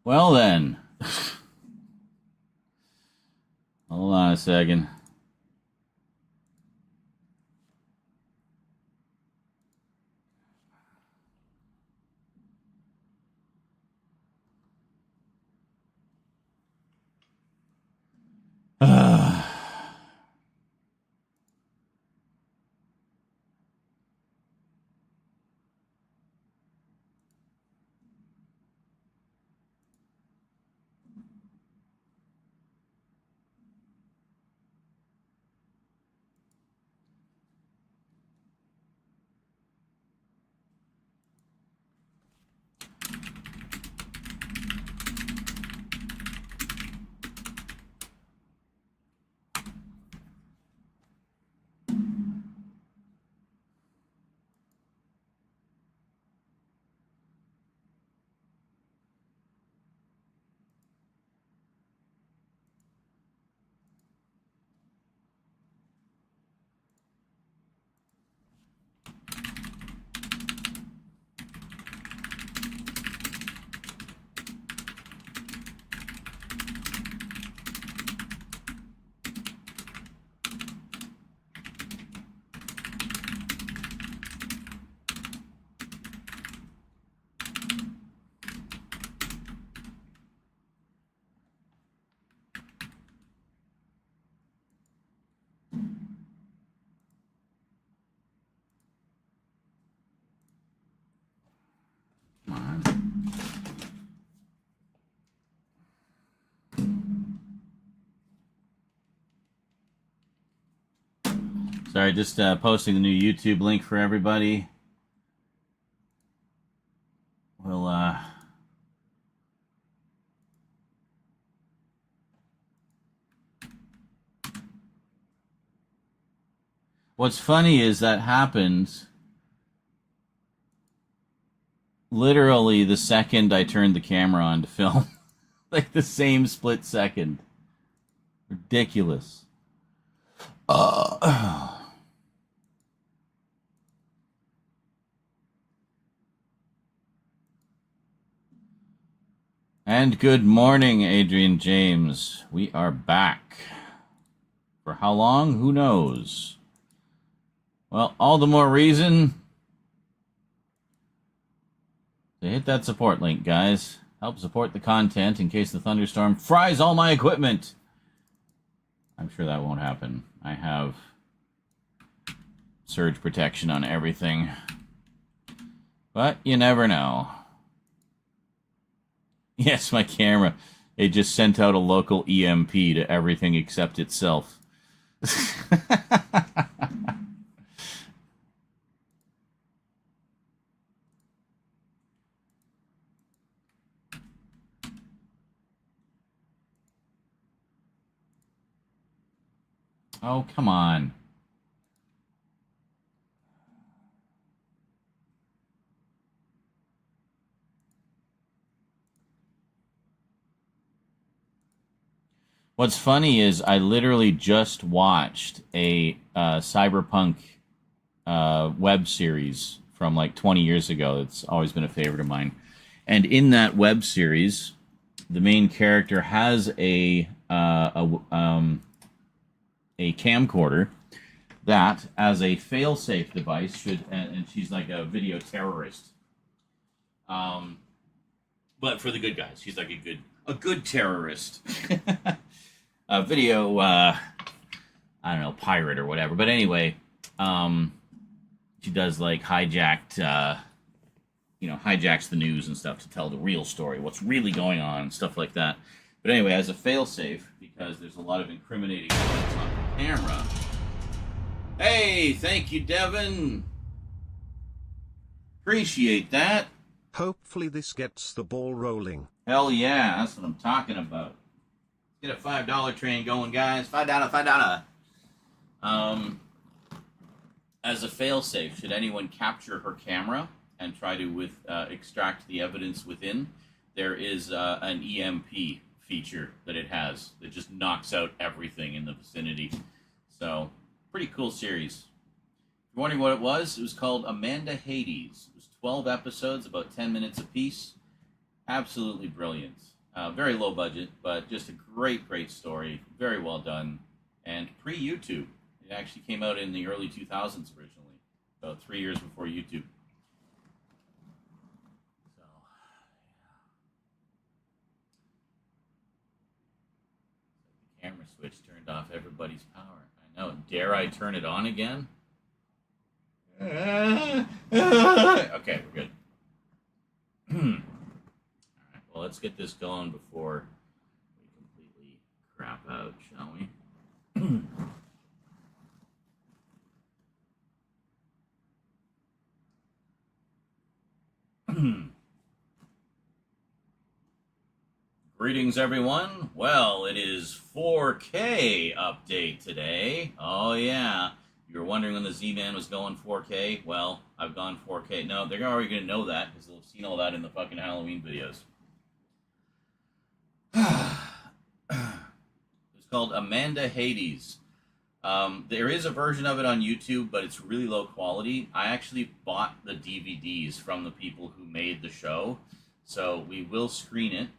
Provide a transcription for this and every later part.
Well then, hold on a second. Come on. Sorry, just posting the new YouTube link for everybody. We'll what's funny is that happened literally the second I turned the camera on to film. Like the same split second. Ridiculous. And good morning, Adrian James. We are back. For how long? Who knows? Well, all the more reason to hit that support link, guys. Help support the content in case the thunderstorm fries all my equipment. I'm sure that won't happen. I have surge protection on everything. But you never know. Yes, my camera. It just sent out a local EMP to everything except itself. Oh, come on. What's funny is I literally just watched a cyberpunk web series from like 20 years ago. It's always been a favorite of mine. And in that web series, the main character has a camcorder that, as a fail-safe device, should, and she's like a video terrorist. But for the good guys, she's like a good terrorist. A video, I don't know, pirate or whatever. But anyway, she does like hijacks the news and stuff to tell the real story, what's really going on, stuff like that. But anyway, as a failsafe, because there's a lot of incriminating evidence on the camera. Hey, thank you, Devin. Appreciate that. Hopefully this gets the ball rolling. Hell yeah, that's what I'm talking about. Get a $5 train going, guys. $5. As a failsafe, should anyone capture her camera and try to extract the evidence within, there is an EMP feature that it has that just knocks out everything in the vicinity. So, pretty cool series. If you're wondering what it was called Amanda Hades. It was 12 episodes, about 10 minutes apiece. Absolutely brilliant. Very low budget, but just a great, great story. Very well done. And pre YouTube. It actually came out in the early 2000s originally, about 3 years before YouTube. So, the camera switch turned off everybody's power. I know. Dare I turn it on again? Okay, we're good. Alright, well, let's get this going before we completely crap out, shall we? Greetings, everyone. Well, it is 4K update today. Oh, yeah. You were wondering when the Z-Man was going 4K? Well, I've gone 4K. No, they're already going to know that because they'll have seen all that in the fucking Halloween videos. It's called Amanda Hades. There is a version of it on YouTube, but it's really low quality. I actually bought the DVDs from the people who made the show, so we will screen it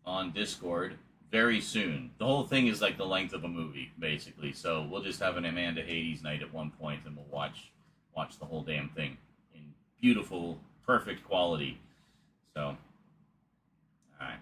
on Discord very soon. The whole thing is like the length of a movie, basically. So we'll just have an Amanda Hades night at one point, and we'll watch the whole damn thing in beautiful, perfect quality. So, all right.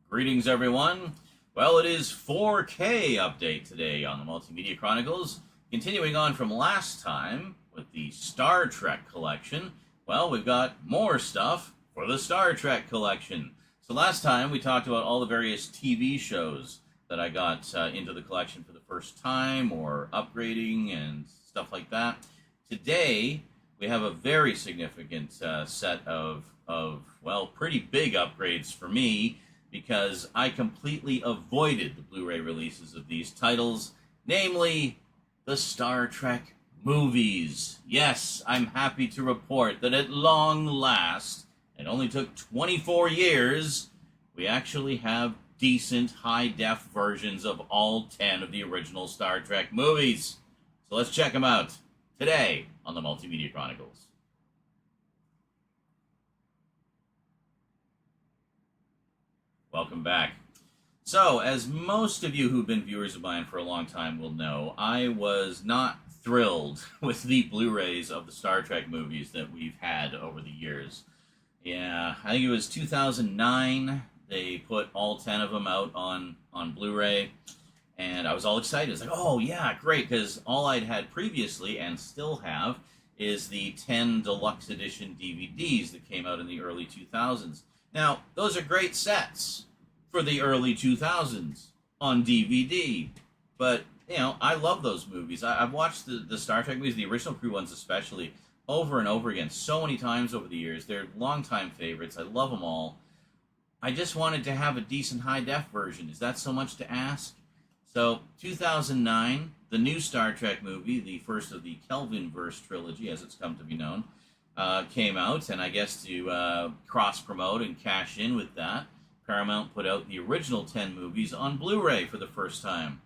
Greetings, everyone. Well, it is 4K update today on the Multimedia Chronicles. Continuing on from last time with the Star Trek collection. Well, we've got more stuff for the Star Trek collection. So last time we talked about all the various TV shows that I got into the collection for the first time or upgrading and stuff like that. Today, we have a very significant set of, well, pretty big upgrades for me because I completely avoided the Blu-ray releases of these titles, namely the Star Trek movies. Yes, I'm happy to report that at long last, it only took 24 years, we actually have decent high-def versions of all 10 of the original Star Trek movies. So let's check them out today on the Multimedia Chronicles. Welcome back. So, as most of you who've been viewers of mine for a long time will know, I was not thrilled with the Blu-rays of the Star Trek movies that we've had over the years. Yeah, I think it was 2009, they put all 10 of them out on Blu-ray, and I was all excited. It's like, oh yeah, great, because all I'd had previously, and still have, is the 10 Deluxe Edition DVDs that came out in the early 2000s. Now, those are great sets for the early 2000s on DVD, but you know, I love those movies. I've watched the Star Trek movies, the original crew ones especially, over and over again, so many times over the years. They're longtime favorites. I love them all. I just wanted to have a decent high-def version. Is that so much to ask? So, 2009, the new Star Trek movie, the first of the Kelvin-verse trilogy, as it's come to be known, came out, and I guess to cross-promote and cash in with that, Paramount put out the original 10 movies on Blu-ray for the first time.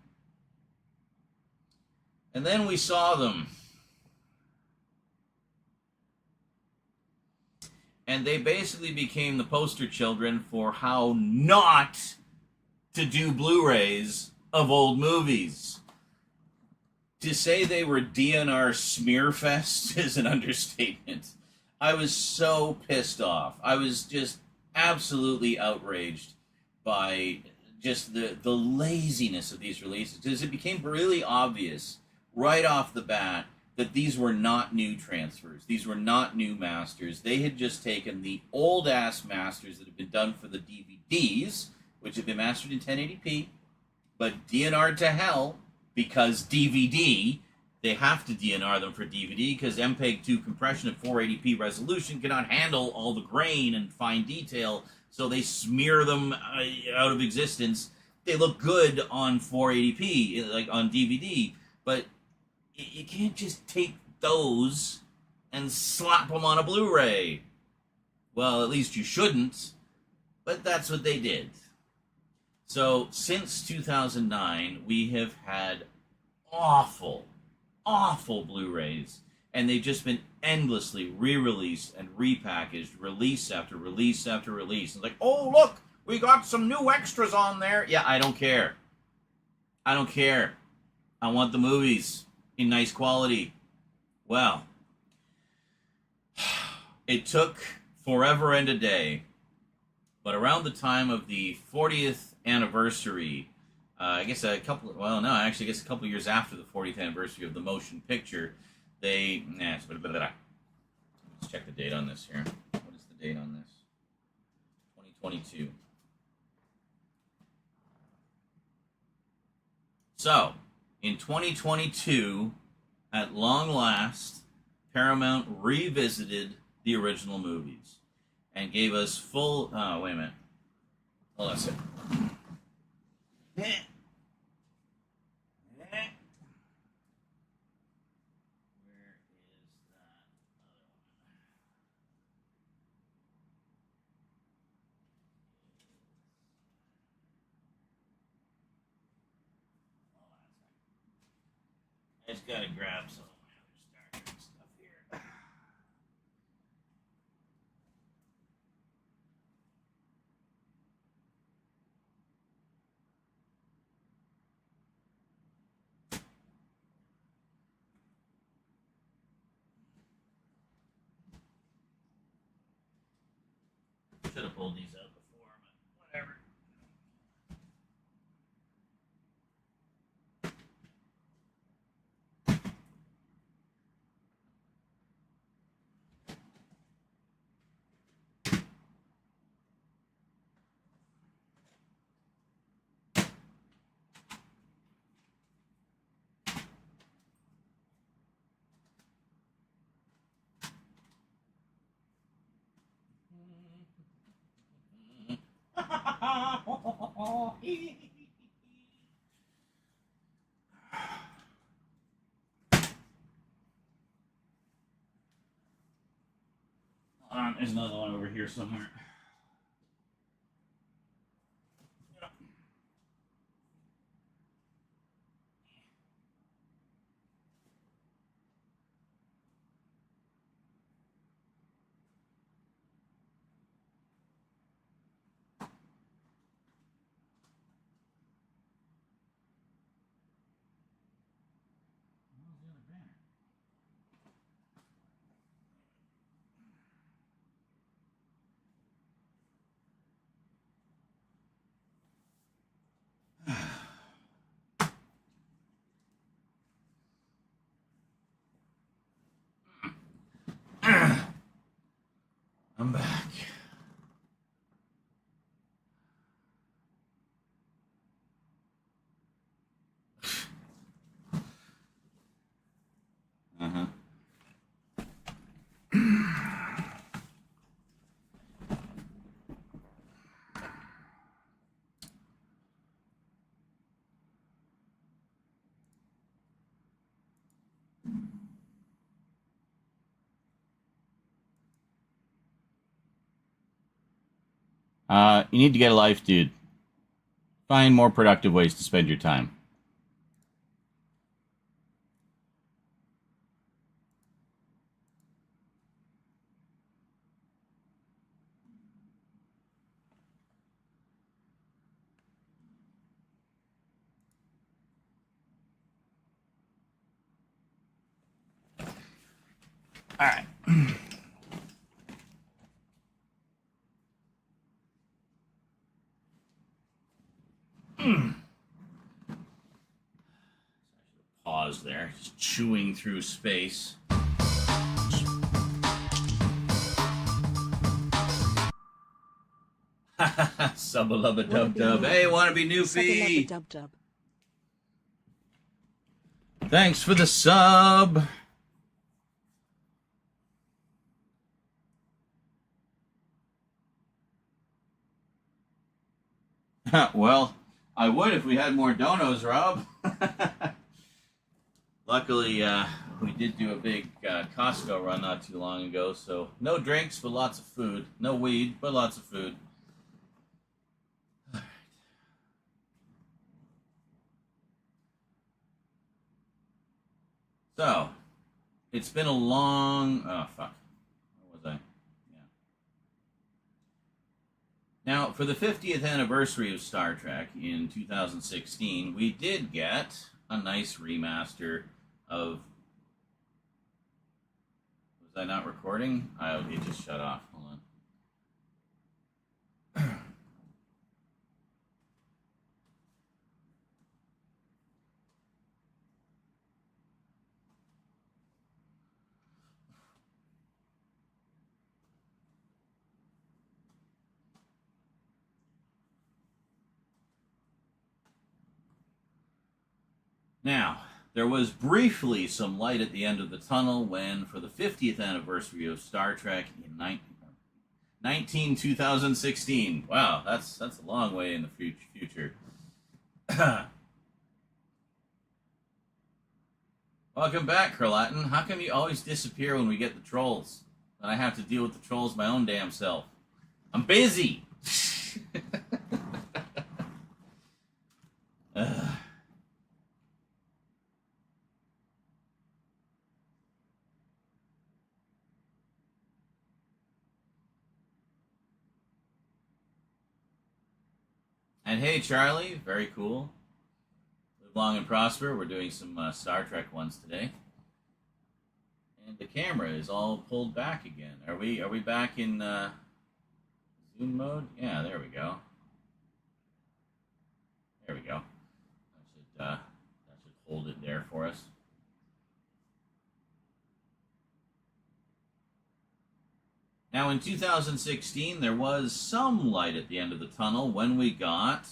And then we saw them. And they basically became the poster children for how not to do Blu-rays of old movies. To say they were DNR smearfest is an understatement. I was so pissed off. I was just absolutely outraged by just the laziness of these releases, because it became really obvious right off the bat that these were not new transfers. These were not new masters. They had just taken the old-ass masters that had been done for the DVDs, which had been mastered in 1080p, but DNR'd to hell because DVD, they have to DNR them for DVD because MPEG-2 compression at 480p resolution cannot handle all the grain and fine detail, so they smear them out of existence. They look good on 480p, like on DVD, but you can't just take those and slap them on a Blu-ray. Well, at least you shouldn't, but that's what they did. So, since 2009, we have had awful Blu-rays. and they've just been endlessly re-released and repackaged, release after release after release. It's like, oh, look, we got some new extras on there. Yeah, I don't care. I don't care. I want the movies in nice quality. Well, it took forever and a day, but around the time of the 40th anniversary, I guess a couple years after the 40th anniversary of the motion picture, let's check the date on this here. What is the date on this? 2022. So, in 2022, at long last, Paramount revisited the original movies and gave us full... Oh, wait a minute. Hold on a second. I just gotta grab some of my other Star Trek stuff here. Should have pulled these out before, but whatever. There's another one over here somewhere. I'm back. Uh-huh. You need to get a life, dude. Find more productive ways to spend your time. All right. Pause there. Just chewing through space. Subba dub dub. Hey, wanna be newfie? Dub dub. Thanks for the sub. Well, I would if we had more donos, Rob. Luckily, we did do a big Costco run not too long ago, so no drinks, but lots of food. No weed, but lots of food. All right. So, it's been a long... Oh, fuck. Where was I? Yeah. Now, for the 50th anniversary of Star Trek in 2016, we did get a nice remaster of... Was I not recording? Oh, it just shut off. Hold on. Now, there was briefly some light at the end of the tunnel when, for the 50th anniversary of Star Trek in 2016. Wow, that's a long way in the future. Welcome back, Kerlatin. How come you always disappear when we get the trolls? And I have to deal with the trolls my own damn self. I'm busy! And hey, Charlie, very cool. Live long and prosper. We're doing some Star Trek ones today. And the camera is all pulled back again. Are we back in zoom mode? Yeah, there we go. There we go. That should hold it there for us. Now, in 2016, there was some light at the end of the tunnel when we got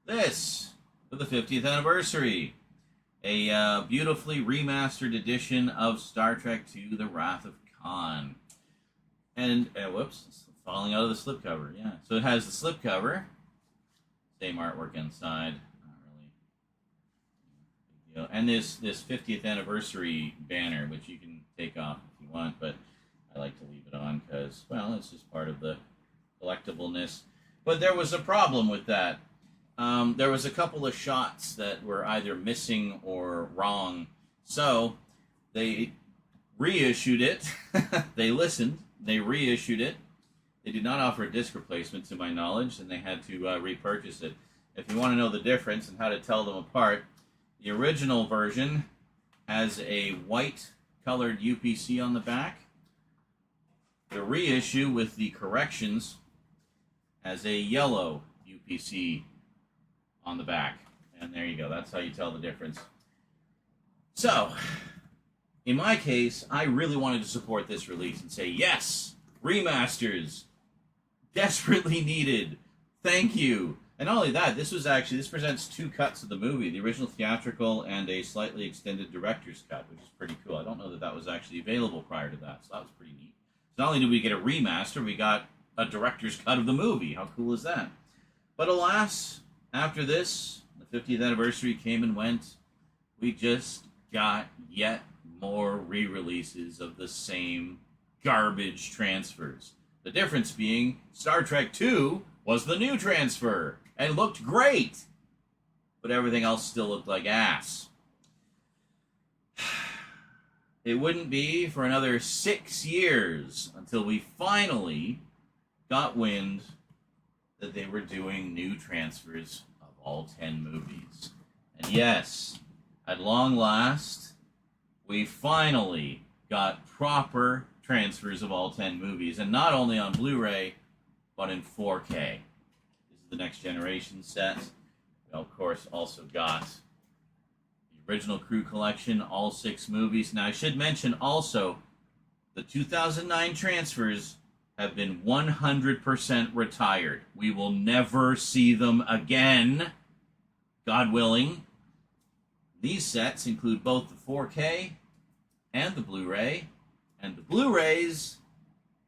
this for the 50th anniversary. A beautifully remastered edition of Star Trek II, The Wrath of Khan. And, whoops, it's falling out of the slipcover, yeah. So it has the slipcover, same artwork inside, not really big deal. And this 50th anniversary banner, which you can take off if you want, but I like to leave it on because, well, it's just part of the collectibleness. But there was a problem with that. There was a couple of shots that were either missing or wrong. So they reissued it. They listened. They reissued it. They did not offer a disc replacement, to my knowledge, and they had to repurchase it. If you want to know the difference and how to tell them apart, the original version has a white colored UPC on the back. The reissue with the corrections has a yellow UPC on the back. And there you go. That's how you tell the difference. So, in my case, I really wanted to support this release and say, yes, remasters, desperately needed. Thank you. And not only that, this presents two cuts of the movie, the original theatrical and a slightly extended director's cut, which is pretty cool. I don't know that was actually available prior to that, so that was pretty neat. Not only did we get a remaster, we got a director's cut of the movie. How cool is that? But alas, after this, the 50th anniversary came and went. We just got yet more re-releases of the same garbage transfers. The difference being Star Trek II was the new transfer and looked great, but everything else still looked like ass. It wouldn't be for another 6 years until we finally got wind that they were doing new transfers of all 10 movies. And yes, at long last, we finally got proper transfers of all 10 movies. And not only on Blu-ray, but in 4K. This is the Next Generation set. We, of course, also got original crew collection, all 6 movies. Now, I should mention also, the 2009 transfers have been 100% retired. We will never see them again, God willing. These sets include both the 4K and the Blu-ray, and the Blu-rays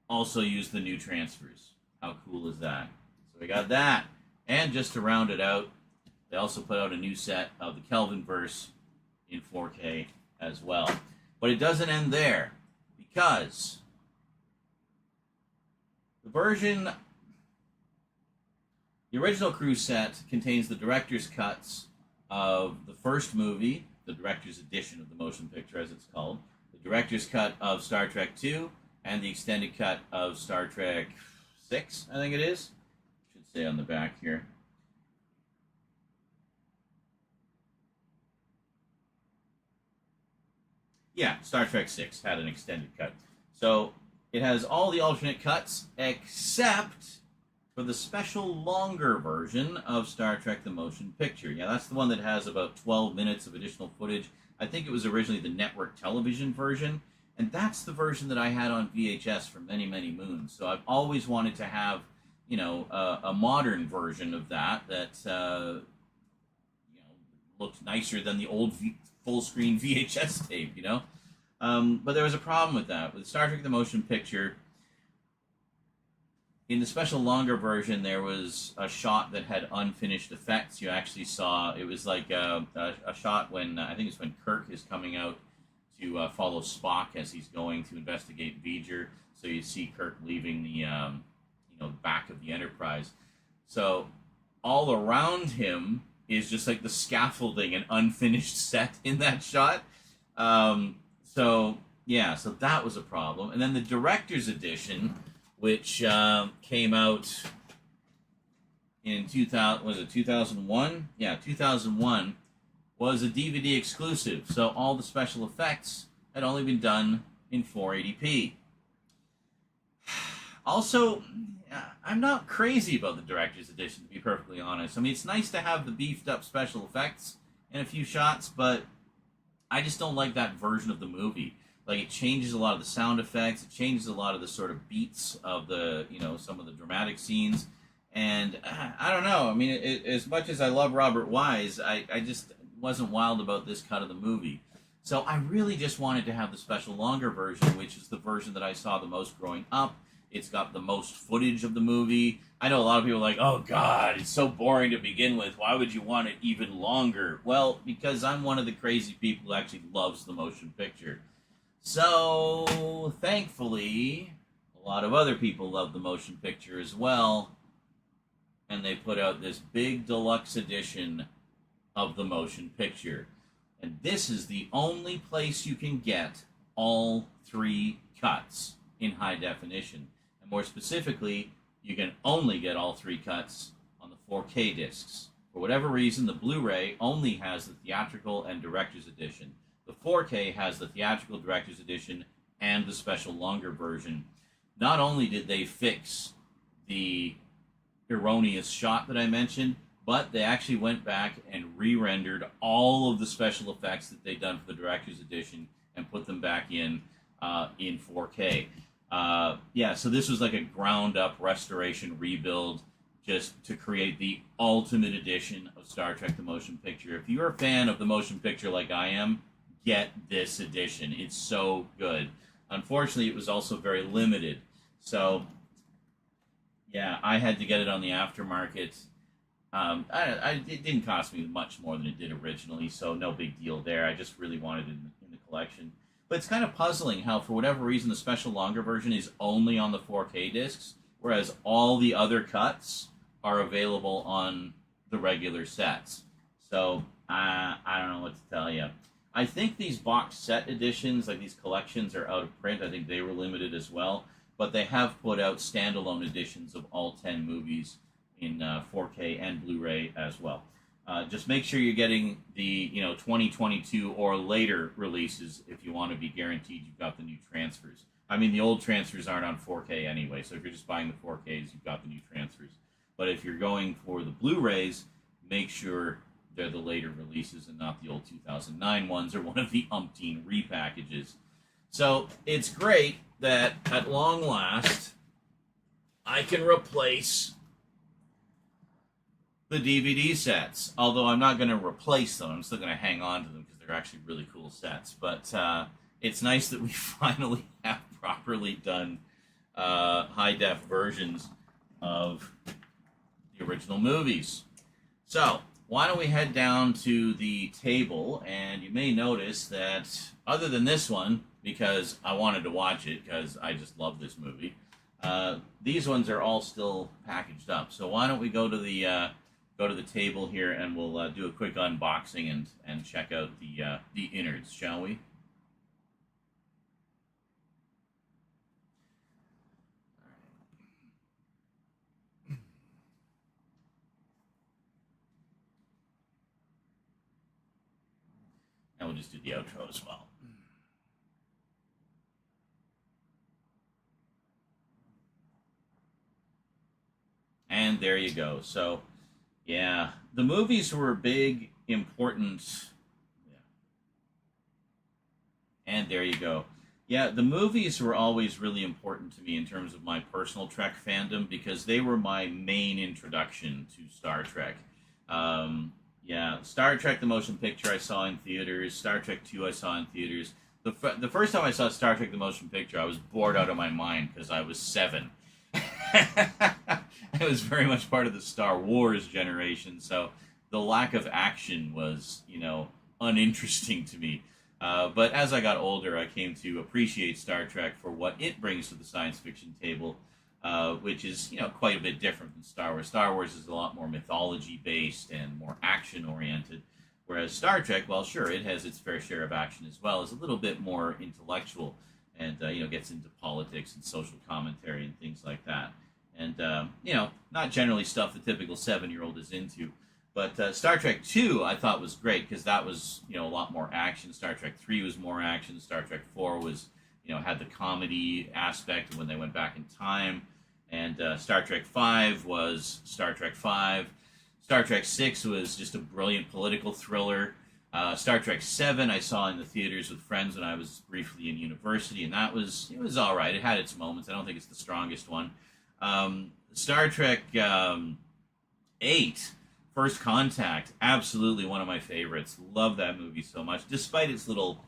also use the new transfers. How cool is that? So we got that. And just to round it out, they also put out a new set of the Kelvin verse in 4K as well. But it doesn't end there, because the original crew set contains the director's cuts of the first movie, the director's edition of the motion picture as it's called, the director's cut of Star Trek II, and the extended cut of Star Trek VI, I think it is. Should say on the back here. Yeah, Star Trek VI had an extended cut. So it has all the alternate cuts except for the special longer version of Star Trek the Motion Picture. Yeah, that's the one that has about 12 minutes of additional footage. I think it was originally the network television version, and that's the version that I had on VHS for many, many moons. So I've always wanted to have, you know, a modern version of that you know, looked nicer than the old full-screen VHS tape, you know? But there was a problem with that. With Star Trek the Motion Picture, in the special longer version, there was a shot that had unfinished effects. You actually saw, it was like a shot when, I think it's when Kirk is coming out to follow Spock as he's going to investigate V'ger. So you see Kirk leaving the, you know, back of the Enterprise. So all around him is just like the scaffolding and unfinished set in that shot. So that was a problem. And then the director's edition, which came out in 2001? Yeah, 2001, was a DVD exclusive. So all the special effects had only been done in 480p. Also, I'm not crazy about the director's edition, to be perfectly honest. I mean, it's nice to have the beefed up special effects in a few shots, but I just don't like that version of the movie. Like, it changes a lot of the sound effects, it changes a lot of the sort of beats of the, you know, some of the dramatic scenes, and I don't know. I mean, as much as I love Robert Wise, I just wasn't wild about this cut of the movie. So I really just wanted to have the special longer version, which is the version that I saw the most growing up. It's got the most footage of the movie. I know a lot of people are like, oh God, it's so boring to begin with. Why would you want it even longer? Well, because I'm one of the crazy people who actually loves the motion picture. So, thankfully, a lot of other people love the motion picture as well, and they put out this big deluxe edition of the motion picture. And this is the only place you can get all three cuts in high definition. And more specifically, you can only get all three cuts on the 4K discs. For whatever reason, the Blu-ray only has the theatrical and director's edition. The 4K has the theatrical director's edition and the special longer version. Not only did they fix the erroneous shot that I mentioned, but they actually went back and re-rendered all of the special effects that they'd done for the director's edition and put them back in 4K. So this was like a ground-up restoration rebuild just to create the ultimate edition of Star Trek the Motion Picture. If you're a fan of the motion picture like I am, get this edition. It's so good. Unfortunately, it was also very limited. So, yeah, I had to get it on the aftermarket. It didn't cost me much more than it did originally, so no big deal there. I just really wanted it in the collection. But it's kind of puzzling how, for whatever reason, the special longer version is only on the 4K discs, whereas all the other cuts are available on the regular sets. So, I don't know what to tell you. I think these box set editions, like these collections, are out of print. I think they were limited as well. But they have put out standalone editions of all 10 movies in 4K and Blu-ray as well. Just make sure you're getting the 2022 or later releases if you want to be guaranteed you've got the new transfers. I mean, the old transfers aren't on 4K anyway, so if you're just buying the 4Ks, you've got the new transfers. But if you're going for the Blu-rays, make sure they're the later releases and not the old 2009 ones or one of the umpteen repackages. So it's great that at long last I can replace the DVD sets. Although I'm not going to replace them. I'm still going to hang on to them because they're actually really cool sets. But it's nice that we finally have properly done high-def versions of the original movies. So why don't we head down to the table, and you may notice that other than this one, because I wanted to watch it because I just love this movie, these ones are all still packaged up. So why don't we go to the table here, and we'll do a quick unboxing and check out the innards, shall we? And we'll just do the outro as well. And there you go. So, yeah, the movies were big, important. Yeah. And there you go. Yeah, the movies were always really important to me in terms of my personal Trek fandom because they were my main introduction to Star Trek. Yeah, Star Trek the motion picture I saw in theaters. Star Trek II I saw in theaters. The first time I saw Star Trek the motion picture, I was bored out of my mind because I was 7. It was very much part of the Star Wars generation, so the lack of action was, uninteresting to me. But as I got older, I came to appreciate Star Trek for what it brings to the science fiction table, which is, quite a bit different than Star Wars. Star Wars is a lot more mythology-based and more action-oriented, whereas Star Trek, well, sure, it has its fair share of action as well, is a little bit more intellectual and, gets into politics and social commentary and things like that. And, not generally stuff the typical 7-year-old is into. But Star Trek II I thought was great because that was, a lot more action. Star Trek III was more action. Star Trek IV was, had the comedy aspect when they went back in time. And Star Trek V was Star Trek V. Star Trek VI was just a brilliant political thriller. Star Trek VII I saw in the theaters with friends when I was briefly in university, and it was all right. It had its moments. I don't think it's the strongest one. Star Trek 8, First Contact, absolutely one of my favorites. Love that movie so much, despite its little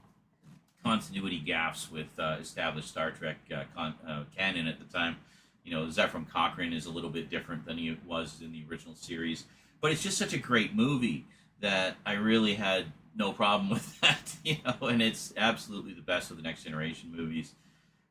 continuity gaps with established Star Trek canon at the time. Zefram Cochrane is a little bit different than he was in the original series, but it's just such a great movie that I really had no problem with that, and it's absolutely the best of the Next Generation movies.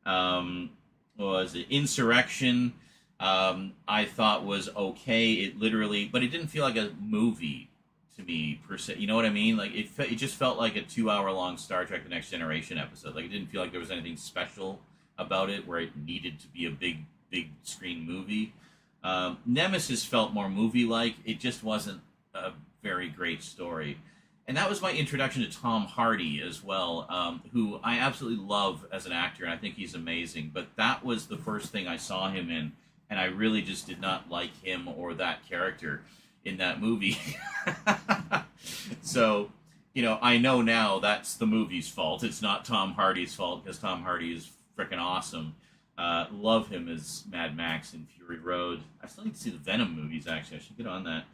What was it? Insurrection, I thought was okay. But it didn't feel like a movie to me, per se. You know what I mean? Like, it just felt like a 2-hour-long Star Trek The Next Generation episode. Like, it didn't feel like there was anything special about it where it needed to be a big screen movie. Nemesis felt more movie-like. It just wasn't a very great story. And that was my introduction to Tom Hardy as well, who I absolutely love as an actor, and I think he's amazing. But that was the first thing I saw him in, and I really just did not like him or that character in that movie. So, I know now that's the movie's fault. It's not Tom Hardy's fault, because Tom Hardy is freaking awesome. Love him as Mad Max in Fury Road. I still need to see the Venom movies, actually. I should get on that.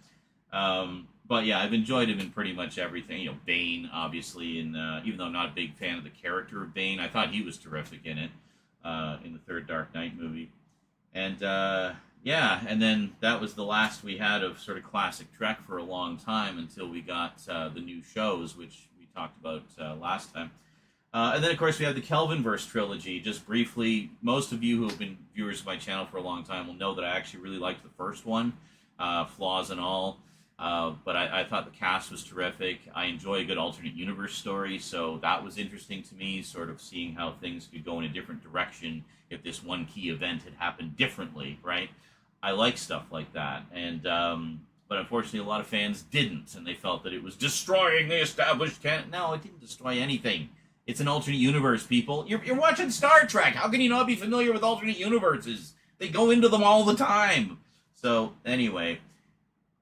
But yeah, I've enjoyed him in pretty much everything. Bane, obviously, and even though I'm not a big fan of the character of Bane, I thought he was terrific in it, in the third Dark Knight movie. And and then that was the last we had of sort of classic Trek for a long time until we got the new shows, which we talked about last time. And then, of course, we have the Kelvinverse trilogy. Just briefly, most of you who have been viewers of my channel for a long time will know that I actually really liked the first one, flaws and all. But I thought the cast was terrific. I enjoy a good alternate universe story, so that was interesting to me, sort of seeing how things could go in a different direction if this one key event had happened differently, right? I like stuff like that, and but unfortunately a lot of fans didn't, and they felt that it was destroying the established canon. No, it didn't destroy anything. It's an alternate universe, people. You're watching Star Trek. How can you not be familiar with alternate universes? They go into them all the time. So, anyway,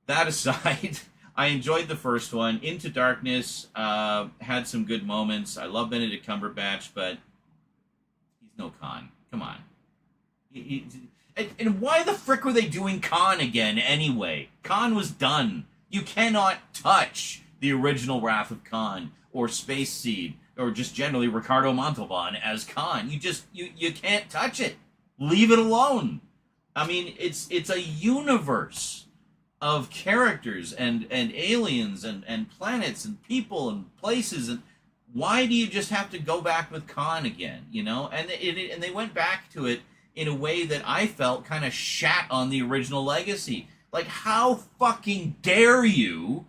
that aside, I enjoyed the first one. Into Darkness had some good moments. I love Benedict Cumberbatch, but he's no Khan. Come on. And why the frick were they doing Khan again, anyway? Khan was done. You cannot touch the original Wrath of Khan, or Space Seed, or just generally Ricardo Montalban as Khan. You can't touch it. Leave it alone. I mean, it's a universe of characters and aliens and planets and people and places, and why do you just have to go back with Khan again, And they went back to it in a way that I felt kind of shat on the original legacy. Like, how fucking dare you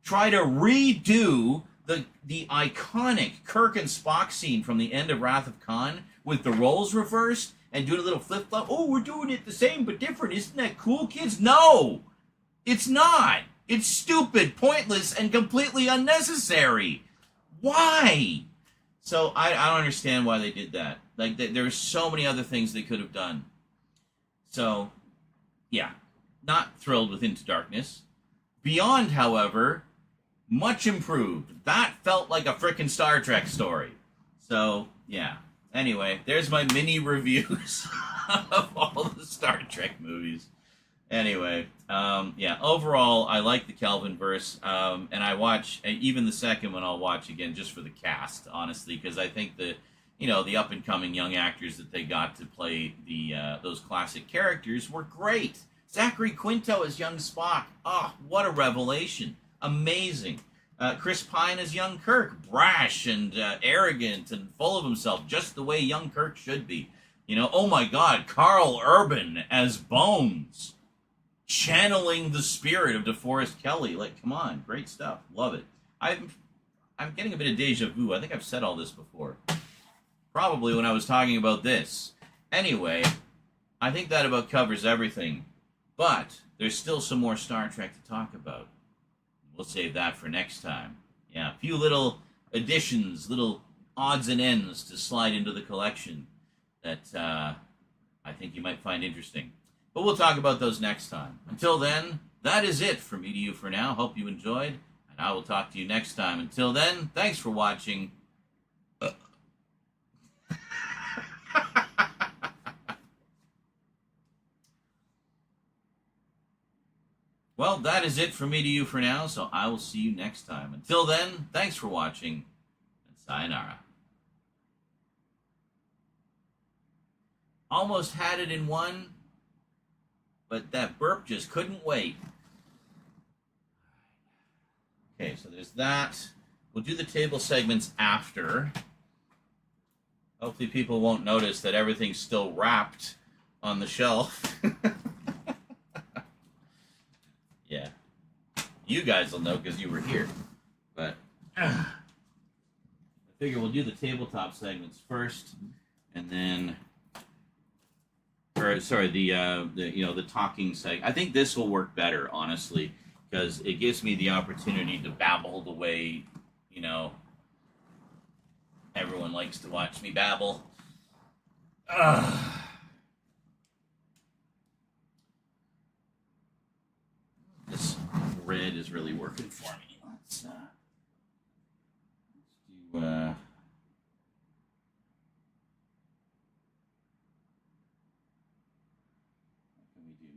try to redo the iconic Kirk and Spock scene from the end of Wrath of Khan with the roles reversed and doing a little flip-flop? Oh, we're doing it the same but different. Isn't that cool, kids? No! It's not. It's stupid, pointless, and completely unnecessary. Why? So I don't understand why they did that. Like, there were so many other things they could have done. So, yeah, not thrilled with Into Darkness. Beyond, however, much improved. That felt like a frickin' Star Trek story. So, yeah. Anyway, there's my mini reviews of all the Star Trek movies. Anyway, yeah, overall, I like the Kelvin verse, and I watch, even the second one I'll watch again just for the cast, honestly, because I think the up-and-coming young actors that they got to play those classic characters were great. Zachary Quinto as young Spock. Oh, what a revelation. Amazing. Chris Pine as young Kirk. Brash and arrogant and full of himself, just the way young Kirk should be. Oh my God, Carl Urban as Bones. Channeling the spirit of DeForest Kelley. Like, come on, great stuff. Love it. I'm getting a bit of deja vu. I think I've said all this before. Probably when I was talking about this. Anyway, I think that about covers everything. But there's still some more Star Trek to talk about. We'll save that for next time. Yeah, a few little additions, little odds and ends to slide into the collection that I think you might find interesting. But we'll talk about those next time. Until then, that is it from me to you for now. Hope you enjoyed, and I will talk to you next time. Until then, thanks for watching. Well, that is it from me to you for now, so I will see you next time. Until then, thanks for watching, and sayonara. Almost had it in one, but that burp just couldn't wait. Okay, so there's that. We'll do the table segments after. Hopefully people won't notice that everything's still wrapped on the shelf. Yeah. You guys will know because you were here. But I figure we'll do the tabletop segments first, and then... the talking segment. I think this will work better, honestly, because it gives me the opportunity to babble the way, everyone likes to watch me babble. This red is really working for me. Let's do,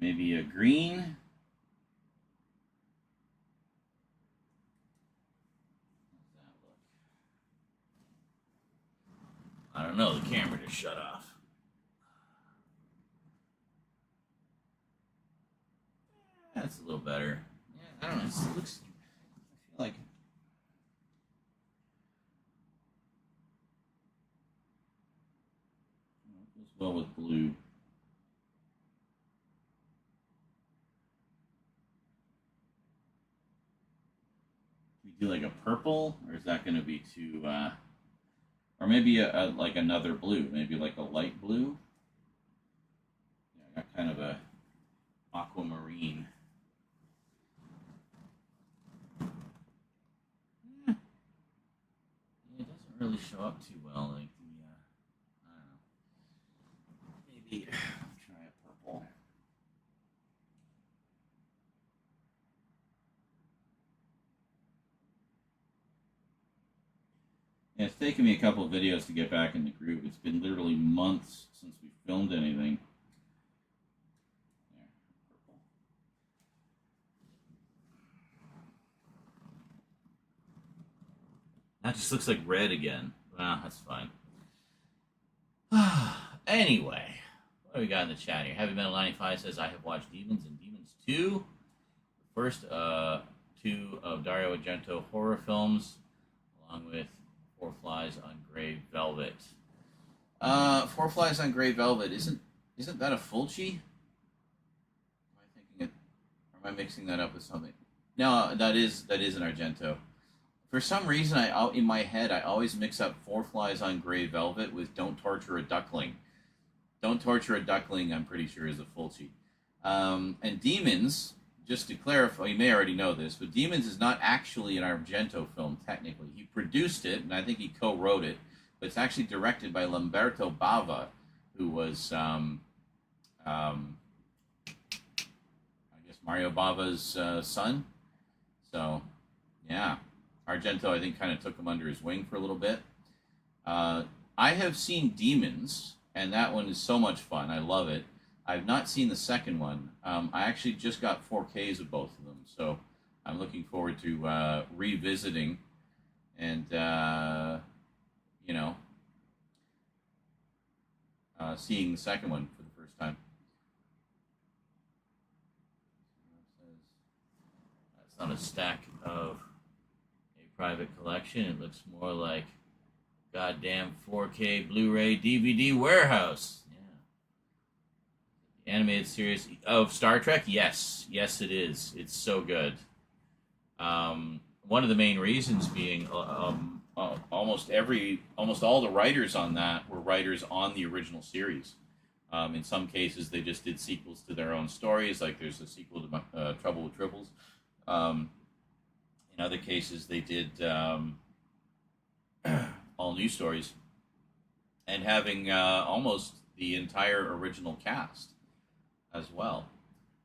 maybe a green. How's that look? I don't know. The camera just shut off. That's a little better. Yeah, I don't know. It looks. I feel like. It goes well with blue. Do like a purple, or is that going to be too, or maybe like another blue, maybe like a light blue. Yeah, I got kind of a aquamarine. It doesn't really show up too well, like the, I don't know. Maybe try a purple. Yeah, it's taken me a couple of videos to get back in the groove. It's been literally months since we filmed anything. There, purple. That just looks like red again. Well, that's fine. Anyway, what do we got in the chat here? Heavy Metal 95 says, I have watched Demons and Demons 2. The first two of Dario Argento horror films, along with Four Flies on Grey Velvet. Four Flies on Grey Velvet, isn't that a Fulci? Am I thinking it, or am I mixing that up with something? No, that is an Argento. For some reason, in my head, I always mix up Four Flies on Grey Velvet with Don't Torture a Duckling. Don't Torture a Duckling, I'm pretty sure, is a Fulci. And Demons just to clarify, you may already know this, but Demons is not actually an Argento film, technically. He produced it, and I think he co-wrote it, but it's actually directed by Lamberto Bava, who was, I guess, Mario Bava's son. So, yeah. Argento, I think, kind of took him under his wing for a little bit. I have seen Demons, and that one is so much fun. I love it. I've not seen the second one. I actually just got 4Ks of both of them, so I'm looking forward to revisiting and, seeing the second one for the first time. That's not a stack of a private collection. It looks more like goddamn 4K Blu-ray DVD warehouse. Animated series of Star Trek? Yes. Yes, it is. It's so good. One of the main reasons being almost all the writers on that were writers on the original series. In some cases, they just did sequels to their own stories, like there's a sequel to Trouble with Triples. In other cases, they did all new stories, and having almost the entire original cast as well,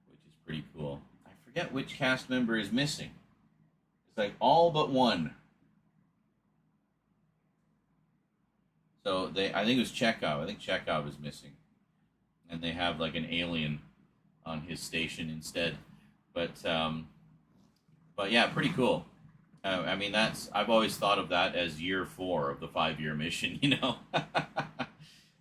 which is pretty cool. I forget which cast member is missing. It's like all but one. So I think it was Chekhov. I think Chekhov is missing, and they have like an alien on his station instead. But yeah, pretty cool. I mean, I've always thought of that as year 4 of the 5-year mission.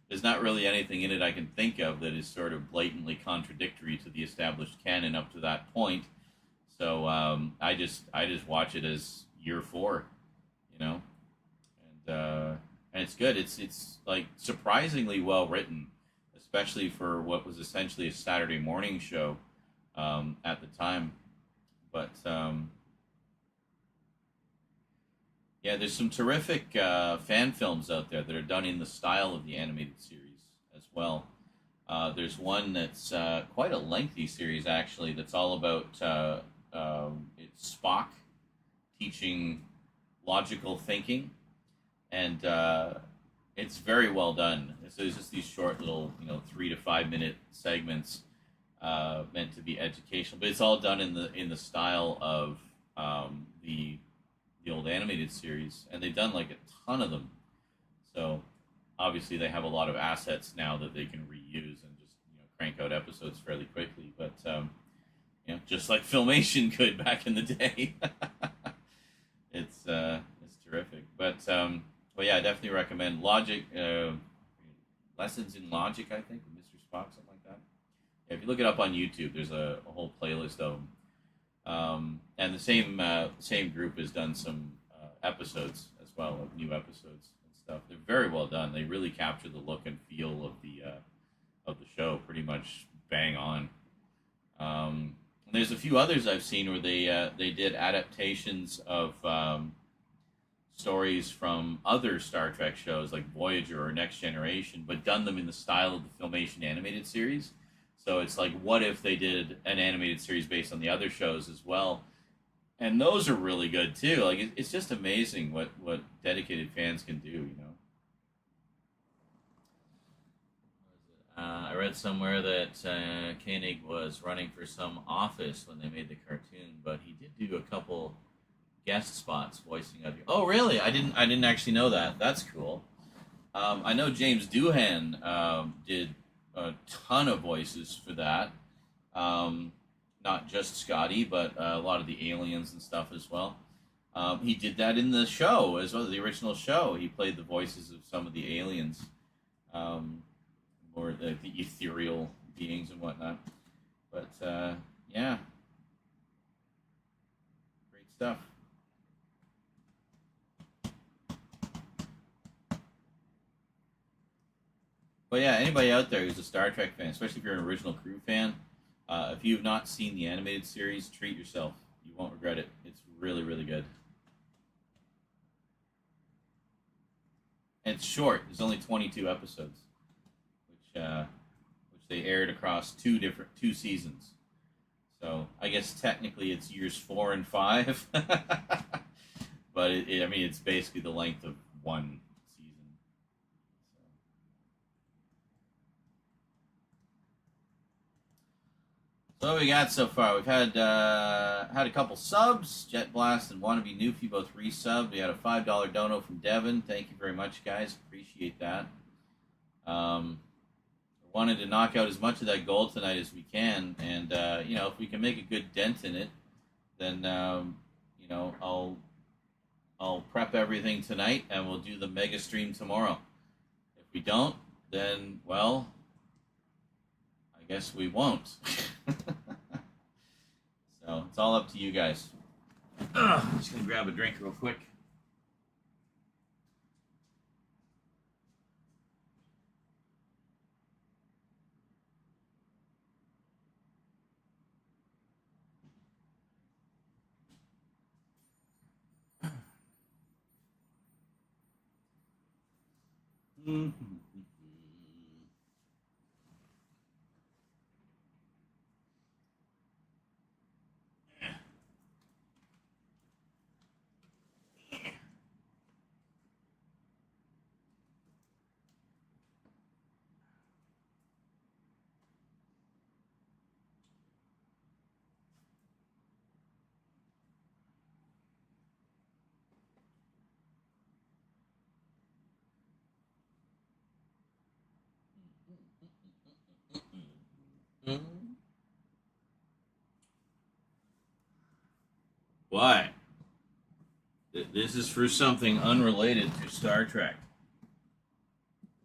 There's not really anything in it I can think of that is sort of blatantly contradictory to the established canon up to that point. So I just watch it as year 4, and it's good. It's like surprisingly well written, especially for what was essentially a Saturday morning show at the time. But yeah, there's some terrific fan films out there that are done in the style of the animated series as well. There's one that's quite a lengthy series, actually, that's all about it's Spock teaching logical thinking, and it's very well done. So it's just these short little, 3 to 5 minute segments meant to be educational, but it's all done in the style of the old animated series, and they've done like a ton of them. So obviously they have a lot of assets now that they can reuse and just crank out episodes fairly quickly. But just like Filmation could back in the day. It's terrific. But yeah, I definitely recommend Logic. Lessons in Logic, I think, with Mr. Spock, something like that. Yeah, if you look it up on YouTube, there's a whole playlist of them. And the same group has done some episodes as well, like new episodes and stuff. They're very well done. They really capture the look and feel of the show, pretty much bang on. There's a few others I've seen where they did adaptations of stories from other Star Trek shows like Voyager or Next Generation, but done them in the style of the Filmation animated series. So it's like, what if they did an animated series based on the other shows as well? And those are really good too. Like, it's just amazing what dedicated fans can do, I read somewhere that Koenig was running for some office when they made the cartoon, but he did do a couple guest spots voicing of you. Oh, really? I didn't actually know that. That's cool. I know James Doohan did a ton of voices for that. Not just Scotty, but a lot of the aliens and stuff as well. He did that in the show as well, the original show. He played the voices of some of the aliens, or the ethereal beings and whatnot. But yeah, great stuff. But yeah, anybody out there who's a Star Trek fan, especially if you're an original crew fan, if you've not seen the animated series, treat yourself. You won't regret it. It's really, really good. And it's short. There's only 22 episodes, which they aired across two seasons. So I guess technically it's years 4 and 5, but I mean it's basically the length of one season. So what we got so far? We've had a couple subs. Jet Blast and Wannabe Newfie both resubbed. We had a $5 dono from Devin. Thank you very much, guys. Appreciate that. Wanted to knock out as much of that gold tonight as we can, and if we can make a good dent in it, then I'll prep everything tonight, and we'll do the mega stream tomorrow. If we don't, then well, I guess we won't. So it's all up to you guys. I'm just gonna grab a drink real quick. Mm-hmm. What? This is for something unrelated to Star Trek.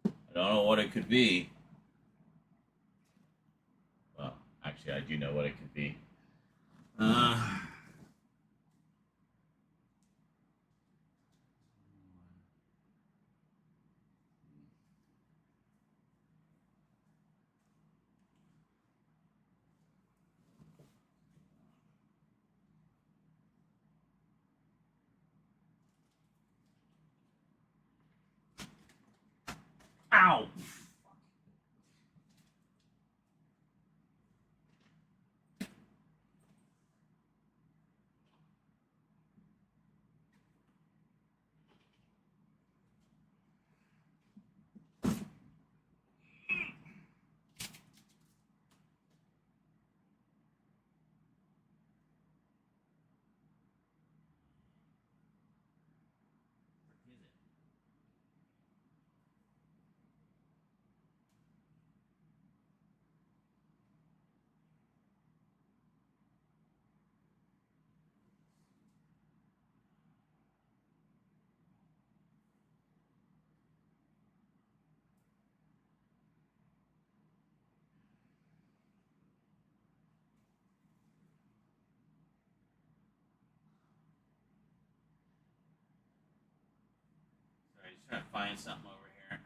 I don't know what it could be. Well, actually, I do know what it could be. Ow! Sorry, just trying to find something over here.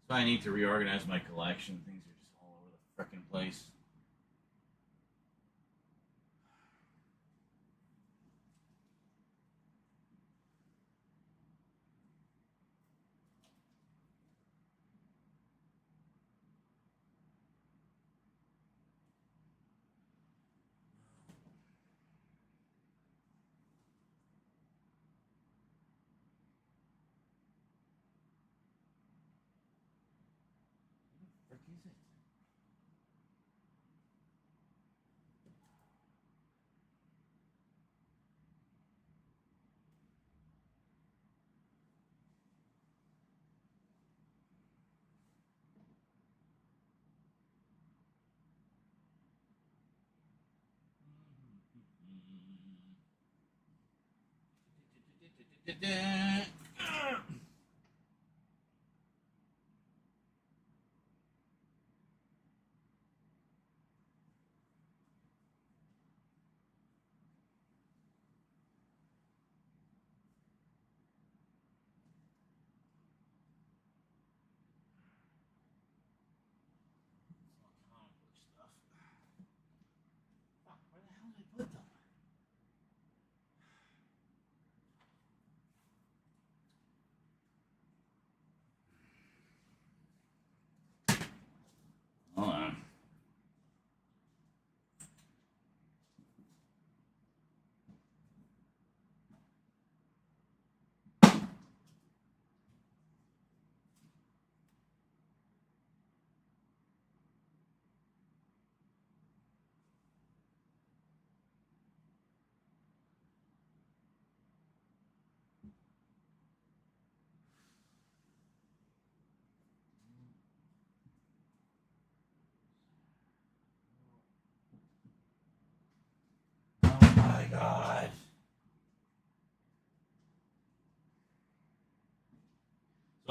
So I need to reorganize my collection. Things are just all over the frickin' place. Where the frick is it? Comic book stuff. Fuck, where the hell did I put them?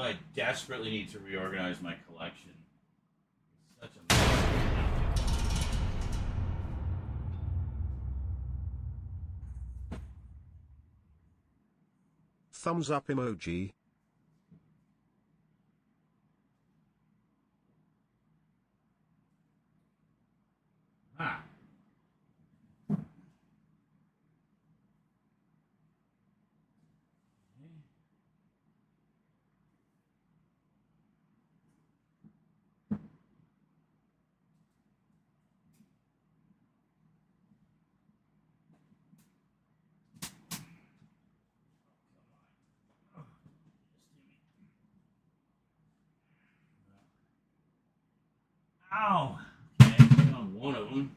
I desperately need to reorganize my collection. It's such a mess. Thumbs up emoji. Ah. Ow! Okay, on one of them.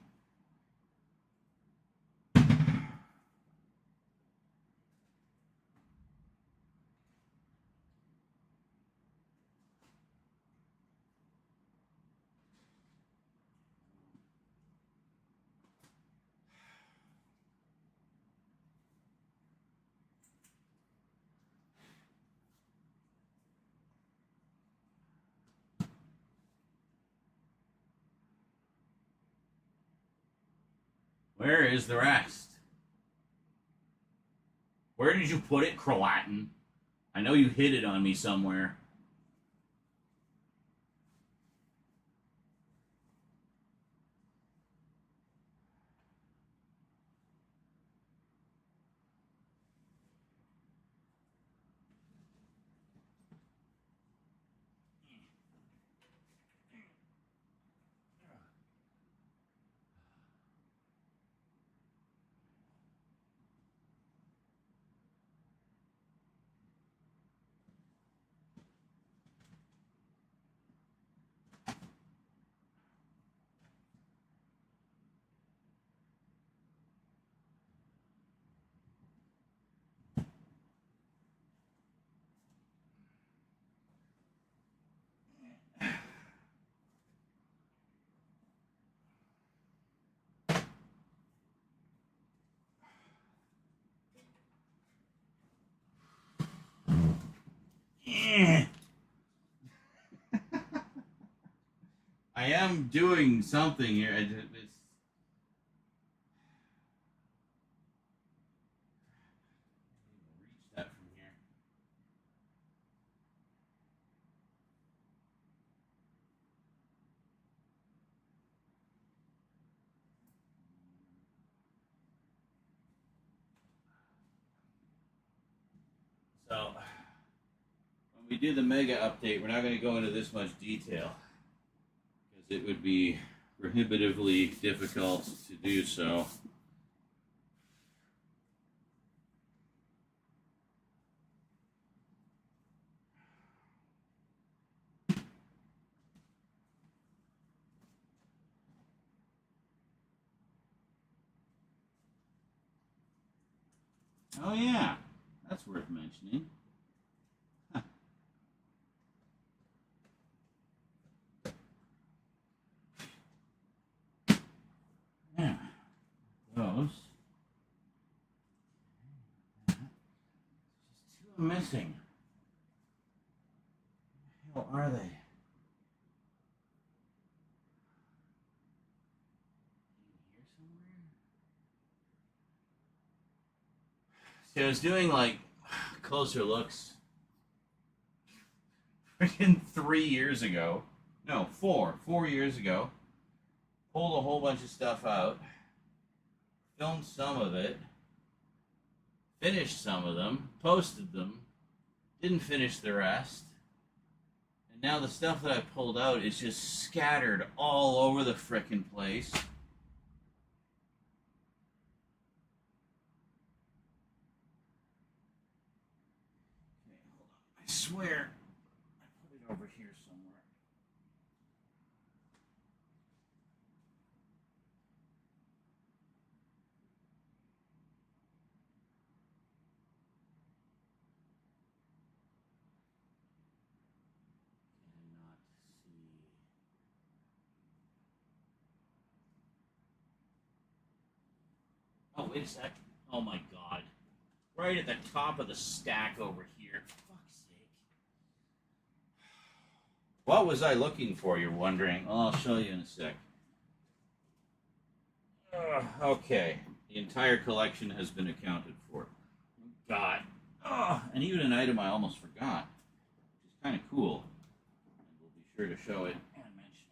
Where is the rest? Where did you put it, Croatan? I know you hid it on me somewhere. I am doing something here. It's reach that from here. So, when we do the mega update, we're not going to go into this much detail because it would be prohibitively difficult to do so. Oh yeah, that's worth mentioning. Huh. Yeah, those. Just two are missing. Where the hell are they? Here somewhere? See, I was doing like closer looks freaking 3 years ago. No, 4 years ago. Pulled a whole bunch of stuff out. Filmed some of it. Finished some of them. Posted them. Didn't finish the rest. And now the stuff that I pulled out is just scattered all over the frickin' place. Okay, hold on. I swear I put it over here somewhere. Cannot see. Oh, wait a sec. Oh my god. Right at the top of the stack over here. For fuck's sake. What was I looking for, you're wondering? Well, I'll show you in a sec. Okay. The entire collection has been accounted for. God. And even an item I almost forgot, which is kind of cool. And we'll be sure to show it and mention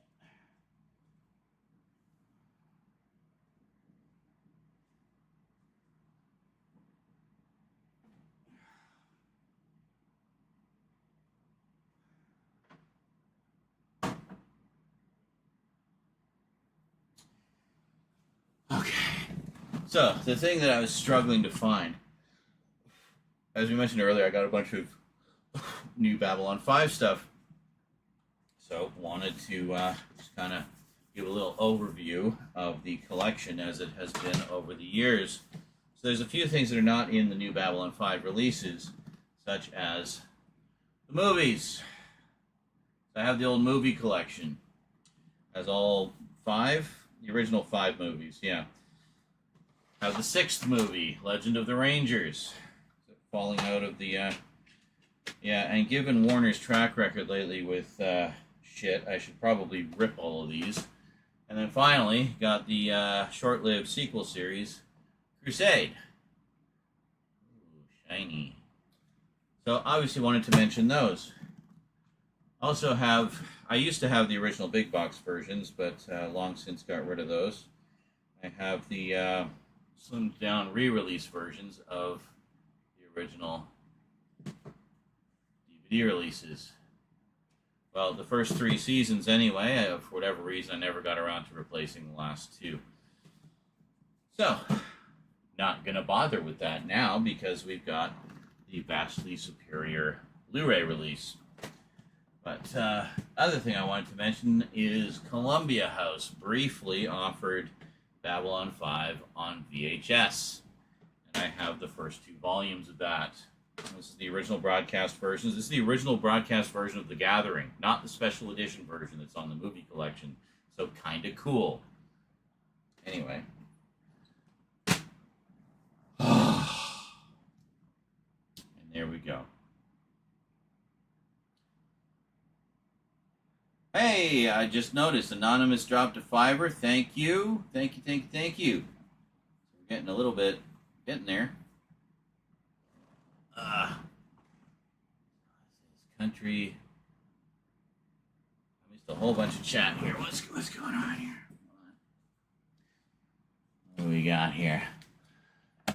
it. Okay. So, the thing that I was struggling to find, as we mentioned earlier, I got a bunch of new Babylon 5 stuff. So, wanted to just kind of give a little overview of the collection as it has been over the years. So, there's a few things that are not in the new Babylon 5 releases, such as the movies. So I have the old movie collection. Has all 5, the original 5 movies, yeah. I have the 6th movie, Legend of the Rangers. Falling out of the, yeah, and given Warner's track record lately with shit, I should probably rip all of these. And then finally, got the short-lived sequel series, Crusade. Ooh, shiny. So obviously wanted to mention those. Also have, I used to have the original big box versions, but long since got rid of those. I have the slimmed down re-release versions of the original DVD releases. Well, the first 3 seasons anyway. For whatever reason, I never got around to replacing the last 2. So, not going to bother with that now because we've got the vastly superior Blu-ray release. But other thing I wanted to mention is Columbia House briefly offered Babylon 5 on VHS. And I have the first 2 volumes of that. This is the original broadcast versions. This is the original broadcast version of The Gathering, not the special edition version that's on the movie collection. So kind of cool. Anyway. And there we go. Hey, I just noticed Anonymous dropped a $5. Thank you. Thank you, thank you, thank you. We're getting a little bit, getting there. Country. I missed a whole bunch of chat here. What's going on here? What do we got here? So.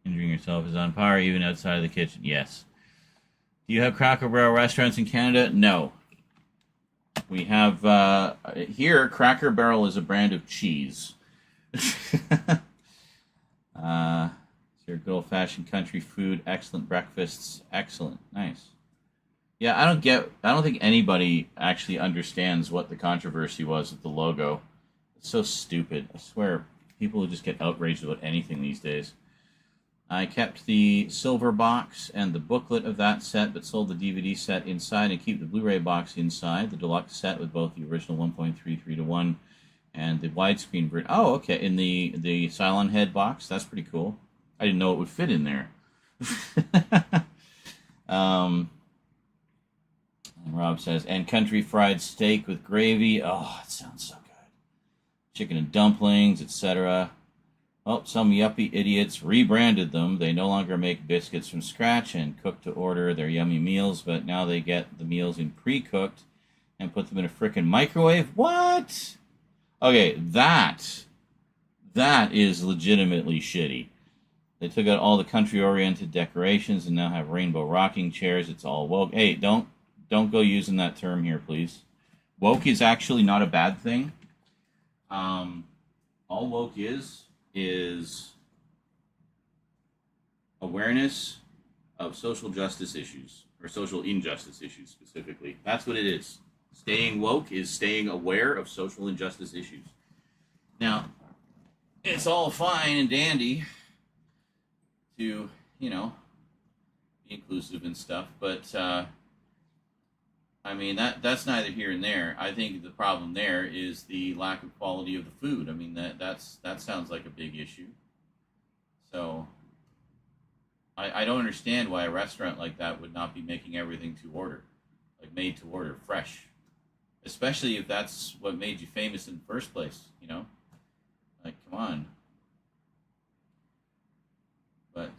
Injuring yourself is on par, even outside of the kitchen. Yes. Do you have Cracker Barrel restaurants in Canada? No. We have, here, Cracker Barrel is a brand of cheese. It's your good old-fashioned country food, excellent breakfasts, excellent, nice. Yeah, I don't think anybody actually understands what the controversy was with the logo. It's so stupid. I swear, people just get outraged about anything these days. I kept the silver box and the booklet of that set, but sold the DVD set inside and keep the Blu-ray box inside, the deluxe set with both the original 1.33:1 and the widescreen version. Oh, okay, in the Cylon head box. That's pretty cool. I didn't know it would fit in there. And Rob says, and country fried steak with gravy. Oh, it sounds so good. Chicken and dumplings, etc. Well, some yuppie idiots rebranded them. They no longer make biscuits from scratch and cook to order their yummy meals, but now they get the meals in pre-cooked and put them in a frickin' microwave? What? Okay, that is legitimately shitty. They took out all the country-oriented decorations and now have rainbow rocking chairs. It's all woke. Hey, don't go using that term here, please. Woke is actually not a bad thing. All woke is awareness of social justice issues, or social injustice issues specifically. That's what it is. Staying woke is staying aware of social injustice issues. Now, it's all fine and dandy to, be inclusive and stuff, but I mean, that's neither here and there. I think the problem there is the lack of quality of the food. I mean, that sounds like a big issue. So I don't understand why a restaurant like that would not be making everything to order, like made to order, fresh. Especially if that's what made you famous in the first place, you know? Like, come on. But,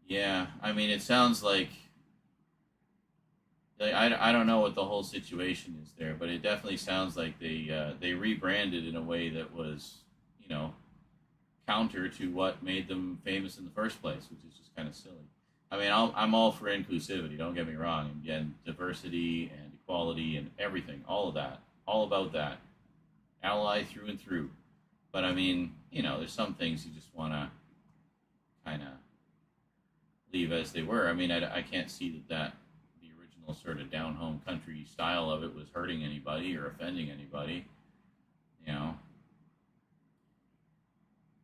yeah, I mean, it sounds like I don't know what the whole situation is there, but it definitely sounds like they rebranded in a way that was, you know, counter to what made them famous in the first place, which is just kind of silly. I mean, I'm all for inclusivity. Don't get me wrong. Again, diversity and equality and everything, all of that, all about that, ally through and through. But I mean, you know, there's some things you just want to kind of leave as they were. I mean, I can't see that the original sort of down home country style of it was hurting anybody or offending anybody. You know,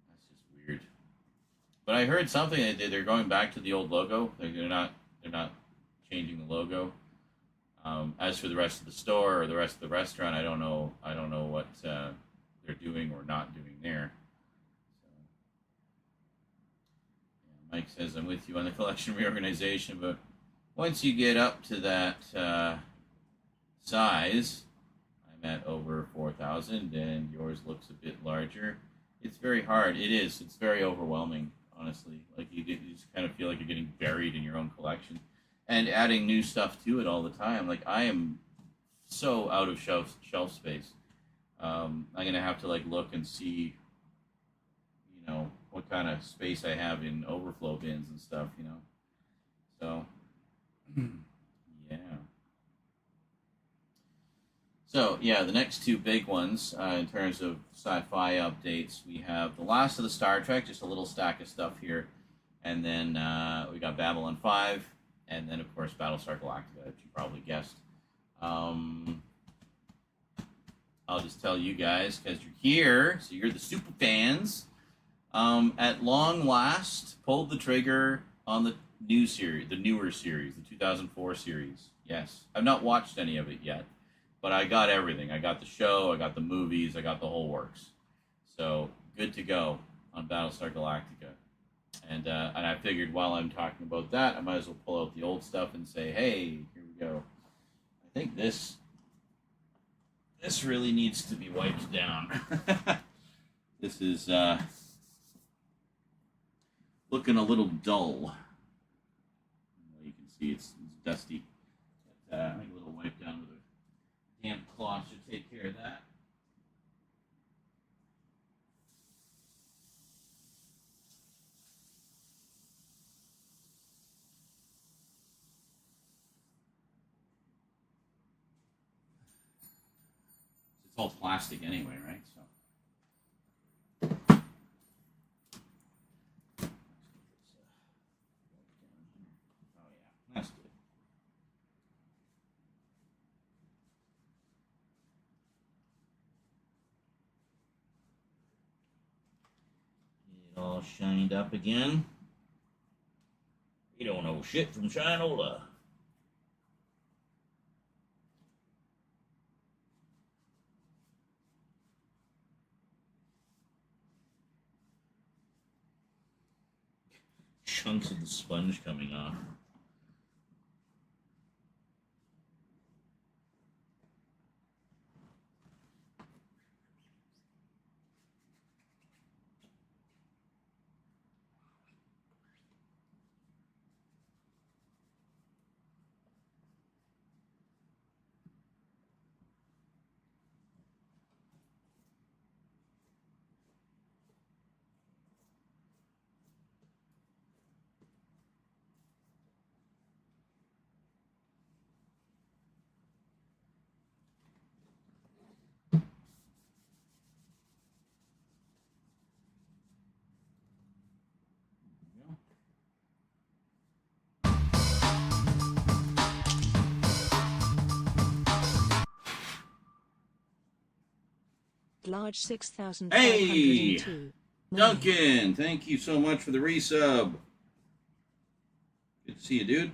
that's just weird. But I heard something that they're going back to the old logo. They're not changing the logo. As for the rest of the store or the rest of the restaurant, I don't know. I don't know what they're doing or not doing there. So, yeah, Mike says I'm with you on the collection reorganization, but once you get up to that size, I'm at over 4,000, and yours looks a bit larger. It's very hard. It is. It's very overwhelming. Honestly, like you just kind of feel like you're getting buried in your own collection, and adding new stuff to it all the time. Like I am so out of shelf space. I'm gonna have to like look and see, you know, what kind of space I have in overflow bins and stuff. You know, so yeah. So, yeah, the next two big ones in terms of sci-fi updates, we have The Last of the Star Trek, just a little stack of stuff here, and then we got Babylon 5, and then, of course, Battlestar Galactica, as you probably guessed. I'll just tell you guys, because you're here, so you're the super fans, at long last, pulled the trigger on the new series, the newer series, the 2004 series. Yes, I've not watched any of it yet. But I got everything. I got the show, I got the movies, I got the whole works. So, good to go on Battlestar Galactica. And I figured while I'm talking about that, I might as well pull out the old stuff and say, hey, here we go. I think this really needs to be wiped down. This is looking a little dull. You can see it's dusty. But, I think a little wipe down with a damp cloth should take care of that. It's all plastic anyway, right? So. Oh yeah, that's good. Get it all shined up again. You don't know shit from Shinola. Chunks of the sponge coming off. Large 6,502. Hey! Duncan, thank you so much for the resub. Good to see you, dude.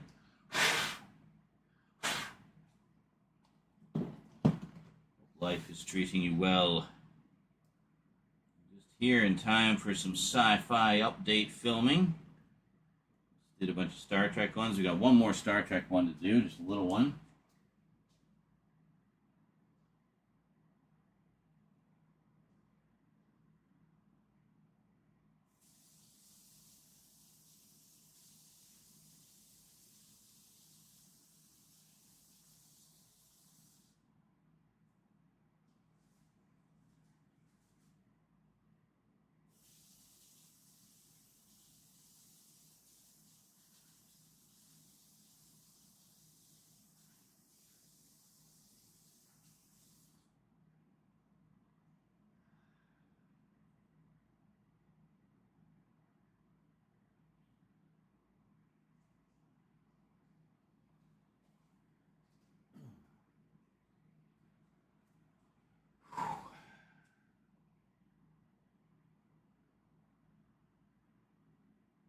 Life is treating you well. Just here in time for some sci-fi update filming. Did a bunch of Star Trek ones. We got one more Star Trek one to do, just a little one.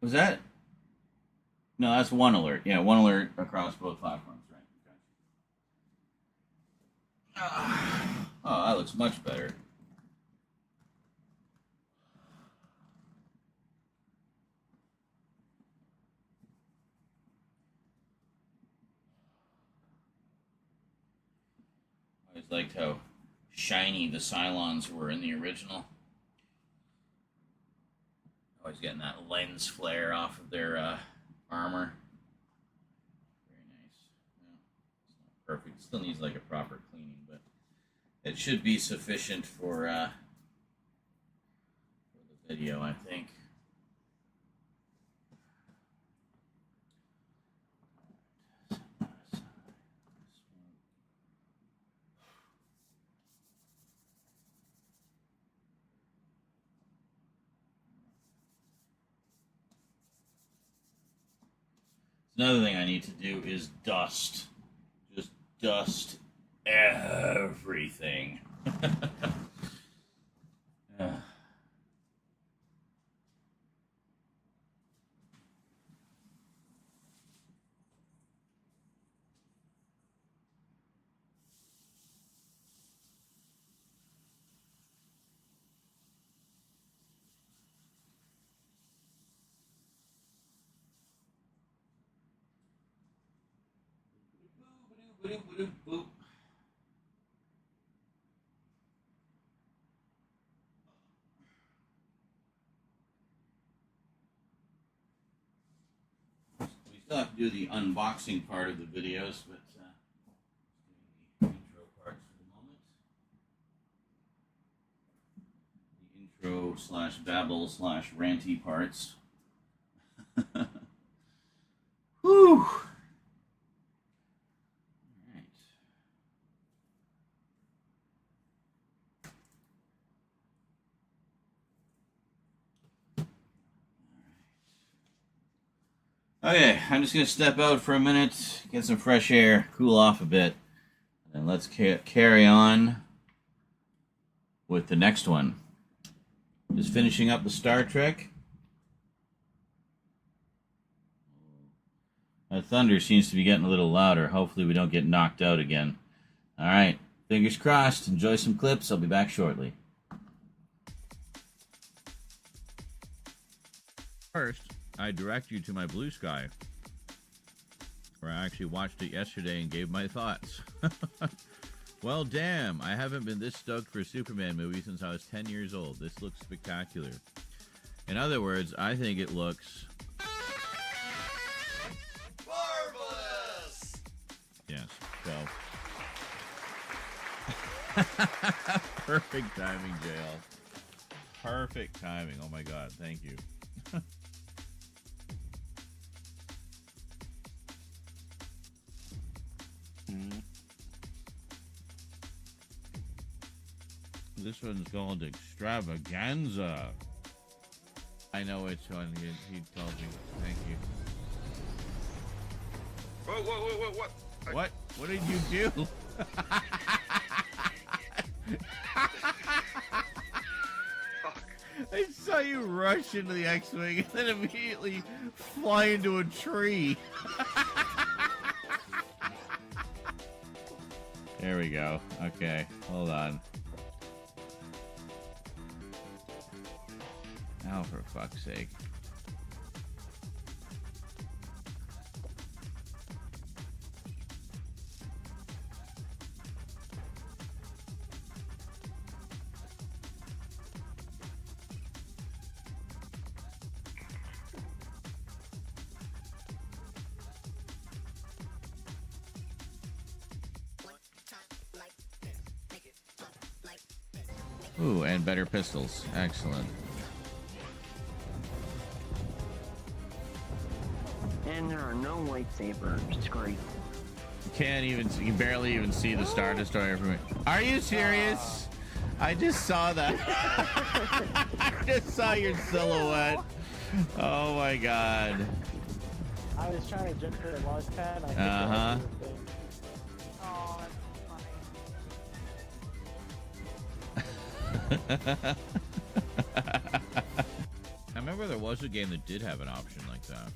Was that? No, that's one alert. Yeah, one alert across both platforms, right? Okay. Oh, that looks much better. I always liked how shiny the Cylons were in the original. Always getting that lens flare off of their armor. Very nice. Yeah, it's not perfect. It still needs like a proper cleaning, but it should be sufficient for the video, I think. Another thing I need to do is dust. Just dust everything. Boop. We still have to do the unboxing part of the videos, but the intro parts for the moment. The intro / babble / ranty parts. Whew. Okay, I'm just going to step out for a minute, get some fresh air, cool off a bit, and let's carry on with the next one. Just finishing up the Star Trek. That thunder seems to be getting a little louder. Hopefully we don't get knocked out again. Alright, fingers crossed. Enjoy some clips. I'll be back shortly. First, I direct you to my Blue Sky, where I actually watched it yesterday and gave my thoughts. Well, damn, I haven't been this stoked for a Superman movie since I was 10 years old. This looks spectacular. In other words, I think it looks... marvelous! Yes, so... Perfect timing, JL. Perfect timing. Oh my god, thank you. This one's called Extravaganza. I know which one. He told me. Thank you. What? What? What did you do? I saw you rush into the X-Wing and then immediately fly into a tree. There we go. Okay, hold on. Now, for fuck's sake. Ooh, and better pistols. Excellent. And there are no lightsabers. It's great. You can't even, you can barely even see the Star Destroyer from it. Are you serious? I just saw that. I just saw your silhouette. Oh my god. I was trying to jump for the launch pad. Uh-huh. Oh, that's funny. I remember there was a game that did have an option like that.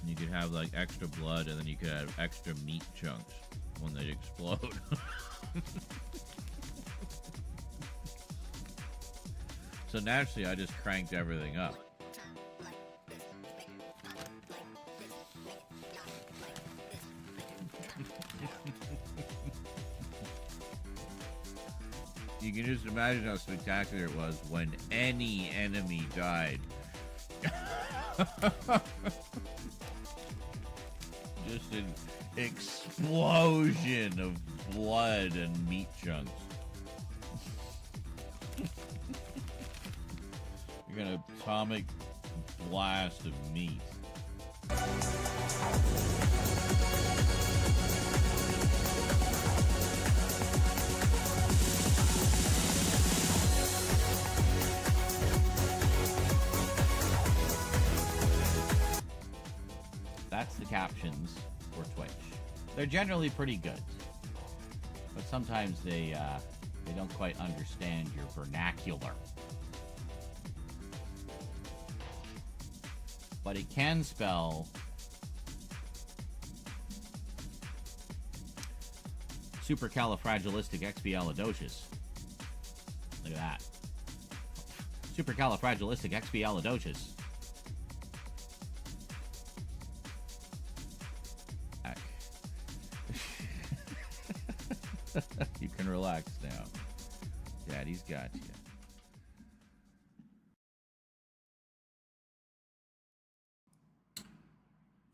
You could have like extra blood, and then you could have extra meat chunks when they'd explode. So naturally, I just cranked everything up. You can just imagine how spectacular it was when any enemy died. Just an explosion of blood and meat chunks. You're gonna atomic blast of meat. That's the captions for Twitch. They're generally pretty good, but sometimes they don't quite understand your vernacular. But it can spell supercalifragilisticexpialidocious. Look at that. Supercalifragilisticexpialidocious. You can relax now. Daddy's got you.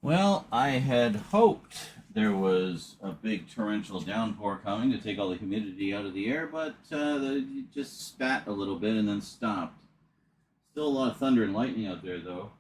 Well, I had hoped there was a big torrential downpour coming to take all the humidity out of the air, but it just spat a little bit and then stopped. Still a lot of thunder and lightning out there, though.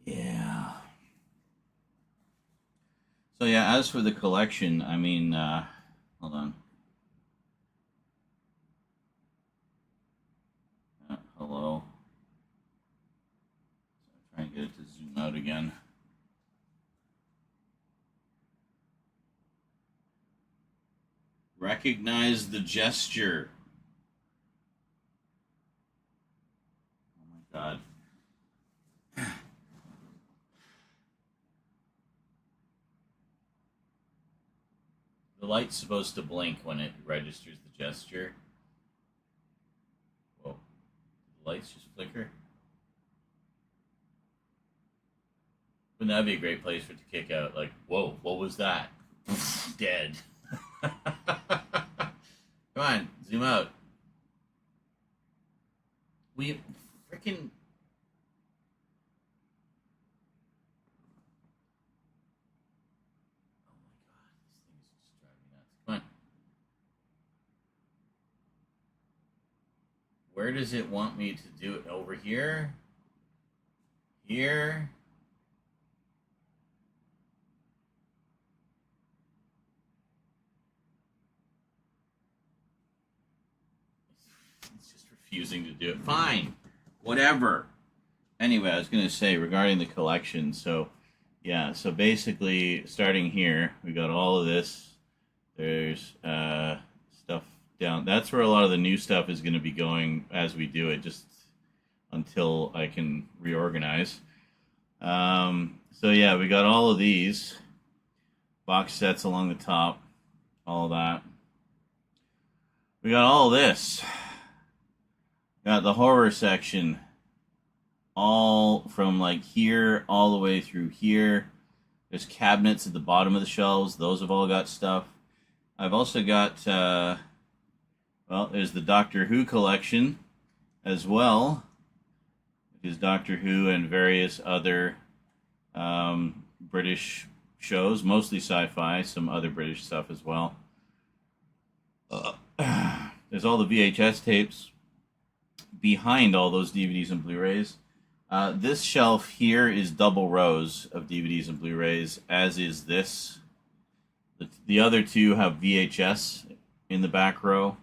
Yeah. So yeah, as for the collection, I mean, hold on. Hello. So try and get it to zoom out again. Recognize the gesture. Oh my god. The light's supposed to blink when it registers the gesture. Whoa. Did the lights just flicker? Wouldn't that be a great place for it to kick out? Like, whoa, what was that? Dead. Come on, zoom out. We freaking. Oh my god, this thing is just driving me nuts. Come on. Where does it want me to do it? Over here? Here? refusing to do it. Fine. Whatever. Anyway, I was going to say regarding the collection. So, yeah. So basically, starting here, we got all of this. There's stuff down. That's where a lot of the new stuff is going to be going as we do it, just until I can reorganize. So yeah, we got all of these box sets along the top, all that. We got all this. Got the horror section, all from like here all the way through here. There's cabinets at the bottom of the shelves. Those have all got stuff. I've also got, well, there's the Doctor Who collection as well. Which is Doctor Who and various other British shows, mostly sci-fi, some other British stuff as well. There's all the VHS tapes behind all those DVDs and Blu-rays. This shelf here is double rows of DVDs and Blu-rays, as is this. The other two have VHS in the back row.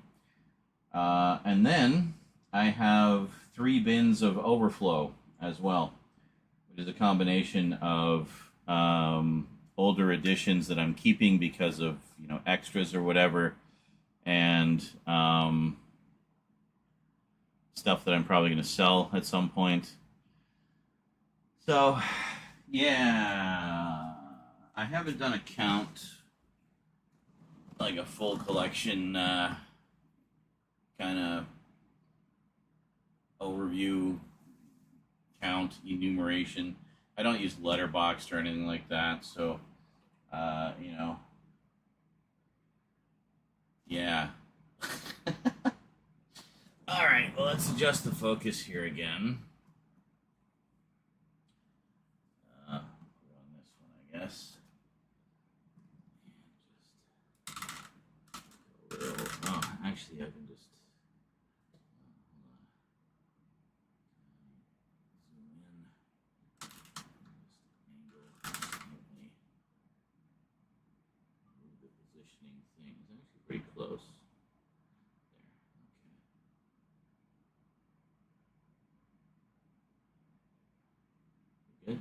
And then I have 3 bins of overflow as well, which is a combination of older editions that I'm keeping because of, you know, extras or whatever, and stuff that I'm probably going to sell at some point. So, yeah, I haven't done a count, like a full collection kind of overview, count, enumeration. I don't use Letterboxd or anything like that, so, you know, yeah. All right, well, let's adjust the focus here again. Put on this one, I guess. Oh, actually, I can just zoom in. Move the positioning thing. It's actually pretty close. There. Okay.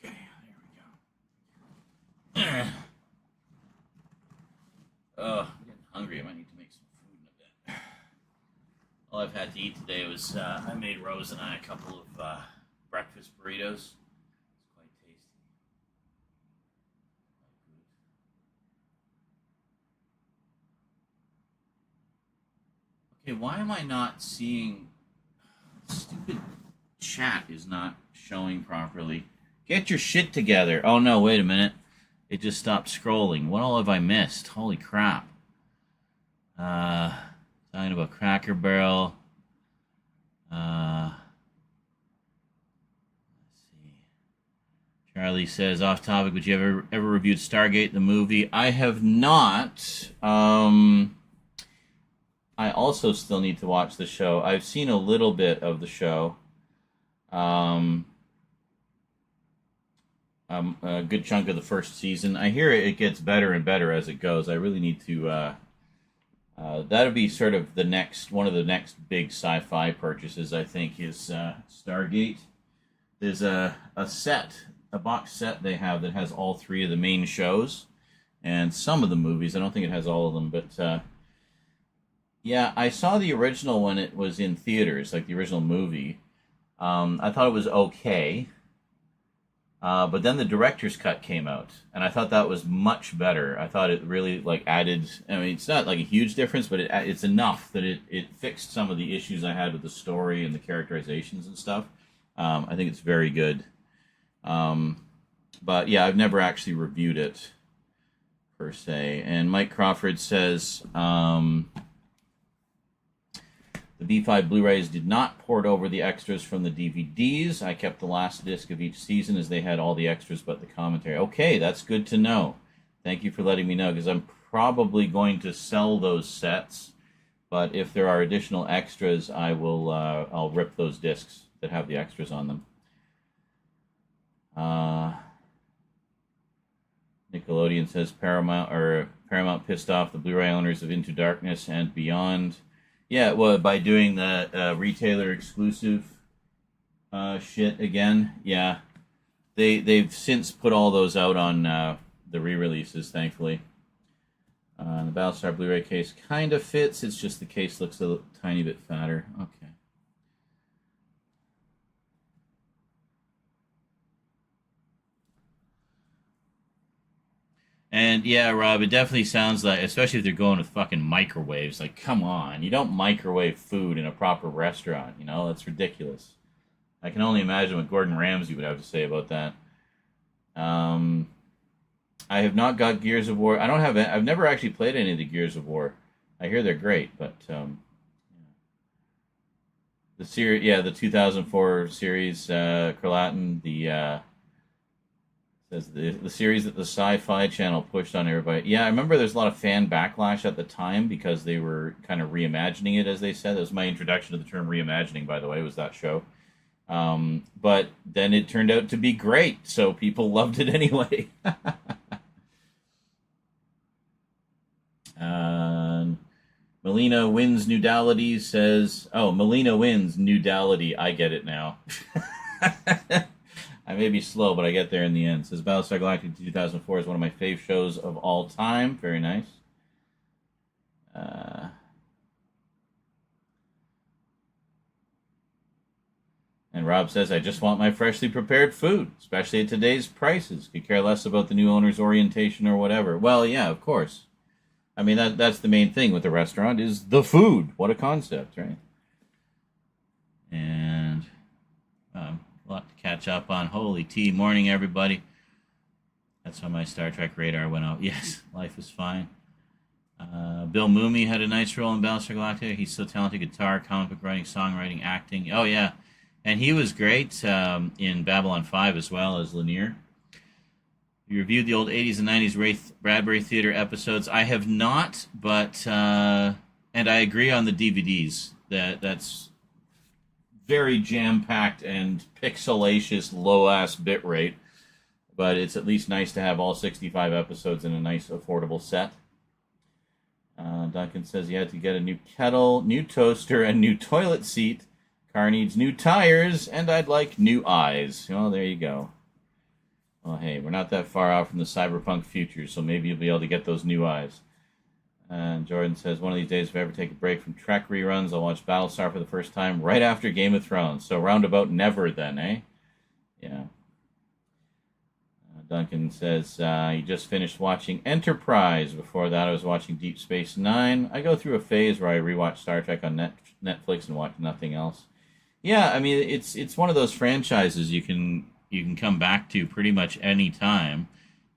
Good. Okay, there we go. Oh, I'm getting hungry. I might need to make some food in a bit. All I've had to eat today was, I made Rose and I a couple of breakfast burritos. It's quite tasty. Okay, why am I not seeing... Stupid chat is not showing properly. Get your shit together. Oh no, wait a minute. It just stopped scrolling. What all have I missed? Holy crap. Talking about Cracker Barrel. Let's see. Charlie says, off topic, would you ever reviewed Stargate, the movie? I have not. I also still need to watch the show. I've seen a little bit of the show. A good chunk of the first season. I hear it gets better and better as it goes. I really need to. That would be sort of one of the next big sci-fi purchases. I think is Stargate. There's a box set they have that has all 3 of the main shows and some of the movies. I don't think it has all of them, but yeah, I saw the original when it was in theaters, like the original movie. I thought it was okay. But then the director's cut came out, and I thought that was much better. I thought it really added. I mean, it's not like a huge difference, but it's enough that it fixed some of the issues I had with the story and the characterizations and stuff. I think it's very good. But yeah, I've never actually reviewed it per se. And Mike Crawford says the B5 Blu-rays did not port over the extras from the DVDs. I kept the last disc of each season as they had all the extras but the commentary. Okay, that's good to know. Thank you for letting me know, because I'm probably going to sell those sets But if there are additional extras, I'll rip those discs that have the extras on them. Nickelodeon says Paramount pissed off the Blu-ray owners of Into Darkness and Beyond. Yeah, well, by doing the retailer exclusive shit again. Yeah, they've since put all those out on the re-releases, thankfully. The Battlestar Blu-ray case kind of fits. It's just the case looks a tiny bit fatter. Okay. And yeah, Rob, it definitely sounds like, especially if they're going with fucking microwaves, like, come on, you don't microwave food in a proper restaurant, you know? That's ridiculous. I can only imagine what Gordon Ramsay would have to say about that. I have not got Gears of War. I've never actually played any of the Gears of War. I hear they're great, but the series, yeah, the 2004 series, Kralatin, says the series that the Sci-Fi channel pushed on everybody. Yeah, I remember there's a lot of fan backlash at the time because they were kind of reimagining it, as they said. That was my introduction to the term reimagining, by the way, was that show. But then it turned out to be great, so people loved it anyway. Melina Wins Nudality says, oh, Melina Wins Nudality, I get it now. I may be slow, but I get there in the end. Says Battlestar Galactica 2004 is one of my fave shows of all time. Very nice. And Rob says, I just want my freshly prepared food, especially at today's prices. Could care less about the new owner's orientation or whatever. Well, yeah, of course. I mean, that's the main thing with the restaurant is the food. What a concept, right? And a lot to catch up on. Holy tea. Morning, everybody. That's how my Star Trek radar went out. Yes, life is fine. Bill Mooney had a nice role in Battlestar Galactica. He's so talented. Guitar, comic book writing, songwriting, acting. Oh, yeah. And he was great in Babylon 5 as well as Lanier. You reviewed the old 80s and 90s Bradbury Theater episodes. I have not, but and I agree on the DVDs. That's very jam-packed and pixelacious, low-ass bitrate. But it's at least nice to have all 65 episodes in a nice, affordable set. Duncan says he had to get a new kettle, new toaster, and new toilet seat. Car needs new tires, and I'd like new eyes. Oh, there you go. Well, hey, we're not that far out from the cyberpunk future, so maybe you'll be able to get those new eyes. And Jordan says, one of these days, if I ever take a break from Trek reruns, I'll watch Battlestar for the first time right after Game of Thrones. So roundabout never then, eh? Yeah. Duncan says, he just finished watching Enterprise. Before that, I was watching Deep Space Nine. I go through a phase where I rewatch Star Trek on Netflix and watch nothing else. Yeah, I mean, it's one of those franchises you can come back to pretty much any time,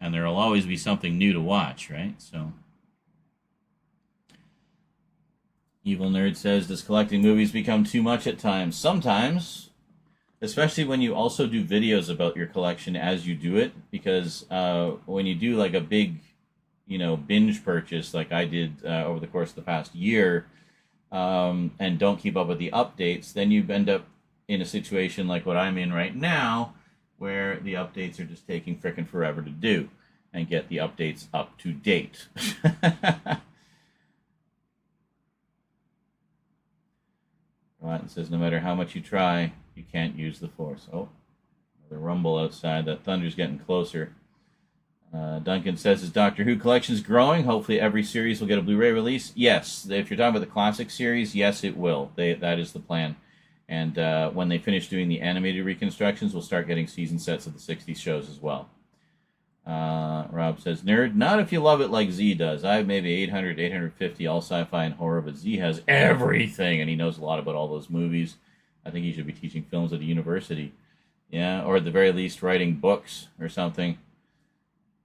and there will always be something new to watch, right? So, Evil Nerd says, does collecting movies become too much at times? Sometimes, especially when you also do videos about your collection as you do it, because when you do like a big, binge purchase like I did over the course of the past year, and don't keep up with the updates, then you end up in a situation like what I'm in right now, where the updates are just taking frickin' forever to do and get the updates up to date. Rotten says, no matter how much you try, you can't use the Force. Oh, the rumble outside. That thunder's getting closer. Duncan says his Doctor Who collection is growing. Hopefully every series will get a Blu-ray release. Yes, if you're talking about the classic series, yes, it will. That is the plan. And when they finish doing the animated reconstructions, we'll start getting season sets of the 60s shows as well. Rob says, nerd, not if you love it like Z does. I have maybe 800, 850, all sci-fi and horror, but Z has everything, and he knows a lot about all those movies. I think he should be teaching films at a university. Yeah, or at the very least writing books or something.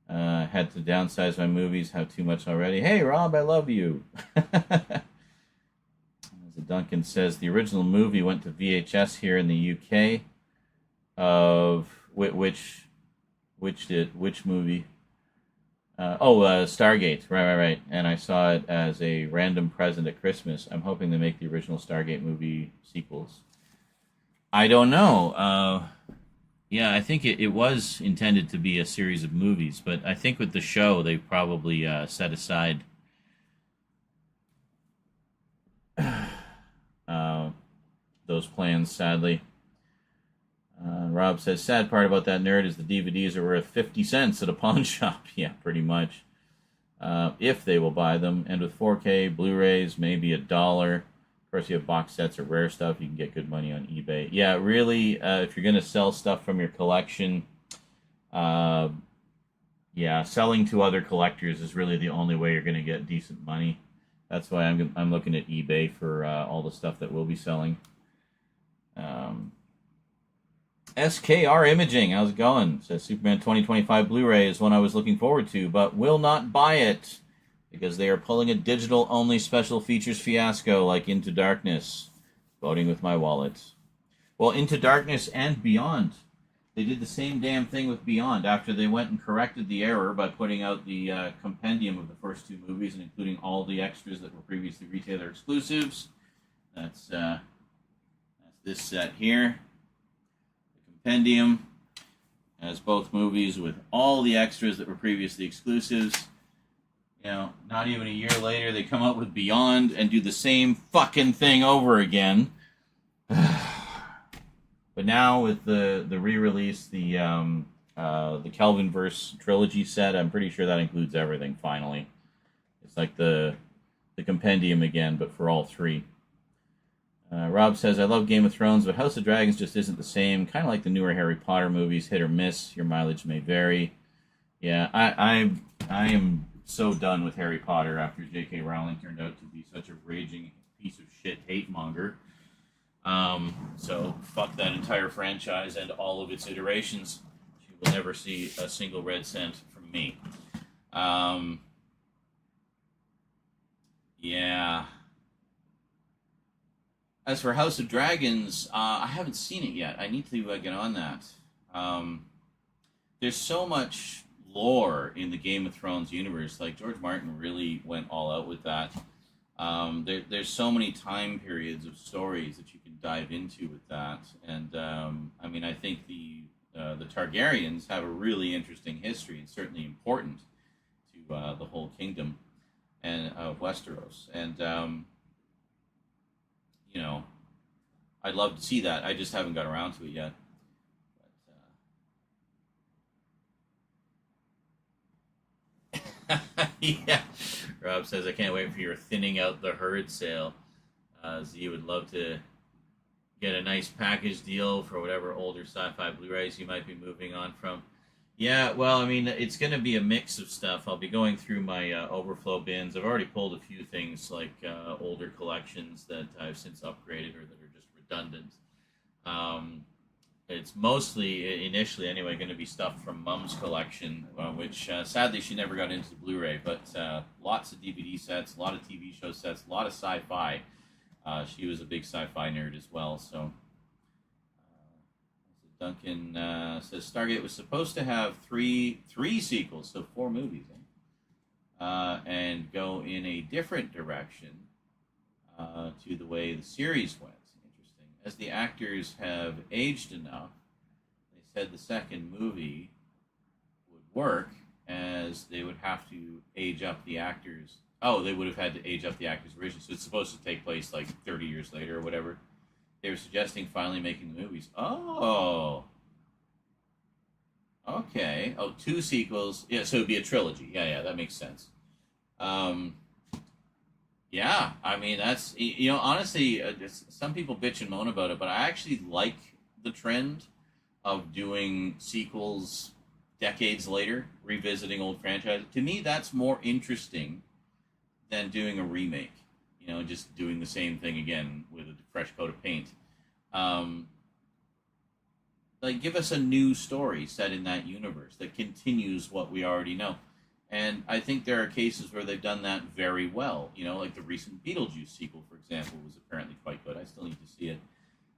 Had to downsize my movies, have too much already. Hey, Rob, I love you. As Duncan says, the original movie went to VHS here in the UK. Of which movie? Stargate. Right. And I saw it as a random present at Christmas. I'm hoping they make the original Stargate movie sequels. I don't know. Yeah, I think it was intended to be a series of movies, but I think with the show, they probably set aside those plans, sadly. Rob says, sad part about that nerd is the DVDs are worth 50 cents at a pawn shop. Yeah, pretty much. If they will buy them. And with 4K, Blu-rays, maybe $1. Of course, you have box sets or rare stuff. You can get good money on eBay. Yeah, really, if you're going to sell stuff from your collection, selling to other collectors is really the only way you're going to get decent money. That's why I'm looking at eBay for all the stuff that we'll be selling. SKR Imaging, how's it going? Says Superman 2025 Blu-ray is one I was looking forward to, but will not buy it because they are pulling a digital-only special features fiasco like Into Darkness. Voting with my wallet. Well, Into Darkness and Beyond. They did the same damn thing with Beyond after they went and corrected the error by putting out the compendium of the first two movies and including all the extras that were previously retailer exclusives. That's this set here. Compendium has both movies with all the extras that were previously exclusives. You know, not even a year later, they come out with Beyond and do the same fucking thing over again. But now with the re-release, the Kelvin verse trilogy set, I'm pretty sure that includes everything. Finally, it's like the compendium again, but for all three. Rob says, I love Game of Thrones, but House of Dragons just isn't the same. Kind of like the newer Harry Potter movies, hit or miss. Your mileage may vary. Yeah, I am so done with Harry Potter after J.K. Rowling turned out to be such a raging piece of shit hate monger. So fuck that entire franchise and all of its iterations. She will never see a single red cent from me. Yeah. As for House of Dragons, I haven't seen it yet. I need to get on that. There's so much lore in the Game of Thrones universe. Like, George Martin really went all out with that. There's so many time periods of stories that you can dive into with that. And, I mean, I think the Targaryens have a really interesting history and certainly important to the whole kingdom and of Westeros. And, you know, I'd love to see that. I just haven't got around to it yet. But, yeah. Rob says, I can't wait for your thinning out the herd sale. Z would love to get a nice package deal for whatever older sci-fi Blu-rays you might be moving on from. Yeah, well, I mean, it's going to be a mix of stuff. I'll be going through my overflow bins. I've already pulled a few things like older collections that I've since upgraded or that are just redundant. It's mostly, initially anyway, going to be stuff from Mum's collection, which sadly she never got into the Blu-ray, but lots of DVD sets, a lot of TV show sets, a lot of sci-fi. She was a big sci-fi nerd as well, so... Duncan says Stargate was supposed to have three sequels, so 4 movies, and go in a different direction to the way the series went. Interesting. As the actors have aged enough, they said the second movie would work as they would have to age up the actors. Oh, they would have had to age up the actors originally, so it's supposed to take place like 30 years later or whatever. They were suggesting finally making the movies. Oh. Okay. Oh, 2 sequels. Yeah, so it would be a trilogy. Yeah, that makes sense. Yeah, I mean, that's... You know, honestly, some people bitch and moan about it, but I actually like the trend of doing sequels decades later, revisiting old franchises. To me, that's more interesting than doing a remake. You know, just doing the same thing again with a fresh coat of paint. Like, give us a new story set in that universe that continues what we already know. And I think there are cases where they've done that very well. You know, like the recent Beetlejuice sequel, for example, was apparently quite good. I still need to see it.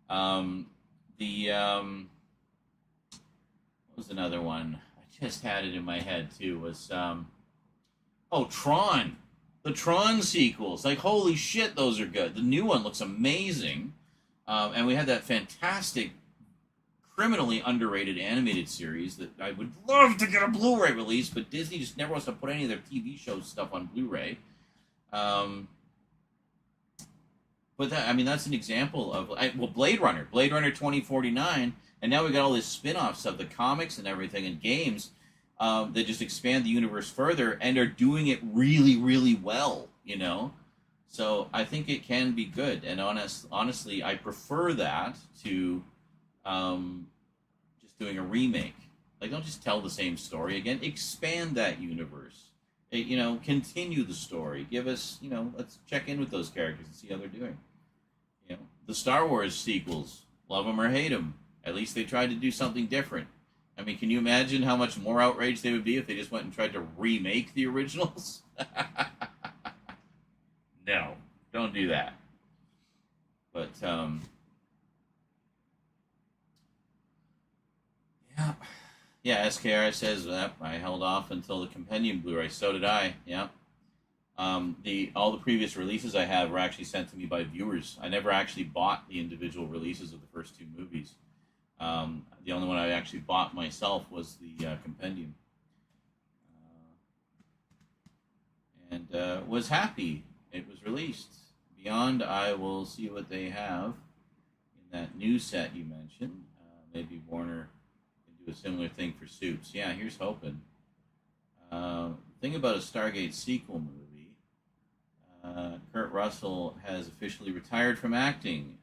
What was another one? I just had it in my head, too, was... Oh, Tron. The Tron sequels. Like, holy shit, those are good. The new one looks amazing. And we had that fantastic, criminally underrated animated series that I would love to get a Blu-ray release, but Disney just never wants to put any of their TV show stuff on Blu-ray. But that, I mean, that's an example of, well, Blade Runner 2049, and now we got all this spin-off stuff, the comics and everything, and games that just expand the universe further and are doing it really, really well, you know? So I think it can be good, and honestly, I prefer that to just doing a remake. Like, don't just tell the same story again. Expand that universe. Continue the story. Give us, let's check in with those characters and see how they're doing. The Star Wars sequels, love them or hate them, at least they tried to do something different. I mean, can you imagine how much more outraged they would be if they just went and tried to remake the originals? No, don't do that. But, yeah, SKR says that I held off until the Compendium Blu-ray. So did I, yeah. All the previous releases I have were actually sent to me by viewers. I never actually bought the individual releases of the first two movies. The only one I actually bought myself was the Compendium. And was happy it was released. Beyond, I will see what they have in that new set you mentioned. Maybe Warner can do a similar thing for Suits. Yeah, here's hoping. Thing about a Stargate sequel movie, Kurt Russell has officially retired from acting.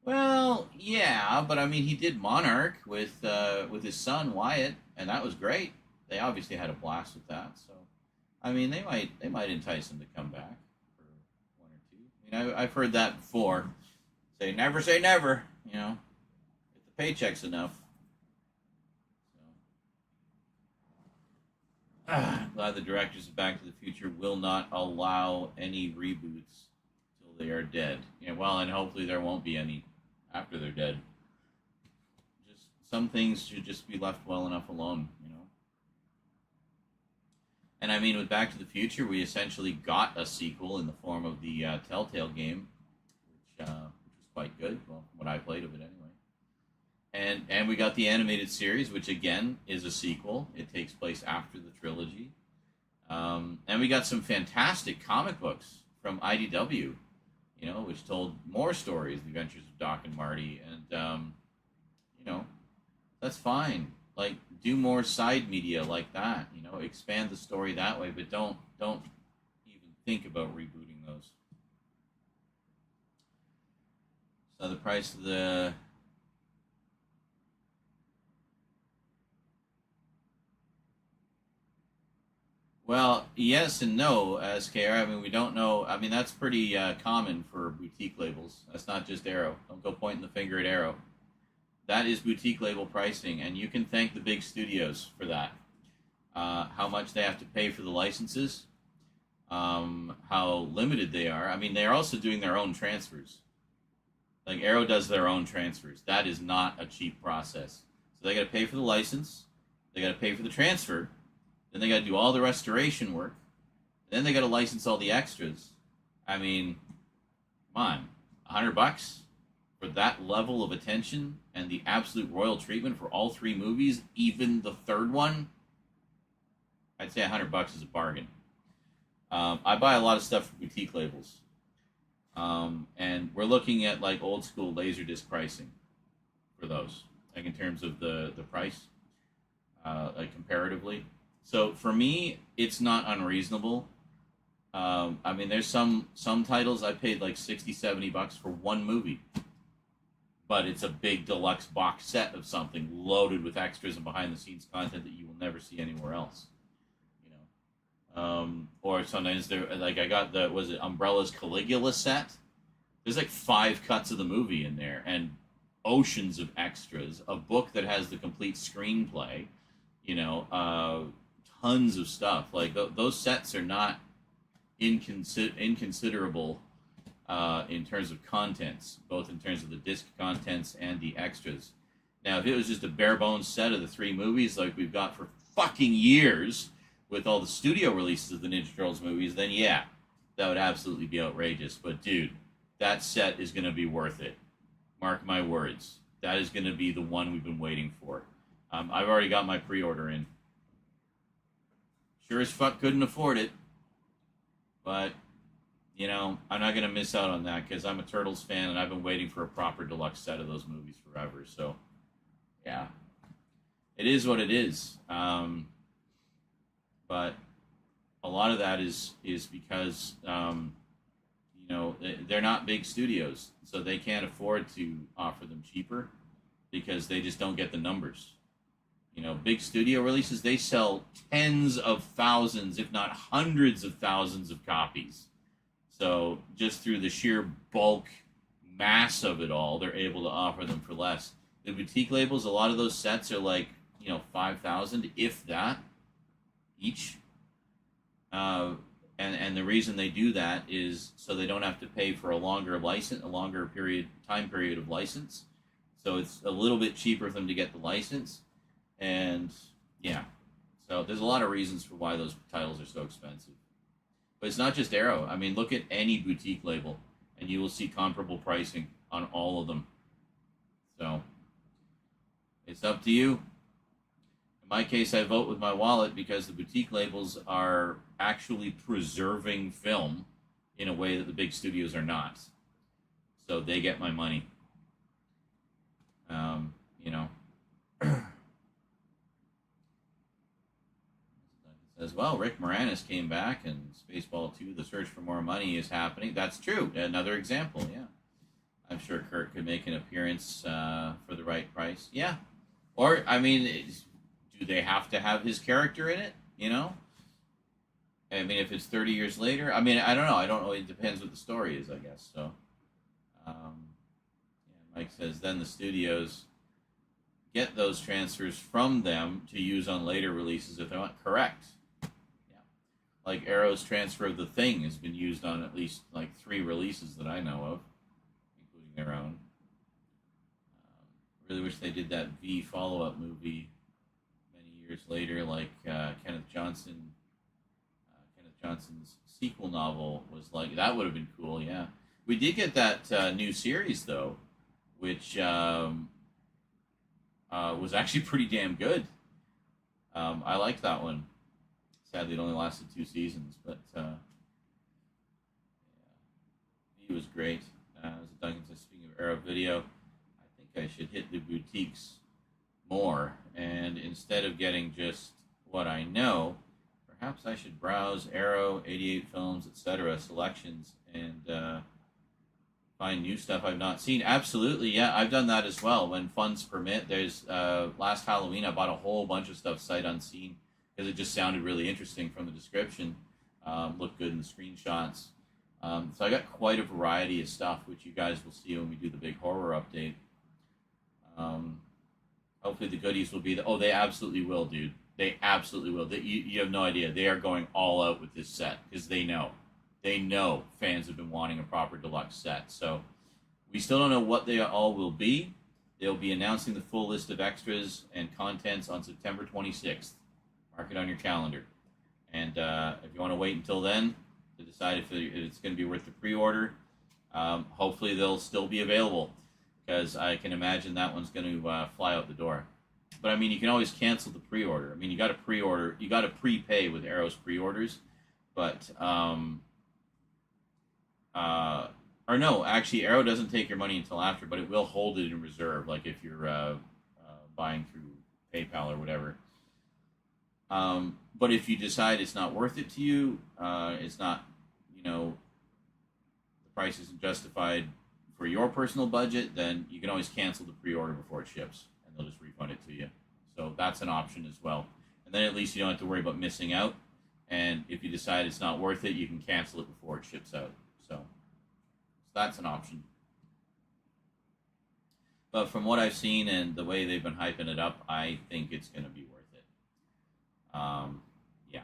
Well, yeah, but I mean, he did Monarch with his son Whaaat, and that was great. They obviously had a blast with that. So, I mean, they might entice him to come back for one or two. I mean, I've heard that before. Say never. If the paycheck's enough. Glad the directors of Back to the Future will not allow any reboots till they are dead. Well, and hopefully there won't be any after they're dead. Just some things should just be left well enough alone, And I mean, with Back to the Future, we essentially got a sequel in the form of the Telltale game, which was quite good. Well, what I played of it anyway. And we got the animated series, which again is a sequel. It takes place after the trilogy. And we got some fantastic comic books from IDW, which told more stories, The Adventures of Doc and Marty. And, that's fine. Like, do more side media like that, expand the story that way, but don't even think about rebooting those. So the price of the... Well, yes and no, SKR. I mean, we don't know. I mean, that's pretty common for boutique labels. That's not just Arrow. Don't go pointing the finger at Arrow. That is boutique label pricing, and you can thank the big studios for that. How much they have to pay for the licenses, how limited they are. I mean, they're also doing their own transfers. Like, Arrow does their own transfers. That is not a cheap process. So they got to pay for the license. They got to pay for the transfer. Then they got to do all the restoration work. Then they got to license all the extras. I mean, come on, $100 for that level of attention and the absolute royal treatment for all three movies, even the third one. I'd say $100 is a bargain. I buy a lot of stuff from boutique labels, and we're looking at like old school Laserdisc pricing for those, like in terms of the price, like comparatively. So for me, it's not unreasonable. I mean, there's some titles I paid like $60-$70 for one movie, but it's a big deluxe box set of something loaded with extras and behind the scenes content that you will never see anywhere else. Or sometimes there, like I got Umbrella's Caligula set. There's like 5 cuts of the movie in there and oceans of extras. A book that has the complete screenplay. Tons of stuff. Like those sets are not inconsiderable in terms of contents, both in terms of the disc contents and the extras. Now, if it was just a bare bones set of the 3 movies like we've got for fucking years, with all the studio releases of the Ninja Turtles movies, then yeah, that would absolutely be outrageous. But dude, that set is going to be worth it. Mark my words. That is going to be the one we've been waiting for. I've already got my pre-order in. Sure as fuck couldn't afford it. But, you know, I'm not going to miss out on that because I'm a Turtles fan and I've been waiting for a proper deluxe set of those movies forever. So, yeah. It is what it is. But a lot of that is because, you know, they're not big studios. So they can't afford to offer them cheaper because they just don't get the numbers. You know, big studio releases, they sell tens of thousands, if not hundreds of thousands of copies. So just through the sheer bulk mass of it all, they're able to offer them for less. The boutique labels, a lot of those sets are like, you know, 5,000, if that, each. And the reason they do that is so they don't have to pay for a longer time period of license. So it's a little bit cheaper for them to get the license. And yeah, so there's a lot of reasons for why those titles are so expensive. But it's not just Arrow. I mean, look at any boutique label, and you will see comparable pricing on all of them. So it's up to you. In my case, I vote with my wallet because the boutique labels are actually preserving film in a way that the big studios are not. So they get my money. You know. As well, Rick Moranis came back, and Spaceball 2, The Search for More Money is happening. That's true. Another example, yeah. I'm sure Kurt could make an appearance for the right price. Yeah. Or, I mean, do they have to have his character in it, you know? I mean, if it's 30 years later, I mean, I don't know. It depends what the story is, I guess. So, yeah, Mike says, then the studios get those transfers from them to use on later releases if they want. Correct. Like Arrow's transfer of The Thing has been used on at least like 3 releases that I know of, including their own. Really wish they did that V follow-up movie many years later, like Kenneth Johnson's sequel novel was like. That would have been cool, yeah. We did get that new series, though, which was actually pretty damn good. I liked that one. Sadly, it only lasted 2 seasons, but yeah. He was great. As Duncan says, speaking of Arrow Video, I think I should hit the boutiques more, and instead of getting just what I know, perhaps I should browse Arrow, 88 Films, etc. selections and find new stuff I've not seen. Absolutely, yeah, I've done that as well when funds permit. There's last Halloween I bought a whole bunch of stuff sight unseen because it just sounded really interesting from the description, looked good in the screenshots. So I got quite a variety of stuff, which you guys will see when we do the big horror update. Hopefully the goodies will be they absolutely will, dude. They absolutely will. You have no idea. They are going all out with this set because they know. They know fans have been wanting a proper deluxe set. So we still don't know what they all will be. They'll be announcing the full list of extras and contents on September 26th. Mark it on your calendar. And if you want to wait until then to decide if it's going to be worth the pre-order, hopefully they'll still be available because I can imagine that one's going to fly out the door. But, I mean, you can always cancel the pre-order. I mean, you got to pre-order. You got to prepay with Arrow's pre-orders. But, or no, actually, Arrow doesn't take your money until after, but it will hold it in reserve, like if you're buying through PayPal or whatever. But if you decide it's not worth it to you, it's not, the price isn't justified for your personal budget, then you can always cancel the pre-order before it ships, and they'll just refund it to you. So that's an option as well. And then at least you don't have to worry about missing out. And if you decide it's not worth it, you can cancel it before it ships out. So that's an option. But from what I've seen and the way they've been hyping it up, I think it's going to be worth it. Yeah.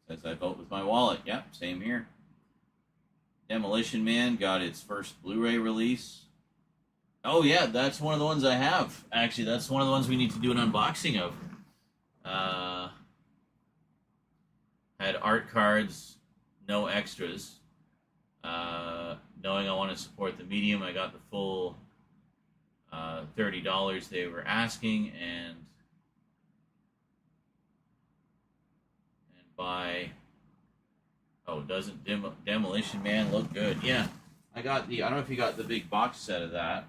Duncan says I vote with my wallet. Yep, same here. Demolition Man got its first Blu-ray release. Oh yeah, that's one of the ones I have. Actually, that's one of the ones we need to do an unboxing of. had art cards, no extras. Knowing I want to support the medium, I got the full $30 they were asking, and buy. Oh, doesn't Demolition Man look good? Yeah, I got the. I don't know if you got the big box set of that.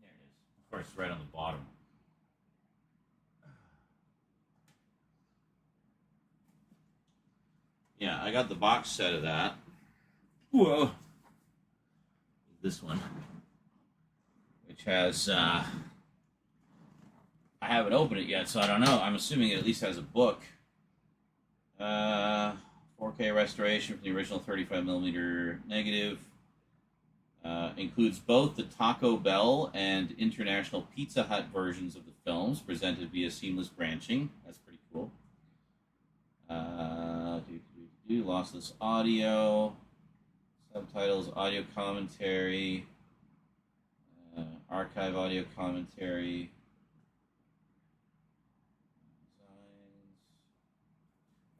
There it is. Of course, right on the bottom. Yeah, I got the box set of that. Whoa. This one, which has, I haven't opened it yet, so I don't know. I'm assuming it at least has a book. 4K restoration from the original 35mm negative. Includes both the Taco Bell and International Pizza Hut versions of the films, presented via seamless branching. That's pretty cool. Lossless audio, subtitles, audio commentary, archive audio commentary, designs.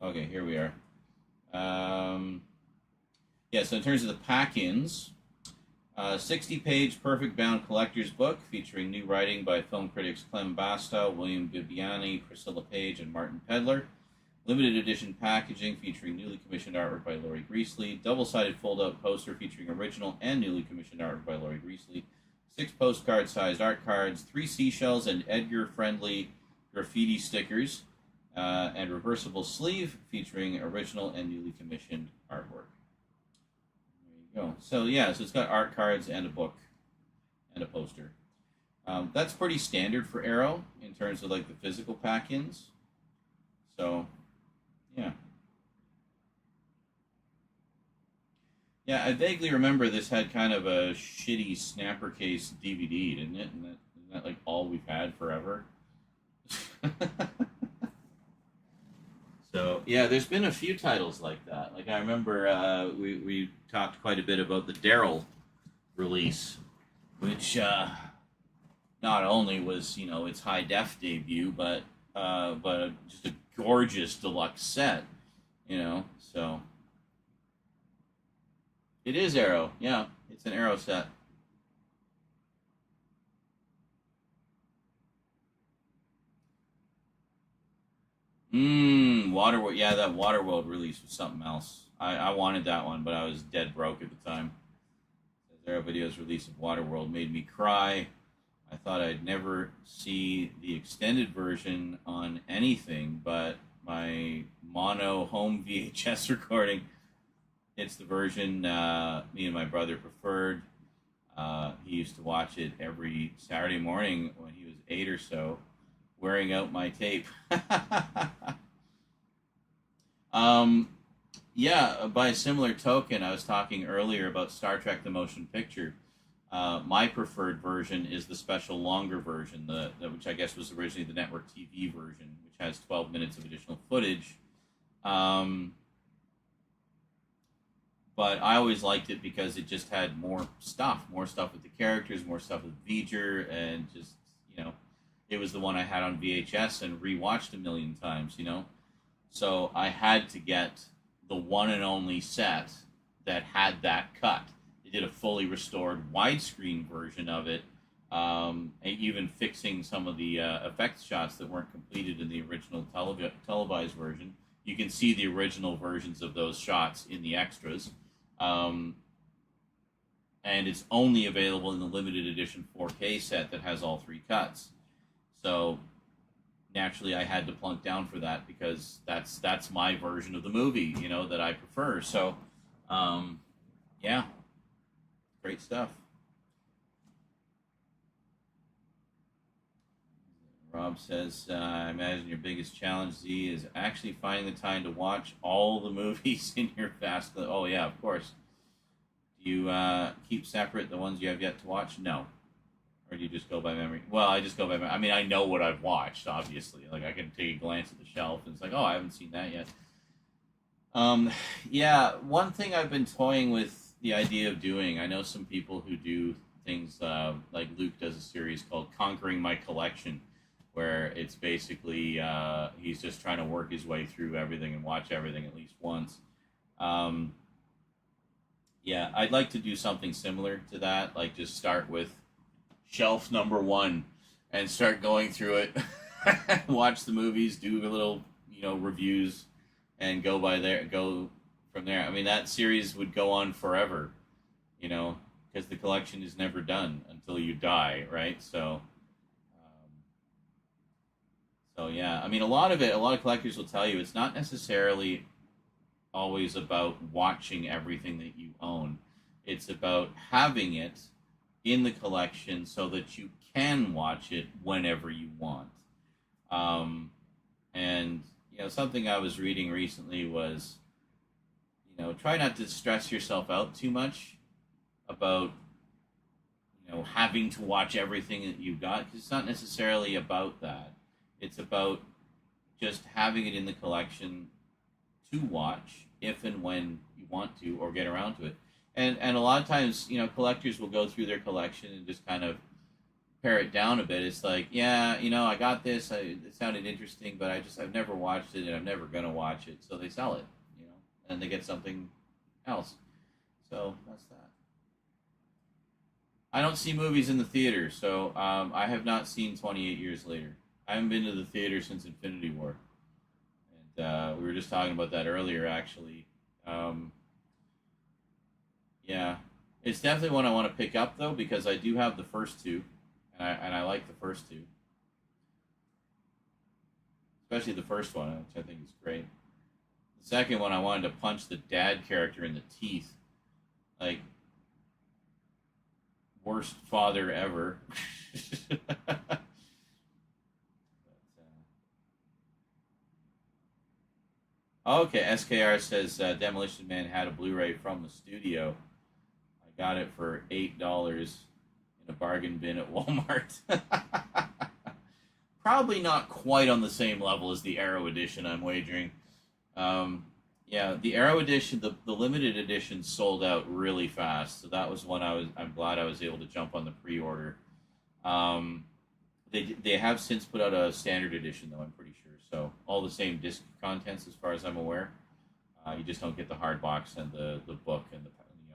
Okay, here we are. Yeah, so in terms of the pack-ins, 60-page perfect bound collector's book featuring new writing by film critics Clem Basta, William Bibbiani, Priscilla Page, and Martin Pedler. Limited edition packaging featuring newly commissioned artwork by Laurie Greasley. Double-sided fold-out poster featuring original and newly commissioned artwork by Laurie Greasley. 6 postcard-sized art cards, 3 seashells, and Edgar-friendly graffiti stickers, and reversible sleeve featuring original and newly commissioned artwork. There you go. So yeah, so it's got art cards and a book and a poster. That's pretty standard for Arrow in terms of like the physical pack-ins. So. Yeah. Yeah, I vaguely remember this had kind of a shitty snapper case DVD, didn't it? And isn't that like all we've had forever? So, yeah, there's been a few titles like that. Like, I remember we talked quite a bit about the Daryl release, which not only was, you know, its high-def debut, but just a gorgeous deluxe set, you know, so it is Arrow. Yeah, it's an Arrow set. Waterworld. Yeah, that Waterworld release was something else. I wanted that one, but I was dead broke at the time. Arrow Video's release of Waterworld made me cry. I thought I'd never see the extended version on anything, but my mono home VHS recording, it's the version me and my brother preferred. He used to watch it every Saturday morning when he was 8 or so, wearing out my tape. Yeah, by a similar token, I was talking earlier about Star Trek The Motion Picture. My preferred version is the special longer version, which I guess was originally the network TV version, which has 12 minutes of additional footage. But I always liked it because it just had more stuff with the characters, more stuff with V'ger, and just, you know, it was the one I had on VHS and rewatched a million times, you know. So I had to get the one and only set that had that cut. They did a fully restored widescreen version of it, even fixing some of the effects shots that weren't completed in the original televised version. You can see the original versions of those shots in the extras. And it's only available in the limited edition 4K set that has all 3 cuts. So naturally, I had to plunk down for that because that's my version of the movie, you know, that I prefer. So, yeah, great stuff. Rob says, I imagine your biggest challenge, Z, is actually finding the time to watch all the movies in your fast. Oh, yeah, of course. Do you keep separate the ones you have yet to watch? No. Or do you just go by memory? Well, I just go by memory. I mean, I know what I've watched, obviously. Like, I can take a glance at the shelf, and it's like, oh, I haven't seen that yet. Yeah, one thing I've been toying with the idea of doing, I know some people who do things like like Luke does a series called Conquering My Collection, where it's basically he's just trying to work his way through everything and watch everything at least once. Yeah, I'd like to do something similar to that, like just start with shelf number 1 and start going through it, watch the movies, do a little, reviews, and go from there. I mean, that series would go on forever, because the collection is never done until you die, right? So yeah, I mean, a lot of collectors will tell you it's not necessarily always about watching everything that you own. It's about having it in the collection so that you can watch it whenever you want. And something I was reading recently was, try not to stress yourself out too much about, having to watch everything that you've got, because it's not necessarily about that. It's about just having it in the collection to watch if and when you want to or get around to it. And a lot of times, collectors will go through their collection and just kind of pare it down a bit. It's like, yeah, I got this. It sounded interesting, but I've never watched it, and I'm never going to watch it. So they sell it, and they get something else. So that's that. I don't see movies in the theater, so I have not seen 28 Years Later. I haven't been to the theater since Infinity War. And we were just talking about that earlier, actually. Yeah. It's definitely one I want to pick up, though, because I do have the first two. And I like the first two. Especially the first one, which I think is great. The second one, I wanted to punch the dad character in the teeth. Like, worst father ever. Okay, SKR says Demolition Man had a Blu-ray from the studio. I got it for $8 in a bargain bin at Walmart. Probably not quite on the same level as the Arrow edition, I'm wagering. Yeah, the Arrow edition, the limited edition, sold out really fast. So that was one I'm glad I was able to jump on the pre-order. They have since put out a standard edition, though, I'm pretty sure. So all the same disc contents, as far as I'm aware. You just don't get the hard box and the book and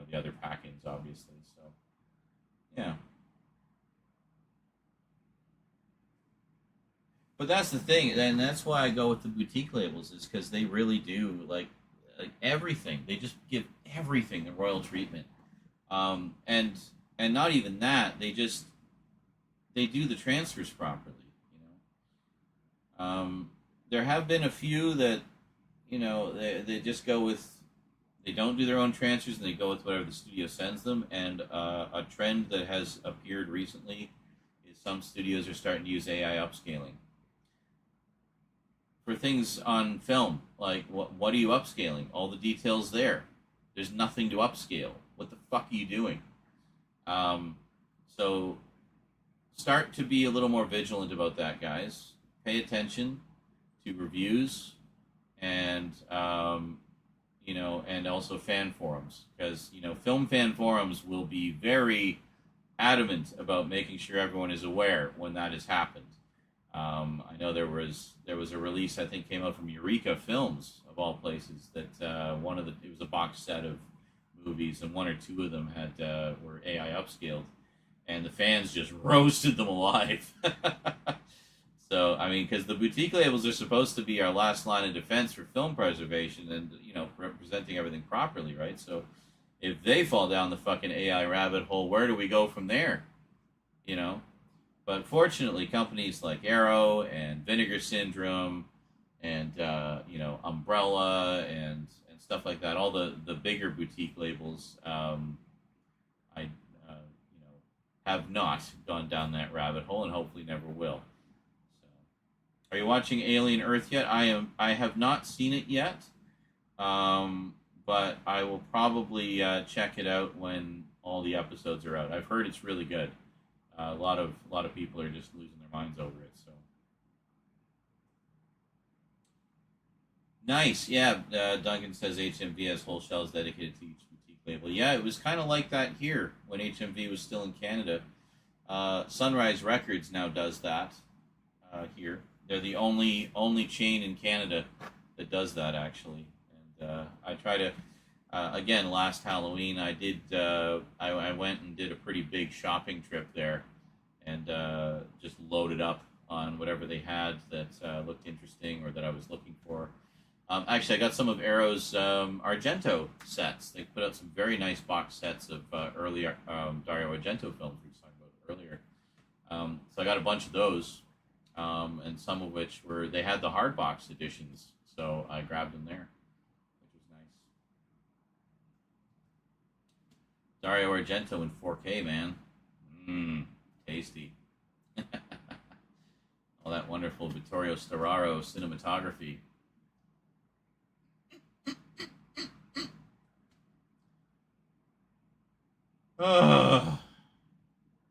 the other packings, obviously. So yeah. But that's the thing, and that's why I go with the boutique labels, is because they really do like everything. They just give everything the royal treatment, and not even that. They do the transfers properly. There have been a few that they just go with. They don't do their own transfers, and they go with whatever the studio sends them. And a trend that has appeared recently is some studios are starting to use AI upscaling for things on film. Like, what are you upscaling? All the details there. There's nothing to upscale. What the fuck are you doing? So start to be a little more vigilant about that, guys. Pay attention to reviews and and also fan forums, because film fan forums will be very adamant about making sure everyone is aware when that has happened. I know there was a release, I think, came out from Eureka Films, of all places, that it was a box set of movies, and one or two of them were AI upscaled, and the fans just roasted them alive. So, I mean, because the boutique labels are supposed to be our last line of defense for film preservation and, representing everything properly, right? So if they fall down the fucking AI rabbit hole, where do we go from there? But fortunately, companies like Arrow and Vinegar Syndrome and, Umbrella and stuff like that, all the bigger boutique labels, have not gone down that rabbit hole and hopefully never will. Are you watching Alien Earth yet? I have not seen it yet, but I will probably check it out when all the episodes are out. I've heard it's really good. A lot of people are just losing their minds over it. So nice, yeah. Duncan says HMV has whole shelves dedicated to each boutique label. Yeah, it was kind of like that here when HMV was still in Canada. Sunrise Records now does that here. They're the only chain in Canada that does that, actually. And I try to, again, last Halloween, I did, I went and did a pretty big shopping trip there and just loaded up on whatever they had that looked interesting or that I was looking for. Actually, I got some of Arrow's Argento sets. They put out some very nice box sets of early Dario Argento films we were talking about earlier. So I got a bunch of those, and some of which they had the hard box editions, so I grabbed them there, which was nice. Dario Argento in 4K, man. Tasty. All that wonderful Vittorio Storaro cinematography.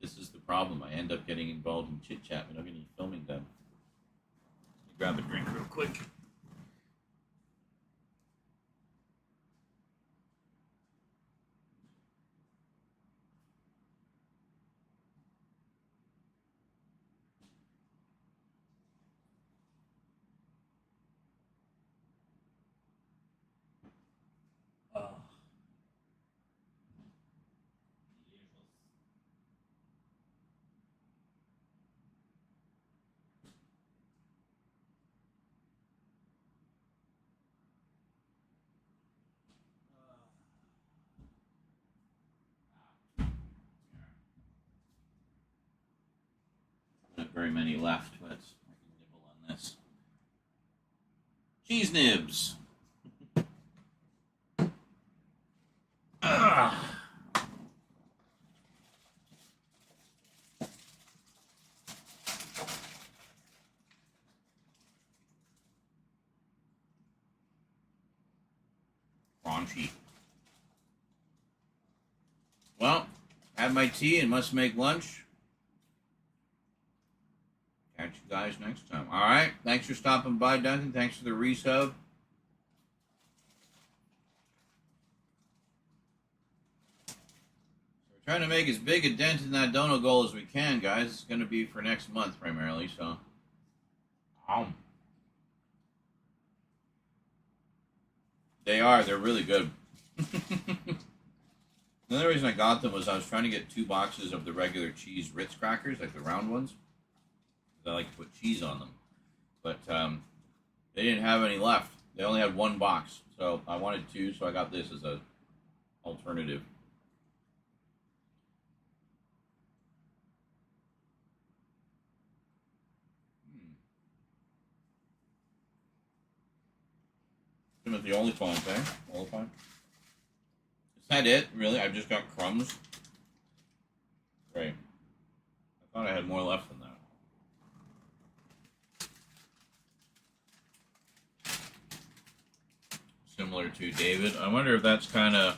This is the problem. I end up getting involved in chit chat when I don't get any filming done. Let me grab a drink real quick. Not very many left, but I can nibble on this. Cheese nibs. Raunchy. Well, had my tea and must make lunch. Catch you guys next time. All right. Thanks for stopping by, Duncan. Thanks for the resub. So we're trying to make as big a dent in that dono goal as we can, guys. It's going to be for next month primarily, so. They are. They're really good. The only reason I got them was I was trying to get 2 boxes of the regular cheese Ritz crackers, like the round ones. I like to put cheese on them. But they didn't have any left. They only had 1 box. So I wanted 2, so I got this as an alternative. At the Oliphant, eh? Oliphant. Is that it? Really? I've just got crumbs? Great. I thought I had more left than that. Similar to David. I wonder if that's kind of,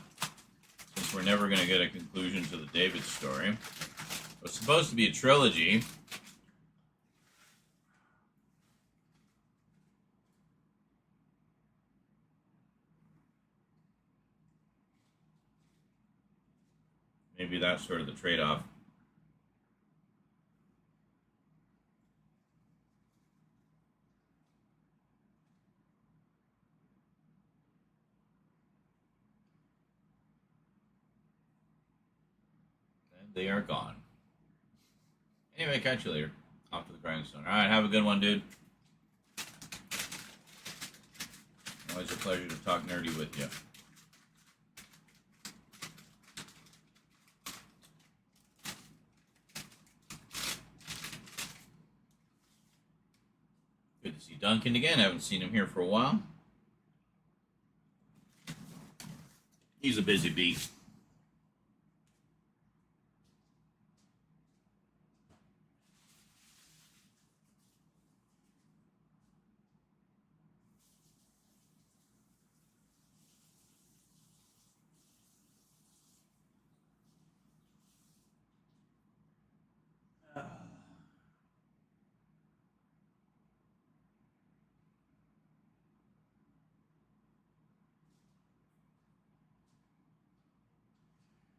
since we're never going to get a conclusion to the David story. It was supposed to be a trilogy. Maybe that's sort of the trade-off. And they are gone. Anyway, catch you later. Off to the grindstone. All right, have a good one, dude. Always a pleasure to talk nerdy with you. Good to see Duncan again. I haven't seen him here for a while. He's a busy bee.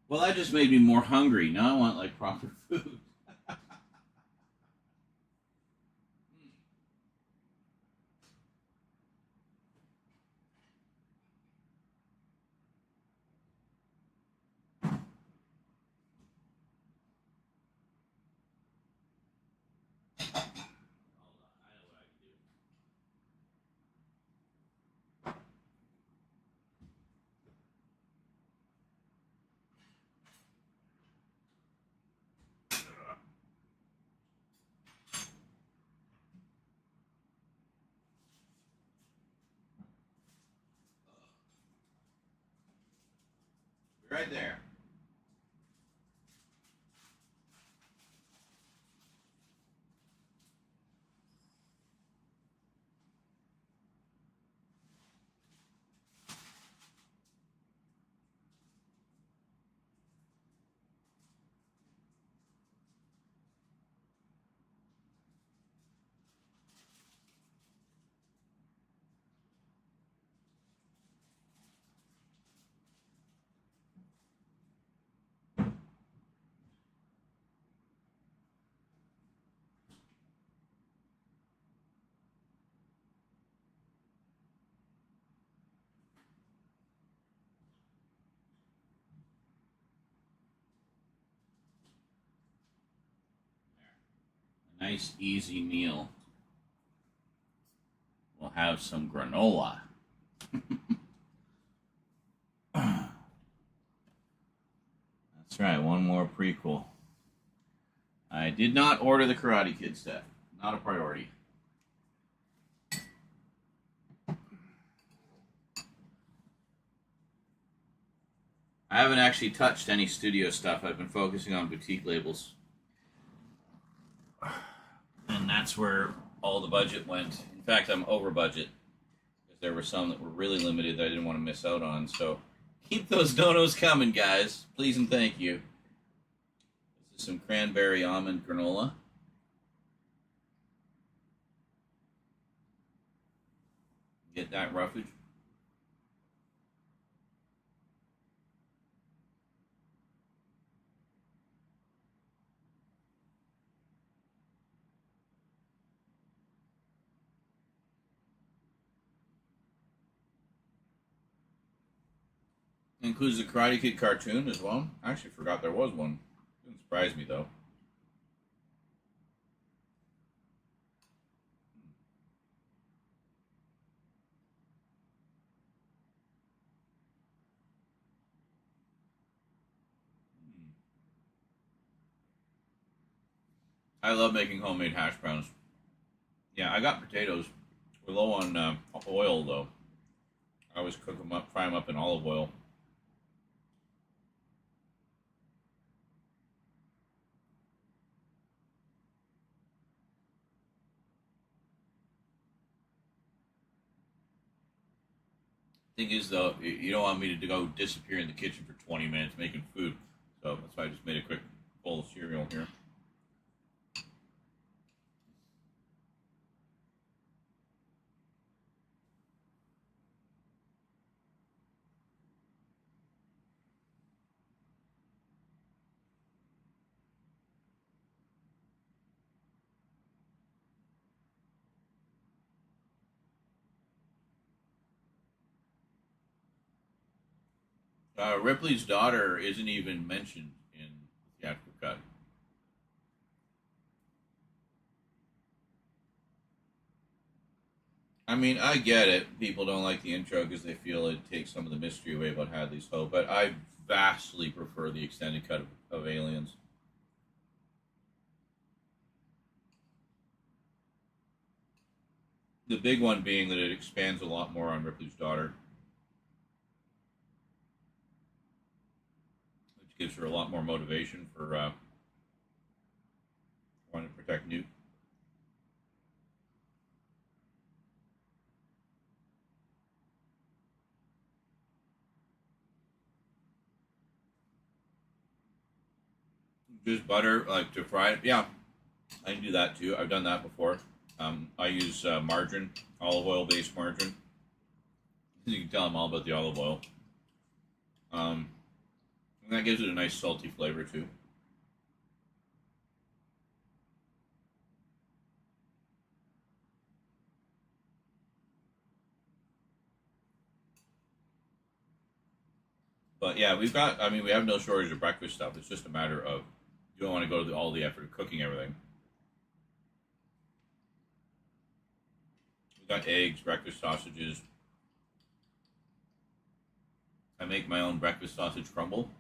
Well, that just made me more hungry. Now I want, like, proper food. right there. Nice, easy meal. We'll have some granola. That's right, one more prequel. I did not order the Karate Kid set. Not a priority. I haven't actually touched any studio stuff. I've been focusing on boutique labels. And that's where all the budget went. In fact, I'm over budget. Because there were some that were really limited that I didn't want to miss out on. So keep those donos coming, guys. Please and thank you. This is some cranberry almond granola. Get that roughage. Includes the Karate Kid cartoon as well. I actually forgot there was one. Didn't surprise me though. I love making homemade hash browns. Yeah, I got potatoes. We're low on oil though. I always cook them up, fry them up in olive oil. Thing is, though, you don't want me to go disappear in the kitchen for 20 minutes making food. So that's why I just made a quick bowl of cereal here. Ripley's daughter isn't even mentioned in the theatrical cut. I mean, I get it. People don't like the intro because they feel it takes some of the mystery away about Hadley's Hope, but I vastly prefer the extended cut of Aliens. The big one being that it expands a lot more on Ripley's daughter, which gives her a lot more motivation for wanting to protect Newt. Just butter, like to fry it. Yeah, I can do that too. I've done that before. I use margarine, olive oil based margarine. As you can tell, I'm all about the olive oil. And that gives it a nice salty flavor too. But yeah, we have no shortage of breakfast stuff. It's just a matter of you don't want to go to all the effort of cooking everything. We got eggs, breakfast sausages. I make my own breakfast sausage crumble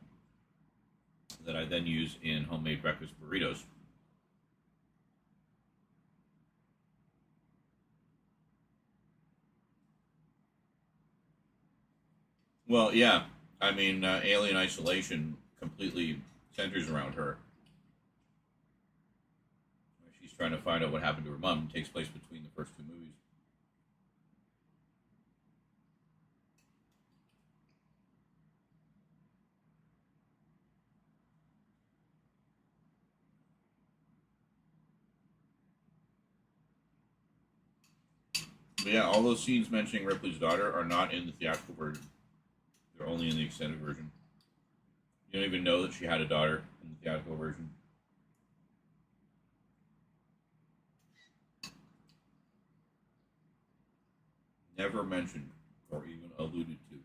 that I then use in homemade breakfast burritos. Well, yeah. I mean, Alien Isolation completely centers around her. She's trying to find out what happened to her mom. It takes place between the first two movies. But yeah, all those scenes mentioning Ripley's daughter are not in the theatrical version. They're only in the extended version. You don't even know that she had a daughter in the theatrical version. Never mentioned or even alluded to.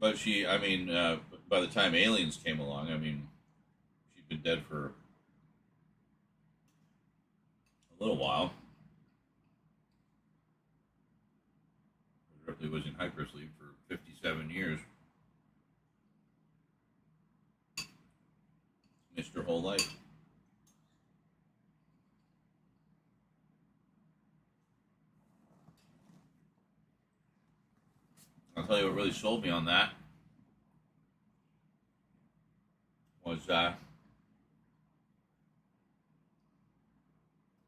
But she, I mean, by the time Aliens came along, I mean, she'd been dead for a little while. Ripley was in hypersleep for 57 years. Missed her whole life. I'll tell you what really sold me on that was when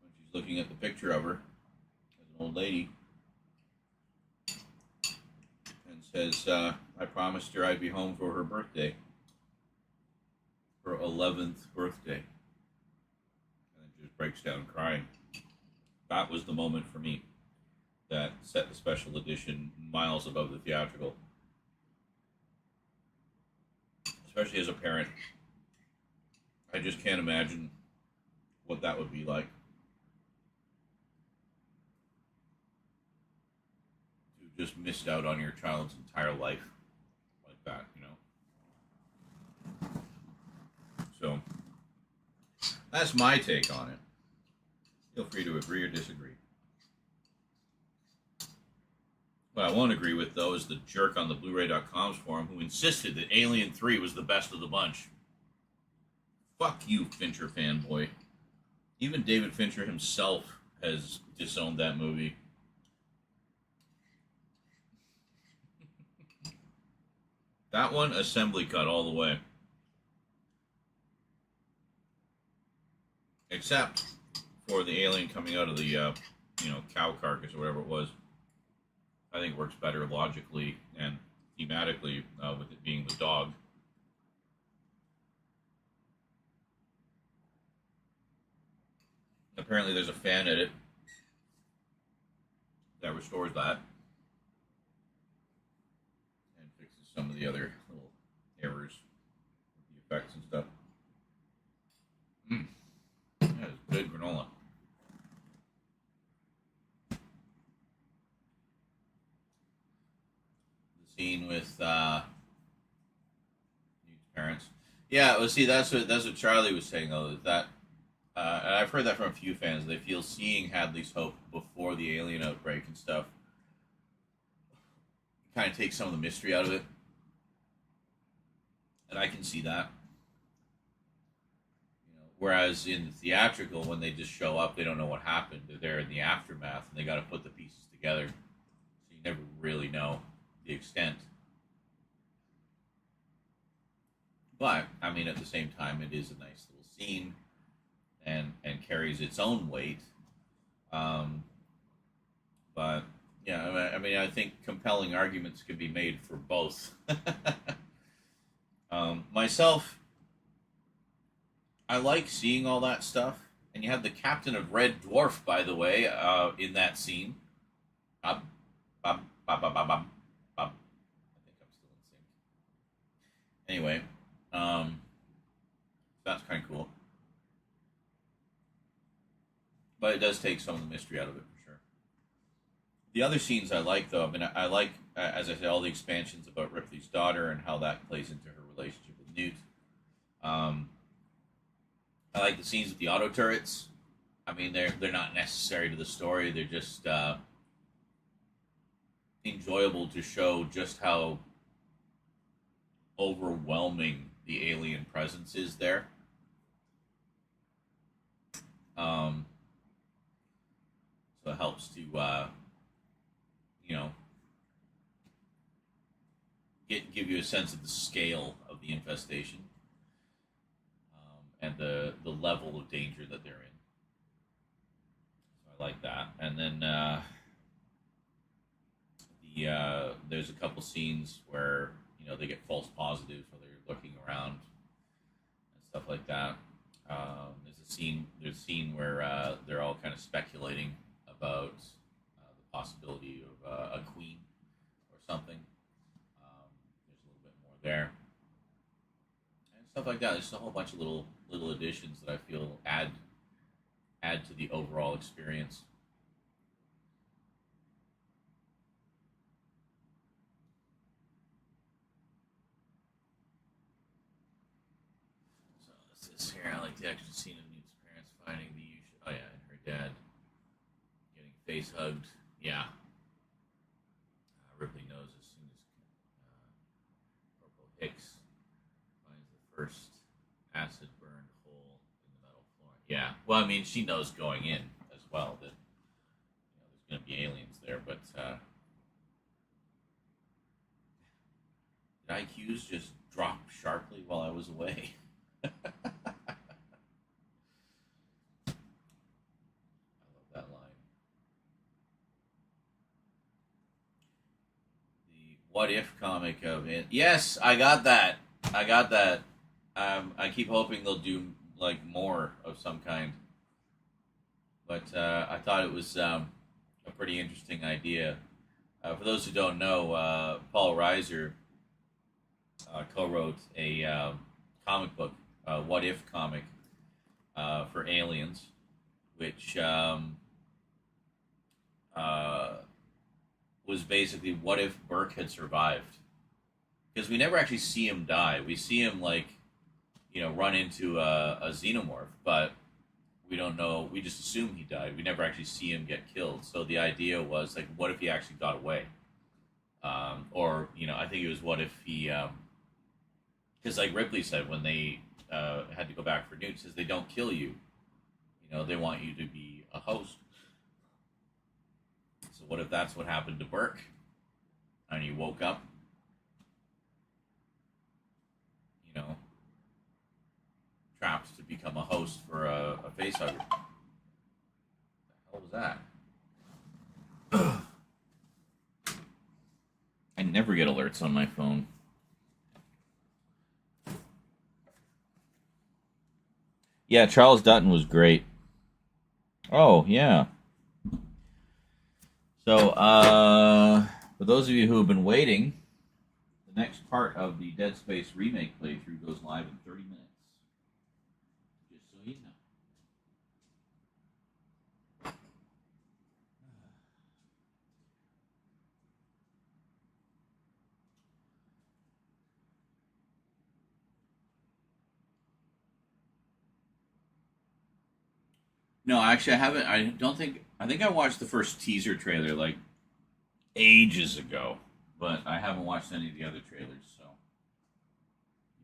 she's looking at the picture of her as an old lady and says, I promised her I'd be home for her birthday, her 11th birthday. And then just breaks down crying. That was the moment for me that set the special edition miles above the theatrical. Especially as a parent. I just can't imagine what that would be like. To just missed out on your child's entire life like that, you know? So, that's my take on it. Feel free to agree or disagree. What I won't agree with, though, is the jerk on the Blu-ray.com's forum who insisted that Alien 3 was the best of the bunch. Fuck you, Fincher fanboy. Even David Fincher himself has disowned that movie. That one, assembly cut all the way. Except for the alien coming out of the, cow carcass or whatever it was. I think it works better logically and thematically with it being the dog. Apparently there's a fan edit that restores that and fixes some of the other little errors with the effects and stuff. That is good granola. Scene with Nude's parents. Yeah, well, see, that's what Charlie was saying though. That and I've heard that from a few fans. They feel seeing Hadley's Hope before the alien outbreak and stuff kind of takes some of the mystery out of it, and I can see that. Whereas in the theatrical, when they just show up, they don't know what happened. They're there in the aftermath, and they got to put the pieces together, so you never really know the extent. But I mean, at the same time, it is a nice little scene and carries its own weight. But yeah, I mean, I think compelling arguments can be made for both. Myself, I like seeing all that stuff, and you have the captain of Red Dwarf, by the way, in that scene. I think I'm still in sync. Anyway, that's kind of cool. But it does take some of the mystery out of it, for sure. The other scenes I like, though, I mean, I like, as I said, all the expansions about Ripley's daughter and how that plays into her relationship with Newt. I like the scenes with the auto turrets. I mean, they're not necessary to the story. They're just enjoyable to show just how overwhelming the alien presence is there. So it helps to, give you a sense of the scale of the infestation, and the level of danger that they're in. So I like that. And then there's a couple scenes where they get false positives while they're looking around and stuff like that. There's a scene where they're all kind of speculating about the possibility of a queen or something. There's a little bit more there and stuff like that. There's just a whole bunch of little additions that I feel add to the overall experience. So what's this here? I like the extra scene of Newt's parents finding the usual. Oh yeah, and her dad getting face hugged. Yeah. Ripley knows as soon as Corporal Hicks finds the first acid burned hole in the metal floor. Yeah. Well, I mean, she knows going in as well that there's going to be aliens there, but did IQs just drop sharply while I was away? I love that line. The What If comic of it. Yes, I got that. I keep hoping they'll do like more of some kind. But I thought it was a pretty interesting idea. For those who don't know, Paul Reiser co-wrote a comic book, What If comic, for Aliens, which was basically what if Burke had survived. Because we never actually see him die. We see him, run into a xenomorph, but we don't know. We just assume he died. We never actually see him get killed. So the idea was, what if he actually got away? I think it was what if he... Because like Ripley said, when they had to go back for Newt, says they don't kill you. They want you to be a host. So what if that's what happened to Burke? And he woke up, trapped to become a host for a facehugger. What the hell was that? I never get alerts on my phone. Yeah, Charles Dutton was great. Oh, yeah. So, for those of you who have been waiting, the next part of the Dead Space remake playthrough goes live in 30 minutes. Just so you know. No, actually, I haven't. I think I watched the first teaser trailer ages ago, but I haven't watched any of the other trailers. So,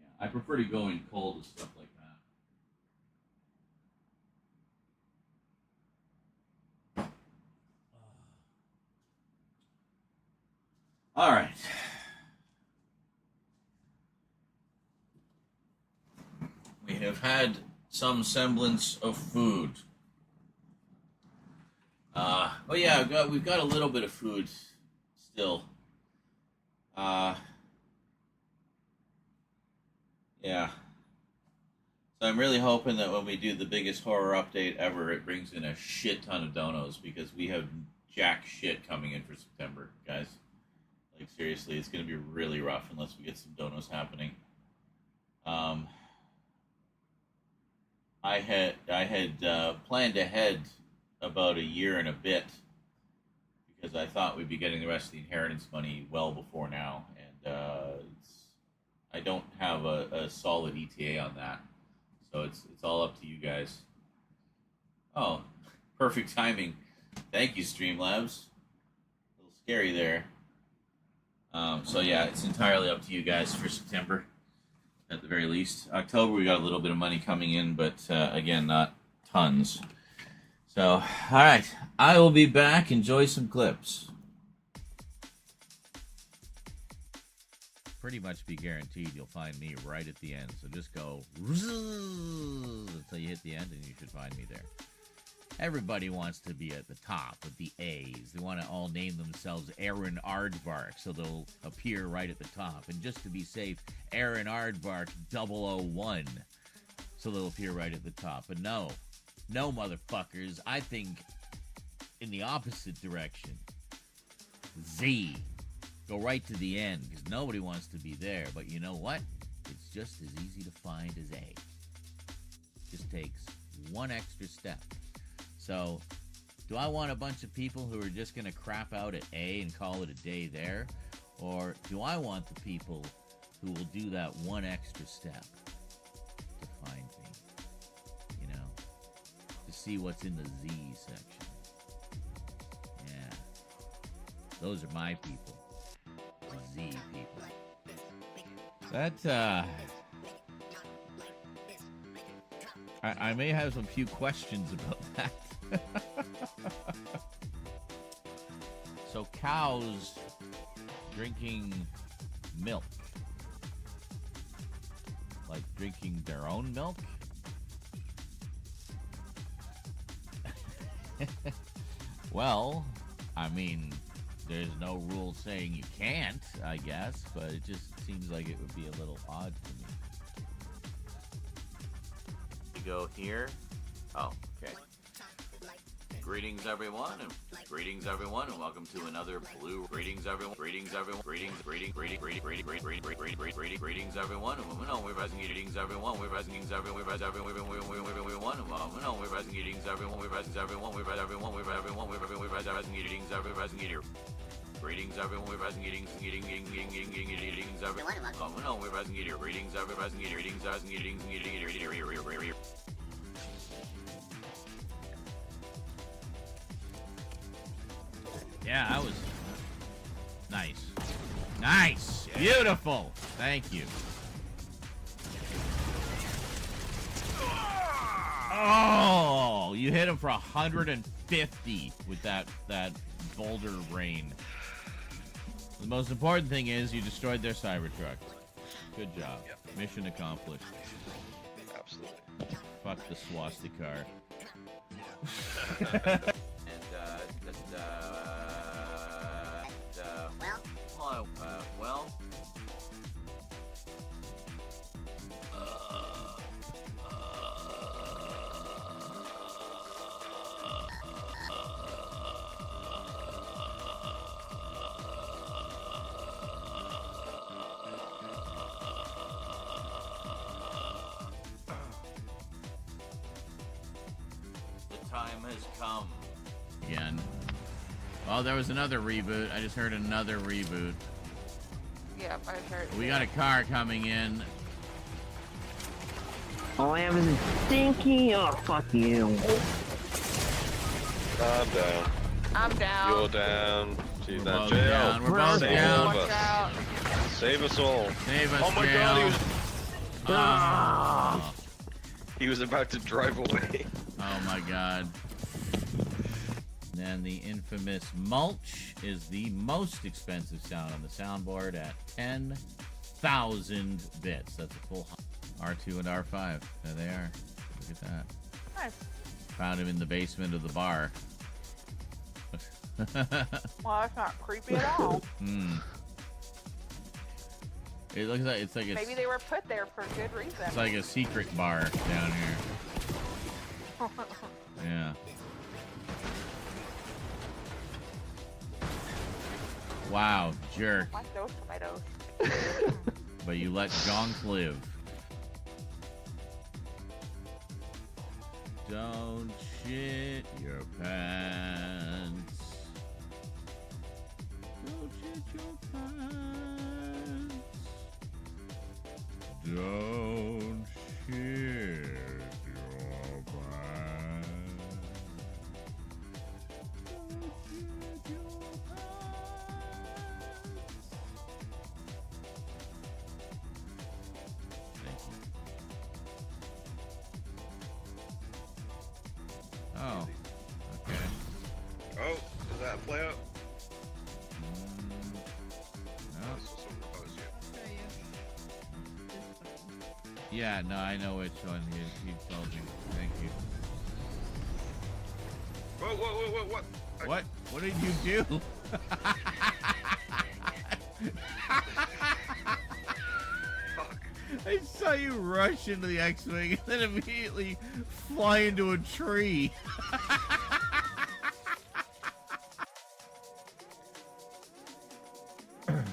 yeah, I prefer to go in cold and stuff like that. All right. We have had some semblance of food. We've got a little bit of food still. Yeah. So I'm really hoping that when we do the biggest horror update ever, it brings in a shit ton of donos, because we have jack shit coming in for September, guys. Seriously, it's going to be really rough unless we get some donos happening. I had planned ahead about a year and a bit, because I thought we'd be getting the rest of the inheritance money well before now, and I don't have a solid ETA on that, so it's all up to you guys. Oh, perfect timing. Thank you, Streamlabs. A little scary there. So yeah, it's entirely up to you guys for September. at the very least. October, we got a little bit of money coming in, but again, not tons. So, all right, I will be back. Enjoy some clips. Pretty much be guaranteed you'll find me right at the end. So just go until you hit the end, and you should find me there. Everybody wants to be at the top with the A's. They want to all name themselves Aaron Aardvark, so they'll appear right at the top. And just to be safe, Aaron Aardvark 001, so they'll appear right at the top. But no, motherfuckers. I think in the opposite direction. Z. Go right to the end, because nobody wants to be there. But you know what? It's just as easy to find as A. Just takes one extra step. So, do I want a bunch of people who are just going to crap out at A and call it a day there? Or do I want the people who will do that one extra step to find me? You know? To see what's in the Z section. Yeah. Those are my people. The Z people. That, I may have some few questions about that. So cows drinking milk, like drinking their own milk? Well, I mean, there's no rule saying you can't, I guess, but it just seems like it would be a little odd to me. You go here. Oh, okay. Greetings everyone, and welcome to another blue. Greetings everyone, greetings everyone, greetings everyone, and we're passing greetings everyone, we're passing greetings everyone, we're passing greetings everyone, we're passing greetings everyone, we're passing everyone, we're passing everyone, we're passing everyone, we're passing greetings everyone, we're passing greetings everyone, we're passing greetings everyone, we're passing greetings everyone. Yeah, that was nice. Nice! Beautiful! Thank you. Oh! You hit him for 150 with that boulder rain. The most important thing is you destroyed their Cybertruck. Good job. Yep. Mission accomplished. Absolutely. Fuck the swastika. Time has come. Again. Well, there was another reboot. I just heard another reboot. Yep, I heard. We got a car coming in. All I have is a stinky. Oh, fuck you. I'm down. I'm down. You're down. She's We're down. both Jail. down. We're both Save down. all of Watch us. out. Save us all. Save us, Oh my Jail. god, Oh. he was about to drive away. Oh my god. And then the infamous mulch is the most expensive sound on the soundboard at 10,000 bits. That's a full R2 and R5. There they are. Look at that. Nice. Found him in the basement of the bar. Well, that's not creepy at all. It looks like it's like Maybe they were put there for good reason. it's like a secret bar down here. Yeah. Wow, jerk. Like those tomatoes. But you let Gonk live. Don't shit your pants. Don't shit your pants. Don't shit your pants. Don't shit your pants. play out. No. This will superimpose you. Yeah, no, I know which one he told me. Thank you. What? What? What did you do? Fuck. I saw you rush into the X-Wing and then immediately fly into a tree. God,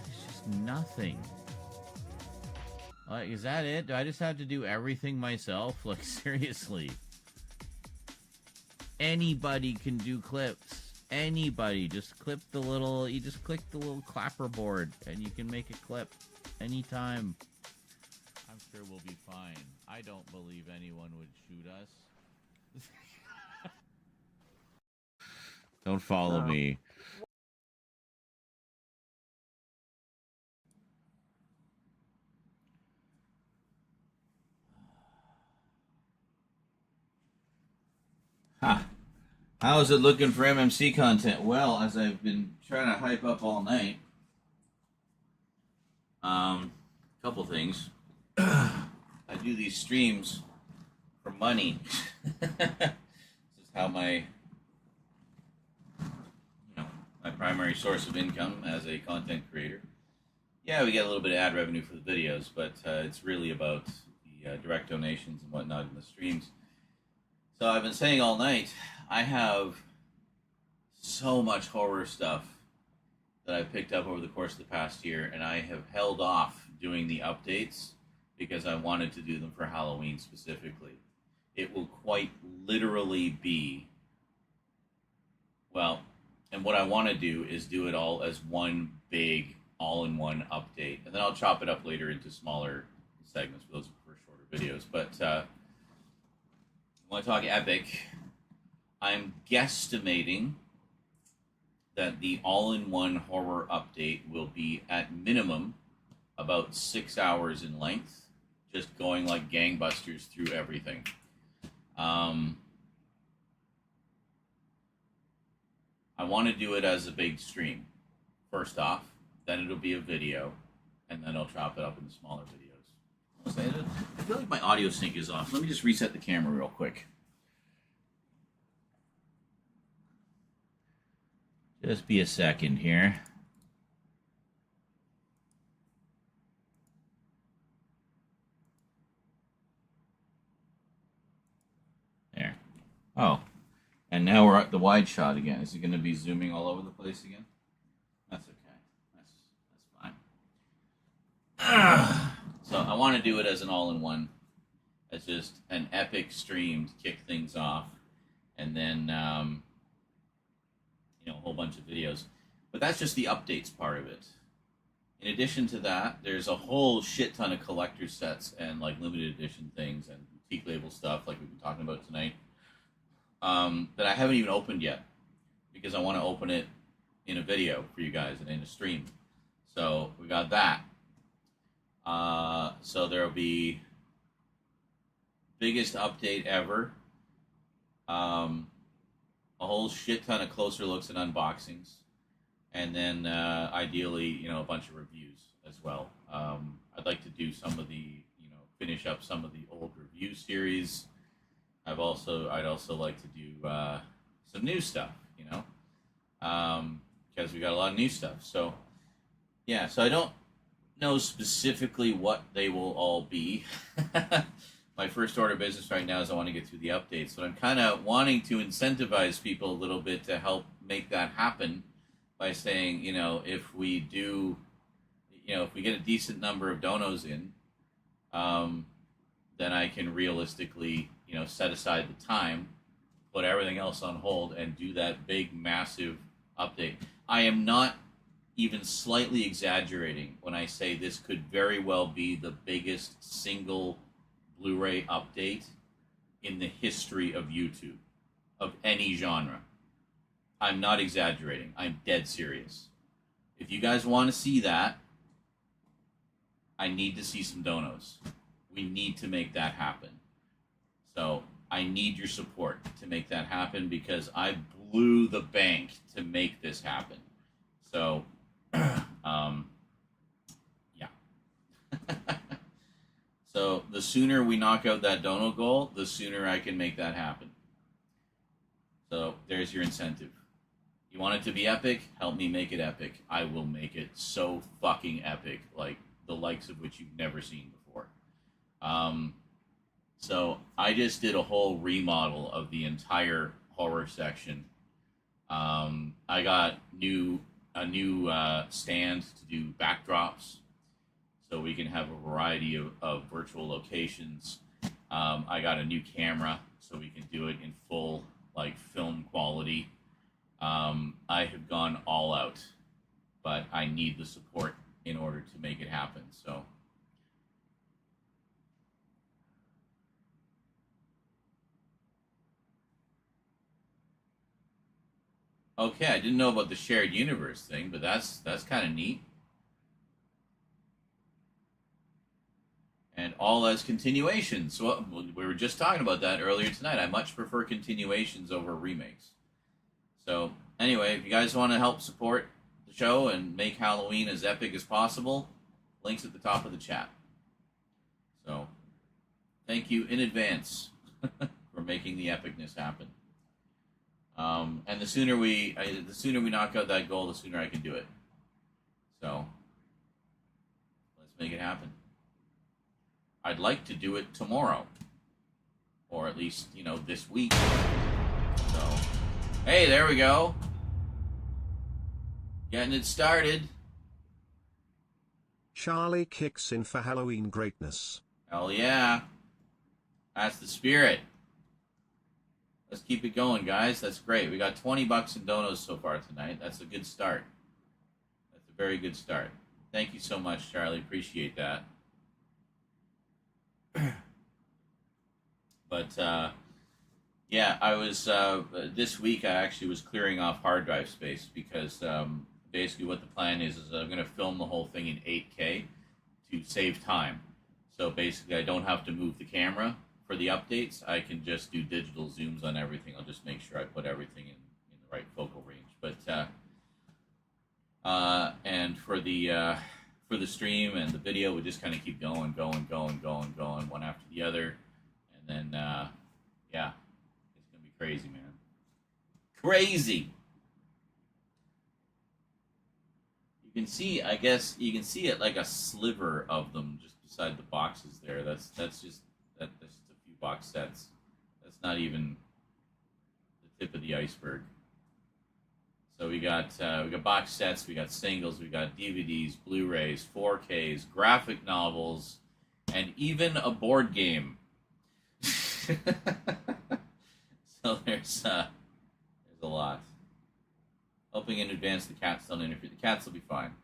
it's just nothing. Like, is that it? Do I just have to do everything myself? Like, seriously. Anybody can do clips. Anybody. Just clip the little... You just click the little clapper board, and you can make a clip anytime. I'm sure we'll be fine. I don't believe anyone would shoot us. Don't follow me. Huh. How is it looking for MMC content? Well, as I've been trying to hype up all night, couple things. I do these streams for money. This is how my primary source of income as a content creator. Yeah, we get a little bit of ad revenue for the videos, but it's really about the direct donations and whatnot in the streams. So I've been saying all night, I have so much horror stuff that I've picked up over the course of the past year, and I have held off doing the updates because I wanted to do them for Halloween specifically. It will quite literally be, well, and what I want to do is do it all as one big all-in-one update, and then I'll chop it up later into smaller segments for those for shorter videos. But when I talk epic, I'm guesstimating that the all-in-one horror update will be at minimum about 6 hours in length, just going like gangbusters through everything. I want to do it as a big stream, first off, then it'll be a video, and then I'll chop it up into smaller videos. I feel like my audio sync is off. Let me just reset the camera real quick. Just be a second here. There. Oh. And now we're at the wide shot again. Is it going to be zooming all over the place again? That's okay. That's fine. So I want to do it as an all-in-one. As just an epic stream to kick things off. And then... a whole bunch of videos. But that's just the updates part of it. In addition to that, there's a whole shit ton of collector sets and like limited edition things and boutique label stuff like we've been talking about tonight that I haven't even opened yet because I want to open it in a video for you guys and in a stream. So we got that. So there'll be biggest update ever. A whole shit ton of closer looks and unboxings, and then ideally, a bunch of reviews as well. I'd like to do some of the, finish up some of the old review series. I'd also like to do some new stuff, because we got a lot of new stuff. So, yeah. So I don't know specifically what they will all be. My first order of business right now is I want to get through the updates, but I'm kind of wanting to incentivize people a little bit to help make that happen by saying, if we do, if we get a decent number of donos in, then I can realistically, set aside the time, put everything else on hold, and do that big, massive update. I am not even slightly exaggerating when I say this could very well be the biggest single Blu-ray update in the history of YouTube, of any genre. I'm not exaggerating. I'm dead serious. If you guys want to see that, I need to see some donos. We need to make that happen. So I need your support to make that happen because I blew the bank to make this happen. So, yeah. So the sooner we knock out that dono goal, the sooner I can make that happen. So there's your incentive. You want it to be epic? Help me make it epic. I will make it so fucking epic, like the likes of which you've never seen before. So I just did a whole remodel of the entire horror section. I got a new stand to do backdrops, so we can have a variety of virtual locations. I got a new camera, so we can do it in full like film quality. I have gone all out, but I need the support in order to make it happen. So. Okay, I didn't know about the shared universe thing, but that's kind of neat. And all as continuations. So we were just talking about that earlier tonight. I much prefer continuations over remakes. So anyway, if you guys want to help support the show and make Halloween as epic as possible, links at the top of the chat. So thank you in advance for making the epicness happen. And the sooner we knock out that goal, the sooner I can do it. So let's make it happen. I'd like to do it tomorrow, or at least this week. So, hey, there we go. Getting it started. Charlie kicks in for Halloween greatness. Hell yeah. That's the spirit. Let's keep it going, guys. That's great. We got $20 in donos so far tonight. That's a good start. That's a very good start. Thank you so much, Charlie. Appreciate that. But, yeah, I was, this week I actually was clearing off hard drive space because basically what the plan is I'm going to film the whole thing in 8K to save time. So basically I don't have to move the camera for the updates. I can just do digital zooms on everything. I'll just make sure I put everything in the right focal range. But and for the stream and the video, we just kind of keep going, one after the other, and then yeah, it's gonna be crazy, man. Crazy. You can see, I guess, you can see it like a sliver of them just beside the boxes there. That's just a few box sets. That's not even the tip of the iceberg. So we got box sets, we got singles, we got DVDs, Blu-rays, 4Ks, graphic novels, and even a board game. So there's a lot. Hoping in advance the cats don't interfere. The cats will be fine.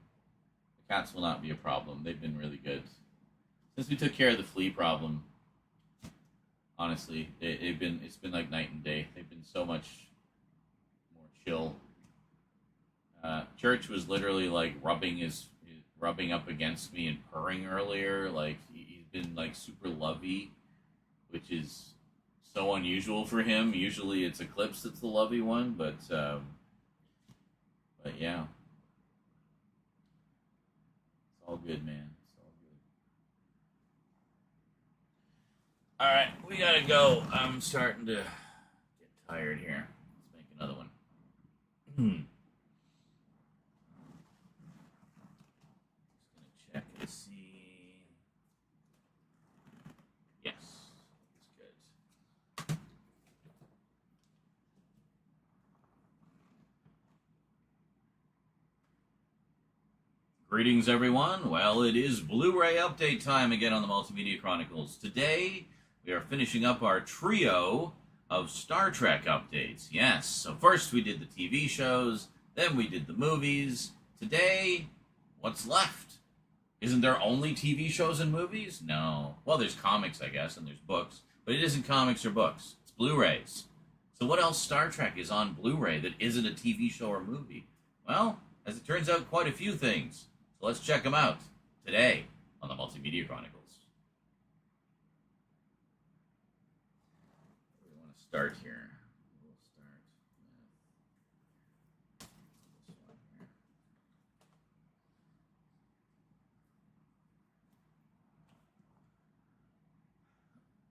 The cats will not be a problem. They've been really good. Since we took care of the flea problem, honestly, it's been like night and day. They've been so much more chill. Church was literally like rubbing up against me and purring earlier. Like he's been like super lovey, which is so unusual for him. Usually it's Eclipse that's the lovey one, but yeah, it's all good, man. It's all good. All right, we gotta go. I'm starting to get tired here. Let's make another one. Check and see. Yes, that's good. Greetings, everyone. Well, it is Blu-ray update time again on the Multimedia Chronicles. Today, we are finishing up our trio of Star Trek updates. Yes, so first we did the TV shows, then we did the movies. Today, what's left? Isn't there only TV shows and movies? No. Well, there's comics, I guess, and there's books. But it isn't comics or books. It's Blu-rays. So what else Star Trek is on Blu-ray that isn't a TV show or movie? Well, as it turns out, quite a few things. So let's check them out today on the Multimedia Chronicles. start here. We'll start with this one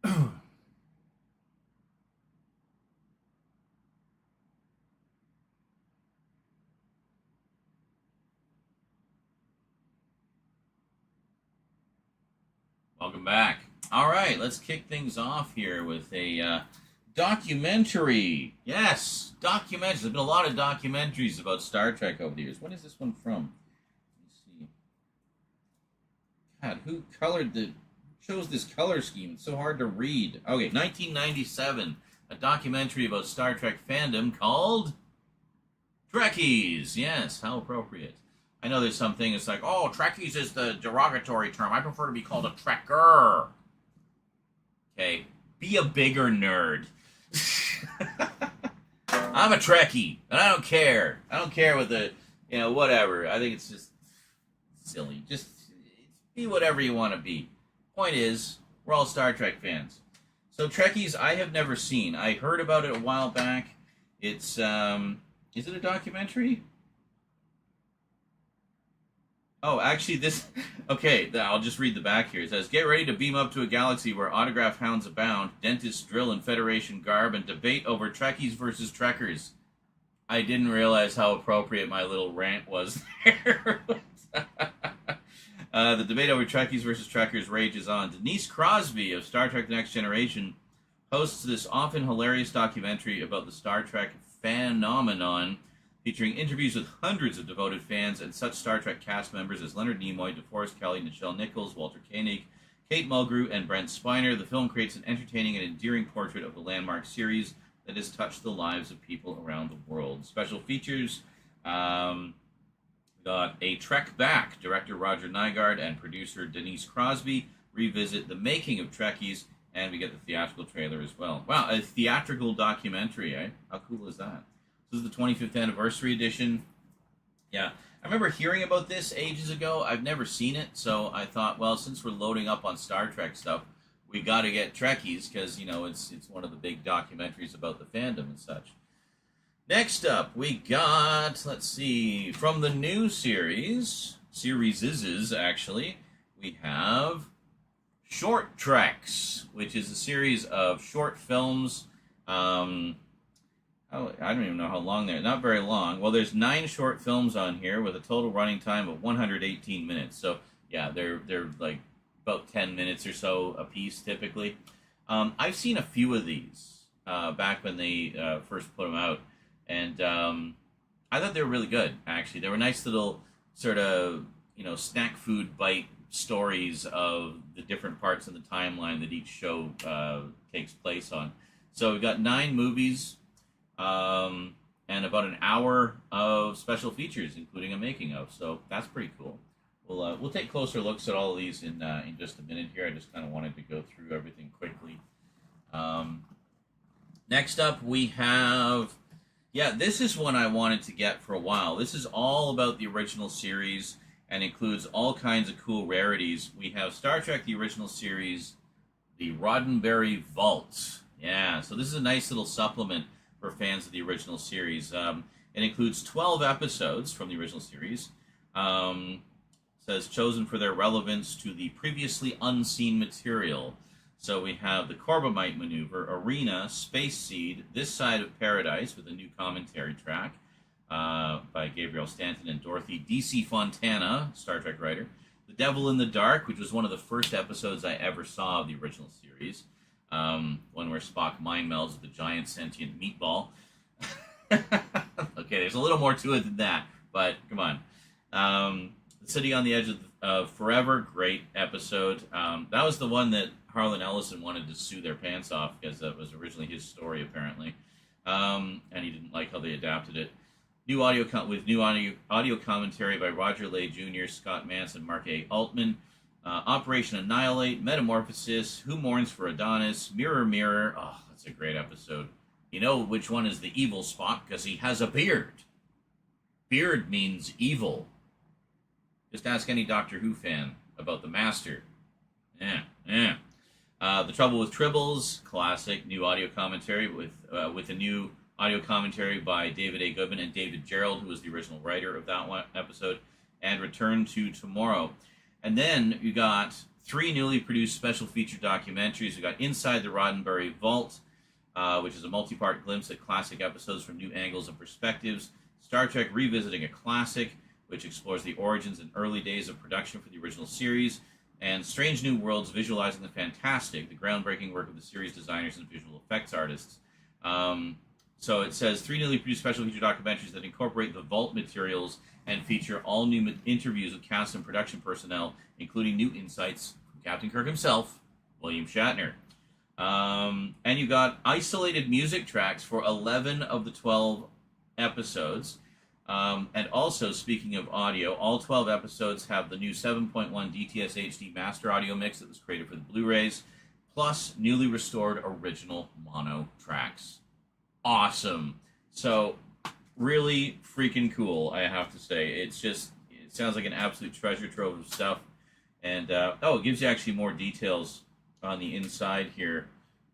here. Welcome back. All right, let's kick things off here with a documentary. Yes, documentaries. There's been a lot of documentaries about Star Trek over the years. When is this one from? Let's see. God, who chose this color scheme? It's so hard to read. Okay, 1997, a documentary about Star Trek fandom called Trekkies. Yes, how appropriate. I know there's something, it's like, oh, Trekkies is the derogatory term. I prefer to be called a Trekker. Okay, be a bigger nerd. I'm a Trekkie, and I don't care. I don't care what the, whatever. I think it's just silly. Just be whatever you want to be. Point is, we're all Star Trek fans. So Trekkies, I have never seen. I heard about it a while back. It's, is it a documentary? Oh, actually, okay, I'll just read the back here. It says, get ready to beam up to a galaxy where autograph hounds abound, dentists drill in Federation garb, and debate over Trekkies versus Trekkers. I didn't realize how appropriate my little rant was there. The debate over Trekkies versus Trekkers rages on. Denise Crosby of Star Trek The Next Generation hosts this often hilarious documentary about the Star Trek phenomenon, featuring interviews with hundreds of devoted fans and such Star Trek cast members as Leonard Nimoy, DeForest Kelley, Nichelle Nichols, Walter Koenig, Kate Mulgrew, and Brent Spiner. The film creates an entertaining and endearing portrait of the landmark series that has touched the lives of people around the world. Special features, got A Trek Back. Director Roger Nygaard and producer Denise Crosby revisit the making of Trekkies, and we get the theatrical trailer as well. Wow, a theatrical documentary, eh? How cool is that? This is the 25th anniversary edition. Yeah, I remember hearing about this ages ago. I've never seen it, so I thought, well, since we're loading up on Star Trek stuff, we got to get Trekkies because it's one of the big documentaries about the fandom and such. Next up, we got, let's see, from the new series actually, we have Short Treks, which is a series of short films. I don't even know how long they're. Not very long. Well, there's 9 short films on here with a total running time of 118 minutes. So, yeah, they're like about 10 minutes or so a piece, typically. I've seen a few of these back when they first put them out. And I thought they were really good, actually. They were nice little sort of, snack food bite stories of the different parts of the timeline that each show takes place on. So we've got 9 movies. And about an hour of special features, including a making of. So that's pretty cool. We'll take closer looks at all of these in just a minute here. I just kind of wanted to go through everything quickly. Next up, we have... Yeah, this is one I wanted to get for a while. This is all about the original series and includes all kinds of cool rarities. We have Star Trek, the original series, the Roddenberry Vault. Yeah, so this is a nice little supplement for fans of the original series. It includes 12 episodes from the original series. Says chosen for their relevance to the previously unseen material. So we have the Corbomite Maneuver, Arena, Space Seed, This Side of Paradise with a new commentary track by Gabriel Stanton and Dorothy D.C. Fontana, Star Trek writer. The Devil in the Dark, which was one of the first episodes I ever saw of the original series. One where Spock mind melds with a giant sentient meatball. Okay, there's a little more to it than that, but come on. The City on the Edge of Forever, great episode. That was the one that Harlan Ellison wanted to sue their pants off because that was originally his story, apparently. And he didn't like how they adapted it. New audio commentary by Roger Lay Jr., Scott Mance, and Mark A. Altman. Operation Annihilate, Metamorphosis, Who Mourns for Adonis, Mirror Mirror. Oh, that's a great episode. You know which one is the evil Spock because he has a beard. Beard means evil. Just ask any Doctor Who fan about the Master. Yeah. The Trouble with Tribbles, classic new audio commentary with a new audio commentary by David A. Goodman and David Gerald, who was the original writer of that one episode, and Return to Tomorrow. And then you got 3 newly produced special feature documentaries. We got Inside the Roddenberry Vault, which is a multi-part glimpse at classic episodes from new angles and perspectives. Star Trek Revisiting a Classic, which explores the origins and early days of production for the original series. And Strange New Worlds, Visualizing the Fantastic, the groundbreaking work of the series designers and visual effects artists. So it says 3 newly produced special feature documentaries that incorporate the Vault materials and feature all new interviews with cast and production personnel, including new insights from Captain Kirk himself, William Shatner. And you got isolated music tracks for 11 of the 12 episodes. And also, speaking of audio, all 12 episodes have the new 7.1 DTS HD master audio mix that was created for the Blu-rays, plus newly restored original mono tracks. Awesome. So, really freaking cool, I have to say. It sounds like an absolute treasure trove of stuff. And, it gives you actually more details on the inside here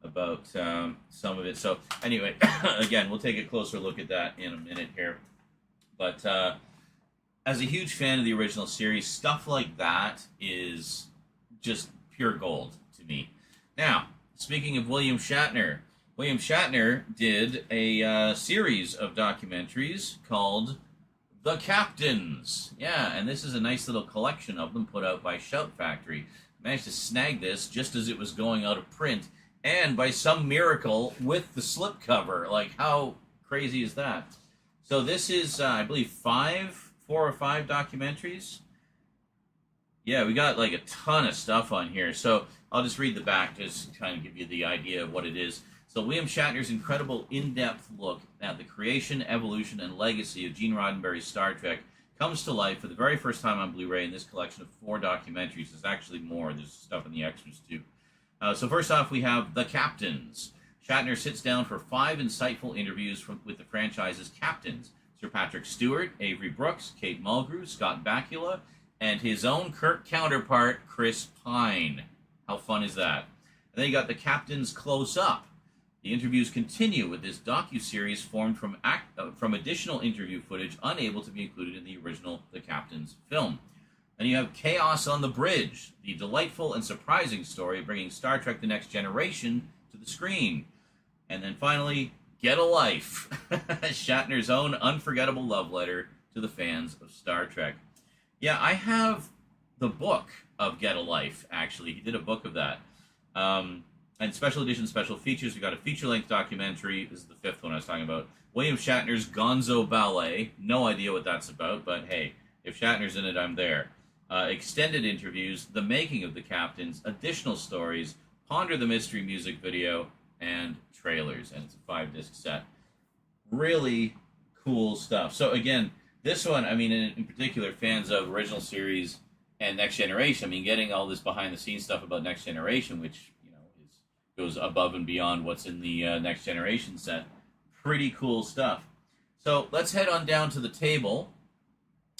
about some of it. So, anyway, again, we'll take a closer look at that in a minute here. But as a huge fan of the original series, stuff like that is just pure gold to me. Now, speaking of William Shatner did a series of documentaries called The Captains. Yeah, and this is a nice little collection of them put out by Shout Factory. Managed to snag this just as it was going out of print, and by some miracle with the slipcover. Like, how crazy is that? So this is, I believe, 4 or 5 documentaries. Yeah, we got like a ton of stuff on here. So I'll just read the back, just to kind of give you the idea of what it is. So William Shatner's incredible in-depth look at the creation, evolution, and legacy of Gene Roddenberry's Star Trek comes to life for the very first time on Blu-ray in this collection of 4 documentaries. There's actually more. There's stuff in the extras, too. So first off, we have The Captains. Shatner sits down for 5 insightful interviews with the franchise's captains: Sir Patrick Stewart, Avery Brooks, Kate Mulgrew, Scott Bakula, and his own Kirk counterpart, Chris Pine. How fun is that? And then you got The Captains Close Up. The interviews continue with this docuseries formed from additional interview footage unable to be included in the original The Captains film. Then you have Chaos on the Bridge, the delightful and surprising story bringing Star Trek The Next Generation to the screen. And then finally, Get a Life, Shatner's own unforgettable love letter to the fans of Star Trek. Yeah, I have the book of Get a Life, actually. He did a book of that. And special edition, special features. We got a feature-length documentary. This is the 5th one I was talking about. William Shatner's Gonzo Ballet. No idea what that's about, but hey, if Shatner's in it, I'm there. Extended interviews, the making of The Captains, additional stories, Ponder the Mystery music video, and trailers. And it's a 5-disc set. Really cool stuff. So again, this one, I mean, in particular, fans of original series and Next Generation, I mean, getting all this behind-the-scenes stuff about Next Generation, which, you know, goes above and beyond what's in the Next Generation set. Pretty cool stuff. So let's head on down to the table,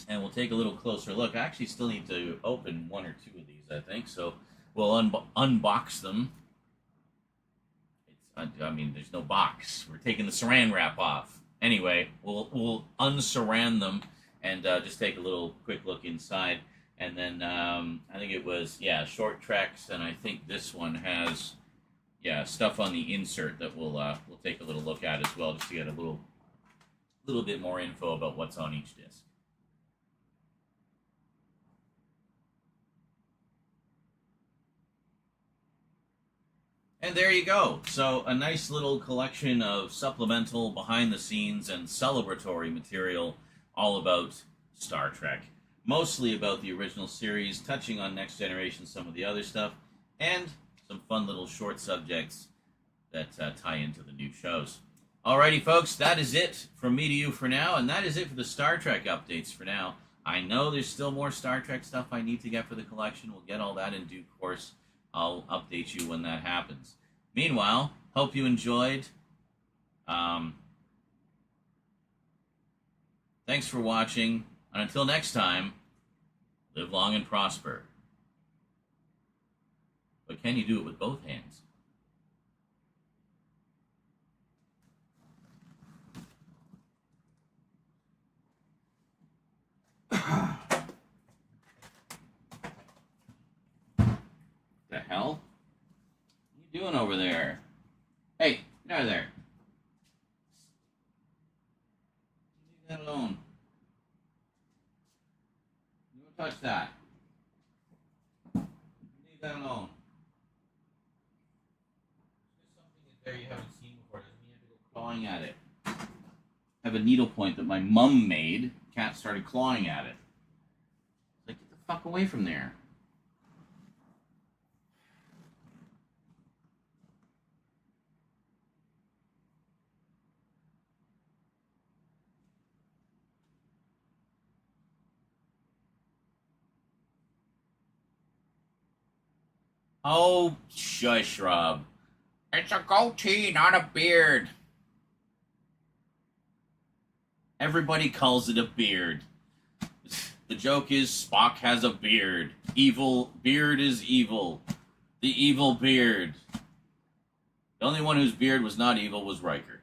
and we'll take a little closer look. I actually still need to open 1 or 2 of these, I think, so we'll unbox them. I mean, there's no box. We're taking the saran wrap off. Anyway, we'll unsaran them and just take a little quick look inside. And then I think it was, Short Treks, and I think this one has, stuff on the insert that we'll take a little look at as well, just to get a little bit more info about what's on each disc. And there you go. So a nice little collection of supplemental, behind-the-scenes, and celebratory material all about Star Trek. Mostly about the original series, touching on Next Generation, some of the other stuff, and some fun little short subjects that tie into the new shows. Alrighty, folks, that is it from me to you for now, and that is it for the Star Trek updates for now. I know there's still more Star Trek stuff I need to get for the collection. We'll get all that in due course. I'll update you when that happens. Meanwhile, hope you enjoyed. Thanks for watching. And until next time, live long and prosper. But But can you do it with both hands? The hell? What are you doing over there? Hey, get out of there. Leave that alone. You don't touch that. Leave that alone. There's something in there you haven't seen before. Doesn't mean you have to go clawing at it. I have a needle point that my mum made. Cat started clawing at it. It's like, get the fuck away from there. Oh, shush, Rob. It's a goatee, not a beard. Everybody calls it a beard. The joke is Spock has a beard. Evil beard is evil. The evil beard. The only one whose beard was not evil was Riker.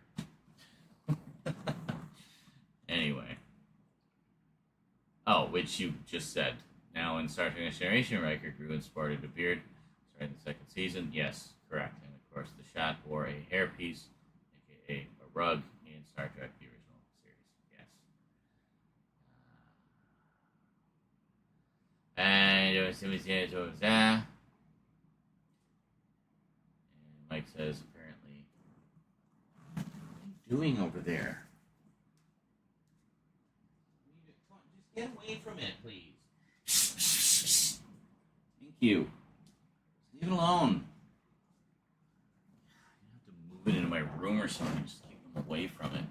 Anyway. Oh, which you just said. Now in Star Trek Next Generation, Riker grew and sported a beard. Starting the second season, yes, correct. And of course, the Shat wore a hairpiece, aka a rug, in Star Trek the original series. Yes. And Mike says, apparently, what are you doing over there? Come on, just get away from it, please. Thank you. Leave it alone. I have to move it into my room or something. Just keep them away from it.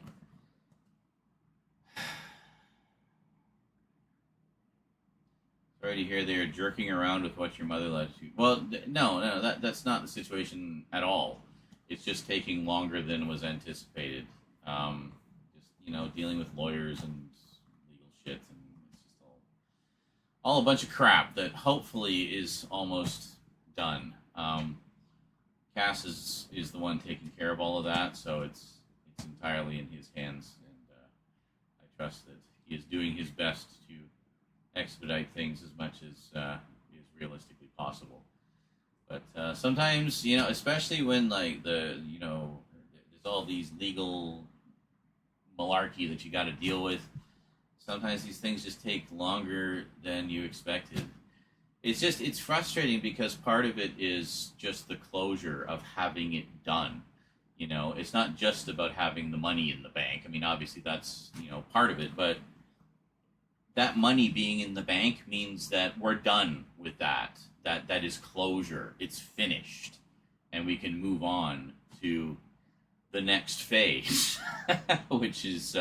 Sorry to hear they're jerking around with what your mother led to. Well, no, that's not the situation at all. It's just taking longer than was anticipated. Just dealing with lawyers and legal shit, and it's just all a bunch of crap that hopefully is almost done. Cass is the one taking care of all of that, so it's entirely in his hands, and I trust that he is doing his best to expedite things as much as is realistically possible. But sometimes, especially when there's all these legal malarkey that you got to deal with. Sometimes these things just take longer than you expected. It's frustrating because part of it is just the closure of having it done. It's not just about having the money in the bank. I mean, obviously that's, part of it, but that money being in the bank means that we're done with that. That is closure. It's finished. And we can move on to the next phase, which is,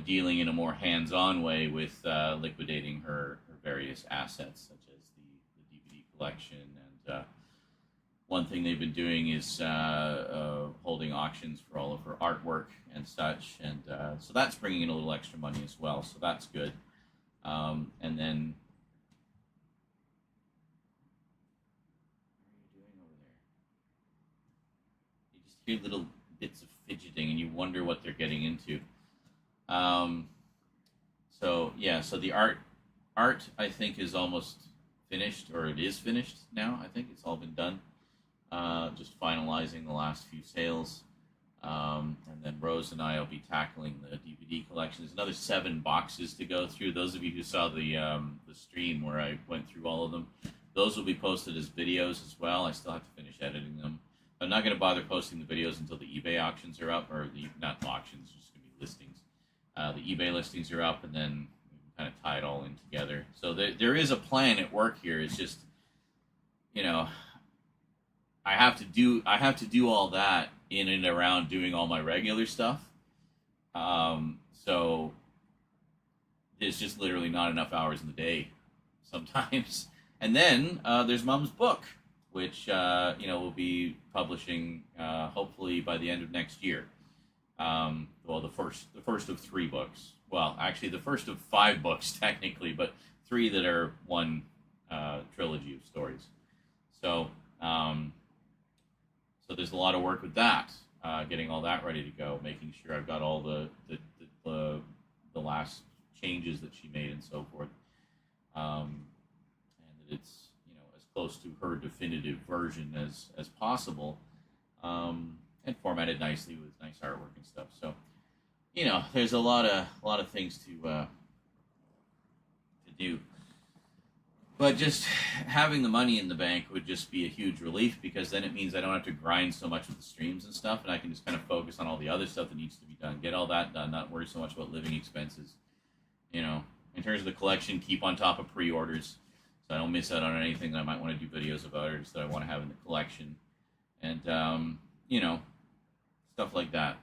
dealing in a more hands-on way with liquidating her various assets, such as the DVD collection. And one thing they've been doing is holding auctions for all of her artwork and such. And so that's bringing in a little extra money as well. So that's good. And then... what are you doing over there? You just hear little bits of fidgeting and you wonder what they're getting into. So the art I think is almost finished, or it is finished now. I think it's all been done. Just finalizing the last few sales. And then Rose and I will be tackling the DVD collection. There's another 7 boxes to go through. Those of you who saw the stream where I went through all of them, those will be posted as videos as well. I still have to finish editing them. I'm not going to bother posting the videos until the eBay auctions are up, or not auctions, just going to be listings. The eBay listings are up, and then we can kind of tie it all in together. So there is a plan at work here. It's just, I have to do all that in and around doing all my regular stuff. So there's just literally not enough hours in the day sometimes. And then there's Mom's book, which we'll be publishing hopefully by the end of next year. The first of 3 books. Well, actually, the first of 5 books technically, but 3 that are one trilogy of stories. So So there's a lot of work with that, getting all that ready to go, making sure I've got all the last changes that she made and so forth, and that it's as close to her definitive version as possible, and formatted nicely with nice artwork and stuff. So there's a lot of things to do. But just having the money in the bank would just be a huge relief, because then it means I don't have to grind so much with the streams and stuff, and I can just kind of focus on all the other stuff that needs to be done, get all that done, not worry so much about living expenses. In terms of the collection, keep on top of pre-orders so I don't miss out on anything that I might want to do videos about or just that I want to have in the collection. And, stuff like that.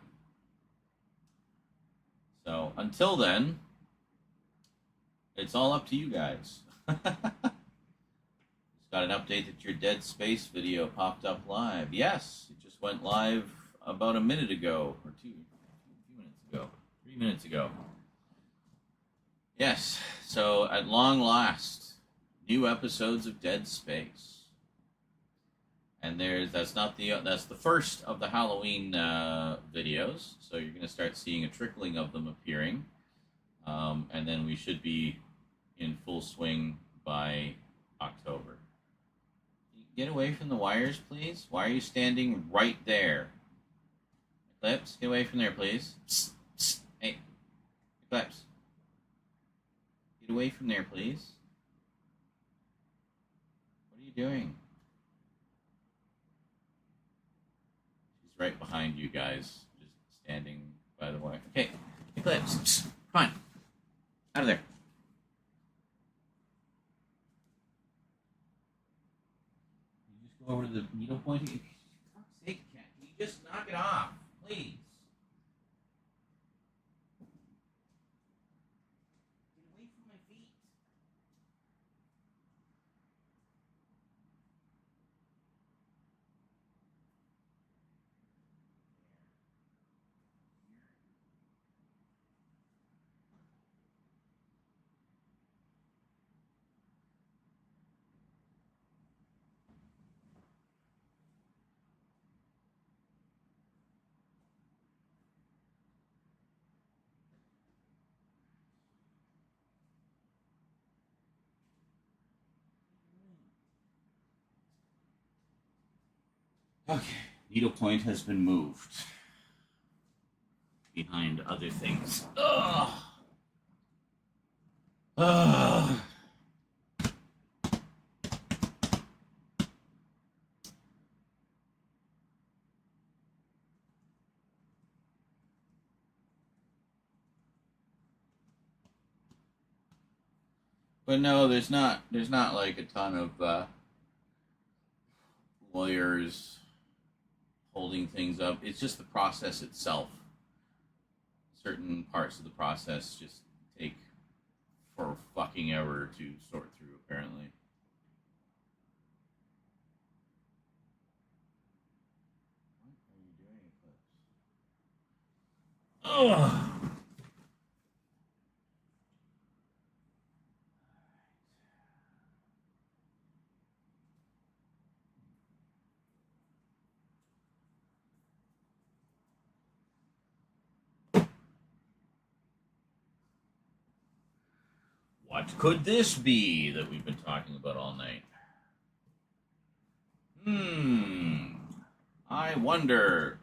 So until then, it's all up to you guys. Just got an update that your Dead Space video popped up live. Yes, it just went live about a minute ago, or 3 minutes ago. Yes, so at long last, new episodes of Dead Space, and that's the first of the Halloween videos. So you're going to start seeing a trickling of them appearing, and then we should be in full swing by October. Get away from the wires, please. Why are you standing right there? Eclipse, get away from there, please. Psst, psst. Hey, Eclipse. Get away from there, please. What are you doing? She's right behind you guys, just standing by the wire. Okay, Eclipse, psst. Come on. Out of there. You just go over to the needle pointing. For fuck's sake, Cat, can you just knock it off, please? Get away from my feet. Okay, needlepoint has been moved behind other things. Ugh. Ugh. But no, there's not like a ton of lawyers holding things up. It's just the process itself. Certain parts of the process just take for fucking ever to sort through, apparently. What are you doing, Eclipse? Ugh! What could this be that we've been talking about all night? I wonder.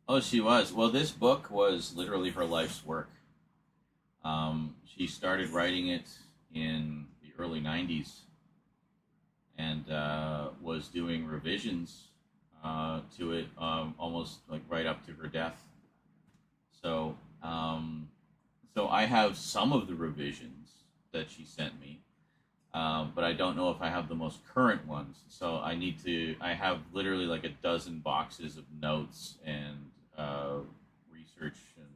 Oh, she was. Well, this book was literally her life's work. She started writing it in the early 90s and was doing revisions to it almost like right up to her death. So so I have some of the revisions that she sent me, but I don't know if I have the most current ones. So I have literally like a dozen boxes of notes and research and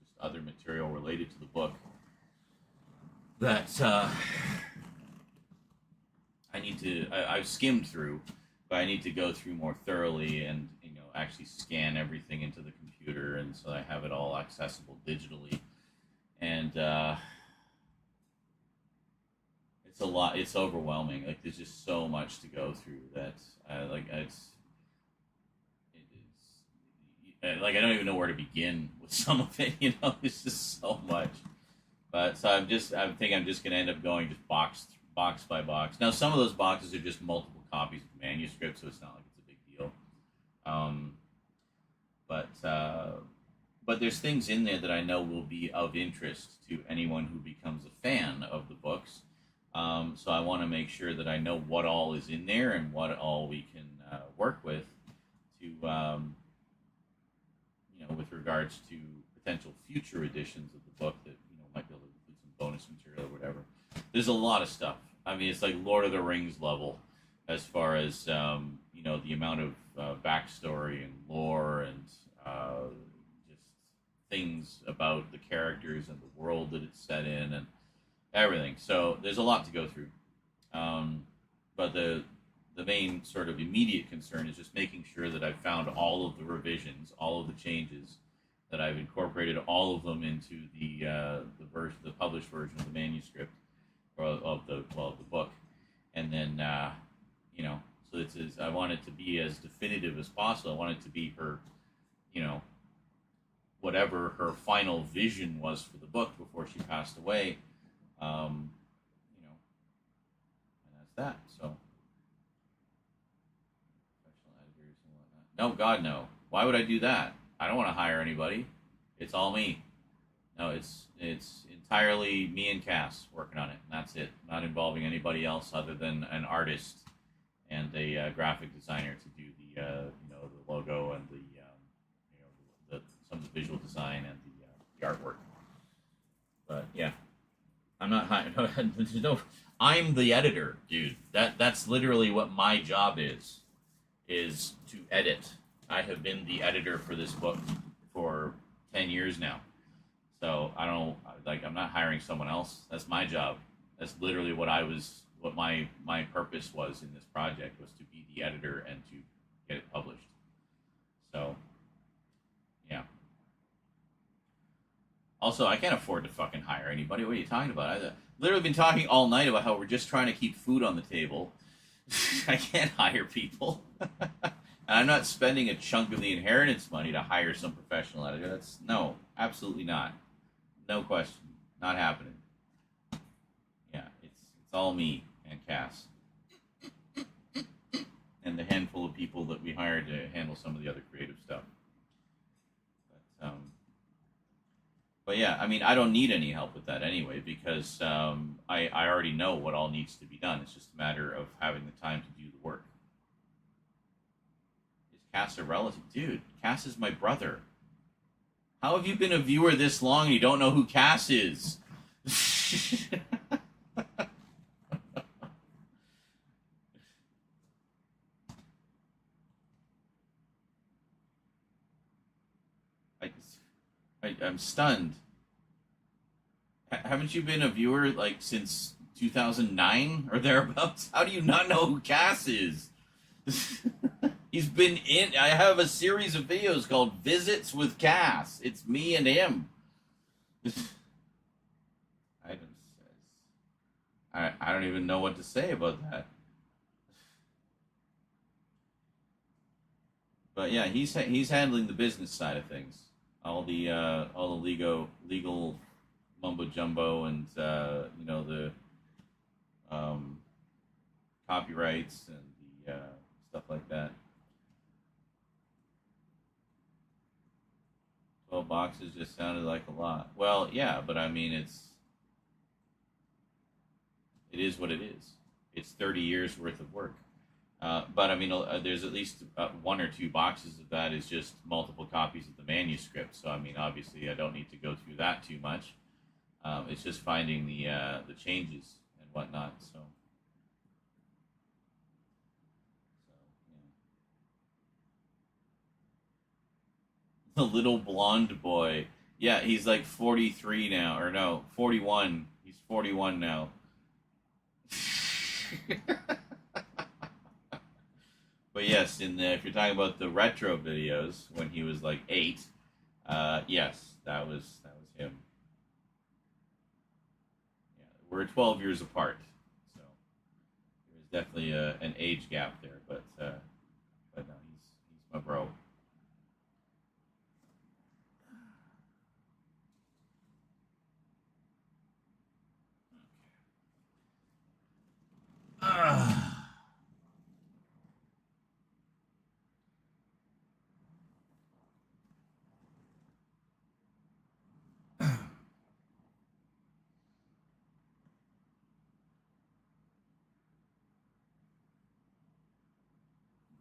just other material related to the book that I've skimmed through, but I need to go through more thoroughly and actually scan everything into the computer, and so I have it all accessible digitally. and it's a lot. It's overwhelming. Like there's just so much to go through that like I don't even know where to begin with some of it. You know, it's just so much. But so I think I'm just going to end up going just box by box. Now some of those boxes are just multiple copies of the manuscript, so it's not like it's a big deal. But there's things in there that I know will be of interest to anyone who becomes a fan of the books. So I want to make sure that I know what all is in there and what all we can work with to, with regards to potential future editions of the book that might be able to include some bonus material or whatever. There's a lot of stuff. I mean, it's like Lord of the Rings level as far as the amount of backstory and lore and just things about the characters and the world that it's set in and everything. So there's a lot to go through. But the main sort of immediate concern is just making sure that I've found all of the revisions, all of the changes, that I've incorporated all of them into the published version of the manuscript or of the book, and then so I want it to be as definitive as possible. I want it to be her, whatever her final vision was for the book before she passed away, and that's that. So. No, God, no. Why would I do that? I don't want to hire anybody. It's all me. No, it's entirely me and Cass working on it. And that's it. Not involving anybody else other than an artist and a graphic designer to do the logo and some of the visual design and the artwork. But yeah, I'm not hiring. I'm the editor, dude. That's literally what my job is to edit. I have been the editor for this book for 10 years now. So I'm not hiring someone else. That's my job. That's literally what my purpose was in this project, was to be the editor and to get it published. So, yeah. Also, I can't afford to fucking hire anybody. What are you talking about? I've literally been talking all night about how we're just trying to keep food on the table. I can't hire people. And I'm not spending a chunk of the inheritance money to hire some professional editor. No, absolutely not. No question. Not happening. Yeah, it's all me and Cass. And the handful of people that we hired to handle some of the other creative stuff. But yeah, I mean, I don't need any help with that anyway, because I already know what all needs to be done. It's just a matter of having the time to do the work. Is Cass a relative? Dude, Cass is my brother. How have you been a viewer this long and you don't know who Cass is? I'm stunned. Haven't you been a viewer since 2009 or thereabouts? How do you not know who Cass is? He's been in. I have a series of videos called Visits with Cass. It's me and him. I don't even know what to say about that. But yeah, he's handling the business side of things. All the legal mumbo jumbo and the copyrights and the stuff like that. 12 boxes just sounded like a lot. Well, yeah, but I mean it is what it is. It's 30 years worth of work. But I mean, there's at least 1 or 2 boxes of that is just multiple copies of the manuscript. So I mean, obviously, I don't need to go through that too much. It's just finding the changes and whatnot. So yeah. The little blonde boy. Yeah, he's like 43 now, or no, 41. He's 41 now. But yes, if you're talking about the retro videos when he was like 8, yes, that was him. We're 12 years apart, so there's definitely an age gap there. But no, he's my bro.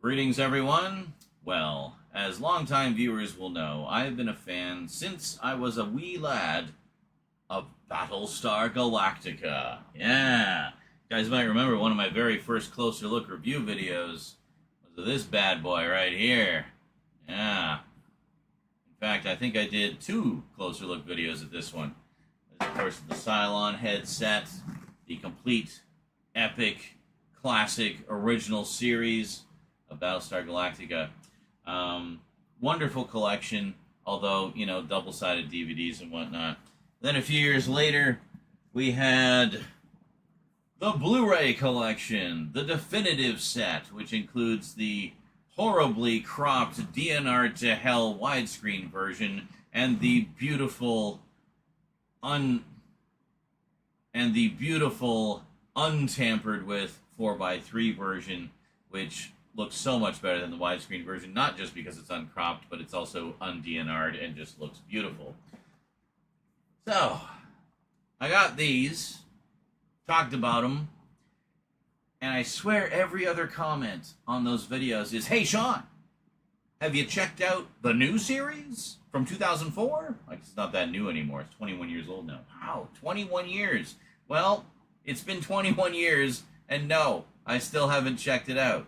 Greetings, everyone. Well, as longtime viewers will know, I have been a fan since I was a wee lad of Battlestar Galactica. Yeah. You guys might remember one of my very first closer look review videos was of this bad boy right here. Yeah. In fact, I think I did 2 closer look videos of this one. Of course, the Cylon headset, the complete, epic, classic, original series of Battlestar Galactica. Wonderful collection, although, you know, double-sided DVDs and whatnot. Then a few years later, we had the Blu-ray collection, the definitive set, which includes the horribly cropped DNR to hell widescreen version and the beautiful untampered with 4:3 version, which looks so much better than the widescreen version, not just because it's uncropped, but it's also un-DNR'd and just looks beautiful. So, I got these, talked about them, and I swear every other comment on those videos is, "Hey, Sean, have you checked out the new series from 2004? Like, it's not that new anymore. It's 21 years old now. Wow, 21 years. Well, it's been 21 years, and no, I still haven't checked it out.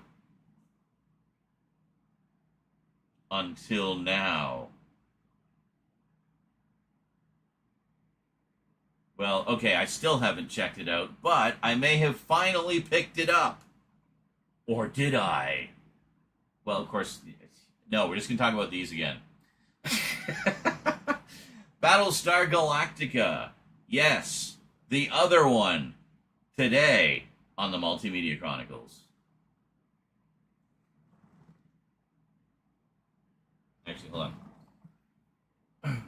Until now. Well, okay, I still haven't checked it out, but I may have finally picked it up. Or did I? Well, of course, no, we're just going to talk about these again. Battlestar Galactica. Yes, the other one. Today on the Multimedia Chronicles. Actually, hold on.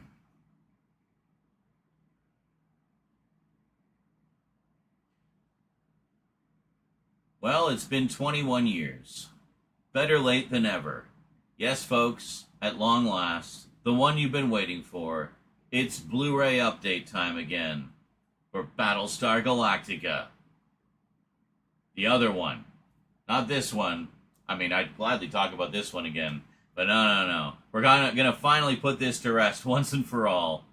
Well, it's been 21 years. Better late than ever. Yes, folks, at long last, the one you've been waiting for, it's Blu-ray update time again for Battlestar Galactica. The other one. Not this one. I mean, I'd gladly talk about this one again. But no. We're gonna finally put this to rest once and for all.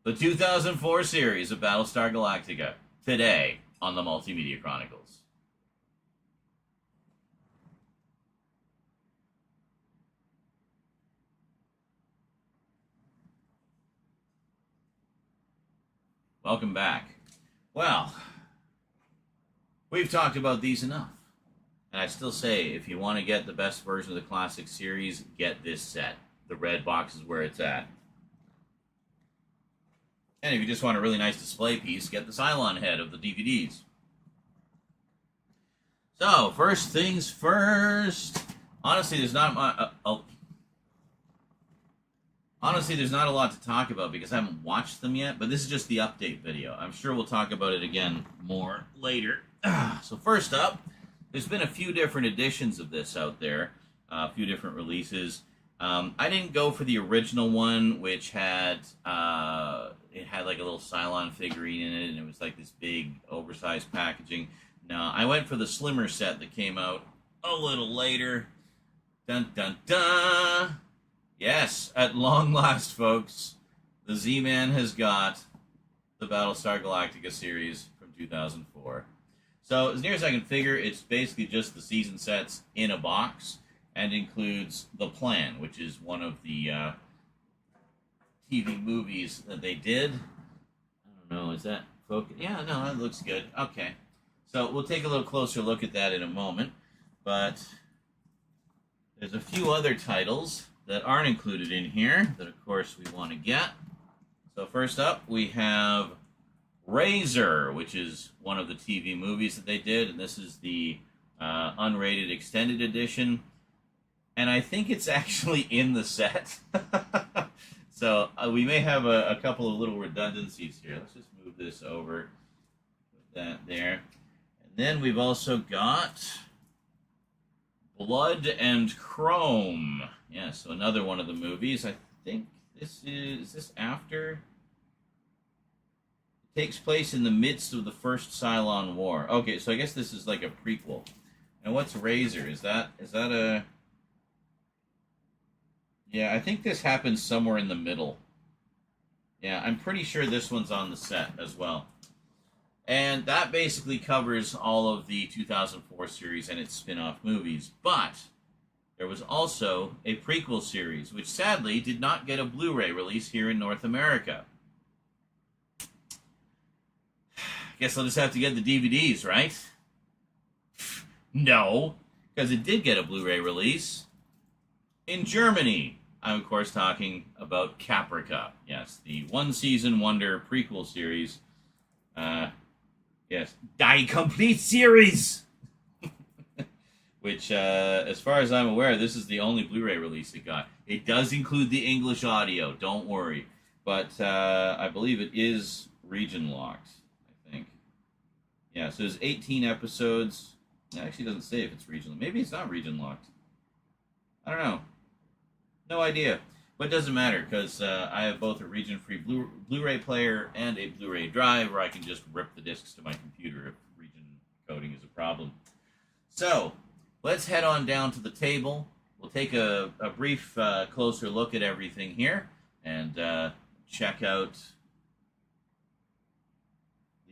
The 2004 series of Battlestar Galactica. Today on the Multimedia Chronicles. Welcome back. Well, we've talked about these enough. And I still say, if you want to get the best version of the classic series, get this set. The red box is where it's at. And if you just want a really nice display piece, get the Cylon head of the DVDs. So, first things first. Honestly, there's not a lot to talk about because I haven't watched them yet, but this is just the update video. I'm sure we'll talk about it again more later. So first up, there's been a few different editions of this out there, a few different releases. I didn't go for the original one, which had it had like a little Cylon figurine in it, and it was like this big, oversized packaging. No, I went for the slimmer set that came out a little later. Dun dun dun! Yes, at long last, folks, the Z-Man has got the Battlestar Galactica series from 2004. So, as near as I can figure, it's basically just the season sets in a box, and includes The Plan, which is one of the TV movies that they did. I don't know, is that focus? Yeah, no, that looks good. Okay. So, we'll take a little closer look at that in a moment, but there's a few other titles that aren't included in here that, of course, we want to get. So, first up, we have Razor, which is one of the TV movies that they did, and this is the unrated extended edition. And I think it's actually in the set. So we may have a couple of little redundancies here. Let's just move this over. Put that there. And then we've also got Blood and Chrome. Yeah, so another one of the movies. I think this is this after? It takes place in the midst of the First Cylon War. Okay, so I guess this is like a prequel. And what's Razor? Is that a... Yeah, I think this happens somewhere in the middle. Yeah, I'm pretty sure this one's on the set as well. And that basically covers all of the 2004 series and its spin-off movies. But there was also a prequel series, which sadly did not get a Blu-ray release here in North America. Guess I'll just have to get the DVDs, right? No, because it did get a Blu-ray release in Germany. I'm, of course, talking about Caprica. Yes, the one-season wonder prequel series. Yes, Die Complete series! Which, as far as I'm aware, this is the only Blu-ray release it got. It does include the English audio, don't worry. But I believe it is region-locked, I think. Yeah, so there's 18 episodes. It actually doesn't say if it's regional. Maybe it's not region-locked. I don't know. No idea. But it doesn't matter, because I have both a region-free Blu-ray player and a Blu-ray drive where I can just rip the discs to my computer if region coding is a problem. So, let's head on down to the table. We'll take a brief, closer look at everything here and check out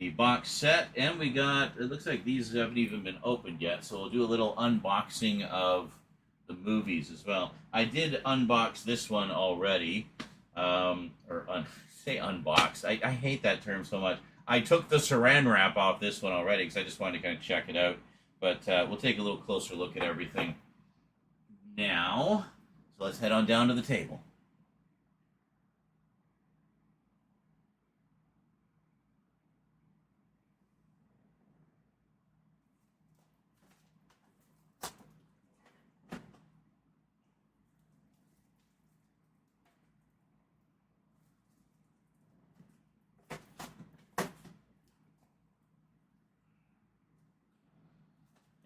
the box set. And we got, it looks like these haven't even been opened yet, so we'll do a little unboxing of the movies as well. I did unbox this one already. Say unbox. I hate that term so much. I took the saran wrap off this one already because I just wanted to kind of check it out. But we'll take a little closer look at everything now. So let's head on down to the table.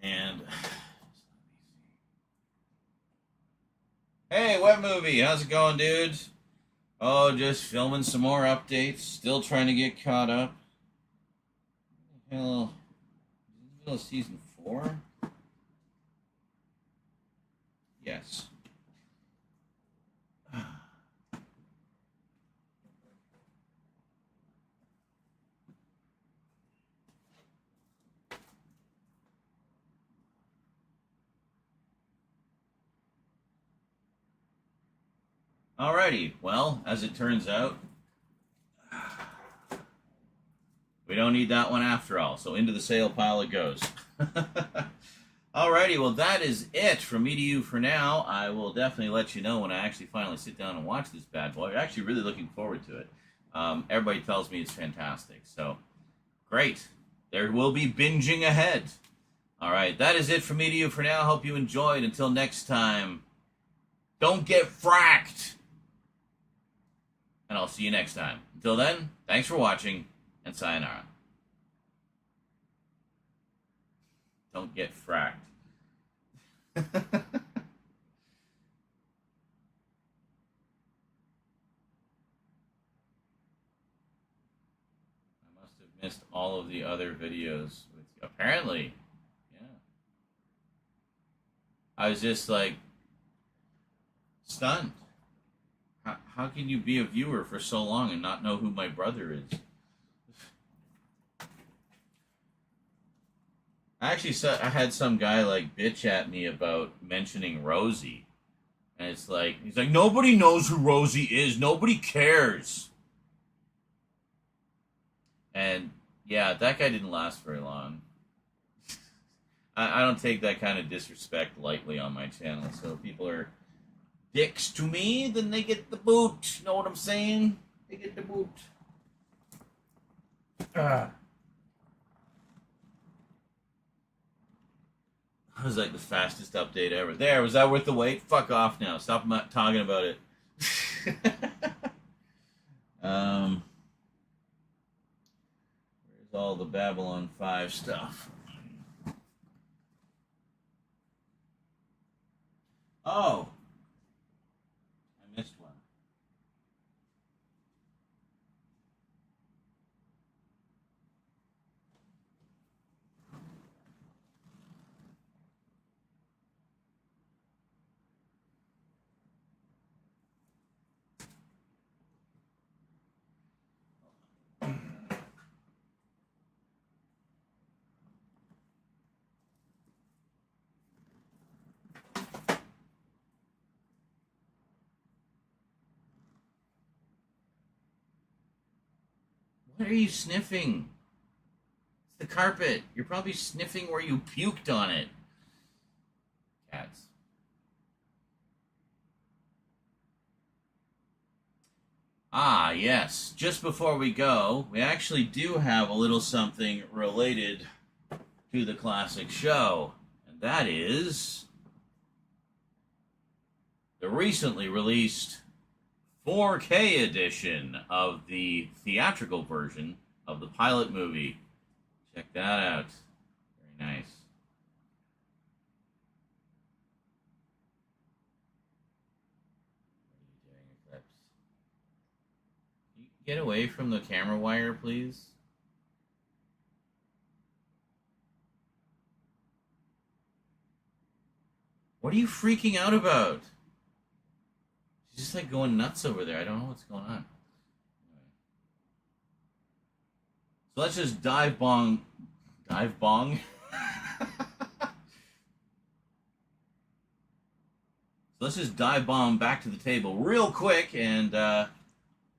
And hey, what movie? How's it going, dude? Oh, just filming some more updates. Still trying to get caught up. Hell, is it season 4? Yes. Alrighty, well, as it turns out, we don't need that one after all, so into the sale pile it goes. Alrighty, well, that is it from me to you for now. I will definitely let you know when I actually finally sit down and watch this bad boy. I'm actually really looking forward to it. Everybody tells me it's fantastic, so great. There will be binging ahead. Alright, that is it from me to you for now. Hope you enjoyed. Until next time, don't get fracked! And I'll see you next time. Until then, thanks for watching, and sayonara. Don't get fracked. I must have missed all of the other videos. Apparently, yeah. I was just like, stunned. How can you be a viewer for so long and not know who my brother is? I actually saw, I had some guy like bitch at me about mentioning Rosie. And it's like, he's like, nobody knows who Rosie is. Nobody cares. And yeah, that guy didn't last very long. I don't take that kind of disrespect lightly on my channel. So if people are dicks to me, then they get the boot. Know what I'm saying? They get the boot. That was like the fastest update ever. There, was that worth the wait? Fuck off now. Stop talking about it. Where's all the Babylon 5 stuff? Oh, I missed one. What are you sniffing? It's the carpet. You're probably sniffing where you puked on it. Cats. Ah, yes. Just before we go, we actually do have a little something related to the classic show. And that is the recently released 4K edition of the theatrical version of the pilot movie. Check that out. Very nice. What are you doing, Eclipse? Can you get away from the camera wire, please? What are you freaking out about? She's just like going nuts over there. I don't know what's going on. So let's just dive bong. So let's just dive bomb back to the table real quick, and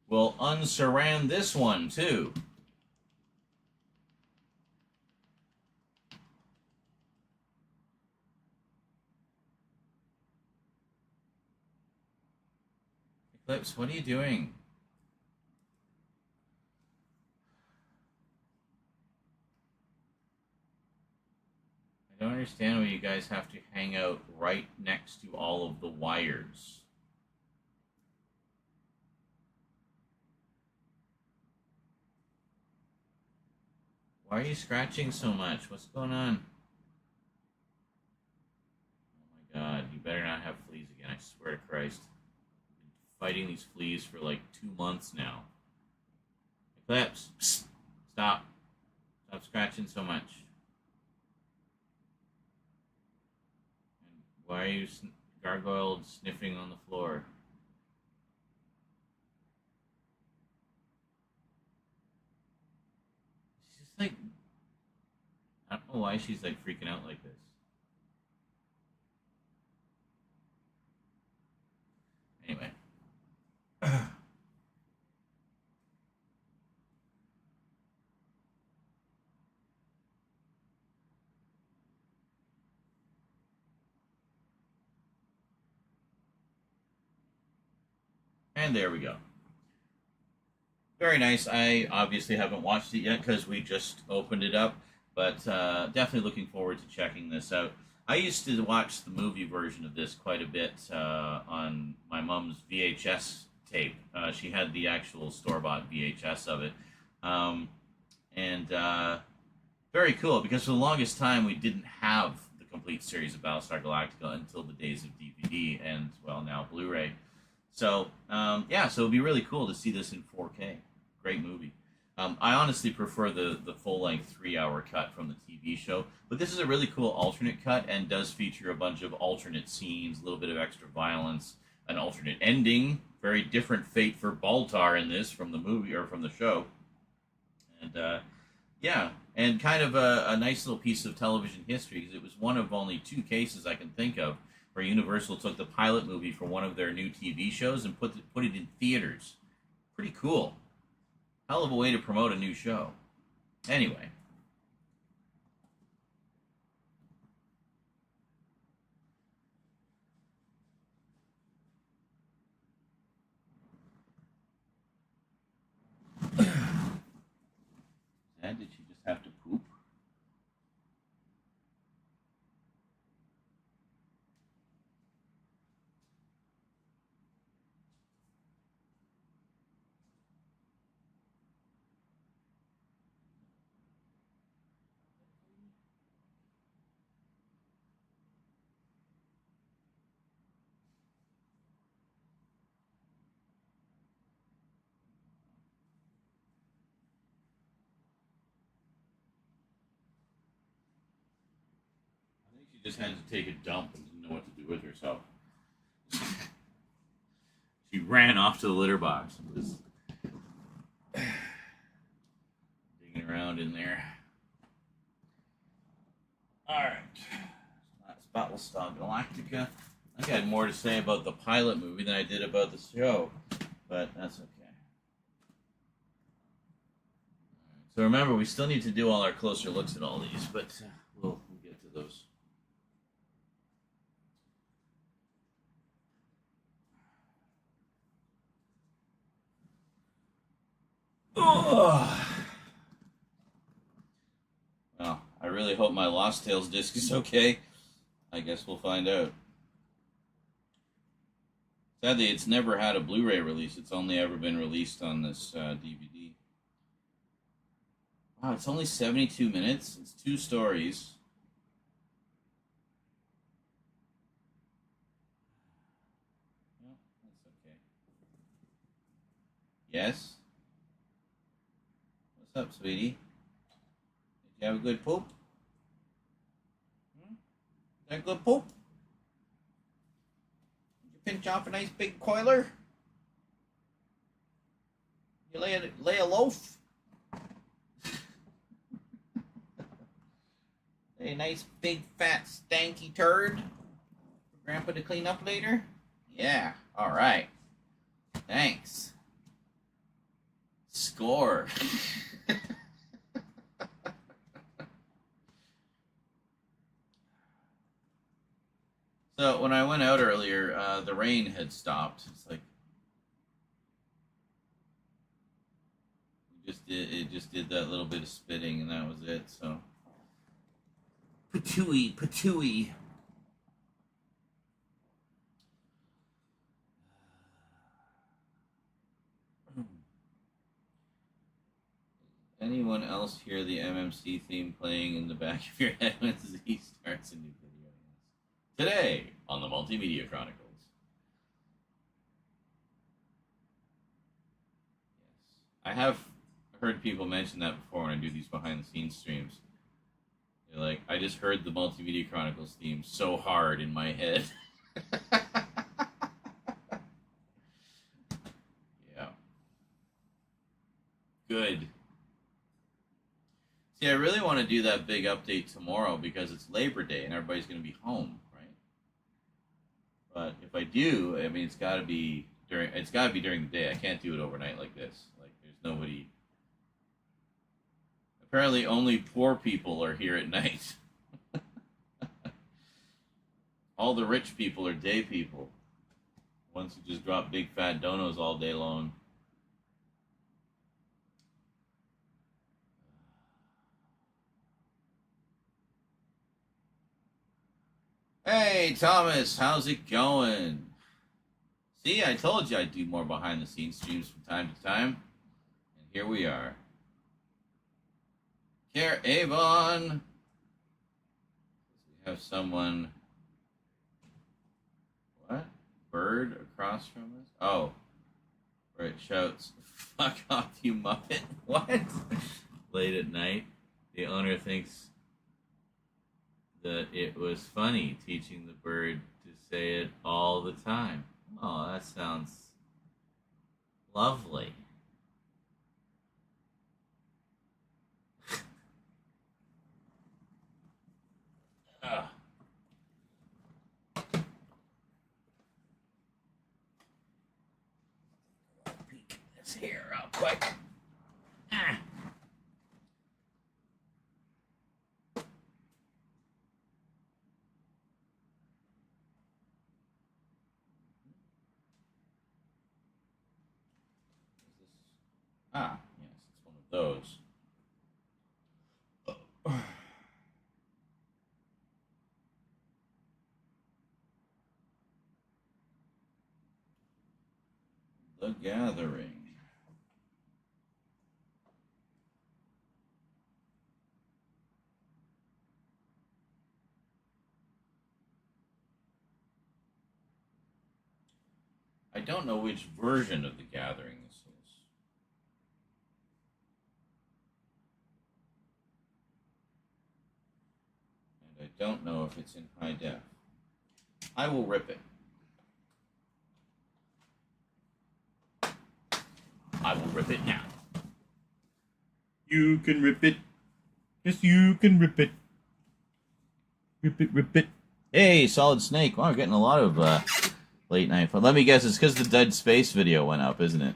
we'll unsurround this one too. Eclipse, what are you doing? I don't understand why you guys have to hang out right next to all of the wires. Why are you scratching so much? What's going on? Oh my god, you better not have fleas again, I swear to Christ. I've been fighting these fleas for like 2 months now. Eclipse, psst, stop. Stop scratching so much. Why are you gargoyled sniffing on the floor? She's just like... I don't know why she's like freaking out like this. Anyway. And there we go. Very nice. I obviously haven't watched it yet because we just opened it up, but definitely looking forward to checking this out. I used to watch the movie version of this quite a bit on my mom's VHS tape. She had the actual store-bought VHS of it. Very cool, because for the longest time we didn't have the complete series of Battlestar Galactica until the days of DVD and, well, now Blu-ray. So, yeah, so it'd be really cool to see this in 4K. Great movie. I honestly prefer the full-length 3-hour cut from the TV show, but this is a really cool alternate cut and does feature a bunch of alternate scenes, a little bit of extra violence, an alternate ending, very different fate for Baltar in this from the movie or from the show. And, yeah, and kind of a nice little piece of television history, because it was one of only 2 cases I can think of where Universal took the pilot movie for one of their new TV shows and put it in theaters. Pretty cool. Hell of a way to promote a new show. Anyway. And did she just have to poop? I think she just had to take a dump and didn't know what to do with herself. She ran off to the litter box and was digging around in there. Alright. That's Battlestar Galactica. I think I had more to say about the pilot movie than I did about the show, but that's okay. So remember, we still need to do all our closer looks at all these, but we'll get to those. Oh. Well, I really hope my Lost Tales disc is okay. I guess we'll find out. Sadly, it's never had a Blu-ray release. It's only ever been released on this DVD. Wow, it's only 72 minutes. It's 2 stories. Well, that's okay. Yes? What's up, sweetie? Did you have a good poop? Is that a good poop? Did you pinch off a nice big coiler? You lay a loaf? A nice big fat stanky turd for Grandpa to clean up later? Yeah, alright. Thanks. Score. So when I went out earlier, the rain had stopped. It's like it just did that little bit of spitting and that was it, so patooey, patooey. Anyone else hear the MMC theme playing in the back of your head when Z starts a new video? Today on the Multimedia Chronicles. Yes. I have heard people mention that before when I do these behind the scenes streams. They're like, I just heard the Multimedia Chronicles theme so hard in my head. Yeah. Good. See, I really want to do that big update tomorrow because it's Labor Day and everybody's going to be home, right? But if I do, I mean, it's got to be during the day. I can't do it overnight like this. Like, there's nobody. Apparently, only poor people are here at night. All the rich people are day people. Ones who just drop big fat donos all day long. Hey, Thomas, how's it going? See, I told you I'd do more behind-the-scenes streams from time to time. And here we are. Care Avon. We have someone... What? Bird across from us? Oh. Where it shouts, fuck off, you muppet. What? Late at night, the owner thinks that it was funny teaching the bird to say it all the time. Oh, that sounds lovely. Peek this here real quick. Ah. Ah, yes, it's one of those. The Gathering. I don't know which version of The Gathering this is. And I don't know if it's in high def. I will rip it. I will rip it now. You can rip it. Yes, you can rip it. Rip it, rip it. Hey, Solid Snake. Wow, we're getting a lot of late night fun. Let me guess, it's because the Dead Space video went up, isn't it?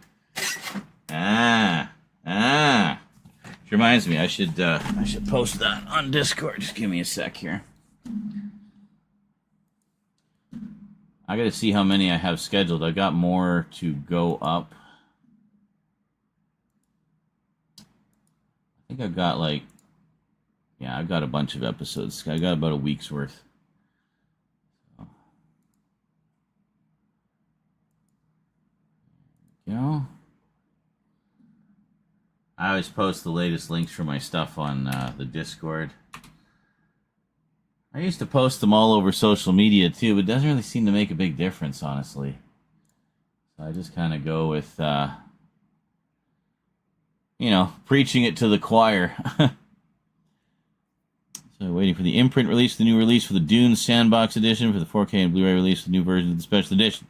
Which reminds me, I should post that on Discord. Just give me a sec here. I gotta see how many I have scheduled. I got more to go up. I think I've got I've got a bunch of episodes. I got about a week's worth. So. There we go. I always post the latest links for my stuff on the Discord. I used to post them all over social media too, but it doesn't really seem to make a big difference, honestly. So I just kind of go with, preaching it to the choir. So waiting for the imprint release, the new release for the Dune Sandbox Edition, for the 4K and Blu-ray release, the new version of the Special Edition.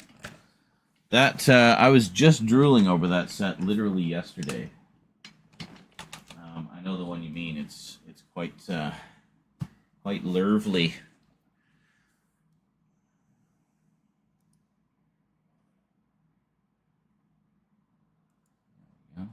That, I was just drooling over that set literally yesterday. I know the one you mean. It's quite lovely. There we go.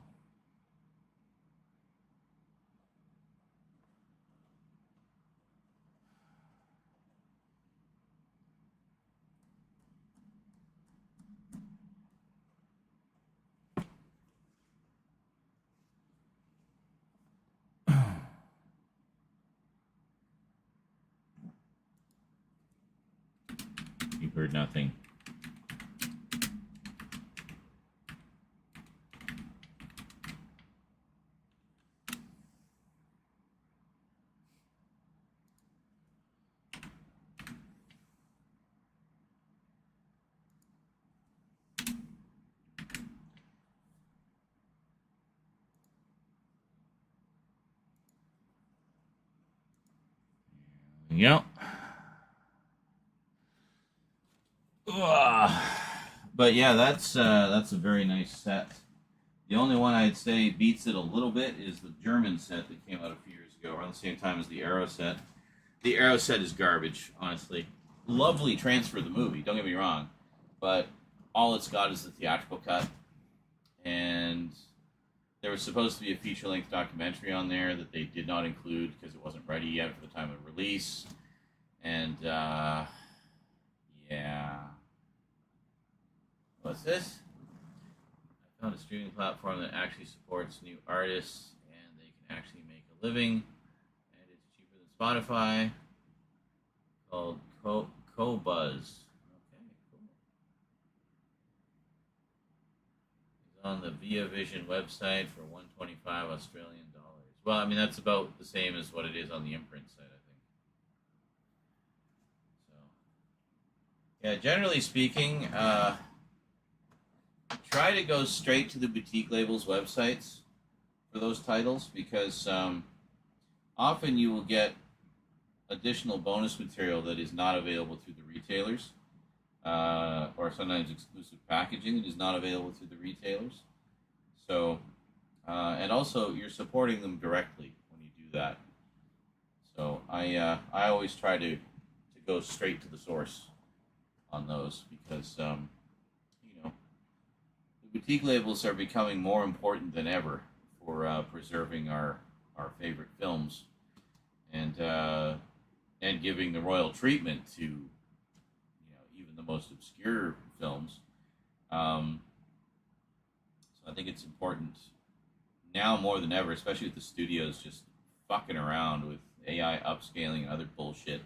You've heard nothing. Yep. But yeah, that's a very nice set. The only one I'd say beats it a little bit is the German set that came out a few years ago, around the same time as the Arrow set. The Arrow set is garbage, honestly. Lovely transfer of the movie, don't get me wrong, but all it's got is the theatrical cut. And there was supposed to be a feature-length documentary on there that they did not include because it wasn't ready yet for the time of release. And, yeah. What's this? I found a streaming platform that actually supports new artists and they can actually make a living. And it's cheaper than Spotify. Called Cobuzz. Okay, cool. It's on the Via Vision website for $125 Australian dollars. Well, I mean, that's about the same as what it is on the imprint site, I think. So, yeah, generally speaking, try to go straight to the boutique labels' websites for those titles because often you will get additional bonus material that is not available through the retailers, or sometimes exclusive packaging that is not available through the retailers. So, and also you're supporting them directly when you do that. So I always try to go straight to the source on those because the boutique labels are becoming more important than ever for preserving our favorite films and giving the royal treatment to even the most obscure films. So I think it's important now more than ever, especially with the studios just fucking around with AI upscaling and other bullshit.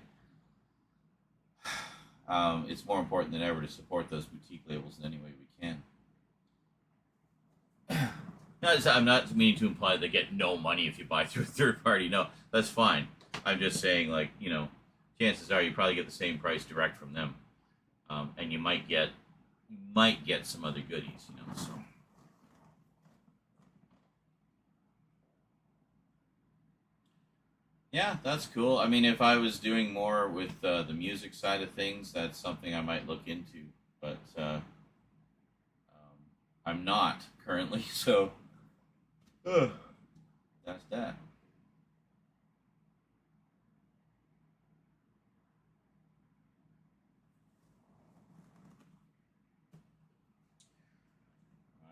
It's more important than ever to support those boutique labels in any way we can. I'm not meaning to imply they get no money if you buy through a third party. No, that's fine. I'm just saying, like, chances are you probably get the same price direct from them, and you might get some other goodies. So. Yeah, that's cool. I mean, if I was doing more with the music side of things, that's something I might look into. But I'm not currently, so that's that.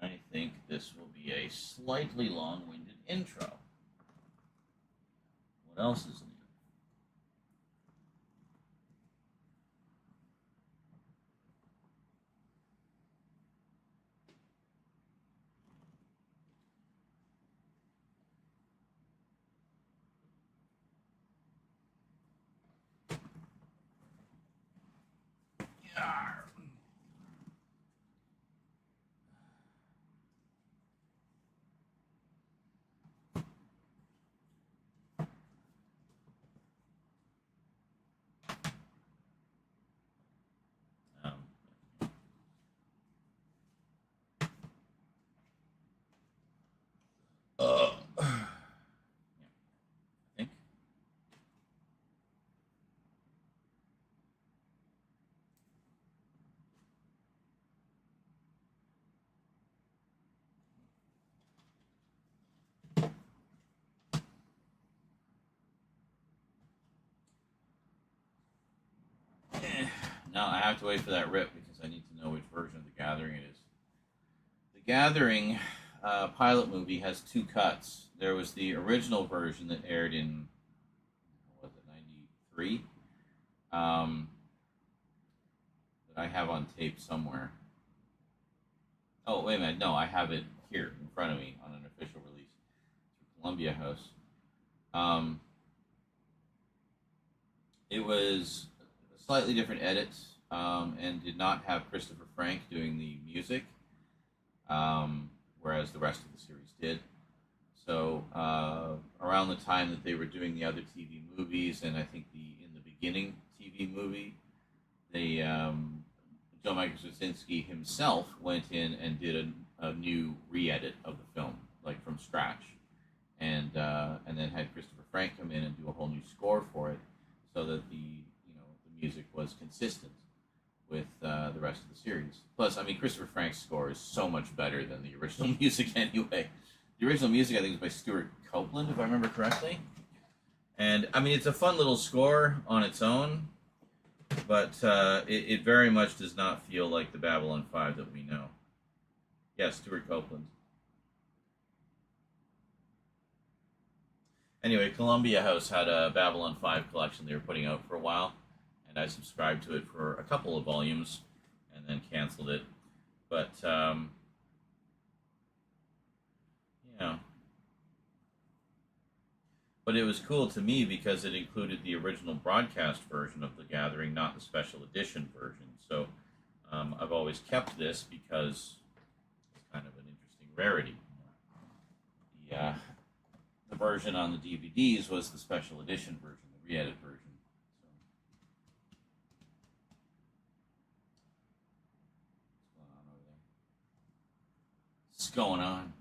I think this will be a slightly long-winded intro. What else is new? Yarr. Um, yeah, I think. Now I have to wait for that rip because I need to know which version of The Gathering it is. The Gathering pilot movie has two cuts. There was the original version that aired in, what was it, 93? That I have on tape somewhere. Oh, wait a minute. No, I have it here in front of me on an official release through Columbia House. It was a slightly different edit and did not have Christopher Frank doing the music, whereas the rest of the series did. So around the time that they were doing the other TV movies, and I think in the beginning TV movie, they Joe Michael Straczynski himself went in and did a new re-edit of the film, like from scratch, and then had Christopher Frank come in and do a whole new score for it, so that the music was consistent with the rest of the series. Plus, I mean, Christopher Frank's score is so much better than the original music anyway. The original music, I think, is by Stuart Copeland, if I remember correctly. And, I mean, it's a fun little score on its own, but it very much does not feel like the Babylon 5 that we know. Yes, Stuart Copeland. Anyway, Columbia House had a Babylon 5 collection they were putting out for a while, and I subscribed to it for a couple of volumes and then canceled it. But, But it was cool to me because it included the original broadcast version of The Gathering, not the special edition version. So I've always kept this because it's kind of an interesting rarity. The version on the DVDs was the special edition version, the re-edit version. What's going on?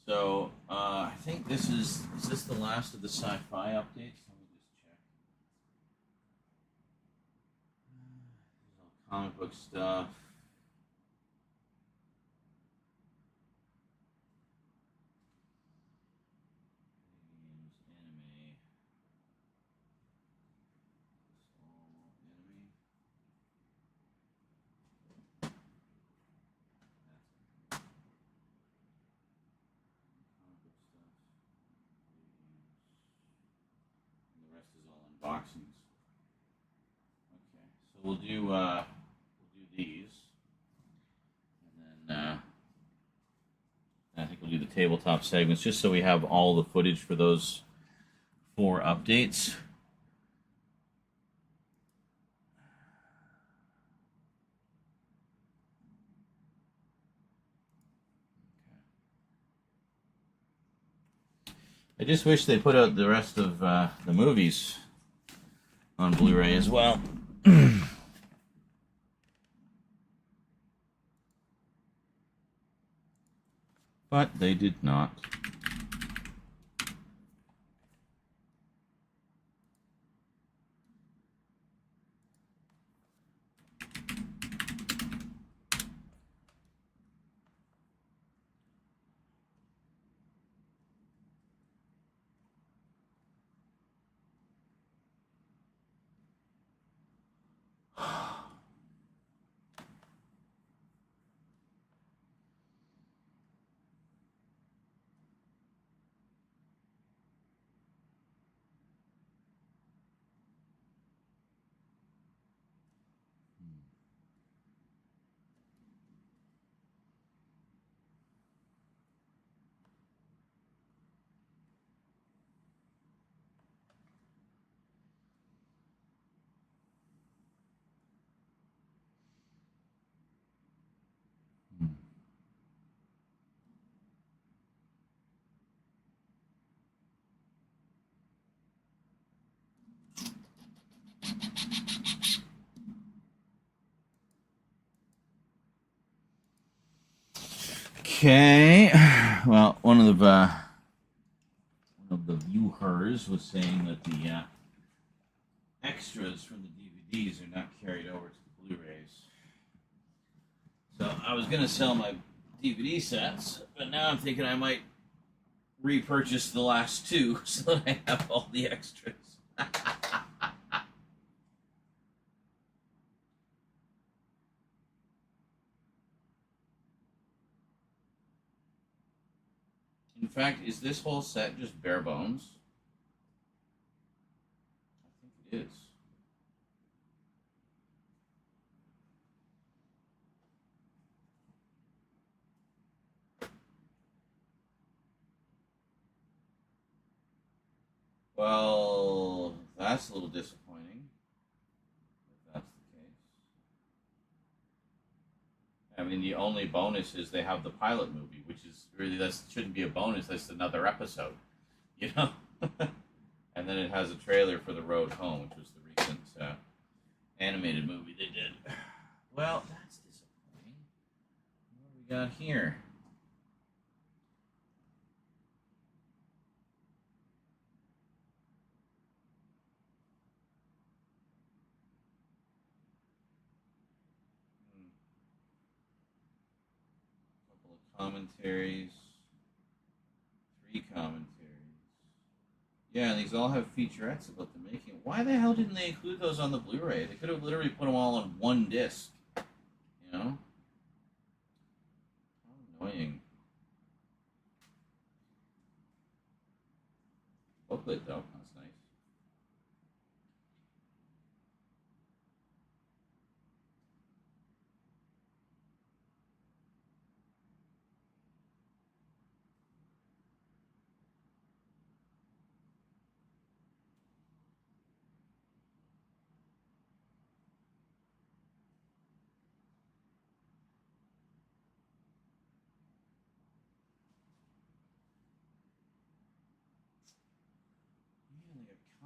So, I think this is this the last of the sci-fi updates? Let me just check. There's all comic book stuff. Games, anime. The rest is all unboxings. Okay, so we'll do these, and then I think we'll do the tabletop segments just so we have all the footage for those 4 updates. I just wish they put out the rest of the movies on Blu-ray as well. But they did not. Okay. Well, one of the viewers was saying that the extras from the DVDs are not carried over to the Blu-rays. So I was gonna sell my DVD sets, but now I'm thinking I might repurchase the last two so that I have all the extras. In fact, is this whole set just bare bones? I think it is. Well, that's a little disappointing, if that's the case. I mean, the only bonus is they have the pilot movie, which is really, that shouldn't be a bonus, that's another episode, you know? And then it has a trailer for The Road Home, which was the recent animated movie they did. Well, that's disappointing. What do we got here? Commentaries, 3 commentaries. Yeah, and these all have featurettes about the making. Why the hell didn't they include those on the Blu-ray? They could have literally put them all on one disc. You know? How annoying. Booklet, though. That's nice.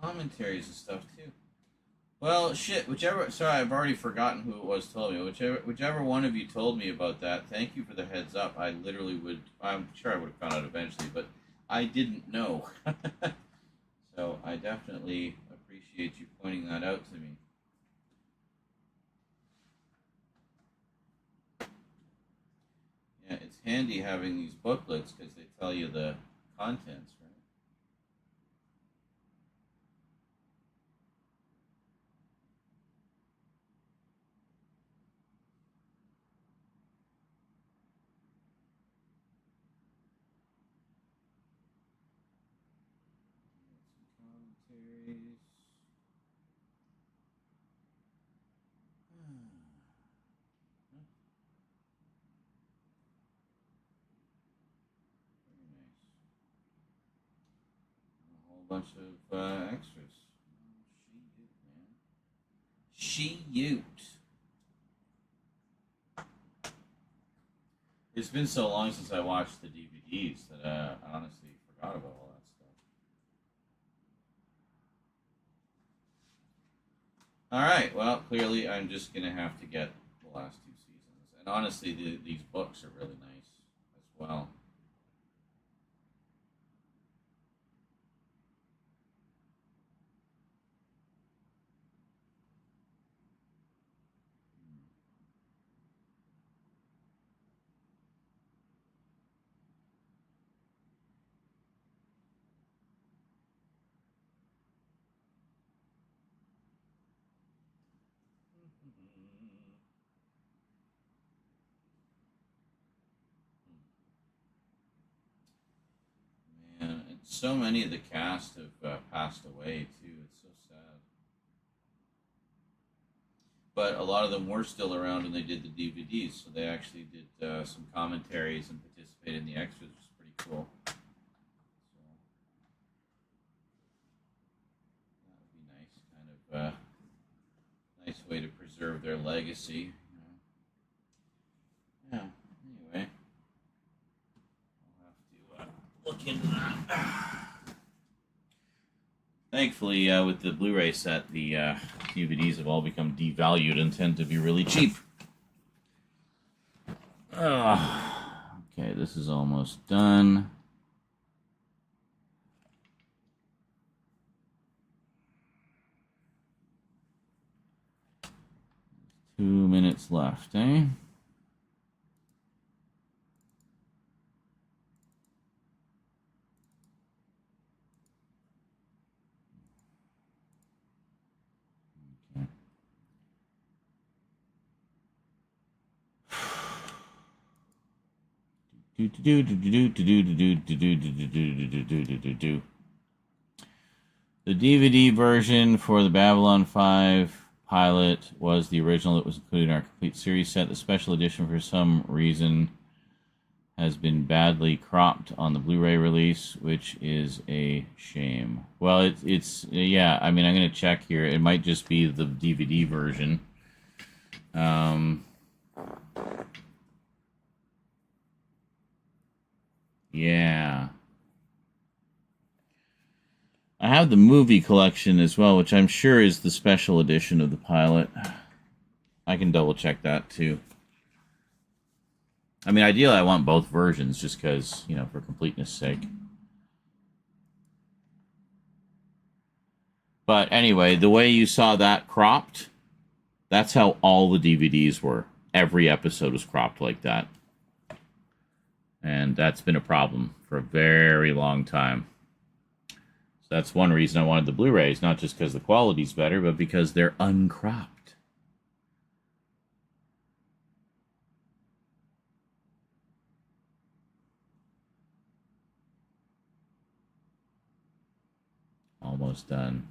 Commentaries and stuff too. Well, shit. Whichever. Sorry, I've already forgotten who it was told me. Whichever one of you told me about that. Thank you for the heads up. I literally would. I'm sure I would have found out eventually, but I didn't know. So I definitely appreciate you pointing that out to me. Yeah, it's handy having these booklets because they tell you the contents, right? Commentaries. Very nice. A whole bunch of extras. She Ute. It's been so long since I watched the DVDs that I honestly forgot about all that stuff. All right. Well, clearly, I'm just gonna have to get the last two seasons, and honestly, these books are really nice as well. Man, and so many of the cast have passed away too. It's so sad. But a lot of them were still around when they did the DVDs, so they actually did some commentaries and participated in the extras, which is pretty cool. So that would be nice, kind of nice way to preserve their legacy. Yeah. Anyway, I'll have to look into that. Thankfully, with the Blu-ray set, the DVDs have all become devalued and tend to be really cheap. Okay, this is almost done. Two minutes left, eh? The DVD version for the Babylon 5 pilot was the original that was included in our complete series set. The special edition, for some reason, has been badly cropped on the Blu-ray release, which is a shame. Well, it's yeah. I mean, I'm going to check here. It might just be the DVD version. Yeah. I have the movie collection as well, which I'm sure is the special edition of the pilot. I can double check that too. I mean, ideally, I want both versions just because, you know, for completeness sake. But anyway, the way you saw that cropped, that's how all the DVDs were. Every episode was cropped like that. And that's been a problem for a very long time. So that's one reason I wanted the Blu-rays, not just because the quality's better, but because they're uncropped. Almost done.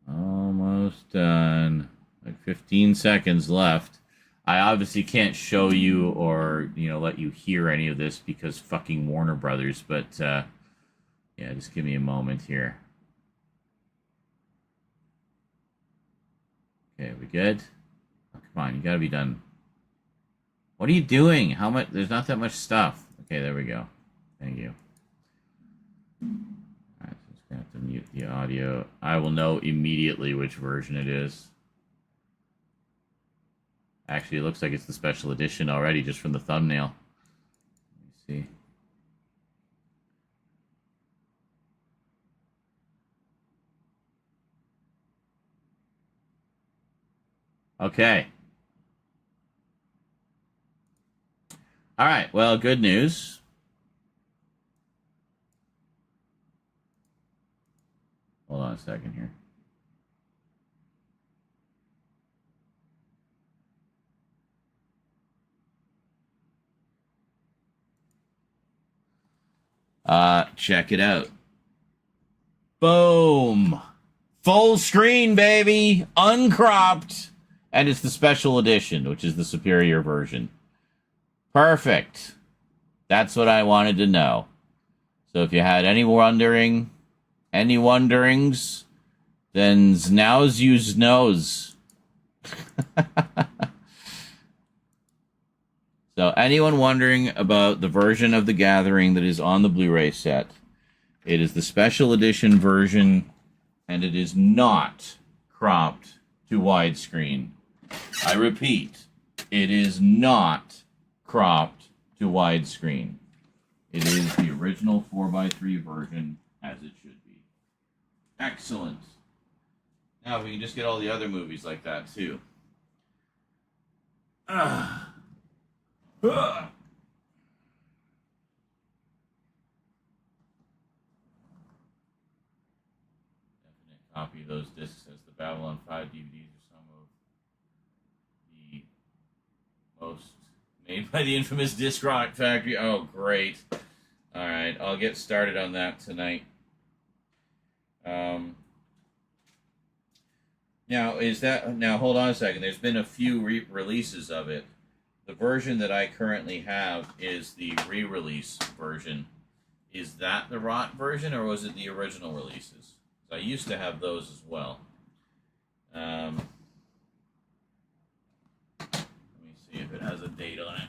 Almost done. Like 15 seconds left. I obviously can't show you or, you know, let you hear any of this because fucking Warner Brothers, but yeah, just give me a moment here. Okay, we good? Oh, come on, you gotta be done. What are you doing? How much? There's not that much stuff. Okay, there we go. Thank you. Alright, so just gonna have to mute the audio. I will know immediately which version it is. Actually, it looks like it's the special edition already, just from the thumbnail. Let me see. Okay. All right. Well, good news. Hold on a second here. Check it out. Boom. Full screen, baby! Uncropped! And it's the special edition, which is the superior version. Perfect. That's what I wanted to know. So if you had any wonderings, then now's you's knows. So anyone wondering about the version of The Gathering that is on the Blu-ray set, it is the special edition version, and it is not cropped to widescreen. I repeat, it is not cropped to widescreen. It is the original 4:3 version, as it should be. Excellent. Now we can just get all the other movies like that, too. Definitely copy those discs as the Babylon 5 DVDs are some of the most made by the infamous Disc Rock Factory. Oh, great. All right, I'll get started on that tonight. Now hold on a second. There's been a few releases of it. The version that I currently have is the re-release version. Is that the Whaaat version, or was it the original releases? I used to have those as well. Let me see if it has a date on it.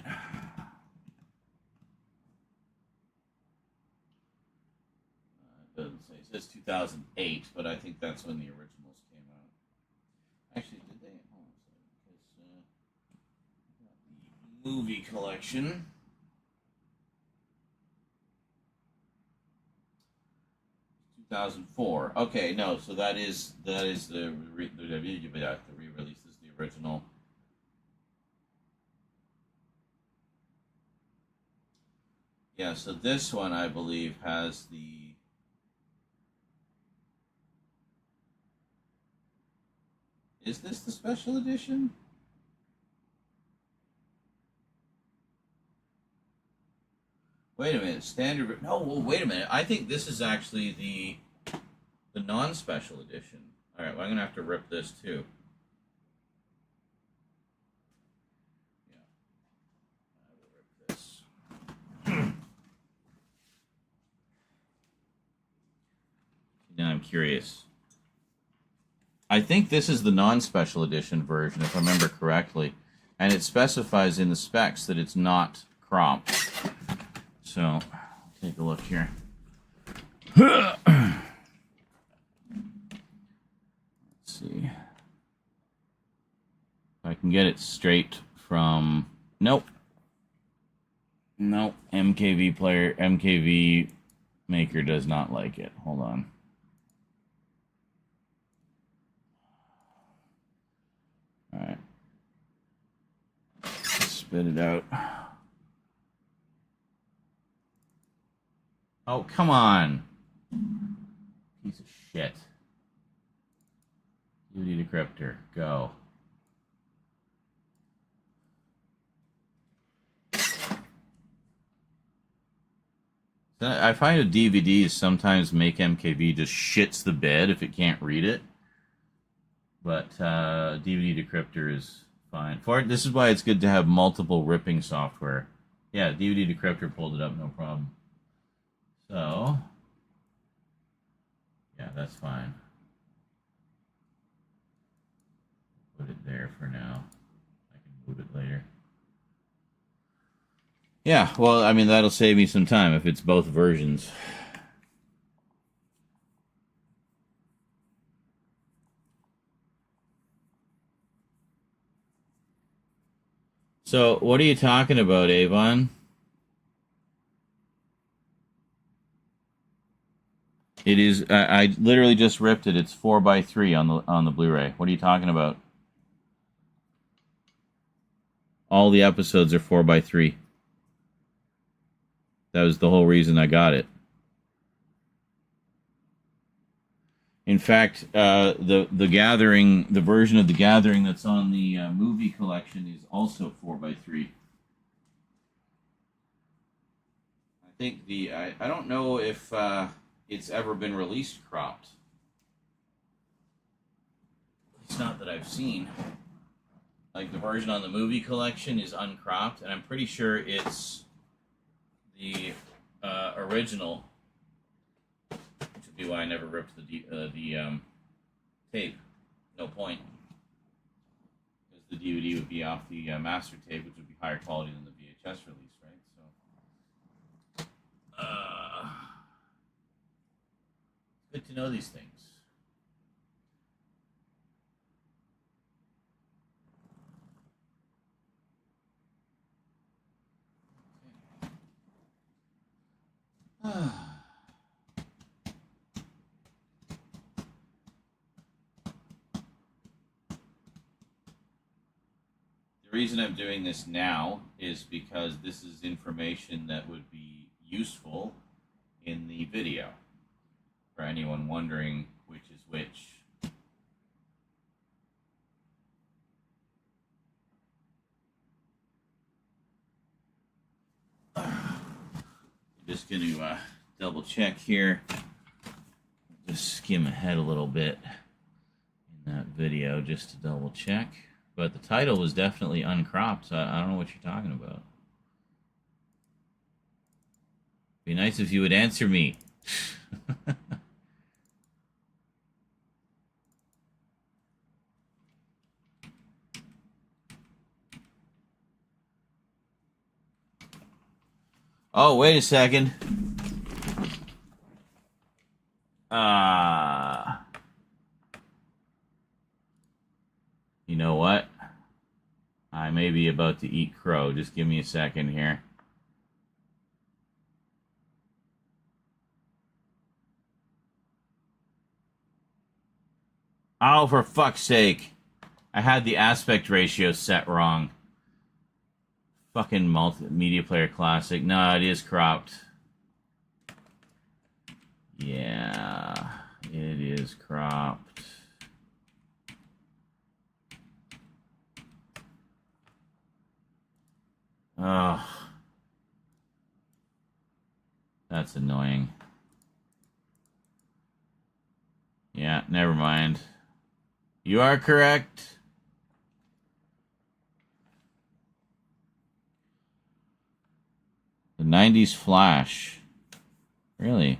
It doesn't say. It says 2008, but I think that's when the originals came out. Actually, did they? Hold on a second, because the movie collection. 2004. Okay, no, so that is the re-release is the original. Yeah, so this one I believe has the Is this the special edition? Wait a minute, standard. No, well, wait a minute. I think this is actually the non-special edition. All right, well, I'm gonna have to rip this too. Yeah, I will rip this. Now I'm curious. I think this is the non-special edition version, if I remember correctly, and it specifies in the specs that it's not cropped. So, take a look here. Let's see. If I can get it straight from... Nope. Nope. MKV maker does not like it. Hold on. Alright. Spit it out. Oh, come on. Piece of shit. DVD decryptor. Go. I find that DVDs sometimes make MKV just shits the bed if it can't read it. But DVD decryptor is fine. This is why it's good to have multiple ripping software. Yeah, DVD decryptor pulled it up, no problem. So, yeah, that's fine. Put it there for now. I can move it later. Yeah, well, I mean, that'll save me some time if it's both versions. So, what are you talking about, Avon? It is. I literally just ripped it. It's 4:3 on the Blu-ray. What are you talking about? All the episodes are 4:3. That was the whole reason I got it. In fact, the Gathering, the version of The Gathering that's on the movie collection is also 4:3. I think I don't know if it's ever been released cropped. least not that I've seen. Like, the version on the movie collection is uncropped, and I'm pretty sure it's the original, which would be why I never ripped the tape. No point. Because the DVD would be off the master tape, which would be higher quality than the VHS release, right? So, good to know these things. The reason I'm doing this now is because this is information that would be useful in the video for anyone wondering which is which. Just going to double check here. Just skim ahead a little bit in that video just to double check. But the title was definitely uncropped, so I don't know what you're talking about. Be nice if you would answer me. Oh, wait a second. You know what? I may be about to eat crow. Just give me a second here. Oh, for fuck's sake. I had the aspect ratio set wrong. Fucking multimedia player classic. No, it is cropped. Yeah, it is cropped. Oh, that's annoying. Yeah, never mind. You are correct. The 90s Flash. Really?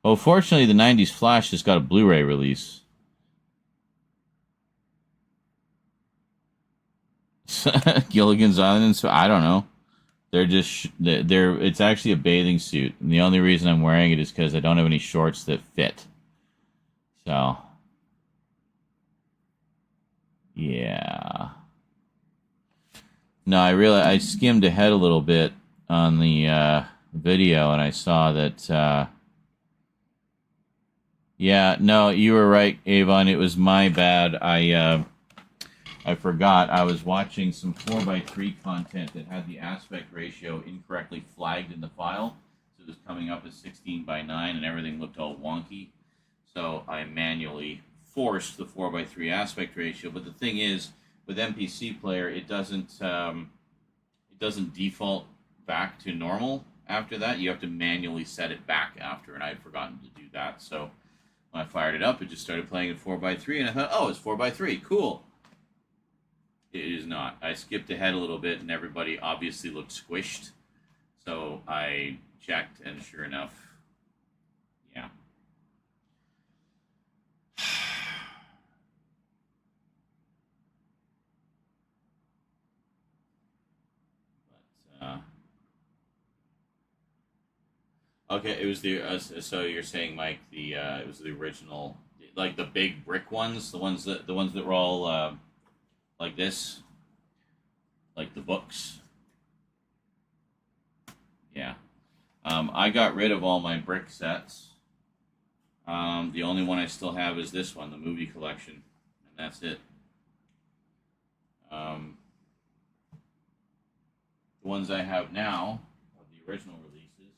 Well, fortunately, the 90s Flash just got a Blu-ray release. Gilligan's Island, so I don't know. They're just it's actually a bathing suit, and the only reason I'm wearing it is because I don't have any shorts that fit. So, yeah. No, I skimmed ahead a little bit on the video, and I saw that. Yeah, no, you were right, Avon. It was my bad. I forgot. I was watching some 4x3 content that had the aspect ratio incorrectly flagged in the file. So it was coming up as 16:9, and everything looked all wonky. So I manually forced the 4x3 aspect ratio. But the thing is, with MPC Player, it doesn't default back to normal after that. You have to manually set it back after, and I had forgotten to do that. So when I fired it up, it just started playing at 4x3, and I thought, oh, it's 4x3, cool. It is not. I skipped ahead a little bit, and everybody obviously looked squished. So I checked, and sure enough, yeah. But, okay, it was the so you're saying, Mike, it was the original, like the big brick ones, the ones that were all like this, like the books. Yeah. I got rid of all my brick sets. The only one I still have is this one, the movie collection, and that's it. The ones I have now of the original releases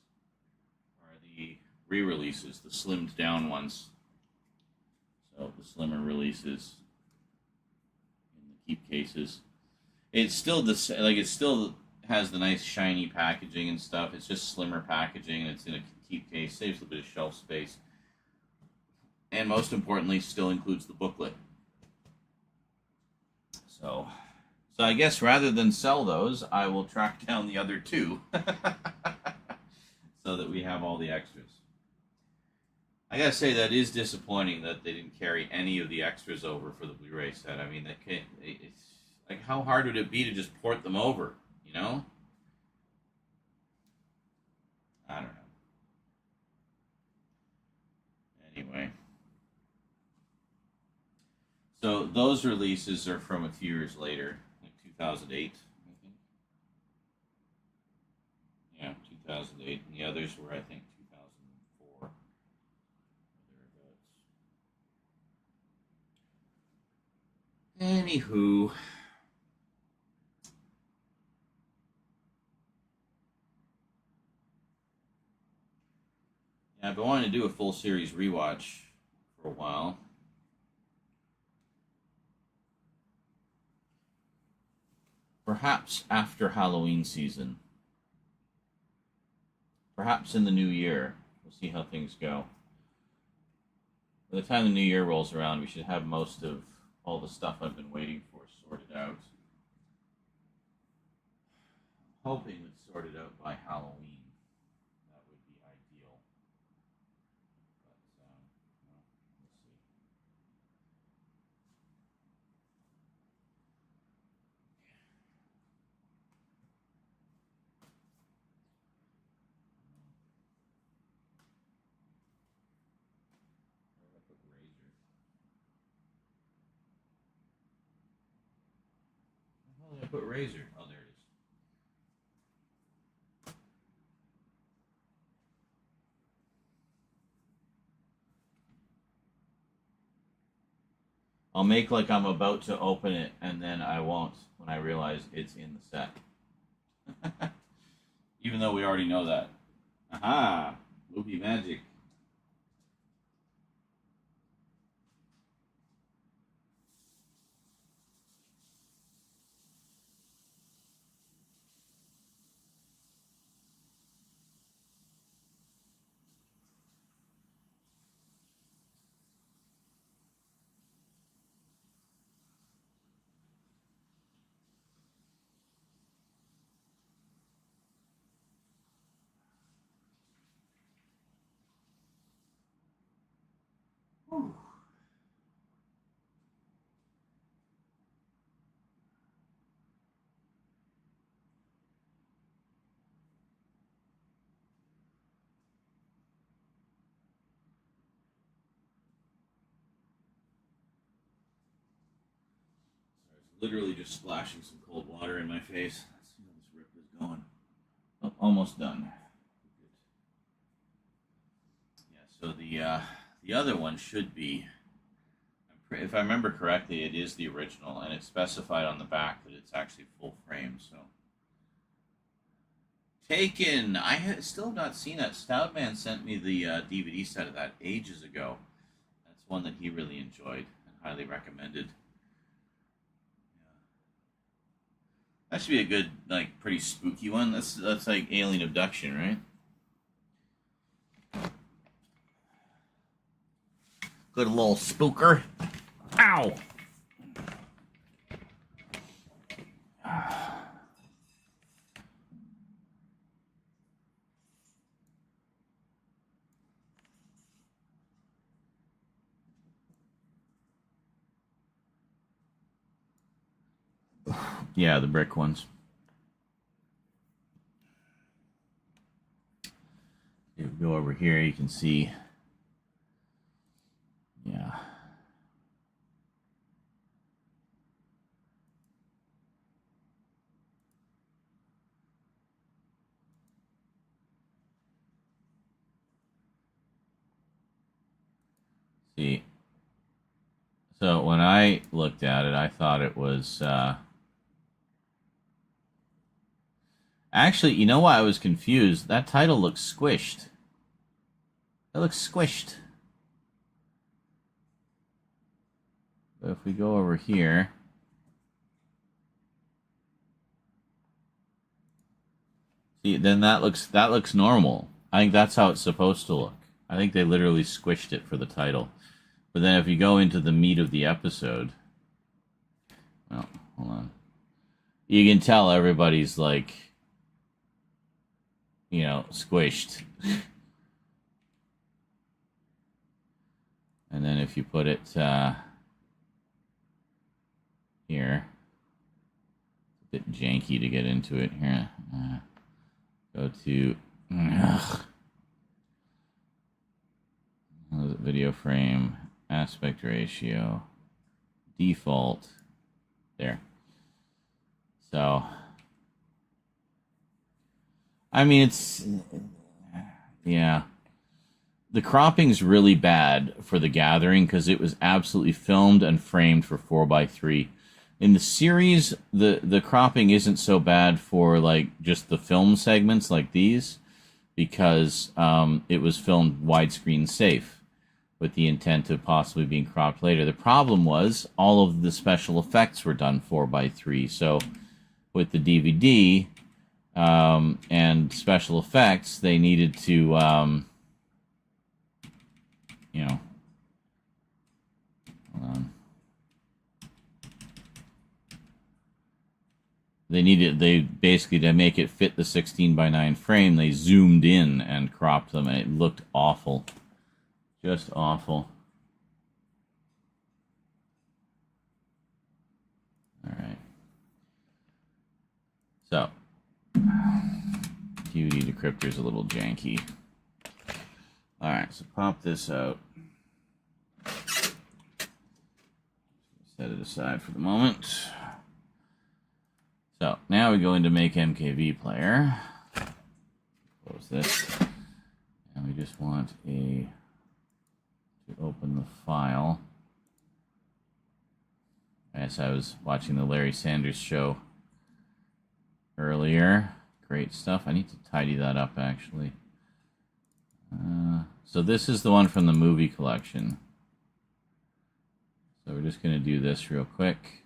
are the re-releases, the slimmed down ones. So the slimmer releases in the keep cases. It's still it still has the nice shiny packaging and stuff. It's just slimmer packaging, and it's in a keep case, saves a bit of shelf space, and most importantly, still includes the booklet. So I guess rather than sell those, I will track down the other two so that we have all the extras. I gotta say that is disappointing that they didn't carry any of the extras over for the Blu-ray set. I mean, it's like, how hard would it be to just port them over? You know? I don't know. Anyway. So those releases are from a few years later, like 2008, I think. Yeah, 2008. And the others were, I think, 2004. Thereabouts. Anywho. Yeah, I've been wanting to do a full series rewatch for a while. Perhaps after Halloween season. Perhaps in the new year. We'll see how things go. By the time the new year rolls around, we should have most of all the stuff I've been waiting for sorted out. Hoping it's sorted out by Halloween. That would be ideal. But, well, we'll see. Where did I put razor? Where the hell did I put razor? Oh, there it is. I'll make like I'm about to open it, and then I won't when I realize it's in the set. Even though we already know that. Aha! Movie magic. Whew. Literally just splashing some cold water in my face. Let's see how this rip is going. Oh, almost done. Yeah, so the other one should be, if I remember correctly, it is the original, and it's specified on the back that it's actually full frame. So Taken. I still have not seen that. Stoutman sent me the DVD set of that ages ago. That's one that he really enjoyed and highly recommended. That should be a good, like, pretty spooky one. That's like alien abduction, right? Good little spooker. Ow! Yeah, the brick ones. If you go over here, you can see. Yeah. See. So when I looked at it, I thought it was actually, you know why I was confused? That title looks squished. It looks squished. But if we go over here, see, then that looks normal. I think that's how it's supposed to look. I think they literally squished it for the title. But then if you go into the meat of the episode, well, hold on. You can tell everybody's like, you know, squished. And then if you put it here, it's a bit janky to get into it here. Go to video frame, aspect ratio, default. There. So, I mean, it's, yeah. The cropping's really bad for The Gathering because it was absolutely filmed and framed for 4:3. In the series, the cropping isn't so bad for like just the film segments like these because it was filmed widescreen safe with the intent of possibly being cropped later. The problem was all of the special effects were done 4:3. So with the DVD and special effects, they needed to... you know, hold on. They basically, to make it fit the 16:9 frame, they zoomed in and cropped them, and it looked awful. Just awful. Alright. So, DVD decryptor's a little janky. Alright, so pop this out. Set it aside for the moment. So, now we go into Make MKV Player. Close this. And we just want to open the file. Yes, I was watching the Larry Sanders Show earlier. Great stuff. I need to tidy that up, actually. So this is the one from the movie collection. So we're just going to do this real quick.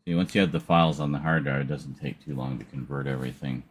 See, once you have the files on the hard drive, it doesn't take too long to convert everything.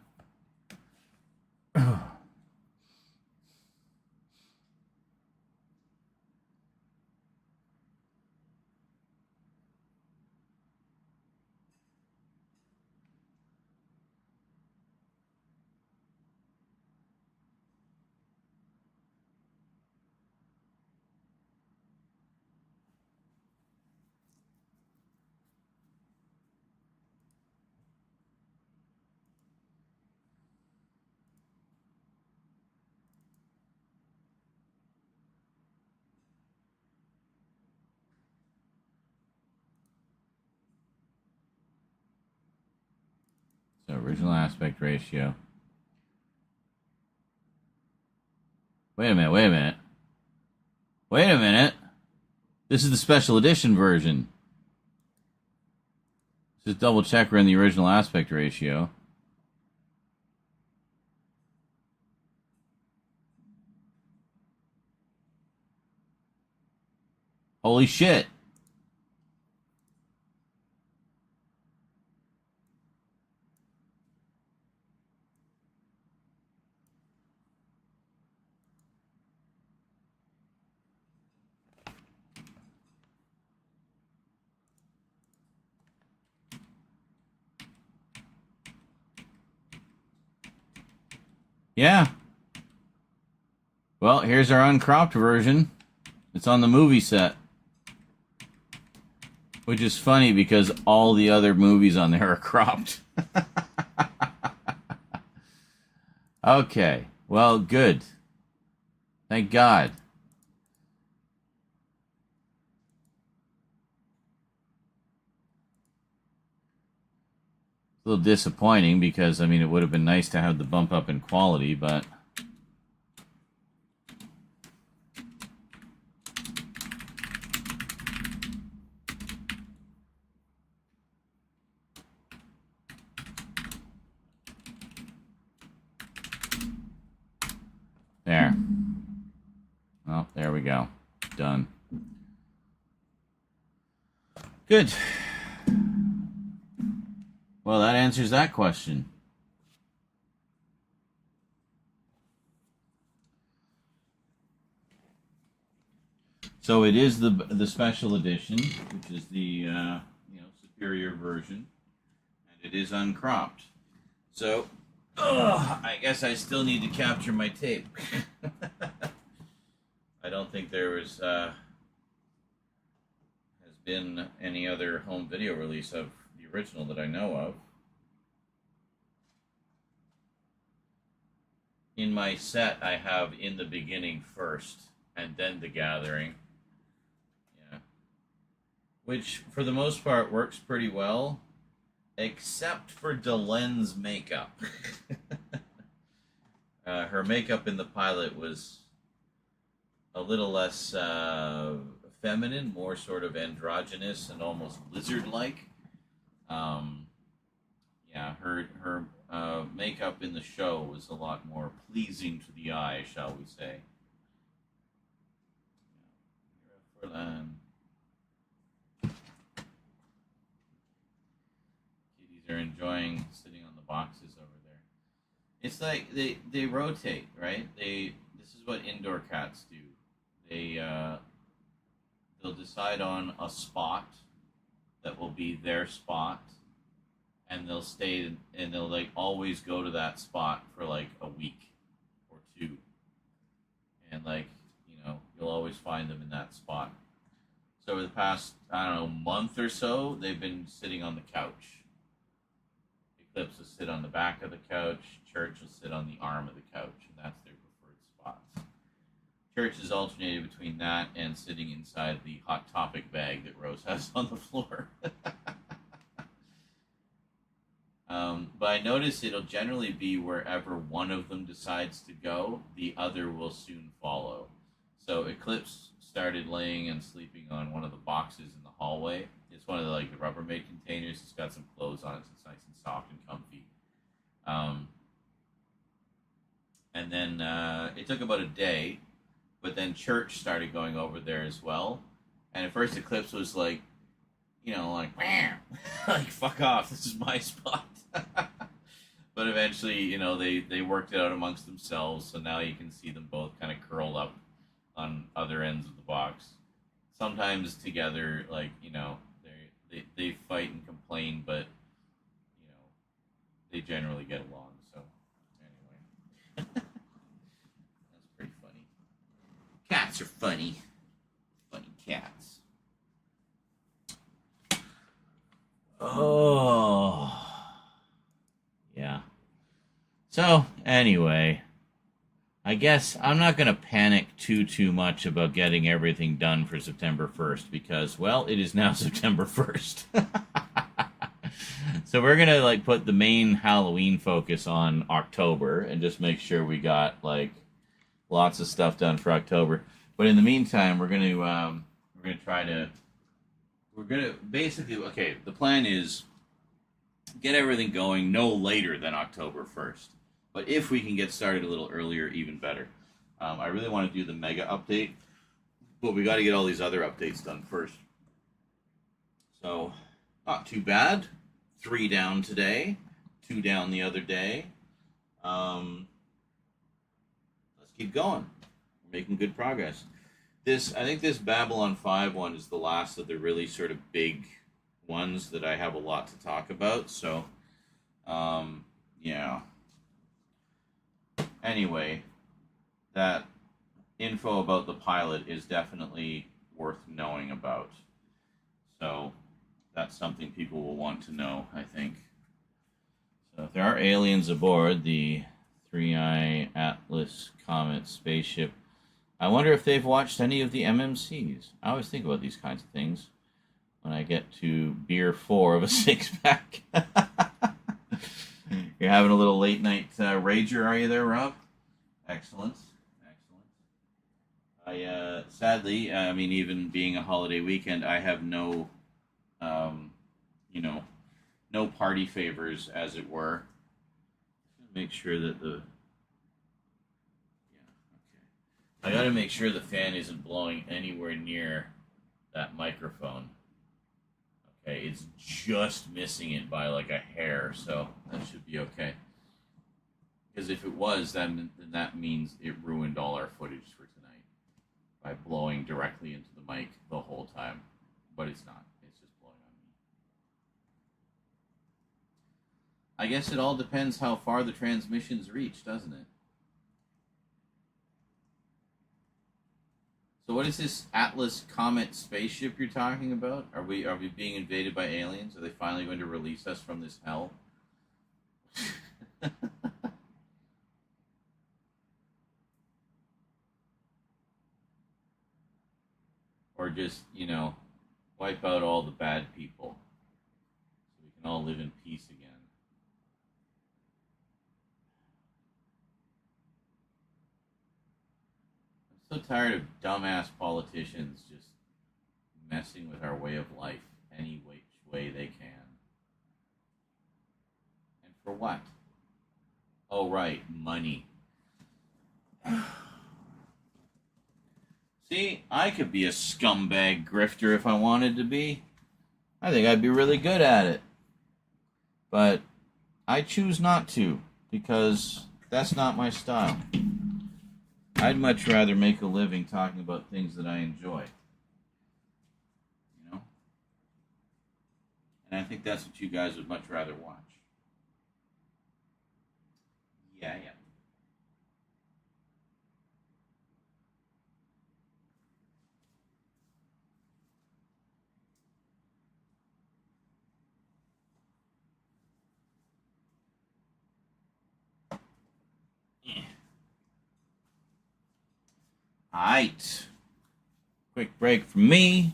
So original aspect ratio. Wait a minute, wait a minute. Wait a minute. This is the special edition version. Just double check we're in the original aspect ratio. Holy shit. Yeah. Well, here's our uncropped version. It's on the movie set. Which is funny because all the other movies on there are cropped. Okay. Well, good. Thank God. A little disappointing because, I mean, it would have been nice to have the bump up in quality, but... There. Well, there we go. Done. Good. Well, that answers that question. So it is the special edition, which is the superior version, and it is uncropped. So, I guess I still need to capture my tape. I don't think there was has been any other home video release of the original that I know of. In my set, I have In the Beginning first, and then The Gathering. Yeah. Which, for the most part, works pretty well, except for Delen's makeup. Her makeup in the pilot was a little less feminine, more sort of androgynous and almost lizard-like. Her makeup in the show was a lot more pleasing to the eye, shall we say. Kitties are enjoying sitting on the boxes over there. It's like they rotate, right? This is what indoor cats do. They'll decide on a spot that will be their spot, and they'll stay and they'll like always go to that spot for like a week or two, and you'll always find them in that spot. So over the past month or so, they've been sitting on the couch. Eclipse will sit on the back of the couch. Church will sit on the arm of the couch, and that's their preferred spots. Church is alternated between that and sitting inside the Hot Topic bag that Rose has on the floor. But I notice it'll generally be wherever one of them decides to go, the other will soon follow. So Eclipse started laying and sleeping on one of the boxes in the hallway. It's one of the Rubbermaid containers. It's got some clothes on it, so it's nice and soft and comfy. And then it took about a day, but then Church started going over there as well. And at first Eclipse was like, like fuck off, this is my spot. But eventually, they worked it out amongst themselves, so now you can see them both kind of curled up on other ends of the box. Sometimes together, they fight and complain, but they generally get along. So anyway, that's pretty funny. Cats are funny. Funny cats. Oh. Yeah. So, anyway, I guess I'm not going to panic too much about getting everything done for September 1st because, well, it is now September 1st. So we're going to, put the main Halloween focus on October and just make sure we got, lots of stuff done for October. But in the meantime, we're going to basically, okay, the plan is get everything going no later than October 1st. But if we can get started a little earlier, even better. I really want to do the mega update, but we got to get all these other updates done first. So, not too bad. 3 down today, 2 down the other day. Let's keep going. We're making good progress. I think this Babylon 5 one is the last of the really sort of big ones that I have a lot to talk about. So, yeah. Anyway, that info about the pilot is definitely worth knowing about. So, that's something people will want to know, I think. So, if there are aliens aboard the 3i Atlas Comet spaceship, I wonder if they've watched any of the MMCs. I always think about these kinds of things when I get to beer 4 of a 6-pack. You're having a little late night rager, are you there, Rob? Excellent. Sadly, even being a holiday weekend, I have no, no party favors, as it were. Make sure that I gotta make sure the fan isn't blowing anywhere near that microphone. Okay, it's just missing it by like a hair, so that should be okay. Because if it was, then that means it ruined all our footage for tonight by blowing directly into the mic the whole time. But it's not. It's just blowing on me. I guess it all depends how far the transmissions reach, doesn't it? So what is this Atlas Comet spaceship you're talking about? Are we being invaded by aliens? Are they finally going to release us from this hell? Or just, wipe out all the bad people so we can all live in peace again. I'm so tired of dumbass politicians just messing with our way of life any which way they can. And for what? Oh, right, money. See, I could be a scumbag grifter if I wanted to be. I think I'd be really good at it. But I choose not to, because that's not my style. I'd much rather make a living talking about things that I enjoy. And I think that's what you guys would much rather watch. Yeah. Alright. Quick break from me.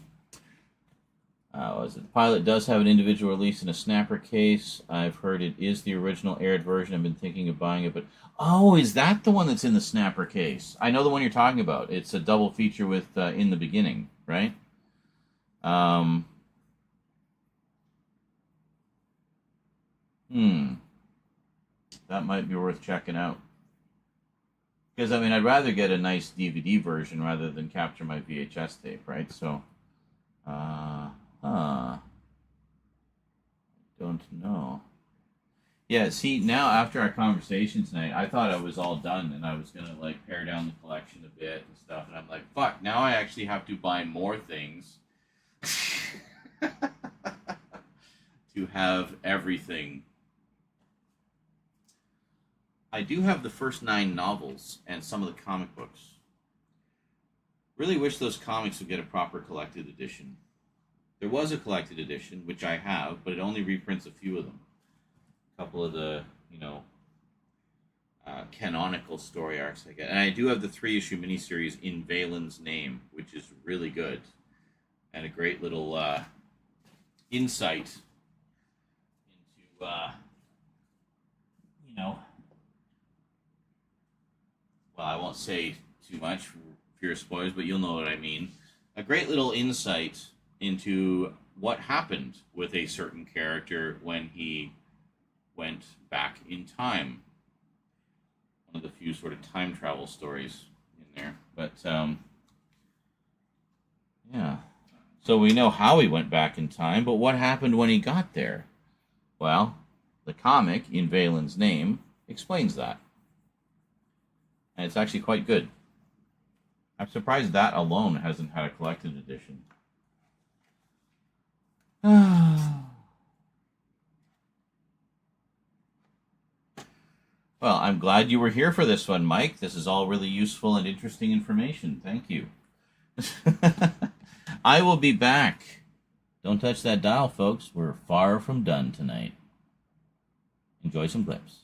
The pilot does have an individual release in a snapper case. I've heard it is the original aired version. I've been thinking of buying it, but... Oh, is that the one that's in the snapper case? I know the one you're talking about. It's a double feature with In the Beginning, right? That might be worth checking out. Because, I'd rather get a nice DVD version rather than capture my VHS tape, right? So, don't know. Yeah, see, now after our conversation tonight, I thought I was all done and I was going to, pare down the collection a bit and stuff. And I'm like, fuck, now I actually have to buy more things to have everything. I do have the first 9 novels and some of the comic books. Really wish those comics would get a proper collected edition. There was a collected edition, which I have, but it only reprints a few of them. A couple of the, canonical story arcs I get. And I do have the 3-issue miniseries In Valen's Name, which is really good. And a great little insight into, well, I won't say too much for fear of spoilers, but you'll know what I mean. A great little insight into what happened with a certain character when he went back in time. One of the few sort of time travel stories in there. But, yeah. So we know how he went back in time, but what happened when he got there? Well, the comic, In Valen's Name, explains that. And it's actually quite good. I'm surprised that alone hasn't had a collected edition. Well, I'm glad you were here for this one, Mike. This is all really useful and interesting information. Thank you. I will be back. Don't touch that dial, folks. We're far from done tonight. Enjoy some clips.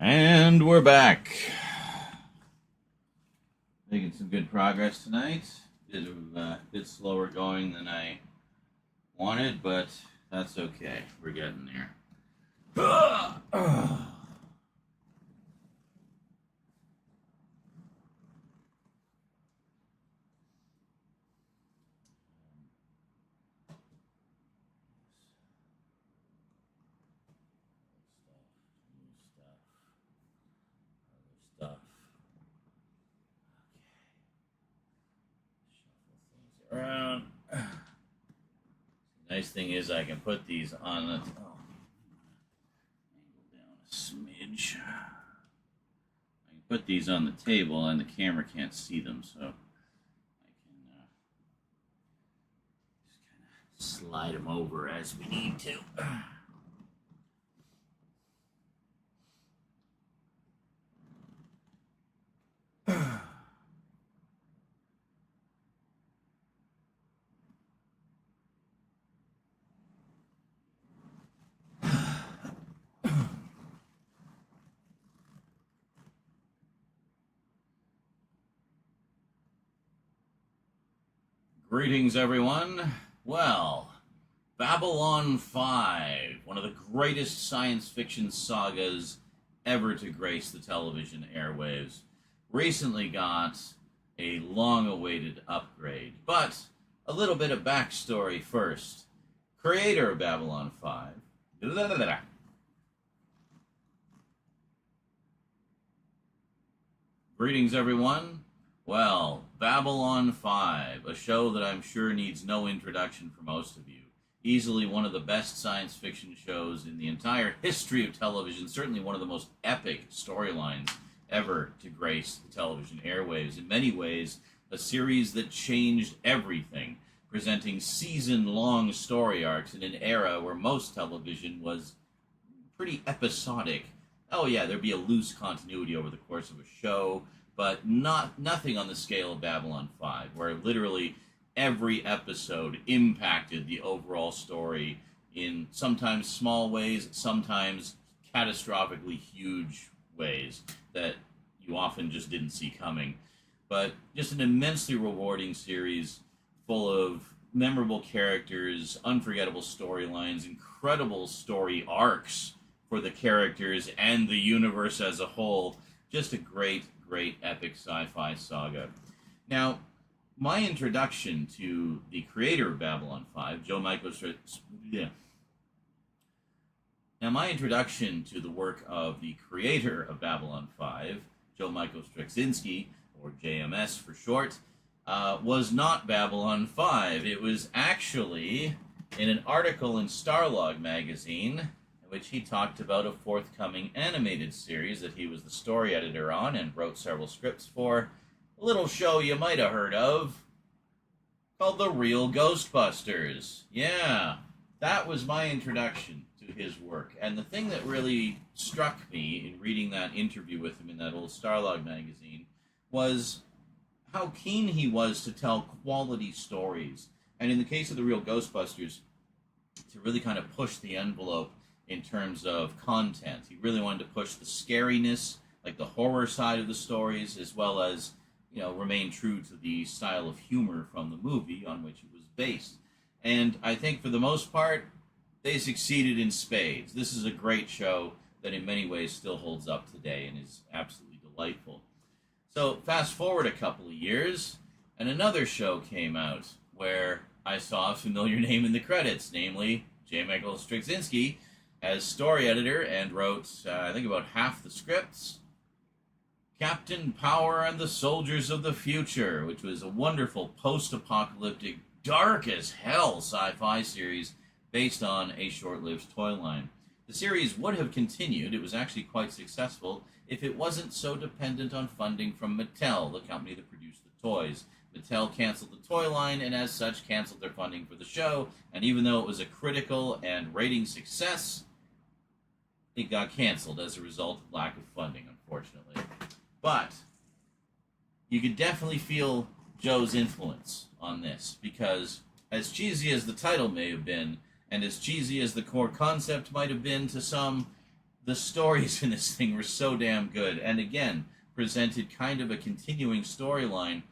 And we're back. Making some good progress tonight. Bit slower going than I wanted, but that's okay. We're getting there. Stuff. Okay. Shuffle things around. Nice thing is I can put these on the angle down a smidge. I can put these on the table and the camera can't see them, so I can just kind of slide them over as we need to. Greetings, everyone. Well, Babylon 5, one of the greatest science fiction sagas ever to grace the television airwaves, recently got a long-awaited upgrade. But a little bit of backstory first. Creator of Babylon 5. Greetings, everyone. Well, Babylon 5, a show that I'm sure needs no introduction for most of you. Easily one of the best science fiction shows in the entire history of television, certainly one of the most epic storylines ever to grace the television airwaves. In many ways, a series that changed everything, presenting season-long story arcs in an era where most television was pretty episodic. Oh yeah, there'd be a loose continuity over the course of a show, but nothing on the scale of Babylon 5, where literally every episode impacted the overall story in sometimes small ways, sometimes catastrophically huge ways that you often just didn't see coming. But just an immensely rewarding series full of memorable characters, unforgettable storylines, incredible story arcs for the characters and the universe as a whole. Just a great epic sci-fi saga. Now, my introduction to the creator of Babylon 5, my introduction to the work of the creator of Babylon 5, Joe Michael Straczynski, or JMS for short, was not Babylon 5. It was actually in an article in Starlog magazine, which he talked about a forthcoming animated series that he was the story editor on and wrote several scripts for. A little show you might have heard of called The Real Ghostbusters. Yeah, that was my introduction to his work. And the thing that really struck me in reading that interview with him in that old Starlog magazine was how keen he was to tell quality stories. And in the case of The Real Ghostbusters, to really kind of push the envelope in terms of content. He really wanted to push the scariness, like the horror side of the stories, as well as, remain true to the style of humor from the movie on which it was based. And I think for the most part, they succeeded in spades. This is a great show that in many ways still holds up today and is absolutely delightful. So fast forward a couple of years, and another show came out where I saw a familiar name in the credits, namely J. Michael Straczynski, as story editor, and wrote, I think, about half the scripts. Captain Power and the Soldiers of the Future, which was a wonderful post-apocalyptic, dark as hell sci-fi series based on a short-lived toy line. The series would have continued, it was actually quite successful, if it wasn't so dependent on funding from Mattel, the company that produced the toys. Mattel canceled the toy line, and as such canceled their funding for the show, and even though it was a critical and rating success, it got canceled as a result of lack of funding, unfortunately. But you could definitely feel Joe's influence on this, because as cheesy as the title may have been, and as cheesy as the core concept might have been to some, the stories in this thing were so damn good, and again, presented kind of a continuing storyline,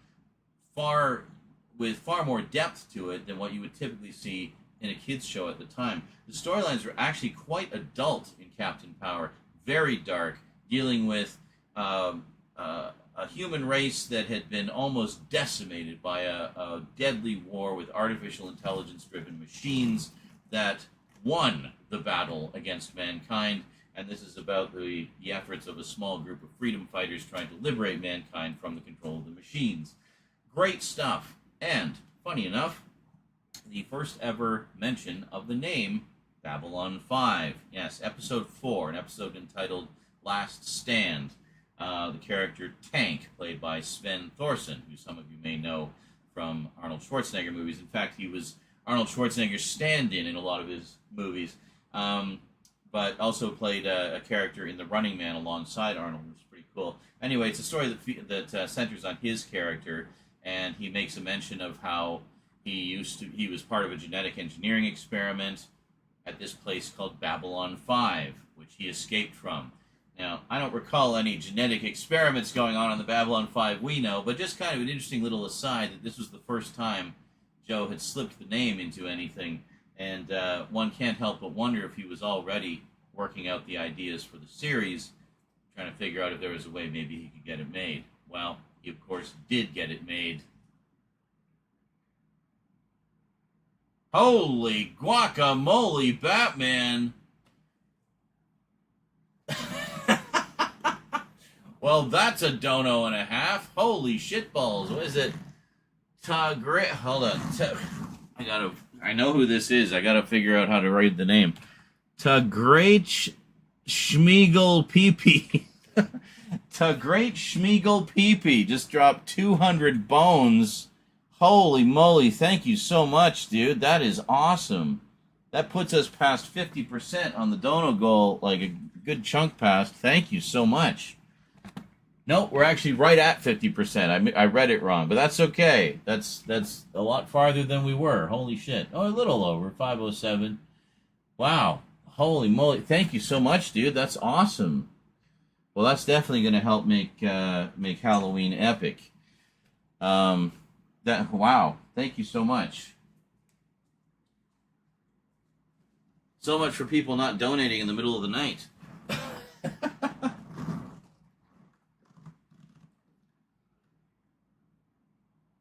with far more depth to it than what you would typically see in a kids show at the time. The storylines were actually quite adult in Captain Power, very dark, dealing with a human race that had been almost decimated by a deadly war with artificial intelligence-driven machines that won the battle against mankind. And this is about the efforts of a small group of freedom fighters trying to liberate mankind from the control of the machines. Great stuff. And, funny enough, the first ever mention of the name Babylon 5. Yes, episode 4, an episode entitled Last Stand. The character Tank, played by Sven Thorson, who some of you may know from Arnold Schwarzenegger movies. In fact, he was Arnold Schwarzenegger's stand-in a lot of his movies, but also played a character in The Running Man alongside Arnold, which is pretty cool. Anyway, it's a story that centers on his character, and he makes a mention of how he was part of a genetic engineering experiment at this place called Babylon 5, which he escaped from. Now, I don't recall any genetic experiments going on the Babylon 5 we know, but just kind of an interesting little aside that this was the first time Joe had slipped the name into anything, and one can't help but wonder if he was already working out the ideas for the series, trying to figure out if there was a way maybe he could get it made. Well, he of course did get it made. Holy guacamole, Batman! Well, that's a dono and a half. Holy shitballs. What is it? Hold on. I know who this is. I gotta figure out how to write the name. Great Schmiegel Peepee. Great Schmiegel Peepee just dropped 200 bones. Holy moly. Thank you so much, dude. That is awesome. That puts us past 50% on the dono goal, like a good chunk past. Thank you so much. No, we're actually right at 50%. I read it wrong, but that's okay. That's a lot farther than we were. Holy shit. Oh, a little over. 507. Wow. Holy moly. Thank you so much, dude. That's awesome. Well, that's definitely going to help make Halloween epic. Wow. Thank you so much. So much for people not donating in the middle of the night.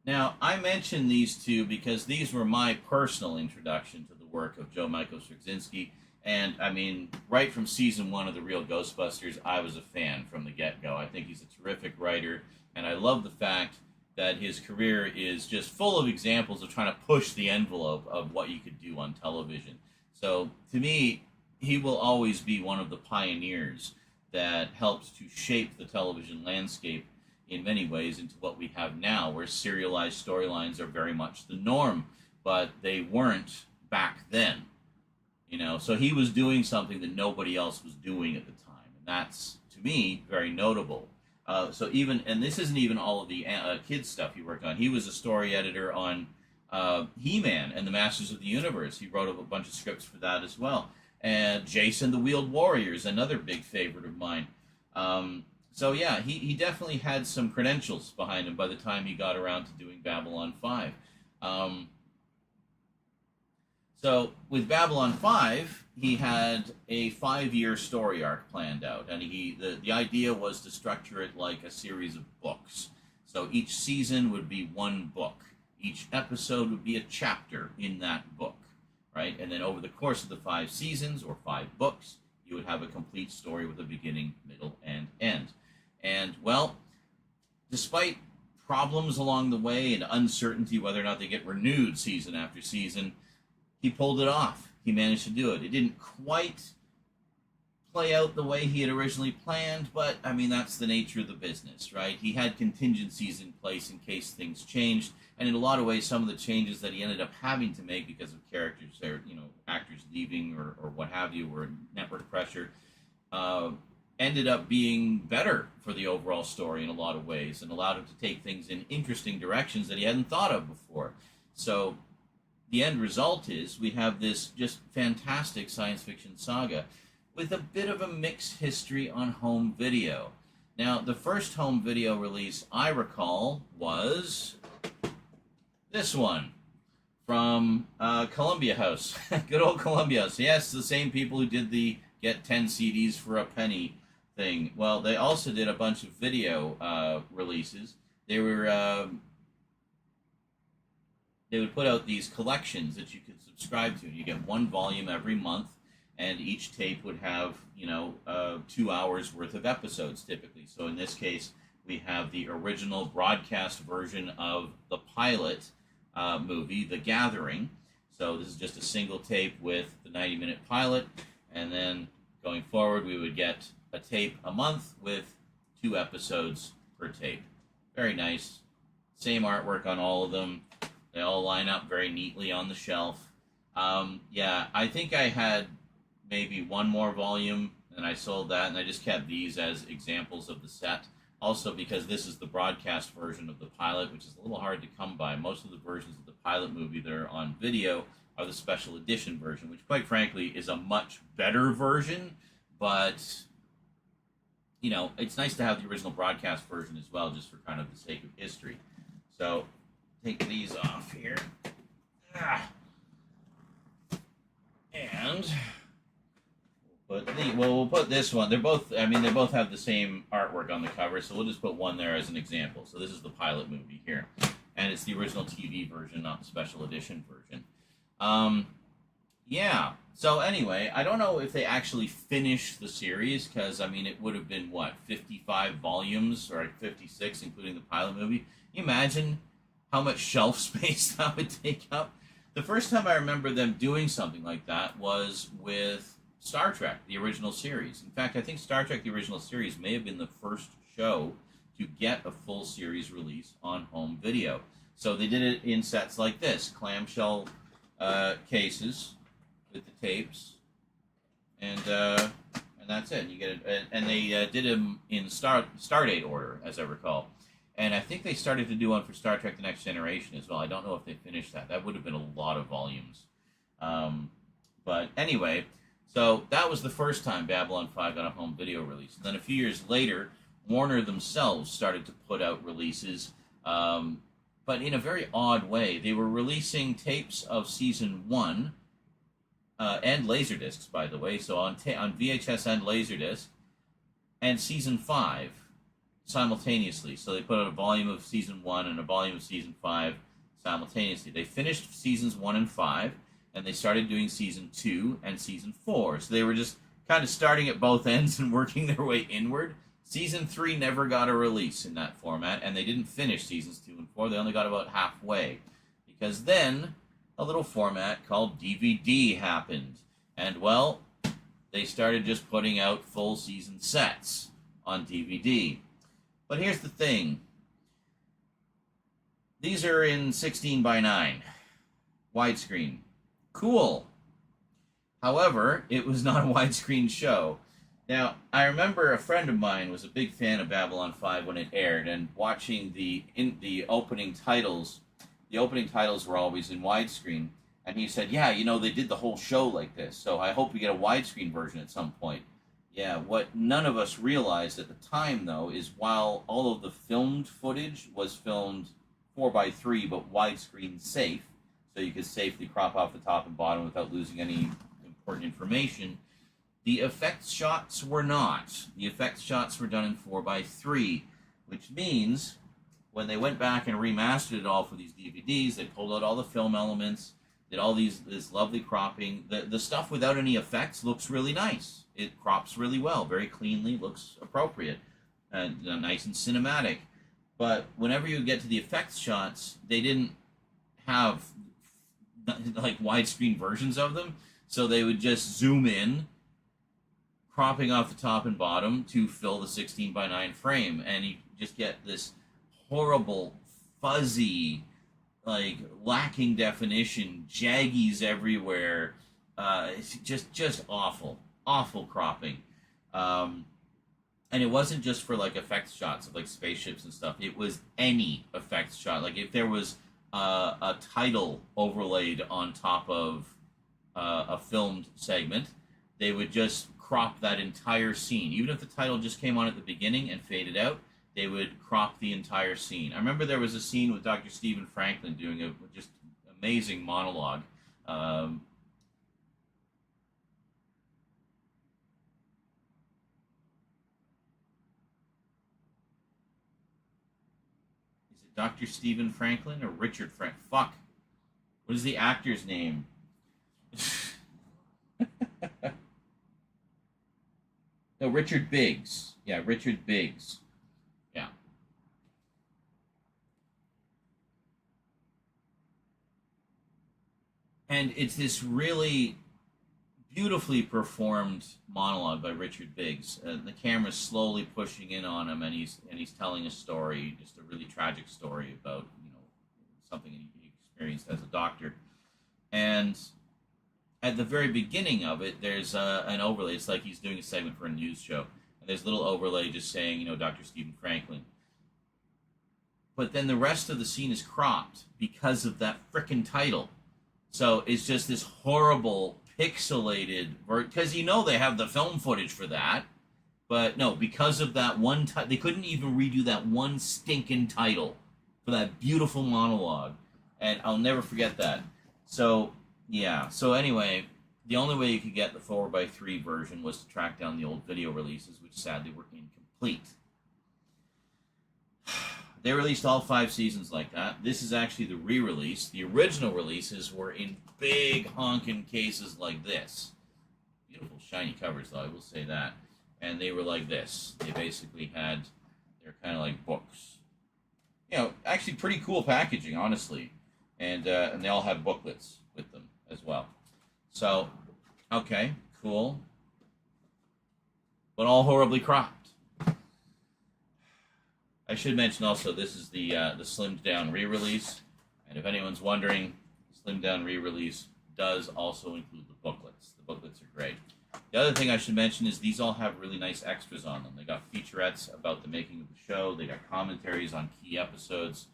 Now, I mention these two because these were my personal introduction to the work of Joe Michael Straczynski. And, I mean, right from season 1 of The Real Ghostbusters, I was a fan from the get-go. I think he's a terrific writer, and I love the fact that his career is just full of examples of trying to push the envelope of what you could do on television. So, to me, he will always be one of the pioneers that helped to shape the television landscape in many ways into what we have now, where serialized storylines are very much the norm, but they weren't back then. You know, so he was doing something that nobody else was doing at the time, and that's, to me, very notable. And this isn't even all of the kids stuff he worked on. He was a story editor on He-Man and the Masters of the Universe. He wrote a bunch of scripts for that as well. And Jason the Wheeled Warriors, another big favorite of mine. So yeah, he definitely had some credentials behind him by the time he got around to doing Babylon 5. So with Babylon 5, he had a 5-year story arc planned out, and the idea was to structure it like a series of books. So each season would be one book. Each episode would be a chapter in that book, right? And then over the course of the 5 seasons, or 5 books, you would have a complete story with a beginning, middle, and end. And, well, despite problems along the way and uncertainty whether or not they get renewed season after season, he pulled it off. He managed to do it. It didn't quite play out the way he had originally planned, but, I mean, that's the nature of the business, right? He had contingencies in place in case things changed, and in a lot of ways, some of the changes that he ended up having to make because of characters, or, actors leaving or what have you, or network pressure, ended up being better for the overall story in a lot of ways, and allowed him to take things in interesting directions that he hadn't thought of before. So the end result is we have this just fantastic science fiction saga. with a bit of a mixed history on home video. Now, the first home video release I recall was this one from Columbia House. Good old Columbia House. Yes, the same people who did the get 10 CDs for a penny thing. Well, they also did a bunch of video releases. They would put out these collections that you could subscribe to. You get one volume every month, and each tape would have, 2 hours worth of episodes typically. So in this case, we have the original broadcast version of the pilot movie, The Gathering. So this is just a single tape with the 90-minute pilot, and then going forward, we would get a tape a month with 2 episodes per tape. Very nice. Same artwork on all of them. They all line up very neatly on the shelf. Yeah, I think I had maybe one more volume, and I sold that, and I just kept these as examples of the set. Also, because this is the broadcast version of the pilot, which is a little hard to come by. Most of the versions of the pilot movie that are on video are the special edition version, which, quite frankly, is a much better version, but, it's nice to have the original broadcast version as well, just for kind of the sake of history. So, take these off here. And we'll put this one. They both have the same artwork on the cover, so we'll just put one there as an example. So this is the pilot movie here, and it's the original TV version, not the special edition version. Yeah. So anyway, I don't know if they actually finished the series, because it would have been 55 volumes or 56, including the pilot movie. Can you imagine how much shelf space that would take up? The first time I remember them doing something like that was with Star Trek, the original series. In fact, I think Star Trek, the original series, may have been the first show to get a full series release on home video. So they did it in sets like this, clamshell cases with the tapes, and that's it. You get it, and they did them in Stardate order, as I recall. And I think they started to do one for Star Trek: The Next Generation as well. I don't know if they finished that. That would have been a lot of volumes. But anyway, so that was the first time Babylon 5 got a home video release. And then a few years later, Warner themselves started to put out releases, but in a very odd way. They were releasing tapes of Season 1, and Laserdiscs, by the way, so on VHS and Laserdisc, and Season 5 simultaneously. So they put out a volume of Season 1 and a volume of Season 5 simultaneously. They finished Seasons 1 and 5, and they started doing Season 2 and Season 4. So they were just kind of starting at both ends and working their way inward. Season 3 never got a release in that format, and they didn't finish Seasons 2 and 4. They only got about halfway, because then a little format called DVD happened. And, well, they started just putting out full season sets on DVD. But here's the thing. These are in 16:9, widescreen. Cool. However, it was not a widescrreen show. Now, I remember a friend of mine was a big fan of Babylon 5 when it aired, and watching the opening titles. The opening titles were always in widescreen, and he said, yeah, they did the whole show like this, so I hope we get a widescreen version at some point. Yeah, what none of us realized at the time, though, is while all of the filmed footage was filmed 4:3, but widescreen safe, so you could safely crop off the top and bottom without losing any important information, the effects shots were not. The effects shots were done in 4:3, which means when they went back and remastered it all for these DVDs, they pulled out all the film elements, did all this lovely cropping. The stuff without any effects looks really nice. It crops really well, very cleanly, looks appropriate, and nice and cinematic. But whenever you get to the effects shots, they didn't have like widescreen versions of them, so they would just zoom in, cropping off the top and bottom to fill the 16:9 frame, and you just get this horrible, fuzzy, like lacking definition, jaggies everywhere. It's just awful cropping. And it wasn't just for like effects shots of like spaceships and stuff. It was any effects shot. Like if there was a title overlaid on top of a filmed segment, they would just crop that entire scene. Even if the title just came on at the beginning and faded out, they would crop the entire scene. I remember there was a scene with Dr. Stephen Franklin doing a just amazing monologue. Is it Dr. Stephen Franklin or Richard Frank? Fuck. What is the actor's name? No, Richard Biggs. Yeah, Richard Biggs. Yeah. And it's this really beautifully performed monologue by Richard Biggs. The camera's slowly pushing in on him, and he's telling a story, just a really tragic story about something he experienced as a doctor. And at the very beginning of it, there's an overlay. It's like he's doing a segment for a news show, and there's a little overlay just saying, Dr. Stephen Franklin. But then the rest of the scene is cropped because of that frickin' title. So it's just this horrible, pixelated, because they have the film footage for that. But no, because of that one title, they couldn't even redo that one stinking title for that beautiful monologue. And I'll never forget that. So, yeah. So anyway, the only way you could get the 4x3 version was to track down the old video releases, which sadly were incomplete. They released all 5 seasons like that. This is actually the re-release. The original releases were in big honking cases like this. Beautiful shiny covers, though, I will say that. And they were like this. They basically they're kind of like books. Actually pretty cool packaging, honestly. And they all had booklets with them as well. So, okay, cool. But all horribly cropped. I should mention also this is the slimmed down re-release, and if anyone's wondering, the slimmed down re-release does also include the booklets. The booklets are great. The other thing I should mention is these all have really nice extras on them. They got featurettes about the making of the show. They got commentaries on key episodes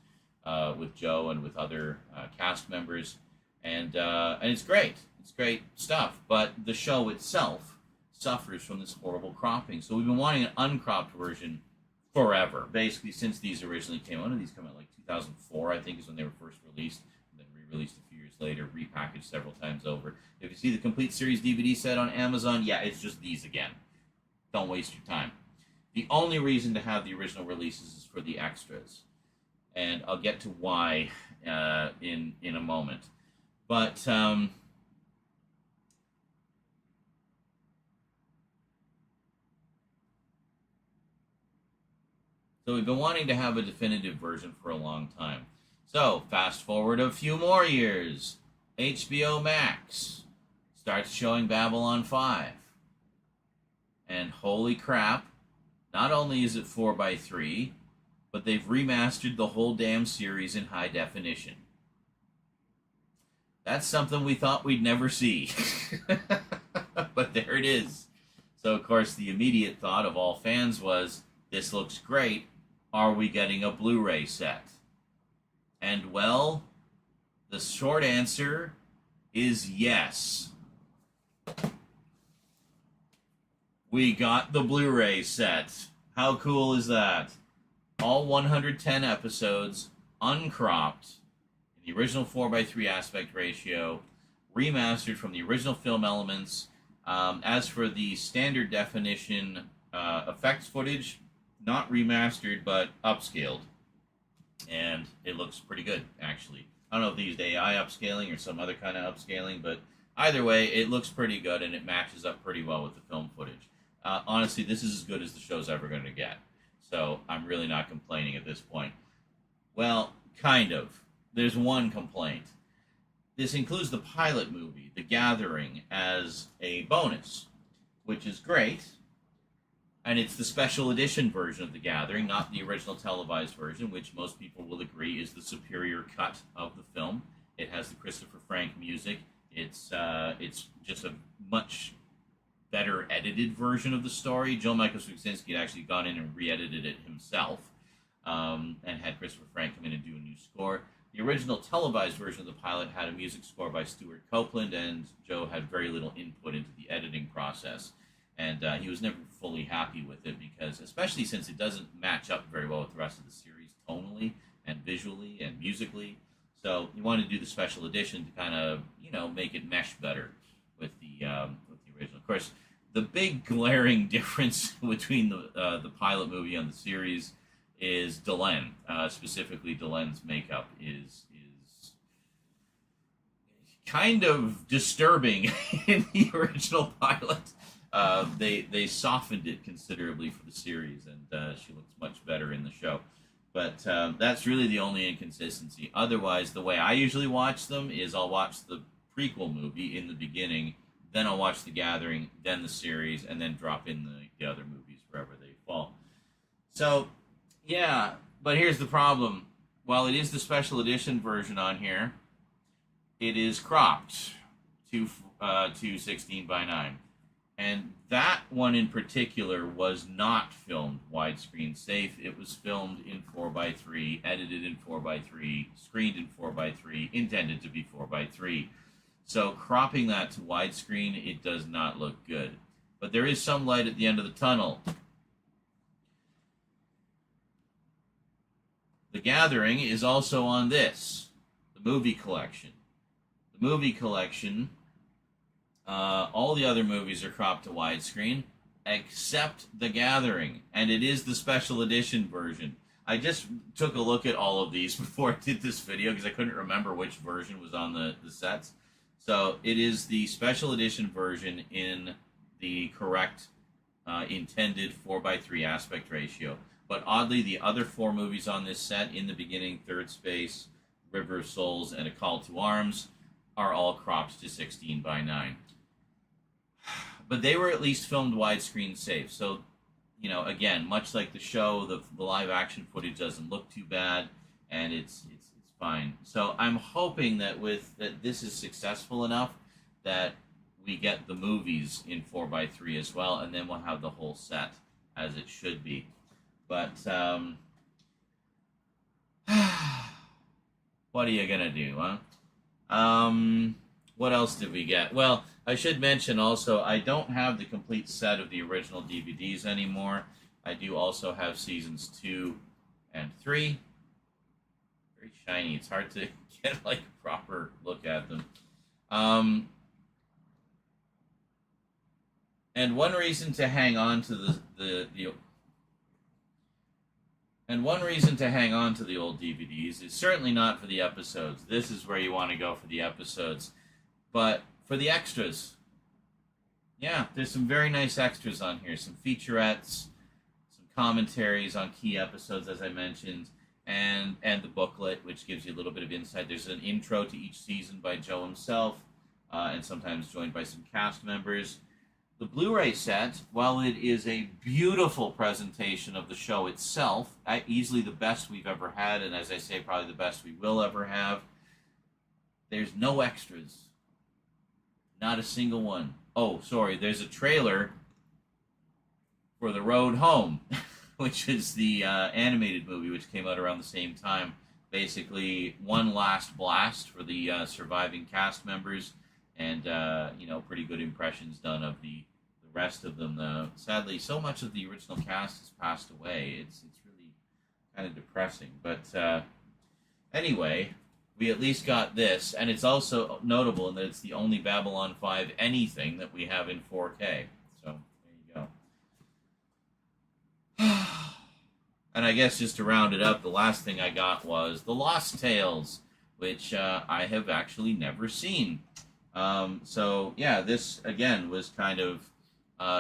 with Joe and with other cast members, and it's great. It's great stuff. But the show itself suffers from this horrible cropping. So we've been wanting an uncropped version forever, basically, since these originally came out. And these come out like 2004, I think, is when they were first released, and then re-released a few years later, repackaged several times over. If you see the complete series DVD set on Amazon, yeah, it's just these again. Don't waste your time. The only reason to have the original releases is for the extras, and I'll get to why in a moment. But so we've been wanting to have a definitive version for a long time. So, fast forward a few more years. HBO Max starts showing Babylon 5. And holy crap, not only is it 4x3, but they've remastered the whole damn series in high definition. That's something we thought we'd never see. But there it is. So, of course, the immediate thought of all fans was, this looks great. Are we getting a Blu-ray set? And, well, the short answer is yes. We got the Blu-ray set. How cool is that? All 110 episodes, uncropped, in the original 4x3 aspect ratio, remastered from the original film elements. As for the standard definition effects footage, not remastered, but upscaled. And it looks pretty good, actually. I don't know if they used AI upscaling or some other kind of upscaling, but either way, it looks pretty good, and it matches up pretty well with the film footage. Honestly, this is as good as the show's ever going to get. So I'm really not complaining at this point. Well, kind of. There's one complaint. This includes the pilot movie, The Gathering, as a bonus, which is great. And it's the special edition version of The Gathering, not the original televised version, which most people will agree is the superior cut of the film. It has the Christopher Frank music. It's just a much better edited version of the story. Joe Michael Straczynski had actually gone in and re-edited it himself, and had Christopher Frank come in and do a new score. The original televised version of the pilot had a music score by Stuart Copeland, and Joe had very little input into the editing process. and he was never fully happy with it because, especially since it doesn't match up very well with the rest of the series tonally and visually and musically. So he wanted to do the special edition to kind of, make it mesh better with the original. Of course, the big glaring difference between the pilot movie and the series is Delenn. Specifically, Delenn's makeup is kind of disturbing in the original pilot. They softened it considerably for the series, and she looks much better in the show. But that's really the only inconsistency. Otherwise, the way I usually watch them is I'll watch the prequel movie in the beginning, then I'll watch The Gathering, then the series, and then drop in the other movies wherever they fall. So, yeah, but here's the problem. While it is the special edition version on here, it is cropped to 16 by 9. And that one in particular was not filmed widescreen safe. It was filmed in 4:3, edited in 4:3, screened in 4:3, intended to be 4:3. So cropping that to widescreen, it does not look good. But there is some light at the end of the tunnel. The Gathering is also on this, the movie collection. The movie collection, all the other movies are cropped to widescreen, except The Gathering, and it is the special edition version. I just took a look at all of these before I did this video because I couldn't remember which version was on the sets. So it is the special edition version in the correct intended 4:3 aspect ratio. But oddly, the other 4 movies on this set, In the Beginning, Third Space, River of Souls, and A Call to Arms, are all cropped to 16 by 9. But they were at least filmed widescreen safe. So, again, much like the show, the live action footage doesn't look too bad, and it's fine. So I'm hoping that that this is successful enough that we get the movies in 4:3 as well, and then we'll have the whole set as it should be. But what are you gonna do, huh? What else did we get? Well, I should mention also, I don't have the complete set of the original DVDs anymore. I do also have seasons 2 and 3. Very shiny. It's hard to get a proper look at them. And one reason to hang on to the old DVDs is certainly not for the episodes. This is where you want to go for the episodes. But for the extras, yeah, there's some very nice extras on here. Some featurettes, some commentaries on key episodes, as I mentioned, and the booklet, which gives you a little bit of insight. There's an intro to each season by Joe himself, and sometimes joined by some cast members. The Blu-ray set, while it is a beautiful presentation of the show itself, easily the best we've ever had, and as I say, probably the best we will ever have, there's no extras. Not a single one. Oh, sorry, there's a trailer for The Road Home, which is the animated movie which came out around the same time. Basically, one last blast for the surviving cast members, and pretty good impressions done of the rest of them. Sadly, so much of the original cast has passed away. It's really kind of depressing. But anyway, we at least got this, and it's also notable in that it's the only Babylon 5 anything that we have in 4K. So there you go. And I guess just to round it up, the last thing I got was The Lost Tales, which I have actually never seen. So yeah, this again was kind of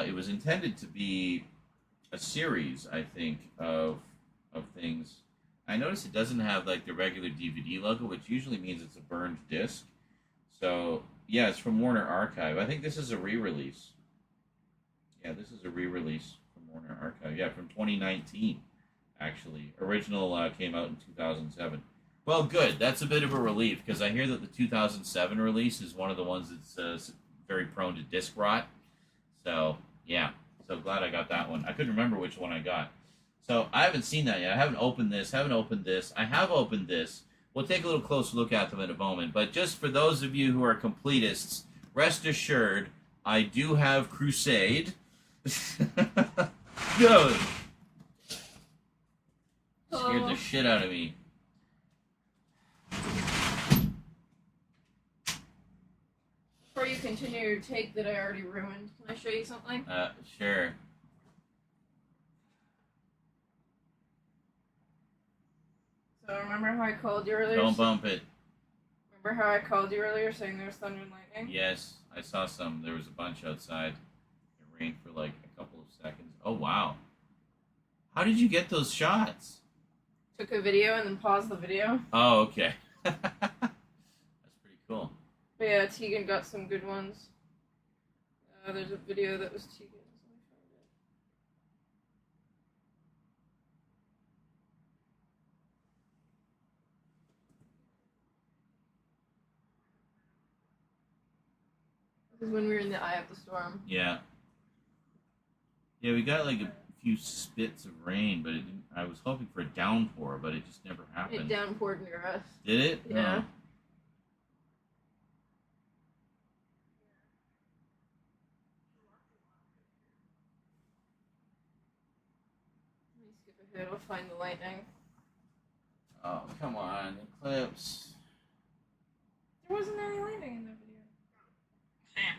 it was intended to be a series, I think, of things. I noticed it doesn't have the regular DVD logo, which usually means it's a burned disc. So yeah, it's from Warner Archive. I think this is a re-release. Yeah, this is a re-release from Warner Archive. Yeah, from 2019, actually. Original came out in 2007. Well, good. That's a bit of a relief, because I hear that the 2007 release is one of the ones that's very prone to disc rot. So, yeah. So glad I got that one. I couldn't remember which one I got. So, I haven't seen that yet. I haven't opened this. I have opened this. We'll take a little closer look at them in a moment. But just for those of you who are completists, rest assured, I do have Crusade. Go! Scared the shit out of me. Before you continue your take that I already ruined, can I show you something? Sure. So remember how I called you earlier? Don't bump it. Remember how I called you earlier saying there was thunder and lightning? Yes, I saw some. There was a bunch outside. It rained for like a couple of seconds. Oh, wow. How did you get those shots? Took a video and then paused the video. Oh, okay. That's pretty cool. But yeah, Tegan got some good ones. There's a video that was Tegan's. Let me find it. This is when we were in the eye of the storm. Yeah. Yeah, we got like a few spits of rain, but it didn't, I was hoping for a downpour, but it just never It happened. downpoured near us. Did it? Yeah. Oh. Let me skip ahead, I'll find the lightning. Oh, come on, Eclipse. There wasn't any lightning in the video. Sam.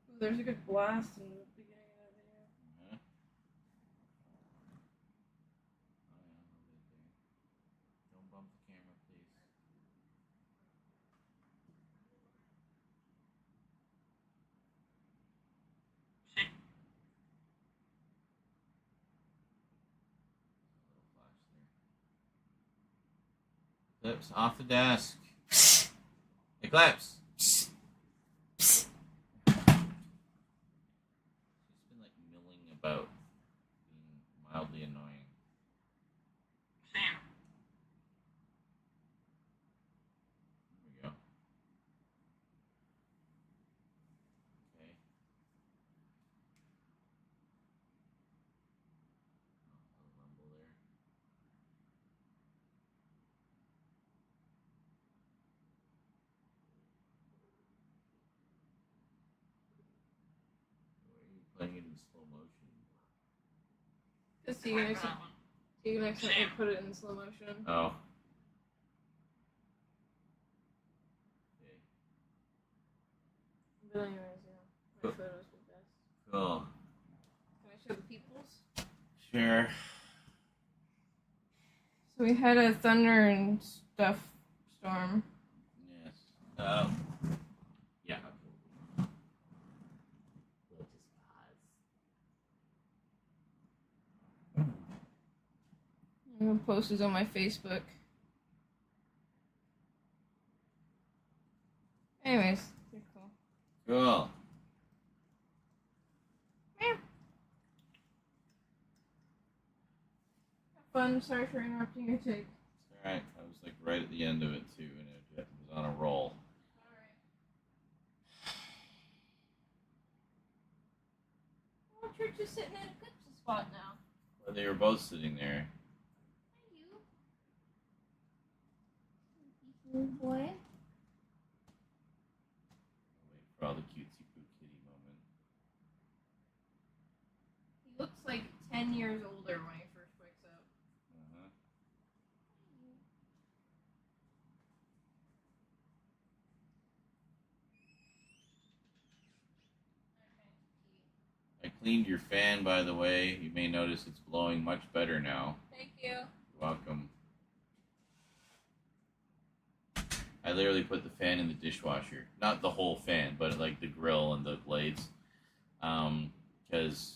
Ooh, there's a good blast in the beginning of that video. Uh-huh. Don't bump the camera, please. Eclipse, off the desk. Eclipse. She's been like milling about, being mildly annoying. Sam. There we go. Okay. A rumble there. Why are you playing it in slow motion? Because Tegan accidentally put it in slow motion. Oh. Okay. But anyways, yeah. My photos were best. Cool. Can I show the peoples? Sure. So we had a thunder and stuff storm. Yes. Yeah. I'm gonna post this on my Facebook. Anyways, they're cool. Cool. Have fun. Sorry for interrupting your take. It's alright. I was like right at the end of it too, and it was on a roll. Well, Church is sitting in a good spot now. Well, they were both sitting there. Good boy. Wait for all the cutesy poo kitty moment. He looks like 10 years older when he first wakes up. Uh-huh. I cleaned your fan, by the way. You may notice it's blowing much better now. Thank you. You're welcome. I literally put the fan in the dishwasher. Not the whole fan, but like the grill and the blades. Because,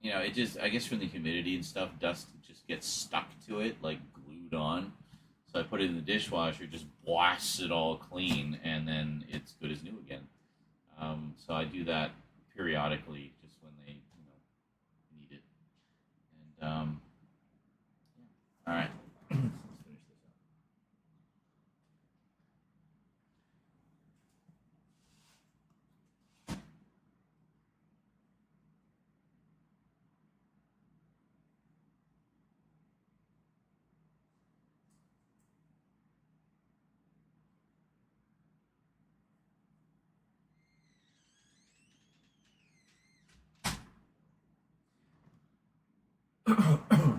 you know, it just, I guess from the humidity and stuff, dust just gets stuck to it, like glued on. So I put it in the dishwasher, just blasts it all clean, and then it's good as new again. So I do that periodically, just when they, you know, need it. And, yeah. All right. Let's finish this up. I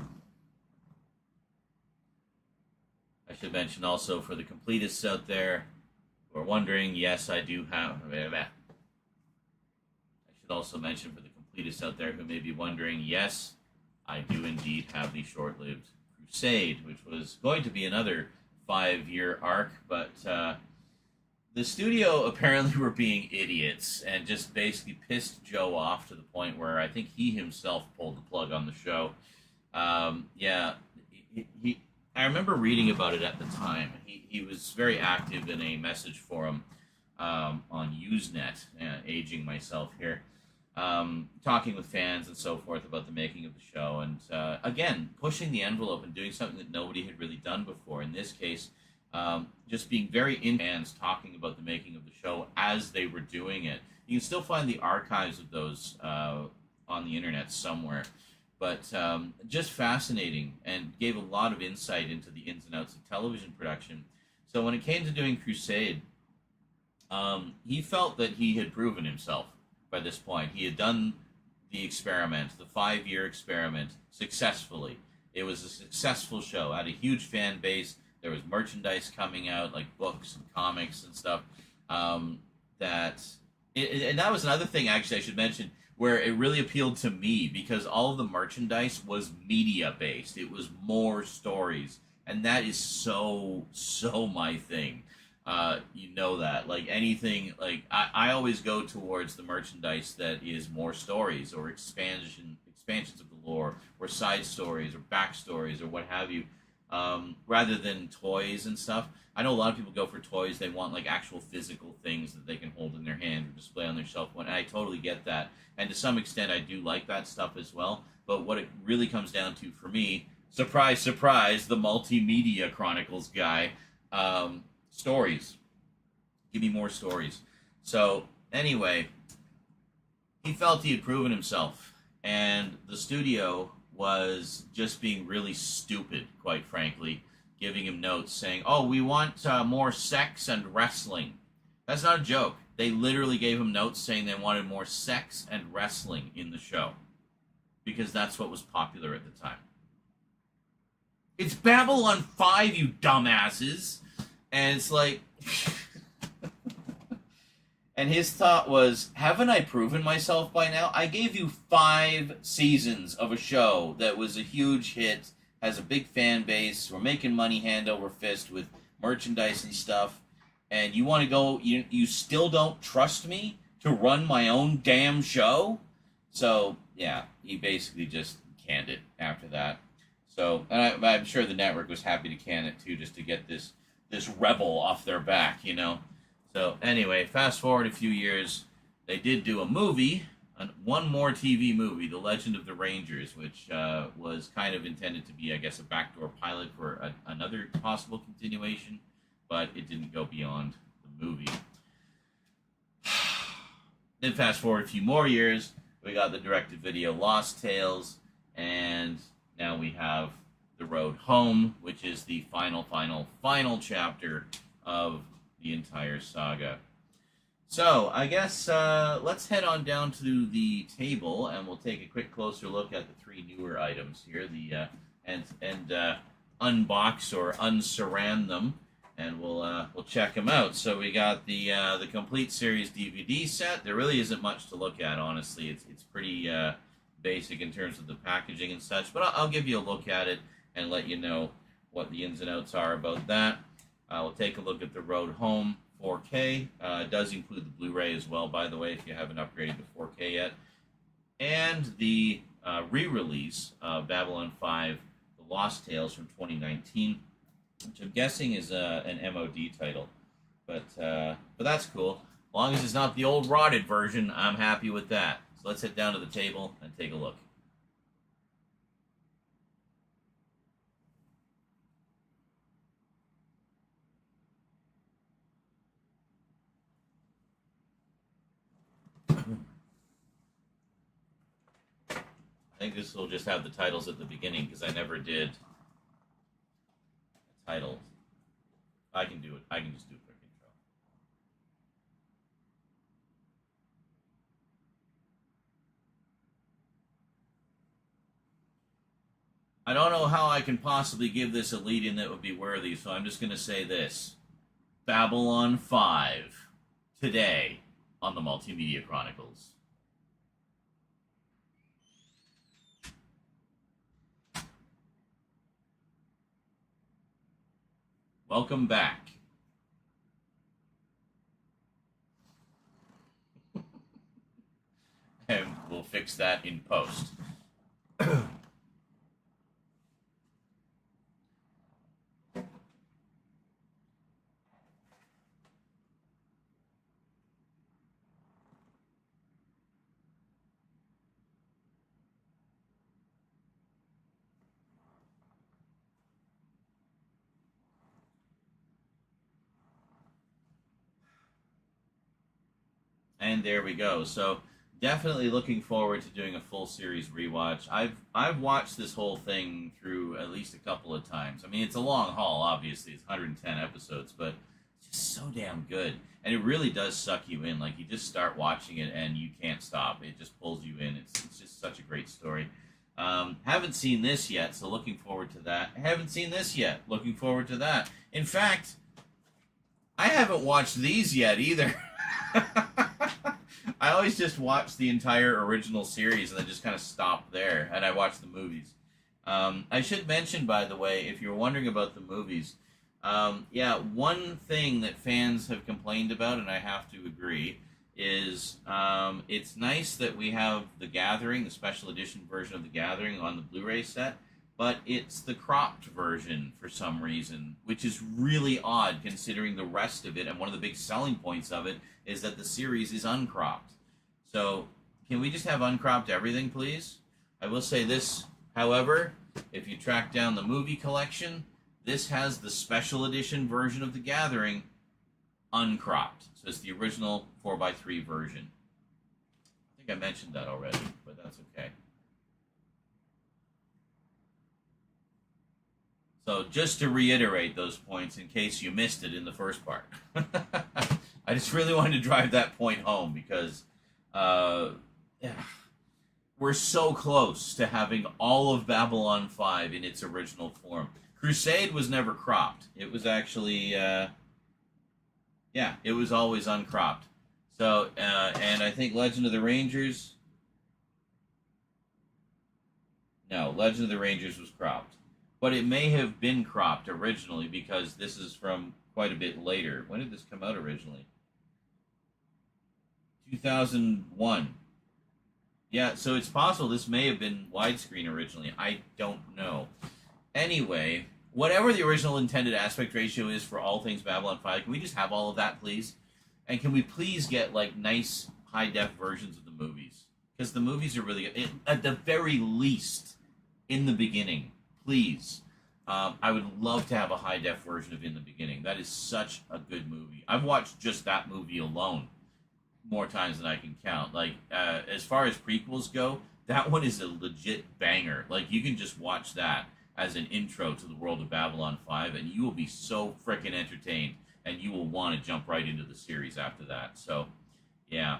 should mention also for the completists out there who are wondering, yes, I do have. I should also mention for the completists out there who may be wondering, yes, I do indeed have the short-lived Crusade, which was going to be another 5-year arc, but the studio apparently were being idiots and just basically pissed Joe off to the point where I think he himself pulled the plug on the show. Yeah, I remember reading about it at the time. He was very active in a message forum on Usenet, aging myself here, talking with fans and so forth about the making of the show. And again, pushing the envelope and doing something that nobody had really done before. In this case, just being very in fans talking about the making of the show as they were doing it. You can still find the archives of those on the internet somewhere. But just fascinating and gave a lot of insight into the ins and outs of television production. So when it came to doing Crusade, he felt that he had proven himself by this point. He had done the experiment, the 5-year experiment, successfully. It was a successful show, had a huge fan base. There was merchandise coming out, like books and comics and stuff. And that was another thing, actually, I should mention, where it really appealed to me because all of the merchandise was media-based. It was more stories. And that is so my thing. You know that. Like anything, like I always go towards the merchandise that is more stories or expansions of the lore or side stories or backstories or what have you, rather than toys and stuff. I know a lot of people go for toys. They want like actual physical things that they can hold in their hand or display on their shelf. And I totally get that. And to some extent, I do like that stuff as well. But what it really comes down to for me, surprise, surprise, the Multimedia Chronicles guy, stories. Give me more stories. So anyway, he felt he had proven himself. And the studio was just being really stupid, quite frankly, giving him notes saying, oh, we want more sex and wrestling. That's not a joke. They literally gave him notes saying they wanted more sex and wrestling in the show because that's what was popular at the time. It's Babylon 5, you dumbasses. And it's like... And his thought was, haven't I proven myself by now? I gave you 5 seasons of a show that was a huge hit, has a big fan base, we're making money hand over fist with merchandise and stuff, and you want to go, you still don't trust me to run my own damn show? So, yeah, he basically just canned it after that. So, and I'm sure the network was happy to can it too, just to get this rebel off their back, you know? So, anyway, fast forward a few years, they did do a movie, one more TV movie, The Legend of the Rangers, which was kind of intended to be, I guess, a backdoor pilot for another possible continuation, but it didn't go beyond the movie. Then fast forward a few more years, we got the direct-to-video Lost Tales, and now we have The Road Home, which is the final chapter of the entire saga. So, I guess let's head on down to the table, and we'll take a quick closer look at the 3 newer items here, and unbox or unsurround them, and we'll check them out. So we got the complete series DVD set. There really isn't much to look at, honestly. It's pretty basic in terms of the packaging and such, but I'll give you a look at it and let you know what the ins and outs are about that. We'll take a look at the Road Home 4K. It does include the Blu-ray as well, by the way, if you haven't upgraded to 4K yet. And the re-release of Babylon 5, The Lost Tales from 2019, which I'm guessing is an MOD title. But that's cool. As long as it's not the old rotted version, I'm happy with that. So let's head down to the table and take a look. I think this will just have the titles at the beginning because I never did a title. I can do it. I can just do a quick intro. I don't know how I can possibly give this a lead-in that would be worthy, so I'm just going to say this. Babylon 5, today, on the Multimedia Chronicles. Welcome back. And we'll fix that in post. And there we go. So definitely looking forward to doing a full series rewatch. I've watched this whole thing through at least a couple of times. I mean, it's a long haul, obviously. It's 110 episodes, but it's just so damn good. And it really does suck you in. Like, you just start watching it and you can't stop. It just pulls you in. It's just such a great story. Haven't seen this yet, so looking forward to that. Haven't seen this yet. Looking forward to that. In fact, I haven't watched these yet either. I always just watch the entire original series and then just kind of stop there, and I watch the movies. I should mention, by the way, if you're wondering about the movies, one thing that fans have complained about, and I have to agree, is it's nice that we have The Gathering, the special edition version of The Gathering on the Blu-ray set, but it's the cropped version for some reason, which is really odd considering the rest of it, and one of the big selling points of it is that the series is uncropped. So, can we just have uncropped everything, please? I will say this, however, if you track down the movie collection, this has the special edition version of The Gathering uncropped. So it's the original 4x3 version. I think I mentioned that already, but that's okay. So just to reiterate those points in case you missed it in the first part. I just really wanted to drive that point home because we're so close to having all of Babylon 5 in its original form. Crusade was never cropped. It was actually, it was always uncropped. So, and I think Legend of the Rangers, no, Legend of the Rangers was cropped. But it may have been cropped originally because this is from quite a bit later. When did this come out originally? 2001. Yeah, so it's possible this may have been widescreen originally. I don't know. Anyway, whatever the original intended aspect ratio is for all things Babylon 5, can we just have all of that, please? And can we please get, like, nice high-def versions of the movies? Because the movies are really good. At the very least, in the beginning, please. I would love to have a high-def version of In the Beginning. That is such a good movie. I've watched just that movie alone more times than I can count. Like, as far as prequels go, that one is a legit banger. Like, you can just watch that as an intro to the world of Babylon 5, and you will be so frickin' entertained, and you will want to jump right into the series after that. So, yeah.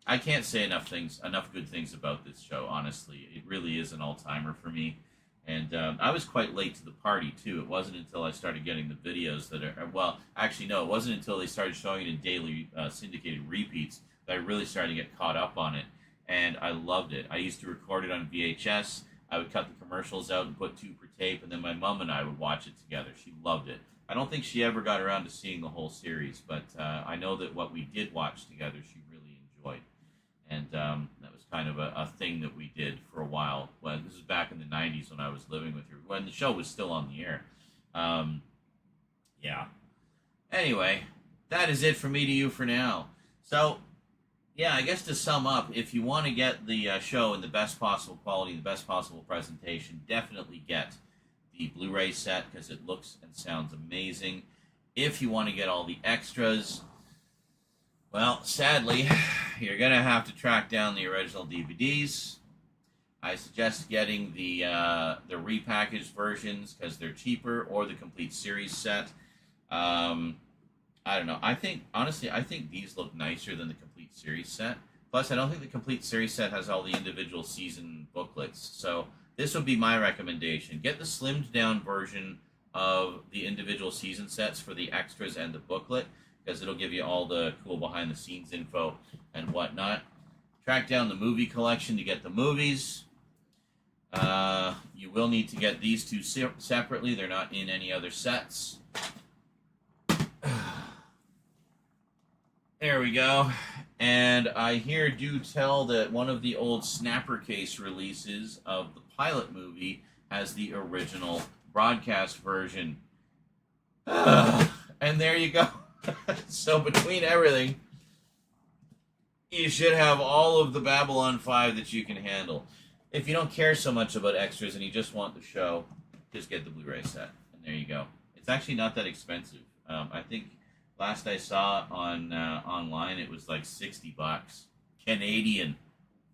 I can't say enough good things about this show, honestly. It really is an all-timer for me. And I was quite late to the party, too. It wasn't until I started getting the videos that are... Well, actually, no, it wasn't until they started showing it in daily syndicated repeats that I really started to get caught up on it. And I loved it. I used to record it on VHS. I would cut the commercials out and put 2 per tape, and then my mom and I would watch it together. She loved it. I don't think she ever got around to seeing the whole series, but I know that what we did watch together, she really enjoyed. And that was kind of a thing that we did for a while. Well, this was back in the 90s when I was living with her, when the show was still on the air. Yeah. Anyway, that is it from me to you for now. So, yeah, I guess to sum up, if you want to get the show in the best possible quality, the best possible presentation, definitely get the Blu-ray set because it looks and sounds amazing. If you want to get all the extras, well, sadly, you're going to have to track down the original DVDs. I suggest getting the repackaged versions because they're cheaper, or the complete series set. I don't know. Honestly, I think these look nicer than the complete series set. Plus, I don't think the complete series set has all the individual season booklets. So this would be my recommendation. Get the slimmed down version of the individual season sets for the extras and the booklet, because it'll give you all the cool behind the scenes info and whatnot. Track down the movie collection to get the movies. You will need to get these two separately. They're not in any other sets. There we go. And I do tell that one of the old Snapper Case releases of the pilot movie has the original broadcast version. And there you go. So between everything, you should have all of the Babylon 5 that you can handle. If you don't care so much about extras and you just want the show, just get the Blu-ray set. And there you go. It's actually not that expensive. I think last I saw on online, it was like $60 Canadian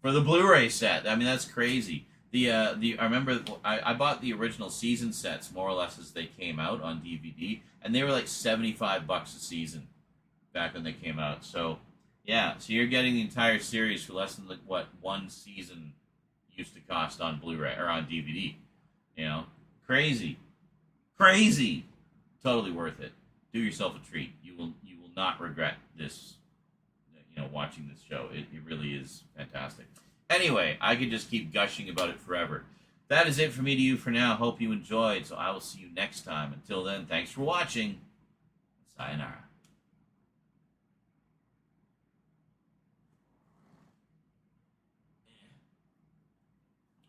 for the Blu-ray set. I mean, that's crazy. I remember I bought the original season sets more or less as they came out on DVD, and they were like $75 a season back when they came out. So yeah, so you're getting the entire series for less than what one season used to cost on Blu-ray or on DVD. You know, crazy. Totally worth it. Do yourself a treat. You will not regret this. You know, watching this show, it really is fantastic. Anyway, I could just keep gushing about it forever. That is it for me to you for now. Hope you enjoyed. So I will see you next time. Until then, thanks for watching. Sayonara.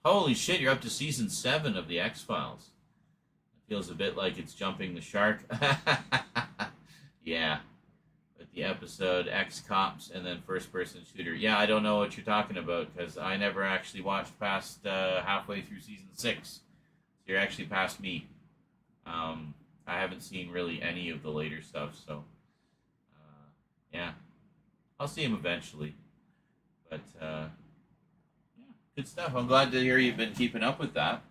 Holy shit, you're up to season 7 of the X-Files. It feels a bit like it's jumping the shark. Yeah. With the episode X-Cops and then first-person shooter. Yeah, I don't know what you're talking about because I never actually watched past halfway through season 6. So you're actually past me. I haven't seen really any of the later stuff, so yeah. I'll see him eventually. But good stuff. I'm glad to hear you've been keeping up with that.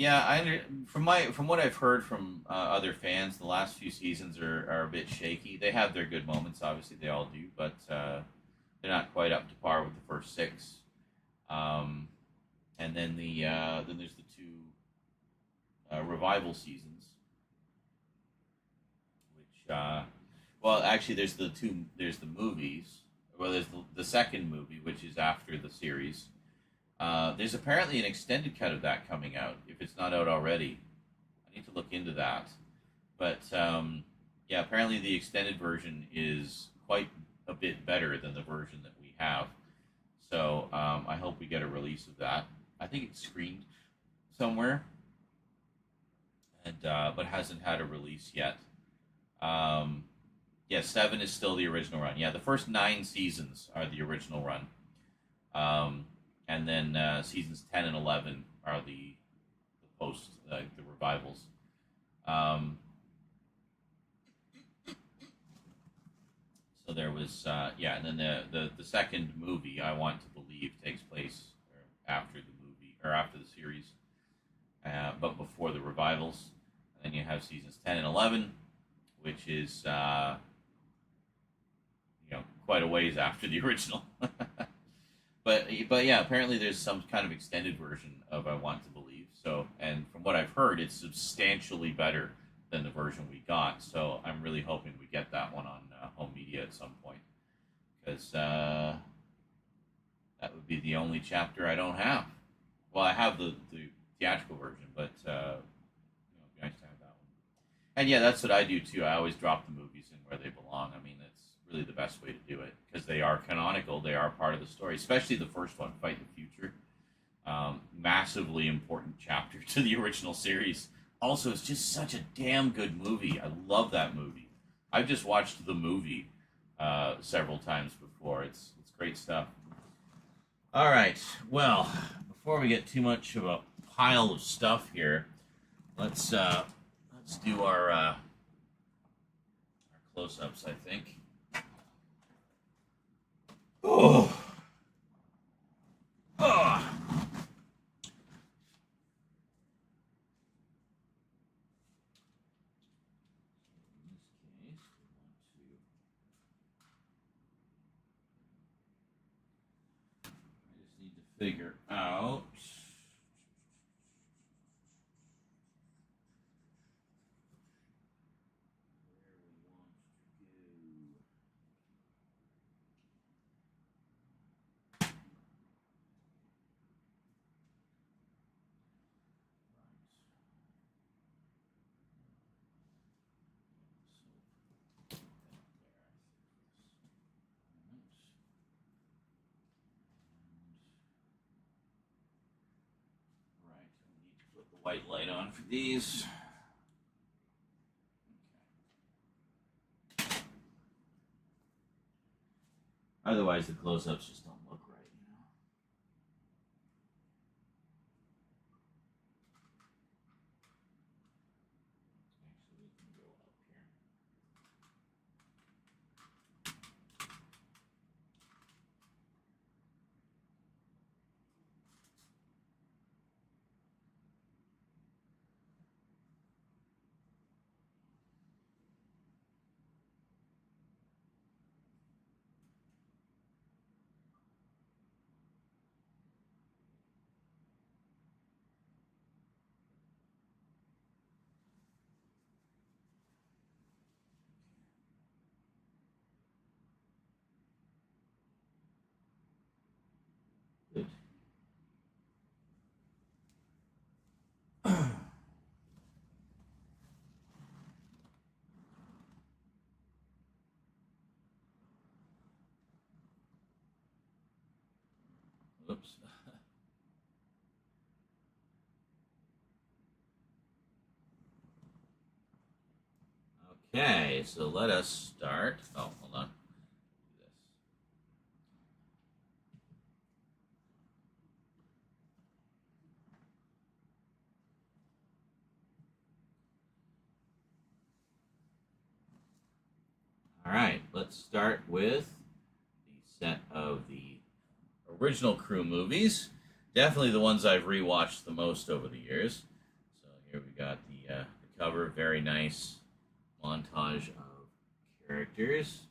Yeah, from what I've heard from other fans, the last few seasons are a bit shaky. They have their good moments, obviously they all do, but they're not quite up to par with the first 6. And then then there's the 2 revival seasons, which well, actually, there's the movies. Well, there's the second movie, which is after the series. There's apparently an extended cut of that coming out, if it's not out already. I need to look into that. But, yeah, apparently the extended version is quite a bit better than the version that we have. So, I hope we get a release of that. I think it's screened somewhere, and but hasn't had a release yet. Yeah, 7 is still the original run. Yeah, the first 9 seasons are the original run. And then seasons 10 and 11 are the post, the revivals. So there was, yeah, and then the second movie, I Want to Believe, takes place after the movie, or after the series, but before the revivals. And then you have seasons 10 and 11, which is, quite a ways after the original. but yeah, apparently there's some kind of extended version of I Want to Believe. So, and from what I've heard, it's substantially better than the version we got. So I'm really hoping we get that one on home media at some point, because that would be the only chapter I don't have. Well, I have the theatrical version, but it'd be nice to have that one. And yeah, that's what I do too. I always drop the movies in where they belong. I mean, that's really the best way to do it, because they are canonical. They are part of the story, especially the first one, Fight the Future. Massively important chapter to the original series. Also, it's just such a damn good movie. I love that movie. I've just watched the movie several times before. It's great stuff. All right. Well, before we get too much of a pile of stuff here, let's do our close-ups, I think. Oh. Oh. figure out. White light on for these. Okay. Otherwise, the close-ups just don't look right, you know. Actually, we can go up here. Good. Oops. Okay, so let us start. Oh, hold on. Do this. All right, let's start with the set of the original crew movies. Definitely the ones I've rewatched the most over the years. So here we got the cover, very nice montage of characters.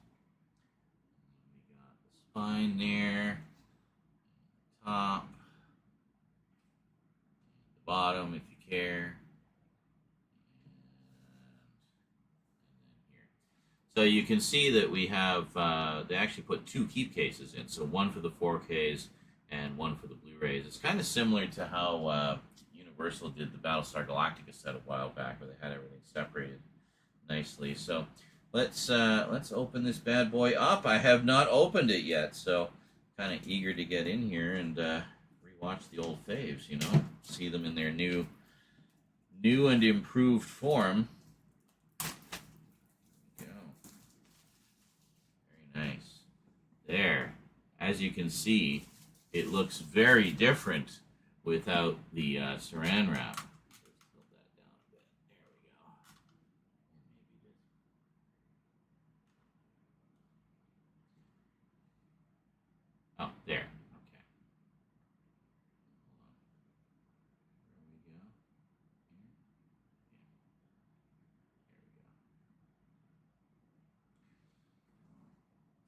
We got the spine there, top, the bottom if you care. So you can see that we have, they actually put two keep cases in, so one for the 4Ks and one for the Blu-rays. It's kind of similar to how Universal did the Battlestar Galactica set a while back, where they had everything separated nicely. So let's open this bad boy up. I have not opened it yet, so kind of eager to get in here and rewatch the old faves, you know, see them in their new and improved form. Nice. There. As you can see, it looks very different without the saran wrap. Let's tilt that down a bit. There we go. Oh, there. Okay. Hold on. There we go. Here. Yeah.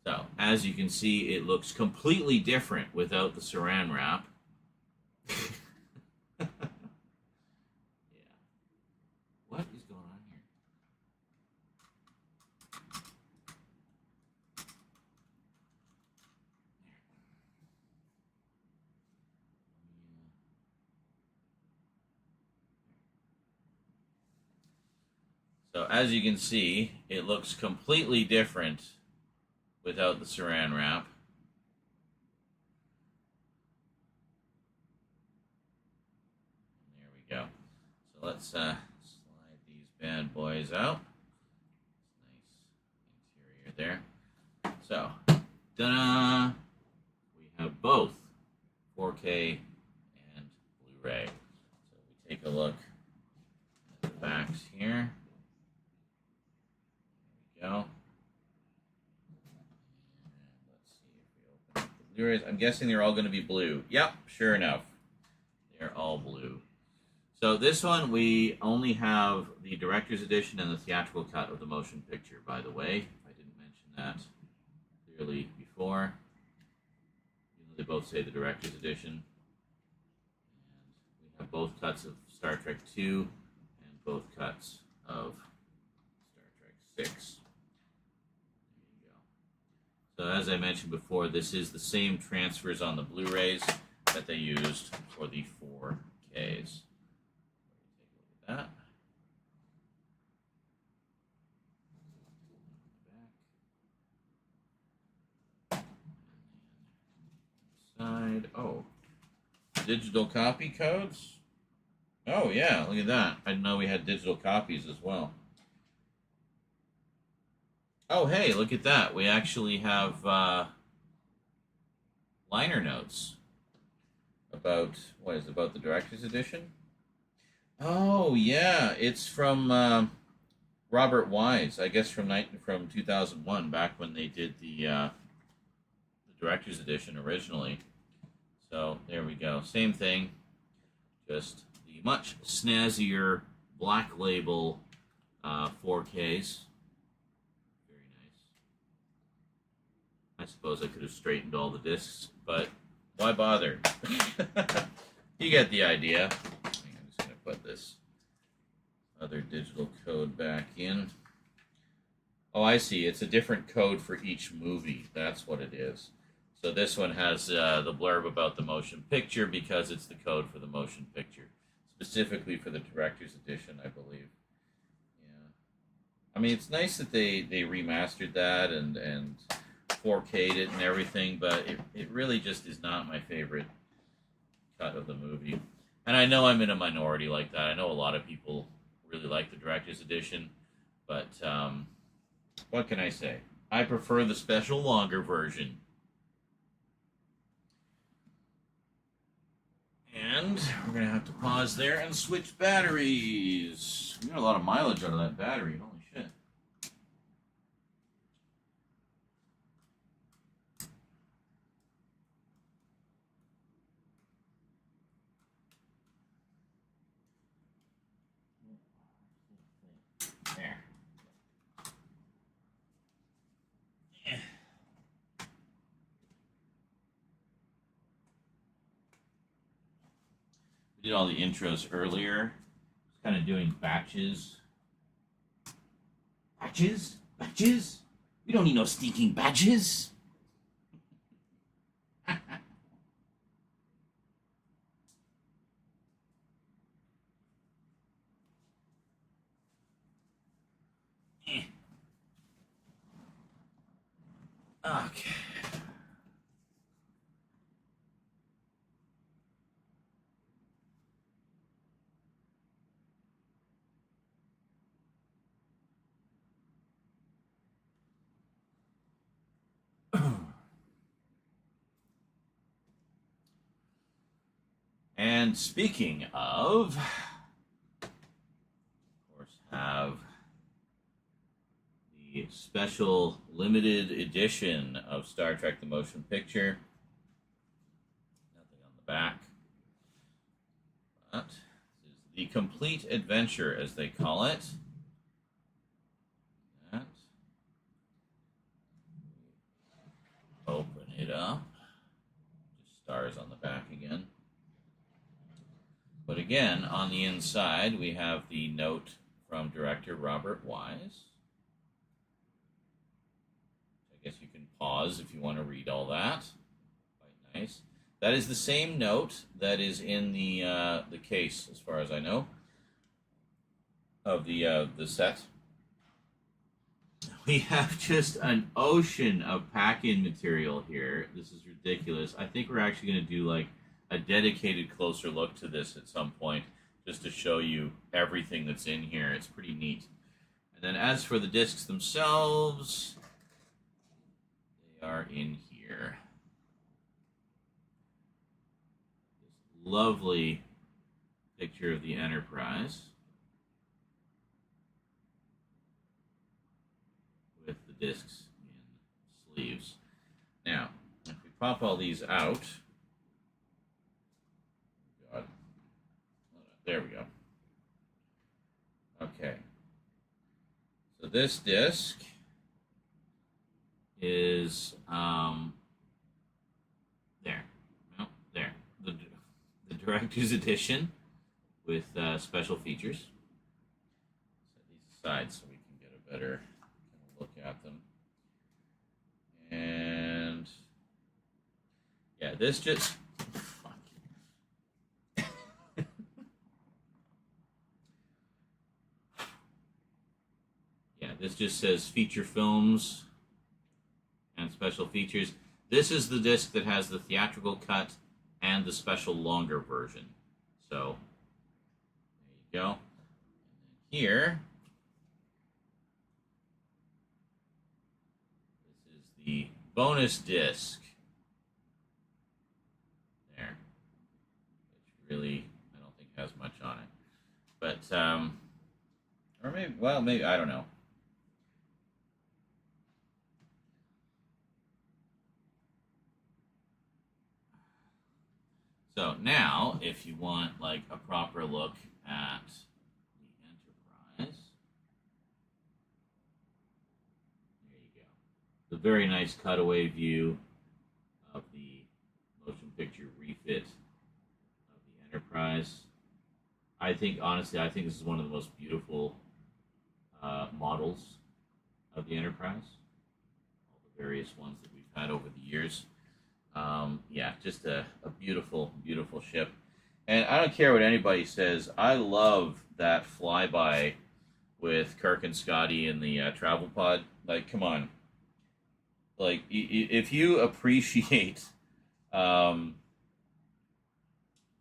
There we go. So, as you can see, it looks completely different without the saran wrap. Yeah. What is going on here? So, as you can see, it looks completely different without the saran wrap. There we go. So let's slide these bad boys out. Nice interior there. So, ta-da! We have both 4K and Blu-ray. So we take a look at the backs here. There we go. I'm guessing they're all going to be blue. Yep, sure enough. They're all blue. So this one, we only have the director's edition and the theatrical cut of the motion picture, by the way. I didn't mention that clearly before. They both say the director's edition. have both cuts of Star Trek 2 and both cuts of Star Trek 6. There you go. So as I mentioned before, this is the same transfers on the Blu-rays that they used for the 4Ks. Take a look at that. Side. Oh, digital copy codes. Oh yeah, look at that. I didn't know we had digital copies as well. Oh hey, look at that. We actually have liner notes about about the director's edition. Oh yeah, it's from Robert Wise, I guess from 2001, back when they did the director's edition originally. So there we go. Same thing, just the much snazzier black label 4Ks. Very nice. I suppose I could have straightened all the discs, but why bother? You get the idea. I'm just going to put this other digital code back in. Oh, I see. It's a different code for each movie. That's what it is. So this one has the blurb about the motion picture because it's the code for the motion picture, specifically for the director's edition, I believe. Yeah, I mean, it's nice that they remastered that and 4K'd it and everything, but it really just is not my favorite cut of the movie. And I know I'm in a minority like that. I know a lot of people really like the director's edition, but what can I say? I prefer the special longer version. And we're going to have to pause there and switch batteries. We got a lot of mileage out of that battery. Holy shit. There. Yeah. We did all the intros earlier. Just kind of doing batches. Batches? Batches? We don't need no stinking badges. Okay. And speaking of course, have the special limited edition of Star Trek the Motion Picture. Nothing on the back. But this is the complete adventure, as they call it. That. Open it up. Just stars on the back again. But again, on the inside, we have the note from director Robert Wise. I guess you can pause if you want to read all that. Quite nice. That is the same note that is in the case, as far as I know, of the set. We have just an ocean of pack-in material here. This is ridiculous. I think we're actually going to do like a dedicated closer look to this at some point, just to show you everything that's in here. It's pretty neat. And then as for the discs themselves, they are in here. This lovely picture of the Enterprise with the discs in sleeves. Now, if we pop all these out, there we go. Okay. So this disc is there. No, there. The director's edition. with special features. Set these aside so we can get a better look at them. And yeah, this just yeah, this just says feature films and special features. This is the disc that has the theatrical cut and the special longer version. So there you go. And then here, this is the bonus disc. There. Which really, I don't think has much on it. But, or maybe, well, maybe, I don't know. So now, if you want like a proper look at the Enterprise, there you go. The very nice cutaway view of the motion picture refit of the Enterprise. I think, honestly, I think this is one of the most beautiful models of the Enterprise. All the various ones that we've had over the years. Yeah, just a beautiful, beautiful ship. And I don't care what anybody says. I love that flyby with Kirk and Scotty in the travel pod. Like, come on. Like, if you appreciate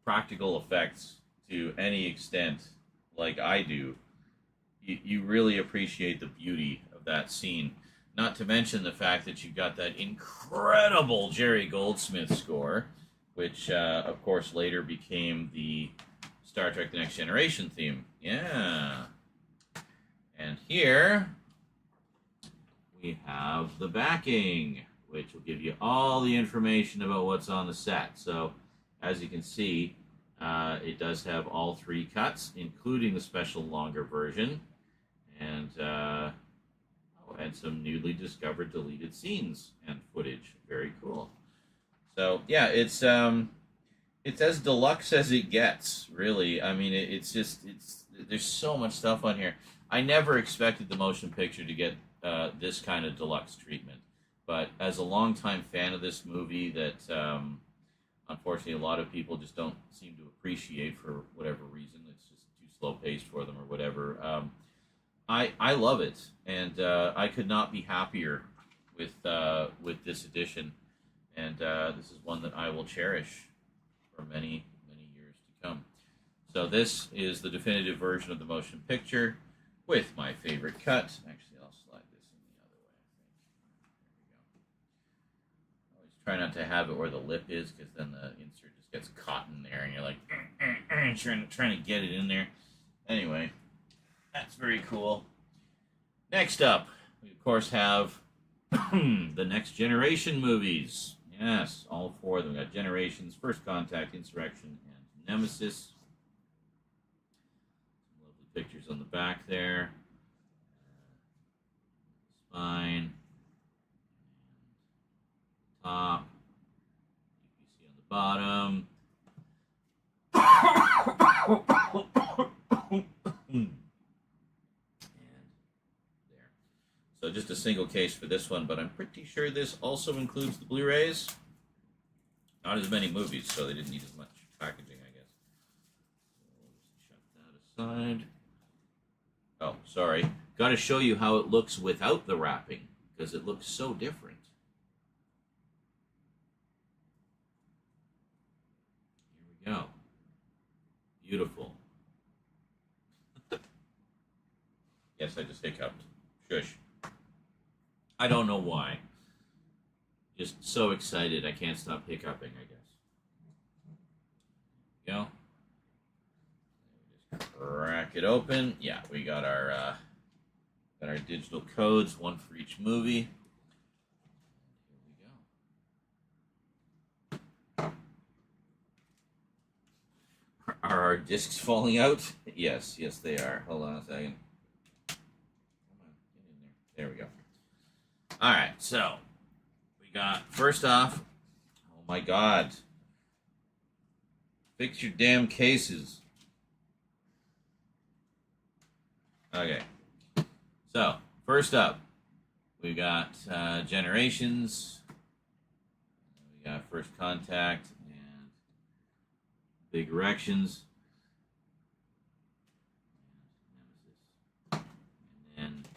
practical effects to any extent, like I do, you really appreciate the beauty of that scene. Not to mention the fact that you got that incredible Jerry Goldsmith score, which, of course, later became the Star Trek The Next Generation theme. Yeah. And here we have the backing, which will give you all the information about what's on the set. So, as you can see, it does have all 3 cuts, including the special longer version. And some newly discovered deleted scenes and footage. Very cool. So yeah, it's as deluxe as it gets, really. I mean, it's there's so much stuff on here. I never expected the motion picture to get this kind of deluxe treatment, but as a longtime fan of this movie, that unfortunately a lot of people just don't seem to appreciate for whatever reason. It's just too slow paced for them or whatever. I love it, and I could not be happier with this edition, and this is one that I will cherish for many, many years to come. So this is the definitive version of the motion picture with my favorite cut. Actually, I'll slide this in the other way, I think. There we go. Always try not to have it where the lip is, because then the insert just gets caught in there, and you're like trying to get it in there. Anyway. That's very cool. Next up, we of course have the Next Generation movies. Yes, all 4 of them. We got Generations, First Contact, Insurrection, and Nemesis. Some lovely pictures on the back there. Spine. Top. UPC on the bottom. So just a single case for this one, but I'm pretty sure this also includes the Blu-rays. Not as many movies, so they didn't need as much packaging, I guess. So we'll just shut that aside. Oh, sorry. Got to show you how it looks without the wrapping, because it looks so different. Here we go. Beautiful. Yes, I just hiccuped. Shush. I don't know why. Just so excited, I can't stop hiccuping, I guess. There we go. Just crack it open. Yeah, we got our digital codes, 1 for each movie. Here we go. Are our discs falling out? Yes, they are. Hold on a second. Come on, get in there. There we go. All right, so we got, first off, oh my God, fix your damn cases. Okay. So, first up, we got Generations. We got First Contact and Big Erections. And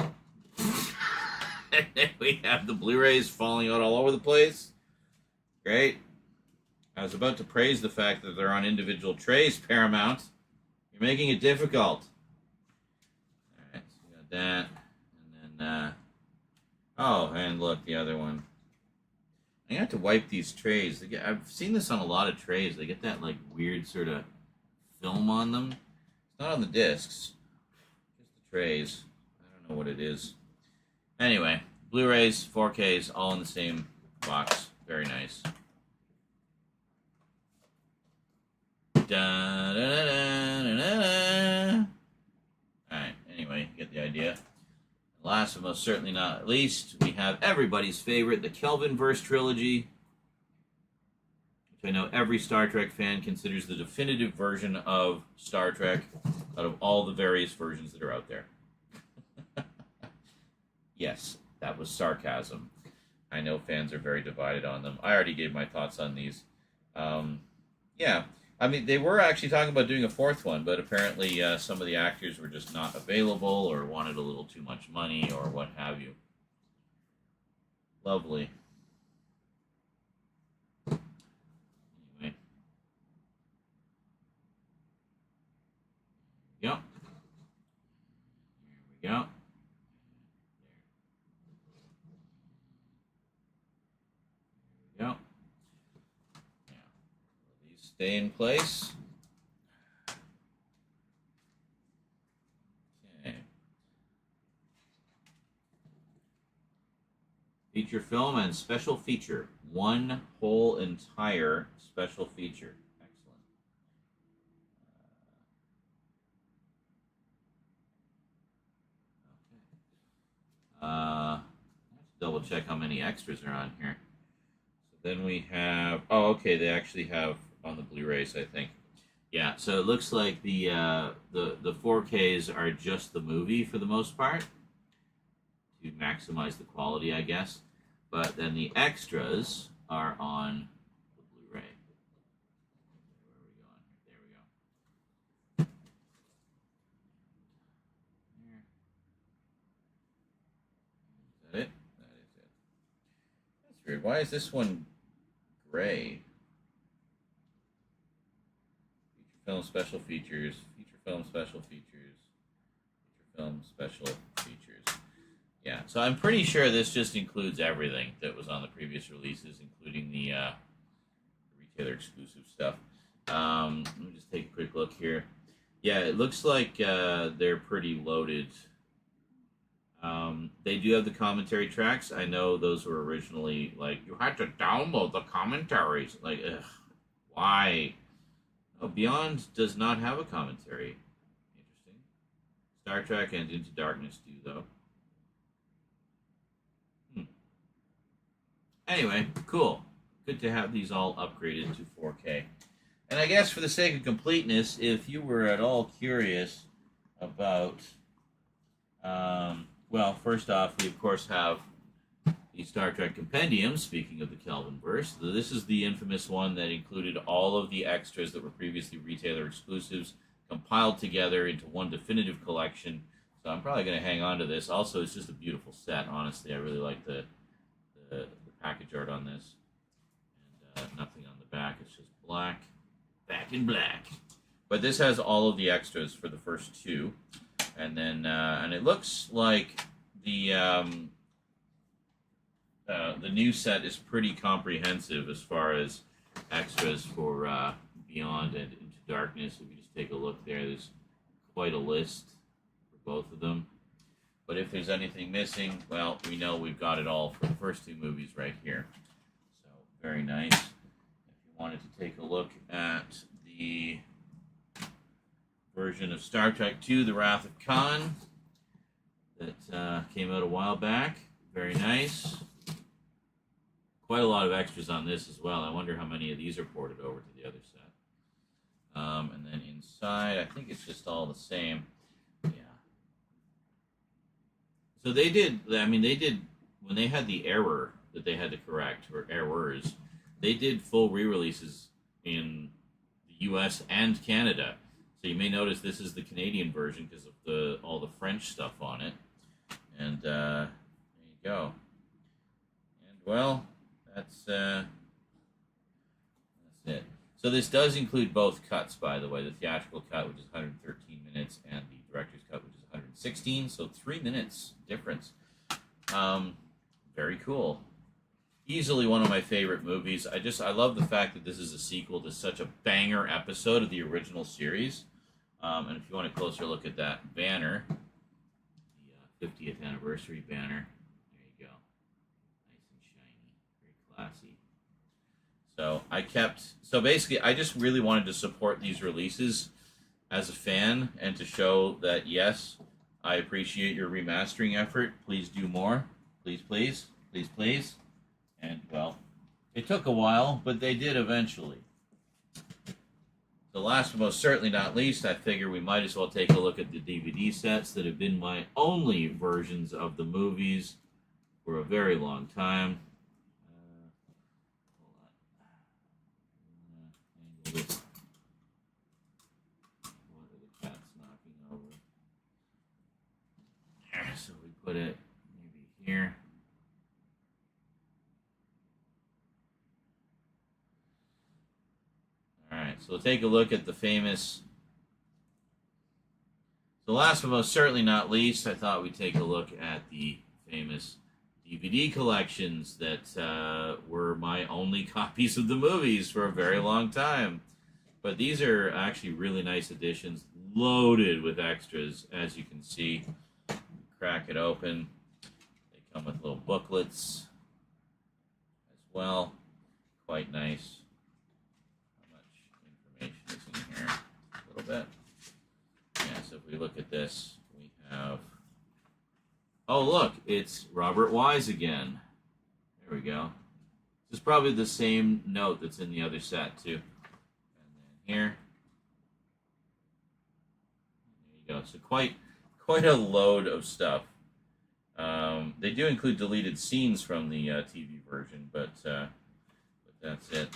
then we have the Blu-rays falling out all over the place. Great. I was about to praise the fact that they're on individual trays, Paramount. You're making it difficult. Alright, so we got that. And then, oh, and look, the other one. I have to wipe these trays. I've seen this on a lot of trays. They get that, like, weird sort of film on them. It's not on the discs. Just the trays. I don't know what it is. Anyway, Blu-rays, 4Ks, all in the same box. Very nice. Da, da, da, da, da, da. Alright, anyway, you get the idea. Last but most certainly not least, we have everybody's favorite, the Kelvin verse trilogy, which I know every Star Trek fan considers the definitive version of Star Trek out of all the various versions that are out there. Yes, that was sarcasm. I know fans are very divided on them. I already gave my thoughts on these. Yeah, I mean, they were actually talking about doing a fourth one, but apparently some of the actors were just not available or wanted a little too much money or what have you. Lovely. Anyway. Yep. Here we go. There we go. Stay in place. Okay. Feature film and special feature. One whole entire special feature. Excellent. Okay. Let's double check how many extras are on here. So then we have. Oh, okay. They actually have. On the Blu-rays, I think. Yeah, so it looks like the 4Ks are just the movie for the most part to maximize the quality, I guess. But then the extras are on the Blu-ray. Where are we going? There we go. Is that it? That is it. That's weird. Why is this one gray? Film special features, feature film special features, feature film special features. Yeah, so I'm pretty sure this just includes everything that was on the previous releases, including the retailer exclusive stuff. Let me just take a quick look here. Yeah, it looks like they're pretty loaded. They do have the commentary tracks. I know those were originally like you had to download the commentaries. Like, ugh, why? Oh, Beyond does not have a commentary. Interesting. Star Trek and Into Darkness do, though. Anyway, cool. Good to have these all upgraded to 4K. And I guess for the sake of completeness, if you were at all curious about... well, first off, we of course have the Star Trek Compendium, speaking of the Kelvinverse. This is the infamous one that included all of the extras that were previously retailer exclusives compiled together into one definitive collection. So I'm probably going to hang on to this. Also, it's just a beautiful set, honestly. I really like the package art on this. And nothing on the back. It's just black. Back in black. But this has all of the extras for the first two. And then, and it looks like the new set is pretty comprehensive as far as extras for Beyond and Into Darkness. If you just take a look there, there's quite a list for both of them. But if there's anything missing, well, we know we've got it all for the first two movies right here. So, very nice. If you wanted to take a look at the version of Star Trek II, The Wrath of Khan, that came out a while back. Very nice. Quite a lot of extras on this as well. I wonder how many of these are ported over to the other set. And then inside, I think it's just all the same. Yeah. So they did. I mean, they did when they had the error that they had to correct or errors. They did full re-releases in the U.S. and Canada. So you may notice this is the Canadian version because of all the French stuff on it. And there you go. And well, that's it. So this does include both cuts, by the way. The theatrical cut, which is 113 minutes, and the director's cut, which is 116. So 3 minutes difference. Very cool. Easily one of my favorite movies. I love the fact that this is a sequel to such a banger episode of the original series. And if you want a closer look at that banner, the 50th anniversary banner, there you go. Nice and shiny. Very classy. So basically, I just really wanted to support these releases as a fan and to show that, yes, I appreciate your remastering effort. Please do more. Please, please. Please, please. And, well, it took a while, but they did eventually. The last but most certainly not least, I figure we might as well take a look at the DVD sets that have been my only versions of the movies for a very long time. Hold on. Angle this. What are the cats knocking over? There, so we put it maybe here. Alright, so we'll take a look at the famous... So last but most certainly not least, I thought we'd take a look at the famous DVD collections that were my only copies of the movies for a very long time. But these are actually really nice editions, loaded with extras, as you can see. Crack it open. They come with little booklets as well. Quite nice. Is in here a little bit. Yeah, so if we look at this, we have... Oh, look, it's Robert Wise again. There we go. This is probably the same note that's in the other set, too. And then here. There you go. So quite a load of stuff. They do include deleted scenes from the TV version, but that's it.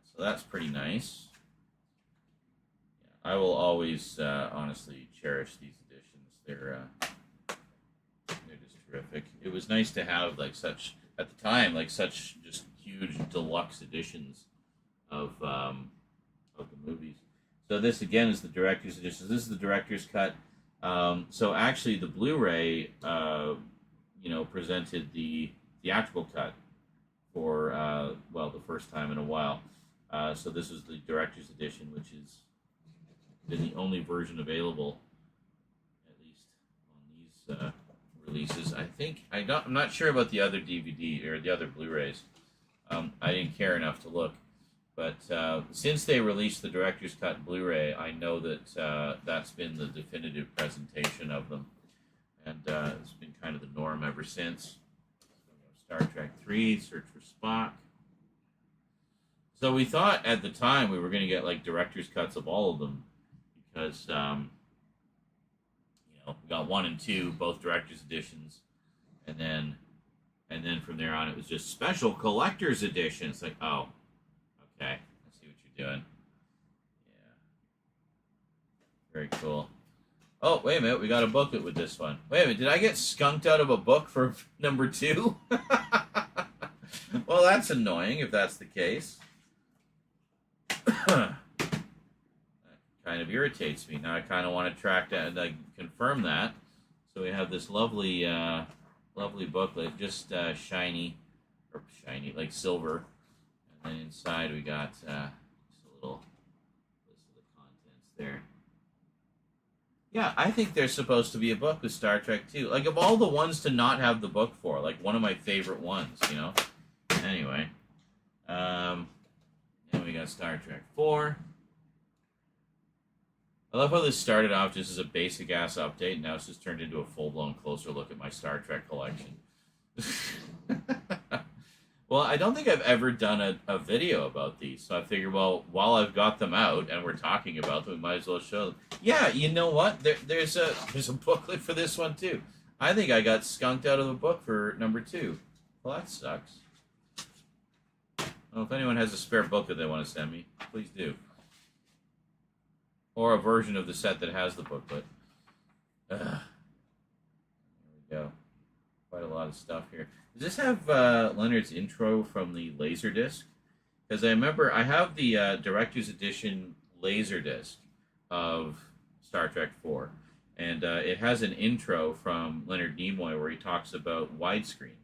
So that's pretty nice. Yeah, I will always honestly cherish these editions. They're just terrific. It was nice to have such at the time such just huge deluxe editions of the movies. So this again is the director's edition. This is the director's cut. So actually the Blu-ray presented the theatrical cut for the first time in a while. So this is the director's edition, which is been the only version available, at least on these releases. I'm not sure about the other DVD or the other Blu-rays. I didn't care enough to look, but since they released the director's cut Blu-ray, I know that that's been the definitive presentation of them, and it's been kind of the norm ever since. So Star Trek 3, Search for Spock. So we thought at the time we were going to get director's cuts of all of them because, we got 1 and 2, both director's editions, and then from there on it was just special collector's edition. It's like, oh, okay, I see what you're doing. Yeah, very cool. Oh, wait a minute, we got a booklet with this one. Wait a minute, did I get skunked out of a book for number 2? Well, that's annoying if that's the case. That kind of irritates me. Now I kind of want to track that and confirm that. So we have this lovely booklet, just shiny, like silver. And then inside we got just a little list of the contents there. Yeah, I think there's supposed to be a book with Star Trek 2. Of all the ones to not have the book for, one of my favorite ones, Anyway. Then we got Star Trek 4. I love how this started off just as a basic-ass update, and now it's just turned into a full-blown closer look at my Star Trek collection. Well, I don't think I've ever done a video about these, so I figured, well, while I've got them out and we're talking about them, we might as well show them. Yeah, you know what? There's a booklet for this one, too. I think I got skunked out of the book for number 2. Well, that sucks. Well, if anyone has a spare book that they want to send me, please do. Or a version of the set that has the booklet. There we go. Quite a lot of stuff here. Does this have Leonard's intro from the Laserdisc? Because I remember I have the Director's Edition Laserdisc of Star Trek 4. And it has an intro from Leonard Nimoy where he talks about widescreen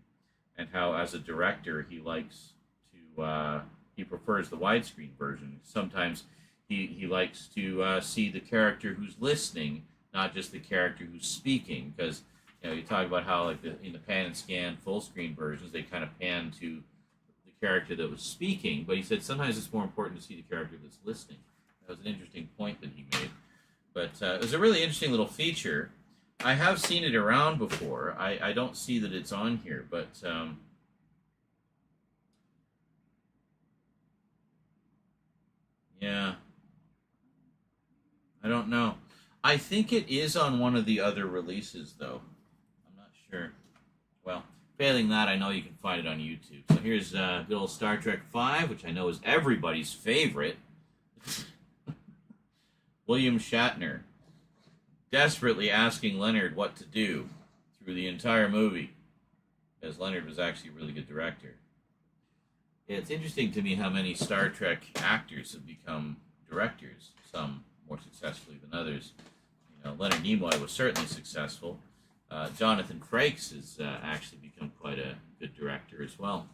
and how, as a director, he likes to he prefers the widescreen version. Sometimes he likes to see the character who's listening, not just the character who's speaking. Because you talk about how like in the pan and scan full screen versions they kind of pan to the character that was speaking. But he said sometimes it's more important to see the character that's listening. That was an interesting point that he made. But it was a really interesting little feature. I have seen it around before. I don't see that it's on here, but yeah. I don't know. I think it is on one of the other releases, though. I'm not sure. Well, failing that, I know you can find it on YouTube. So here's good old Star Trek V, which I know is everybody's favorite. William Shatner desperately asking Leonard what to do through the entire movie, because Leonard was actually a really good director. It's interesting to me how many Star Trek actors have become directors, some more successfully than others. Leonard Nimoy was certainly successful. Jonathan Frakes has actually become quite a good director as well.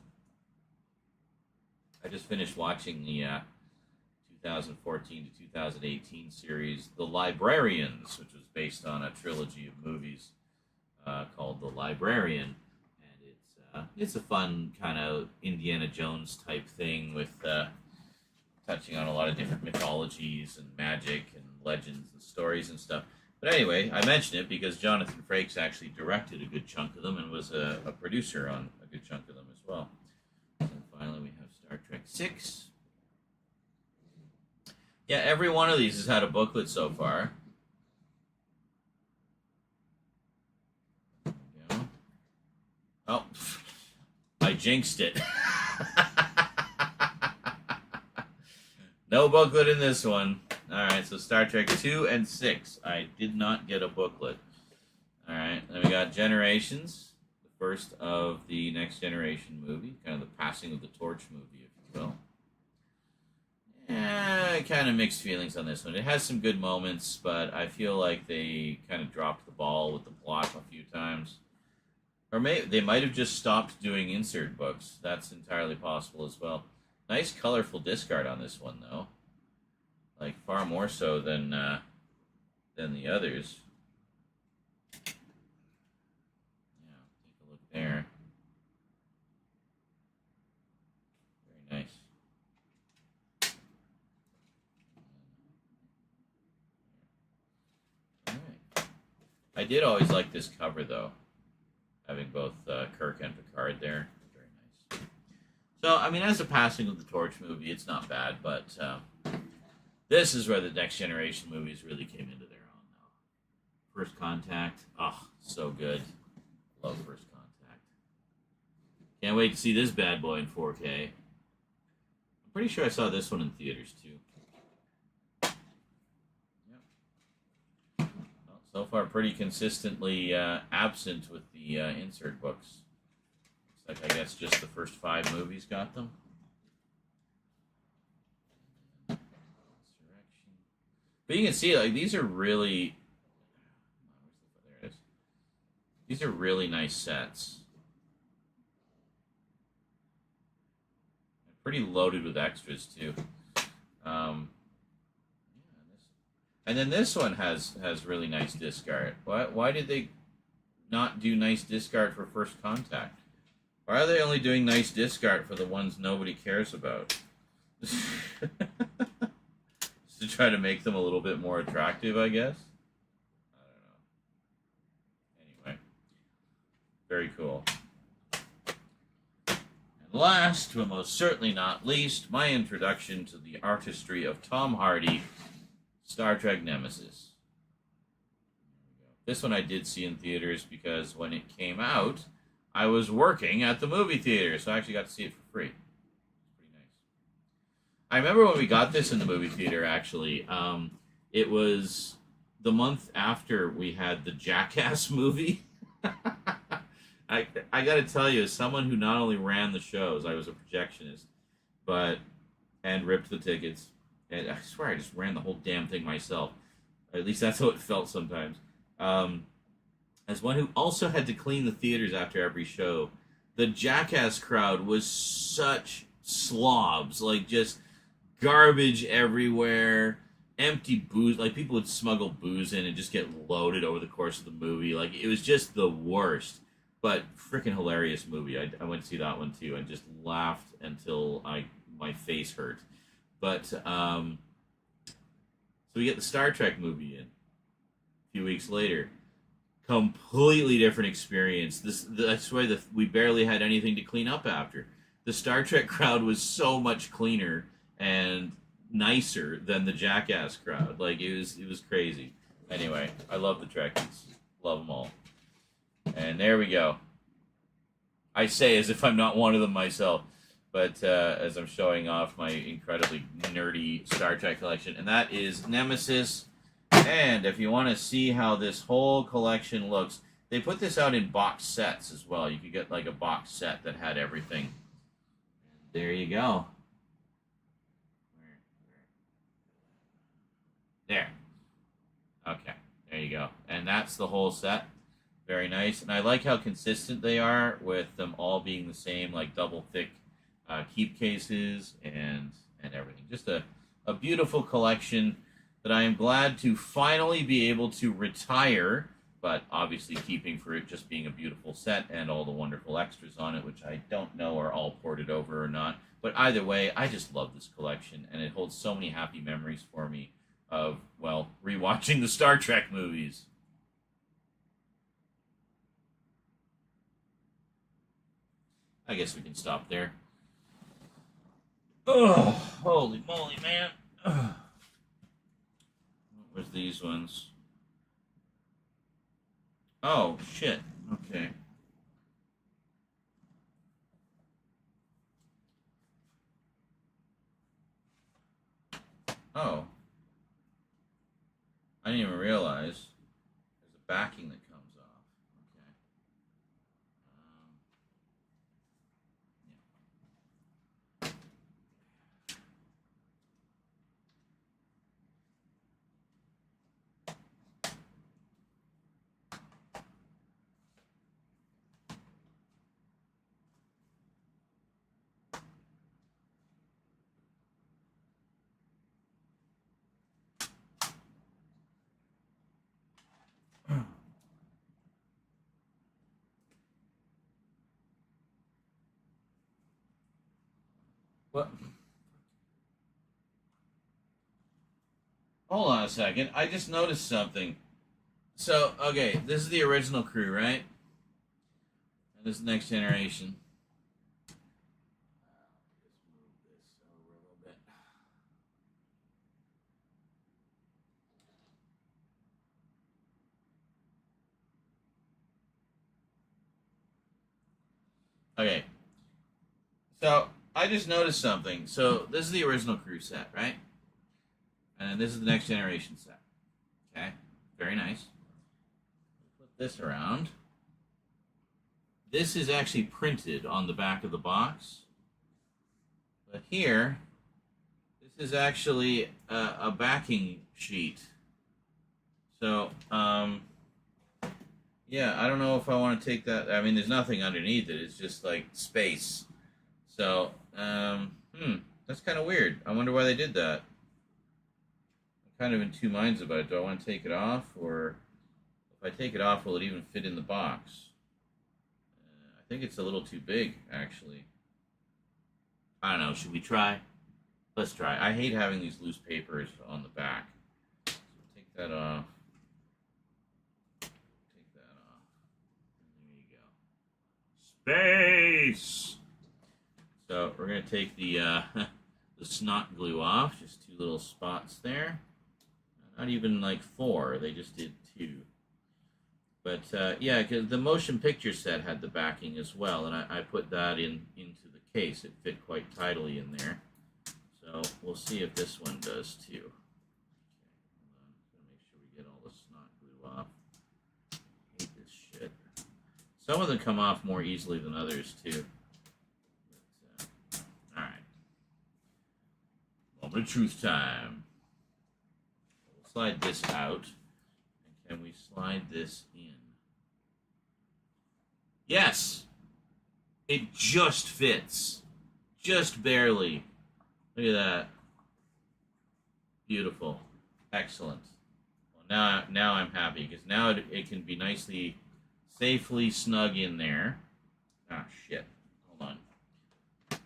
I just finished watching the 2014 to 2018 series, The Librarians, which was based on a trilogy of movies called The Librarian, and it's a fun kind of Indiana Jones type thing with touching on a lot of different mythologies and magic and legends and stories and stuff. But anyway, I mention it because Jonathan Frakes actually directed a good chunk of them and was a producer on a good chunk of them as well. And finally, we have Star Trek 6. Yeah, every one of these has had a booklet so far. There we go. Oh, I jinxed it. No booklet in this one. Alright, so Star Trek 2 and 6. I did not get a booklet. Alright, then we got Generations, the first of the Next Generation movie, kind of the passing of the torch movie, if you will. Yeah, kind of mixed feelings on this one. It has some good moments, but I feel like they kind of dropped the ball with the plot a few times. Or they might have just stopped doing insert books. That's entirely possible as well. Nice colorful discard on this one, though. Like, far more so than the others. Yeah, take a look there. Very nice. Alright. I did always like this cover, though. Having both Kirk and Picard there. Very nice. So, I mean, as a passing of the torch movie, it's not bad, but this is where the Next Generation movies really came into their own, though. First Contact, oh, so good. Love First Contact. Can't wait to see this bad boy in 4K. I'm pretty sure I saw this one in theaters, too. Yep. Well, so far, pretty consistently absent with the insert books. Looks like, I guess, just the first 5 movies got them. But you can see, like, these are really... There it is. These are really nice sets. Pretty loaded with extras, too. And then this one has really nice discard. Why did they not do nice discard for First Contact? Why are they only doing nice discard for the ones nobody cares about? To try to make them a little bit more attractive, I guess. I don't know. Anyway, very cool. And last, but most certainly not least, my introduction to the artistry of Tom Hardy, Star Trek Nemesis. This one I did see in theaters because when it came out, I was working at the movie theater, so I actually got to see it for free. Pretty nice. I remember when we got this in the movie theater, actually. It was the month after we had the Jackass movie. I got to tell you, as someone who not only ran the shows, I was a projectionist, and ripped the tickets, and I swear I just ran the whole damn thing myself. At least that's how it felt sometimes. As one who also had to clean the theaters after every show, the Jackass crowd was such slobs, like just garbage everywhere, empty booze, like people would smuggle booze in and just get loaded over the course of the movie. Like, it was just the worst, but freaking hilarious movie. I went to see that one too and just laughed until my face hurt. But so we get the Star Trek movie in a few weeks later. Completely different experience. I swear that we barely had anything to clean up after. The Star Trek crowd was so much cleaner and nicer than the Jackass crowd. Like, it was crazy. Anyway, I love the Trekkies. Love them all. And there we go. I say as if I'm not one of them myself, but as I'm showing off my incredibly nerdy Star Trek collection, and that is Nemesis. And if you want to see how this whole collection looks, they put this out in box sets as well. You could get like a box set that had everything. There you go. There. Okay, there you go. And that's the whole set. Very nice. And I like how consistent they are with them all being the same, like double thick keep cases and everything. Just a beautiful collection that I am glad to finally be able to retire, but obviously keeping for it just being a beautiful set and all the wonderful extras on it, which I don't know are all ported over or not. But either way, I just love this collection, and it holds so many happy memories for me of, well, rewatching the Star Trek movies. I guess we can stop there. Oh, holy moly, man. Ugh. What was these ones? Oh, shit. Okay. Oh. I didn't even realize there's a backing that comes off. Okay. What? Hold on a second. I just noticed something. So, okay, this is the original crew, right? And this is Next Generation. Just move this over a little bit. Okay. So, I just noticed something. So, this is the original crew set, right? And then this is the Next Generation set. Okay? Very nice. Flip this around. This is actually printed on the back of the box. But here, this is actually a backing sheet. So, yeah, I don't know if I want to take that. I mean, there's nothing underneath it. It's just like space. So, that's kind of weird. I wonder why they did that. I'm kind of in two minds about it. Do I want to take it off, or if I take it off, will it even fit in the box? I think it's a little too big, actually. I don't know. Should we try? Let's try. I hate having these loose papers on the back. So take that off. Take that off. There you go. Space! So we're going to take the the snot glue off. Just two little spots there. Not even like 4. They just did 2. But yeah, because the motion picture set had the backing as well, and I put that into the case. It fit quite tidily in there. So we'll see if this one does too. Okay, hold on. Make sure we get all the snot glue off. I hate this shit. Some of them come off more easily than others too. But, all right. Moment of truth time. We'll slide this out. And can we slide this in? Yes! It just fits. Just barely. Look at that. Beautiful. Excellent. Well, now I'm happy, because now it can be nicely, safely snug in there. Ah, shit. Hold on.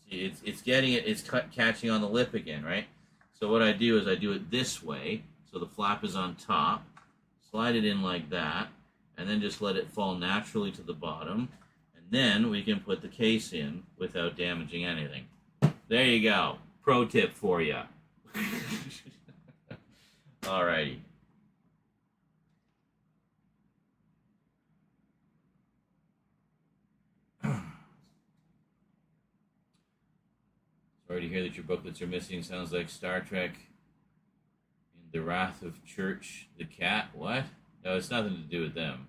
See, it's getting it, it's catching on the lip again, right? So what I do is I do it this way, so the flap is on top, slide it in like that, and then just let it fall naturally to the bottom, and then we can put the case in without damaging anything. There you go. Pro tip for you. Alrighty. Sorry to hear that your booklets are missing. Sounds like Star Trek in The Wrath of Church the Cat. What? No, it's nothing to do with them.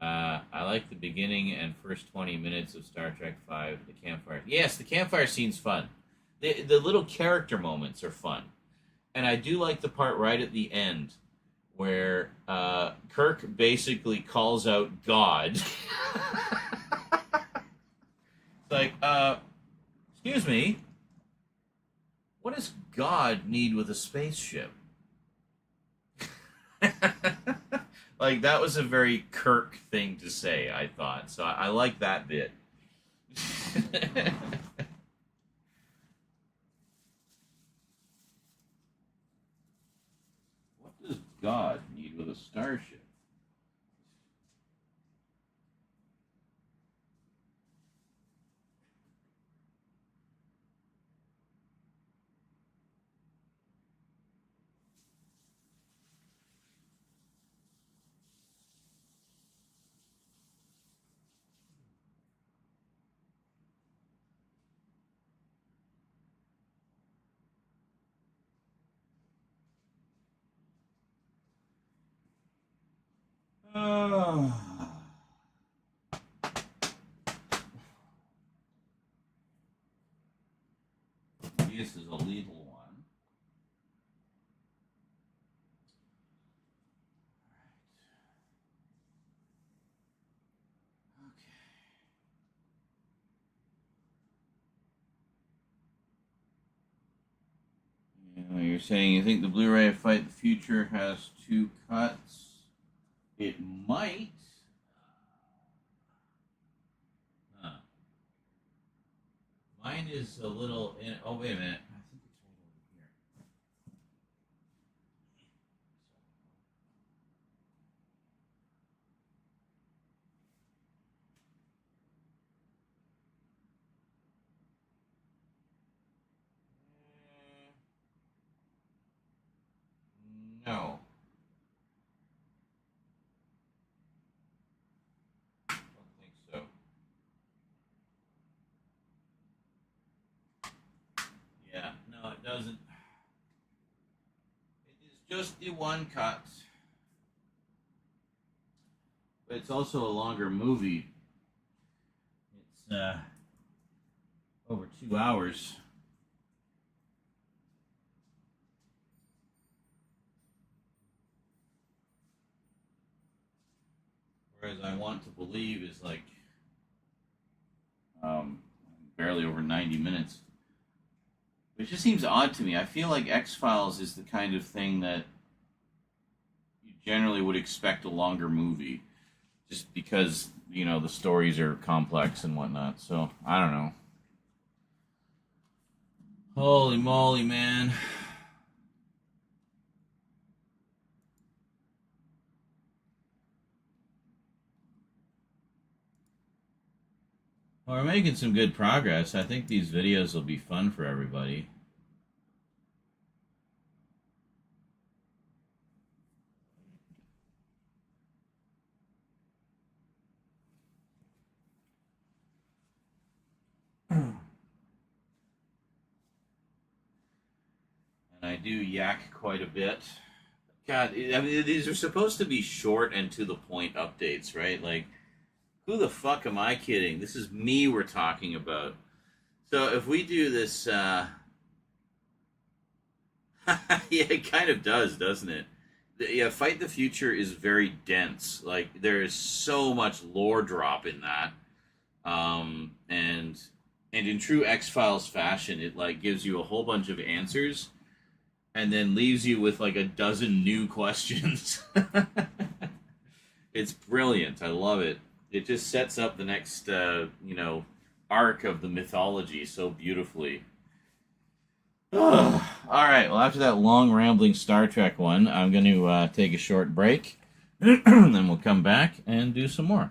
I like the beginning and first 20 minutes of Star Trek V, the campfire. Yes, the campfire scene's fun. The little character moments are fun. And I do like the part right at the end where Kirk basically calls out God. It's like, excuse me, what does God need with a spaceship? Like, that was a very Kirk thing to say, I thought. So I like that bit. What does God need with a starship? This is a lethal one. Okay. You're saying you think the Blu-ray of Fight the Future has 2 cuts? It might. Mine is a little. Oh, wait a minute. I think it's right over here. No. I don't think so. Yeah, no, it doesn't. It is just the 1 cut. But it's also a longer movie. It's over 2 hours. Whereas I Want to Believe is like barely over 90 minutes. It just seems odd to me. I feel like X-Files is the kind of thing that you generally would expect a longer movie. Just because, you know, the stories are complex and whatnot. So, I don't know. Holy moly, man. Well, we're making some good progress. I think these videos will be fun for everybody. I do yak quite a bit. God, I mean, these are supposed to be short and to the point updates, right? Like, who the fuck am I kidding? This is me we're talking about. So if we do this, yeah, it kind of does, doesn't it? Yeah, Fight the Future is very dense. Like, there is so much lore drop in that. And in true X-Files fashion, it, like, gives you a whole bunch of answers and then leaves you with, like, a dozen new questions. It's brilliant. I love it. It just sets up the next, arc of the mythology so beautifully. All right. Well, after that long, rambling Star Trek one, I'm going to take a short break. Then we'll come back and do some more.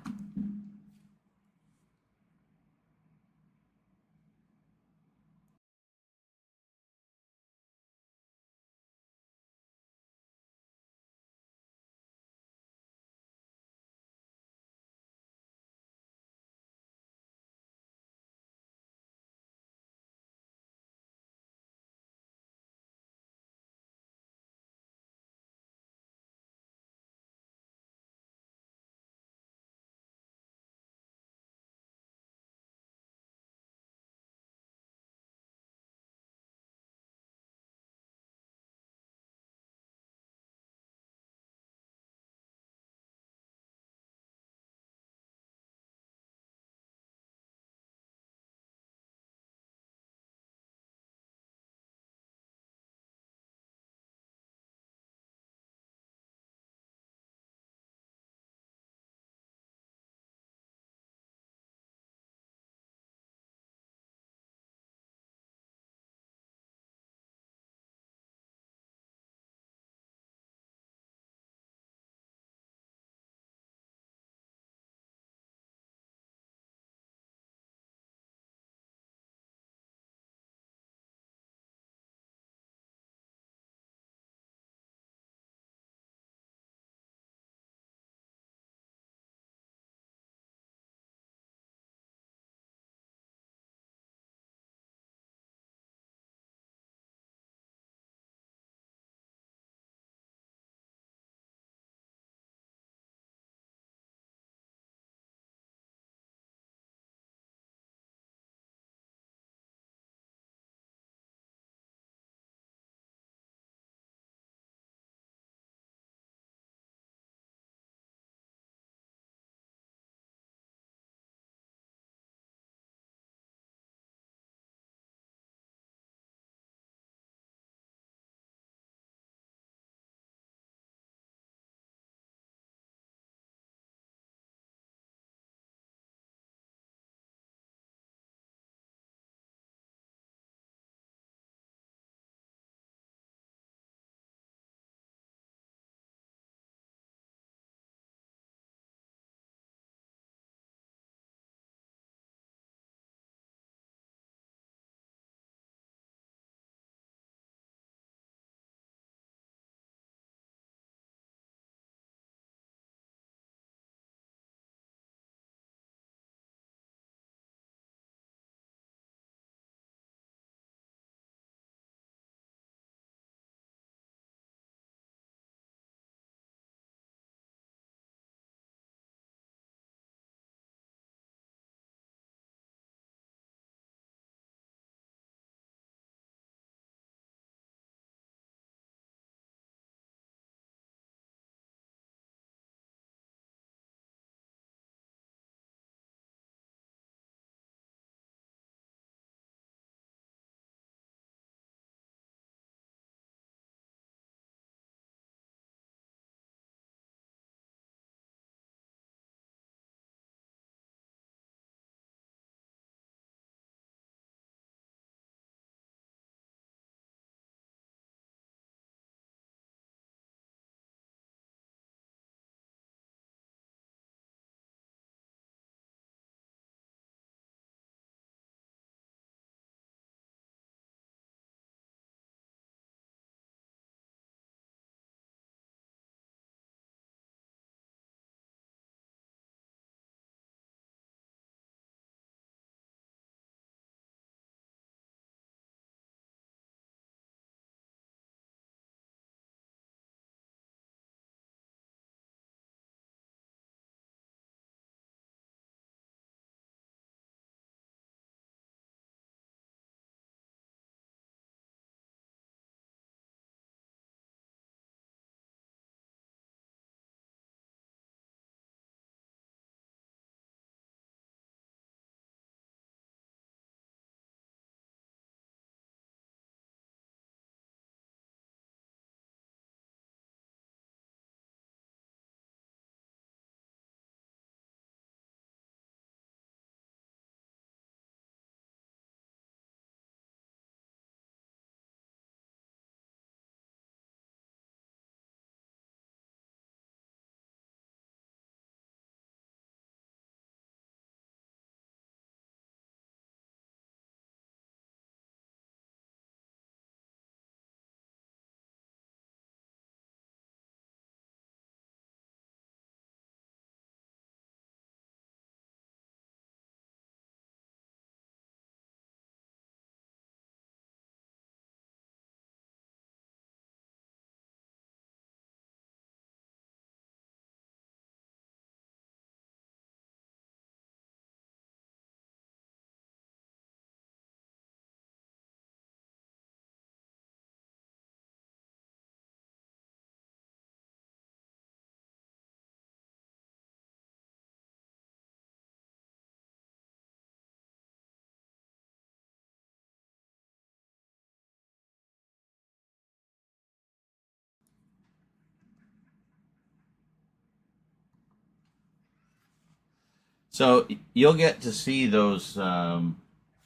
So you'll get to see those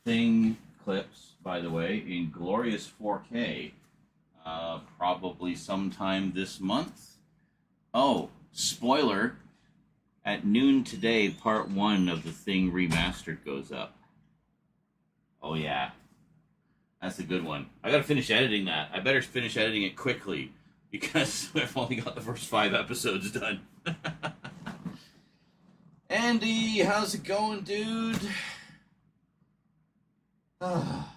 thing clips, by the way, in glorious 4K, probably sometime this month. Oh, spoiler! At noon today, part 1 of the Thing Remastered goes up. Oh yeah, that's a good one. I gotta finish editing that. I better finish editing it quickly because I've only got the first 5 episodes done. Andy, how's it going, dude? Oh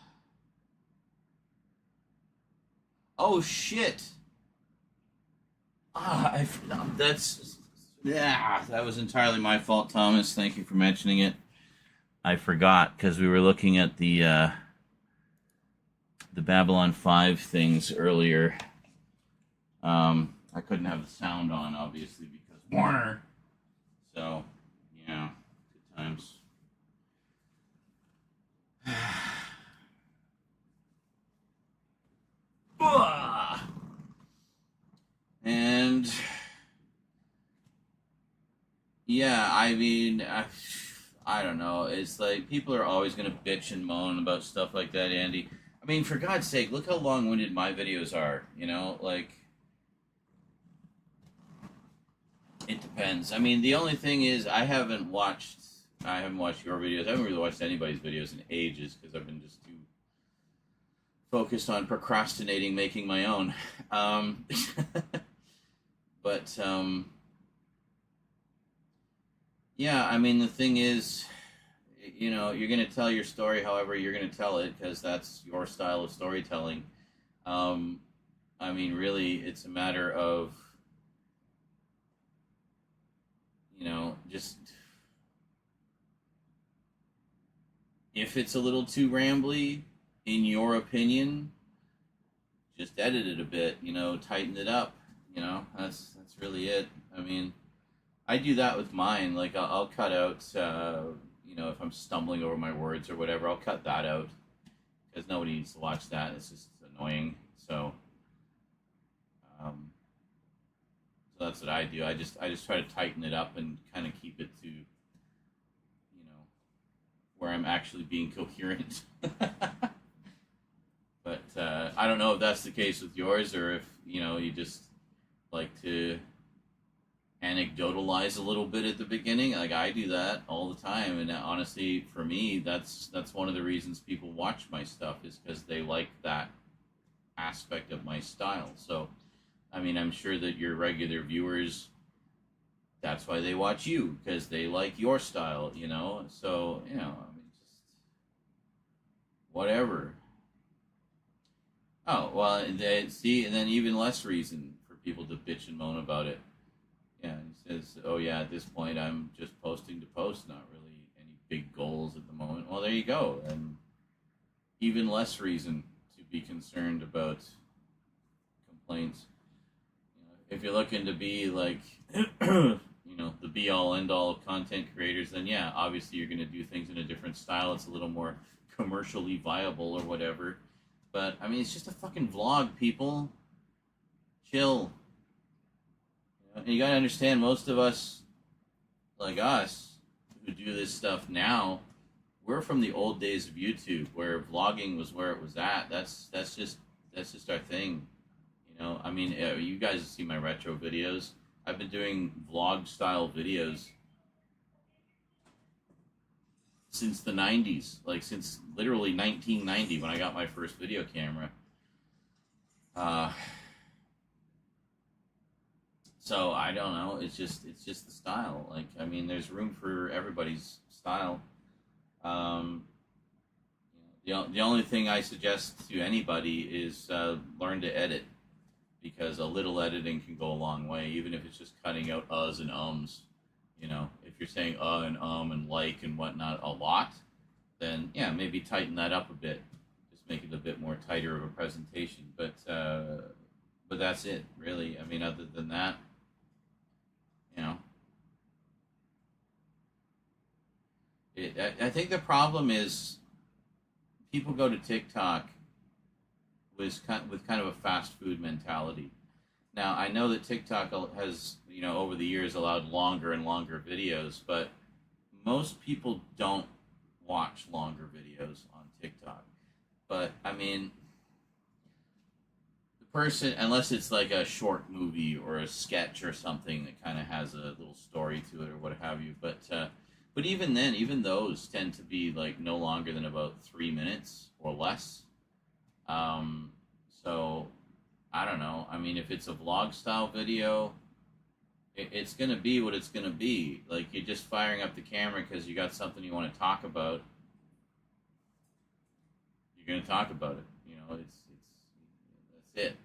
shit! That was entirely my fault, Thomas. Thank you for mentioning it. I forgot because we were looking at the Babylon 5 things earlier. I couldn't have the sound on, obviously, because Warner. So, yeah, good times. And yeah, I mean, I don't know. It's like people are always going to bitch and moan about stuff like that, Andy. I mean, for God's sake, look how long-winded my videos are, you know? Like, it depends. I mean, the only thing is I haven't watched your videos. I haven't really watched anybody's videos in ages because I've been just too focused on procrastinating making my own. But, yeah, I mean, the thing is, you know, you're going to tell your story however you're going to tell it because that's your style of storytelling. I mean, really, it's a matter of, you know, just if it's a little too rambly, in your opinion, just edit it a bit, you know, tighten it up, you know, that's really it. I mean, I do that with mine. Like, I'll cut out, you know, if I'm stumbling over my words or whatever, I'll cut that out because nobody needs to watch that. It's just annoying. So that's what I do. I just try to tighten it up and kind of keep it to, you know, where I'm actually being coherent. But I don't know if that's the case with yours or if, you know, you just like to anecdotalize a little bit at the beginning. Like, I do that all the time, and honestly, for me, that's one of the reasons people watch my stuff is because they like that aspect of my style. So, I mean, I'm sure that your regular viewers, that's why they watch you, because they like your style, you know? So, you know, I mean, just whatever. Oh, well, and then even less reason for people to bitch and moan about it. Yeah, he says, oh yeah, at this point I'm just posting to post, not really any big goals at the moment. Well, there you go. And even less reason to be concerned about complaints. You know, if you're looking to be like, you know, the be-all, end-all of content creators, then yeah, obviously you're going to do things in a different style. It's a little more commercially viable or whatever. But, I mean, it's just a fucking vlog, people. Chill. And you gotta understand, most of us, like us, who do this stuff now, we're from the old days of YouTube, where vlogging was where it was at. That's just our thing, you know. I mean, you guys see my retro videos. I've been doing vlog style videos since the 90s, like since literally 1990 when I got my first video camera. So I don't know. It's just the style. Like, I mean, there's room for everybody's style. The only thing I suggest to anybody is learn to edit, because a little editing can go a long way, even if it's just cutting out uhs and ums. You know, if you're saying and like and whatnot a lot, then yeah, maybe tighten that up a bit. Just make it a bit more tighter of a presentation. But that's it, really. I mean, other than that, you know, I think the problem is people go to TikTok with kind of a fast food mentality. Now, I know that TikTok has, you know, over the years allowed longer and longer videos, but most people don't watch longer videos on TikTok. But, I mean, the person, unless it's like a short movie or a sketch or something that kind of has a little story to it or what have you, but even then, even those tend to be like no longer than about 3 minutes or less. So, I don't know. I mean, if it's a vlog style video, it's going to be what it's going to be. Like, you're just firing up the camera because you got something you want to talk about. You're going to talk about it. You know, that's it.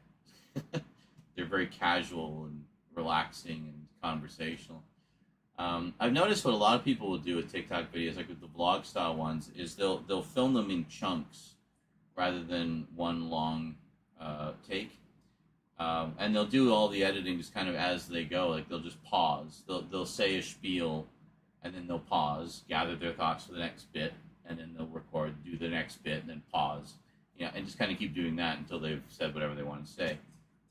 They're very casual and relaxing and conversational. I've noticed what a lot of people will do with TikTok videos, like with the vlog style ones, is they'll film them in chunks rather than one long take. And they'll do all the editing just kind of as they go. Like, they'll just pause. They'll say a spiel, and then they'll pause, gather their thoughts for the next bit, and then they'll record, do the next bit, and then pause. Yeah, and just kind of keep doing that until they've said whatever they want to say.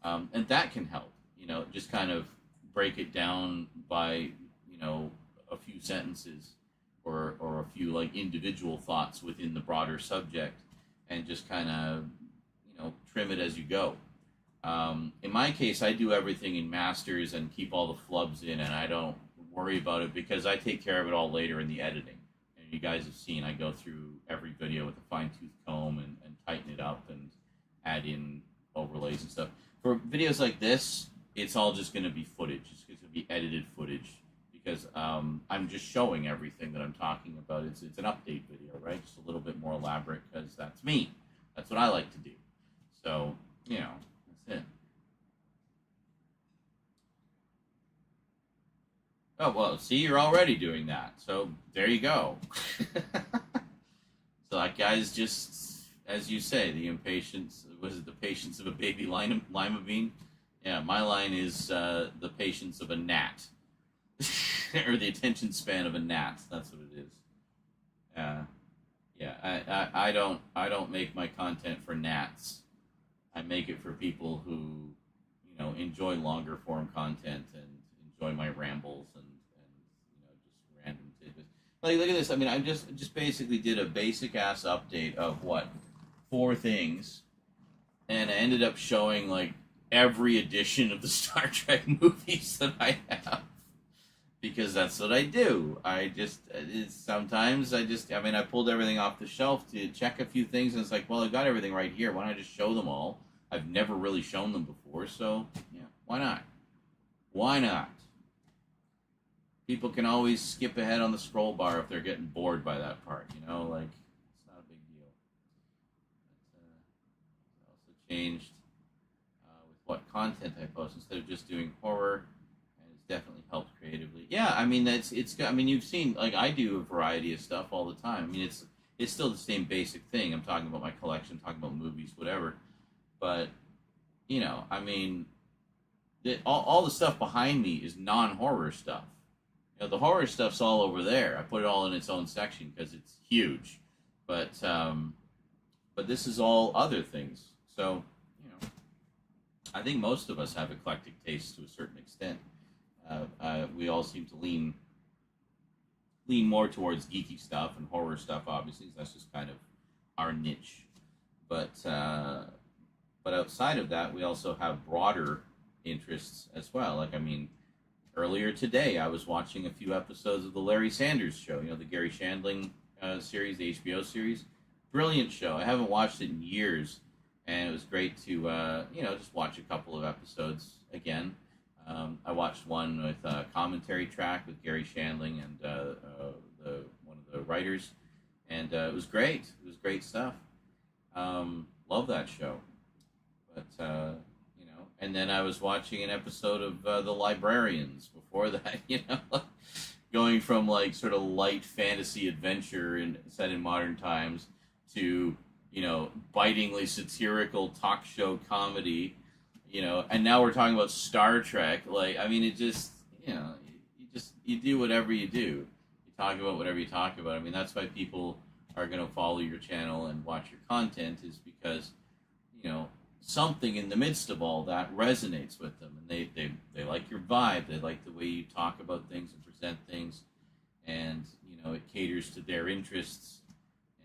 And that can help, you know, just kind of break it down by, you know, a few sentences or a few, like, individual thoughts within the broader subject, and just kind of, you know, trim it as you go. In my case, I do everything in masters and keep all the flubs in, and I don't worry about it because I take care of it all later in the editing. And you guys have seen I go through every video with a fine-tooth comb and tighten it up and add in overlays and stuff. For videos like this, it's all just going to be footage. It's going to be edited footage because I'm just showing everything that I'm talking about. It's an update video, right? Just a little bit more elaborate because that's me. That's what I like to do. So, you know, that's it. Oh, well, see, you're already doing that. So, there you go. So, like, guys, just, as you say, the impatience, was it the patience of a baby lima bean? Yeah, my line is the patience of a gnat. Or the attention span of a gnat. That's what it is. Yeah, I don't make my content for gnats. I make it for people who, you know, enjoy longer form content and enjoy my rambles and you know, just random tidbits. Like, look at this. I mean, I just basically did a basic ass update of what, 4 things, and I ended up showing like every edition of the Star Trek movies that I have. Because that's what I do. I pulled everything off the shelf to check a few things, and it's like, well, I got everything right here. Why don't I just show them all? I've never really shown them before, so, yeah, why not? Why not? People can always skip ahead on the scroll bar if they're getting bored by that part, you know? Like, it's not a big deal. But, I also changed with what content I post. Instead of just doing horror, definitely helped creatively. Yeah, I mean you've seen, like, I do a variety of stuff all the time. I mean, it's still the same basic thing. I'm talking about my collection, talking about movies, whatever. But, you know, I mean, all the stuff behind me is non-horror stuff. You know, the horror stuff's all over there. I put it all in its own section because it's huge. But this is all other things. So, you know, I think most of us have eclectic tastes to a certain extent. We all seem to lean more towards geeky stuff and horror stuff, obviously. That's just kind of our niche. But outside of that, we also have broader interests as well. Like, I mean, earlier today, I was watching a few episodes of the Larry Sanders Show, you know, the Gary Shandling series, the HBO series. Brilliant show. I haven't watched it in years, and it was great to, you know, just watch a couple of episodes again. I watched one with a commentary track with Gary Shandling and one of the writers, and it was great. It was great stuff. Love that show. But, you know, and then I was watching an episode of The Librarians before that, you know, going from, like, sort of light fantasy adventure set in modern times to, you know, bitingly satirical talk show comedy. You know, and now we're talking about Star Trek. Like, I mean, it just, you know, you do whatever you do. You talk about whatever you talk about. I mean, that's why people are going to follow your channel and watch your content, is because, you know, something in the midst of all that resonates with them. And they like your vibe. They like the way you talk about things and present things. And, you it caters to their interests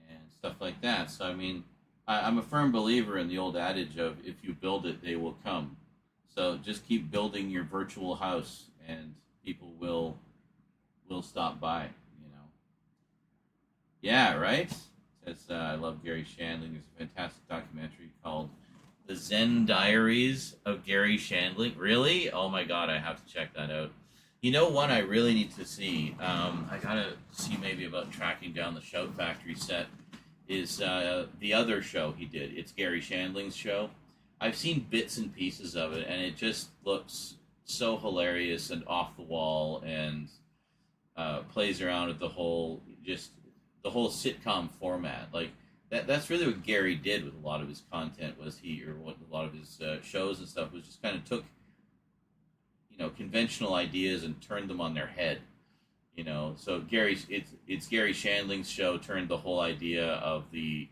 and stuff like that. So I mean, I'm a firm believer in the old adage of if you build it, they will come. So just keep building your virtual house, and people will stop by. Yeah, right. Says I love Gary Shandling. There's a fantastic documentary called The Zen Diaries of Gary Shandling. Really? Oh my God, I have to check that out. One I really need to see. I gotta see maybe about tracking down the Shout Factory set. Is the other show he did. It's Gary Shandling's show. I've seen bits and pieces of it, and it just looks so hilarious and off the wall, and plays around with the whole sitcom format. Like that's really what Gary did with a lot of his content. What a lot of his shows and stuff was just kind of took conventional ideas and turned them on their head. So it's Gary Shandling's show turned the whole idea of the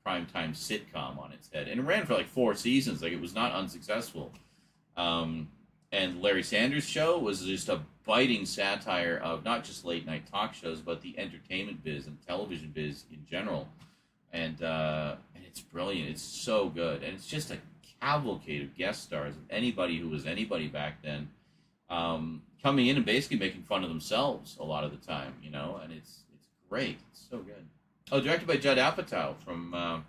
primetime sitcom on its head, and it ran for like 4 seasons. Like, it was not unsuccessful. And Larry Sanders' show was just a biting satire of not just late night talk shows, but the entertainment biz and television biz in general. And it's brilliant. It's so good, and it's just a cavalcade of guest stars, anybody who was anybody back then. Coming in and basically making fun of themselves a lot of the time, and it's great. It's so good. Oh, directed by Judd Apatow from,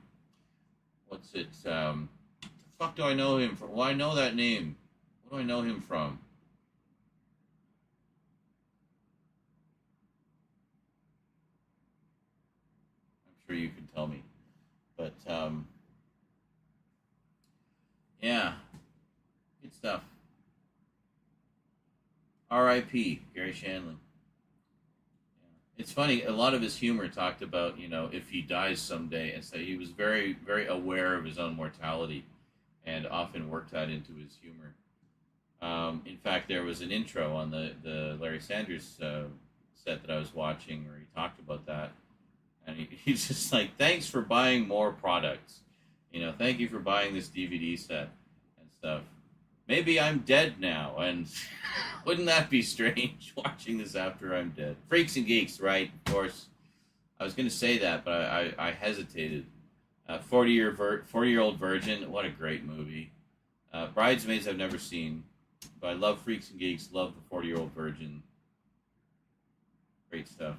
what's it, the fuck do I know him from? Well, I know that name. What do I know him from? I'm sure you can tell me. But, yeah, good stuff. R.I.P. Gary Shandling. It's funny, a lot of his humor talked about, if he dies someday, and so he was very, very aware of his own mortality and often worked that into his humor. In fact, there was an intro on the Larry Sanders set that I was watching where he talked about that. And he's just like, thanks for buying more products. Thank you for buying this DVD set and stuff. Maybe I'm dead now, and wouldn't that be strange, watching this after I'm dead? Freaks and Geeks, right, of course. I was going to say that, but I hesitated. 40-Year-Old Virgin, what a great movie. Bridesmaids I've never seen, but I love Freaks and Geeks, love the 40-Year-Old Virgin. Great stuff.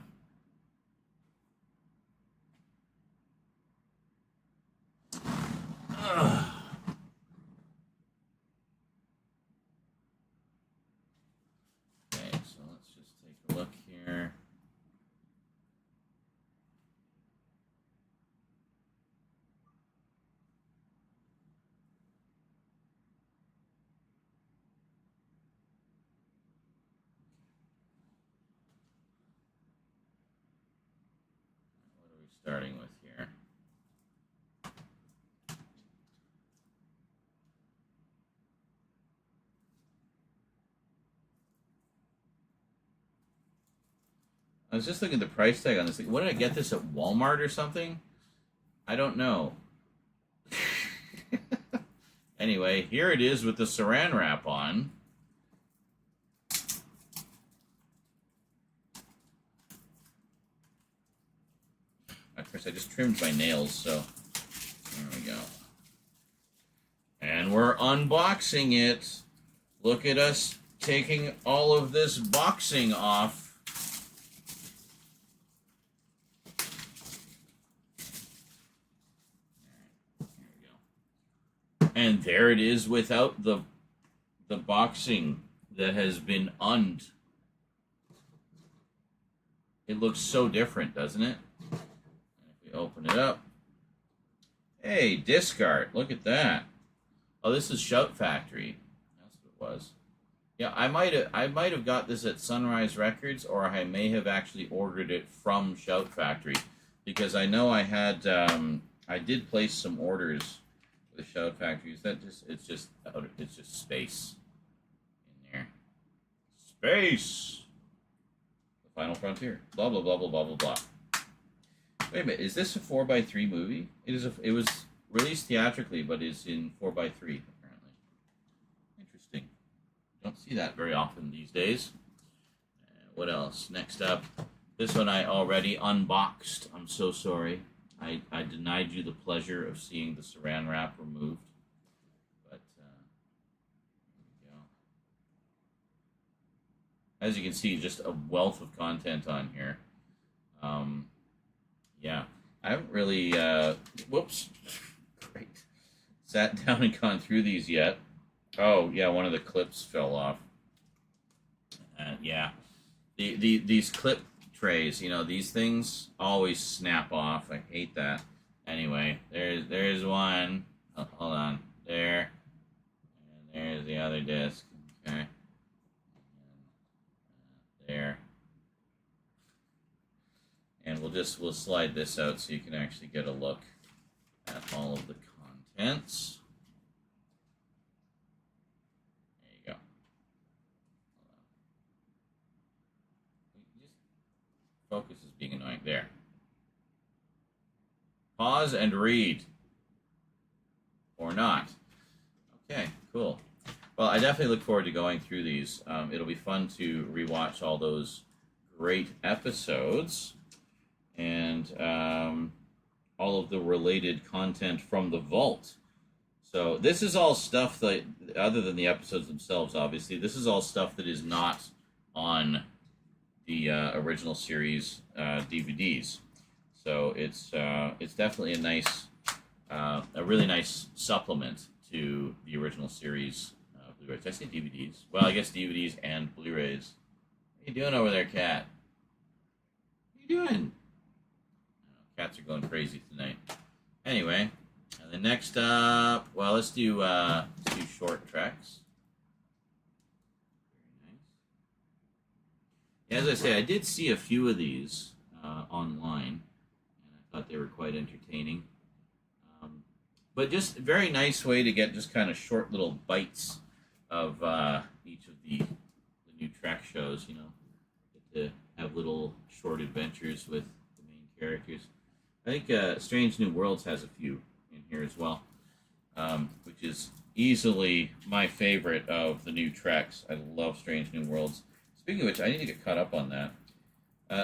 Ugh. Look here. What are we starting with here? I was just looking at the price tag on this thing. What, did I get this at Walmart or something? I don't know. Anyway, here it is with the saran wrap on. Of course, I just trimmed my nails, so there we go. And we're unboxing it. Look at us taking all of this boxing off. And there it is without the boxing that has been unned. It looks so different, doesn't it? And if we open it up, hey, disc art, look at that. Oh, this is Shout Factory. That's what it was. Yeah, I might have got this at Sunrise Records, or I may have actually ordered it from Shout Factory, because I know I had I did place some orders. The Shout Factory, it's just space in there. Space. The Final Frontier. Blah blah blah blah blah blah blah. Wait a minute, is this a 4x3 movie? It was released theatrically, but is in 4x3 apparently. Interesting. Don't see that very often these days. What else? Next up, This one I already unboxed. I'm so sorry. I denied you the pleasure of seeing the saran wrap removed. But, there we go. As you can see, just a wealth of content on here. Yeah. I haven't really, whoops. Great. Sat down and gone through these yet. Oh, yeah, one of the clips fell off. Yeah. These clip trays, you know, these things always snap off. I hate that. Anyway, there's one. Oh, hold on. There. And there's the other disc. Okay. And, there. And we'll slide this out so you can actually get a look at all of the contents. There you go. Just focus is being annoying. There. Pause and read. Or not. Okay, cool. Well, I definitely look forward to going through these. It'll be fun to rewatch all those great episodes and all of the related content from the vault. So this is all stuff that, other than the episodes themselves, obviously, this is all stuff that is not on the original series DVDs. So it's definitely a nice, a really nice supplement to the original series Blu-rays. Did I say DVDs? Well, I guess DVDs and Blu-rays. What are you doing over there, cat? What are you doing? Cats are going crazy tonight. Anyway, and then next up, well, let's do short treks. Very nice. As I say, I did see a few of these online, and I thought they were quite entertaining. But just a very nice way to get just kind of short little bites of each of the new Trek shows. You know, get to have little short adventures with the main characters. I think Strange New Worlds has a few in here as well, which is easily my favorite of the new Treks. I love Strange New Worlds. Speaking of which, I need to get caught up on that.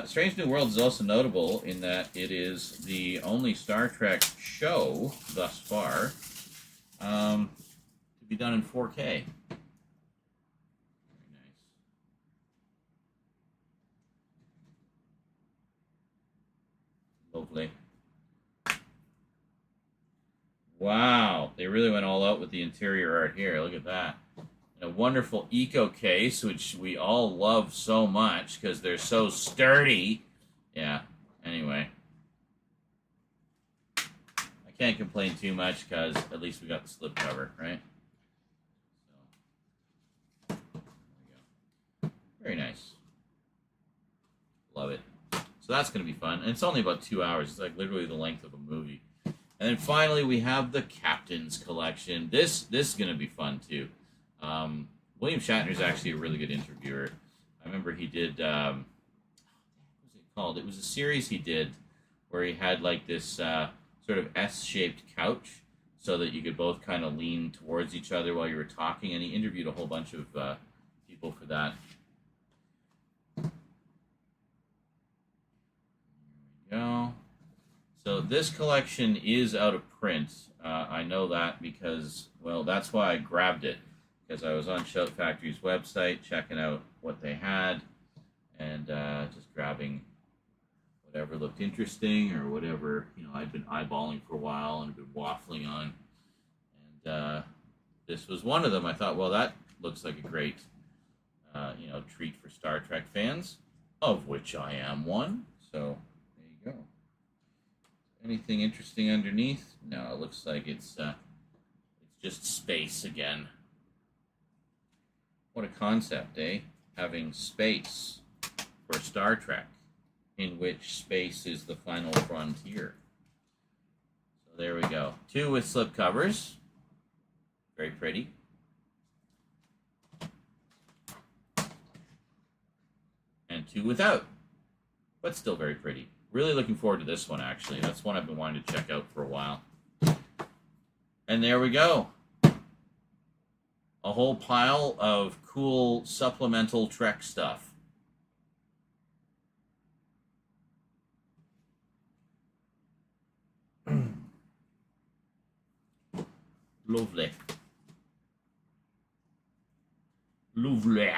Strange New Worlds is also notable in that it is the only Star Trek show thus far to be done in 4K. Very nice. Lovely. Wow, they really went all out with the interior art here. Look at that. And a wonderful eco case, which we all love so much because they're so sturdy. Yeah, anyway. I can't complain too much because at least we got the slipcover, right? So, there we go. Very nice. Love it. So that's going to be fun. And it's only about 2 hours. It's like literally the length of a movie. And then finally, we have the Captain's Collection. This is going to be fun, too. William Shatner is actually a really good interviewer. I remember he did, what was it called? It was a series he did where he had like this sort of S-shaped couch so that you could both kind of lean towards each other while you were talking, and he interviewed a whole bunch of people for that. There we go. So this collection is out of print. I know that because, well, that's why I grabbed it. Because I was on Shout Factory's website checking out what they had and just grabbing whatever looked interesting or whatever, you know, I'd been eyeballing for a while and been waffling on. And this was one of them. I thought, well, that looks like a great, you know, treat for Star Trek fans, of which I am one. So there you go. Anything interesting underneath? No, it looks like it's just space again. What a concept, eh? Having space for Star Trek, in which space is the final frontier. So there we go. 2 with slip covers. Very pretty. And 2 without. But still very pretty. Really looking forward to this one, actually. That's one I've been wanting to check out for a while. And there we go. A whole pile of cool supplemental Trek stuff. Lovely. Lovely.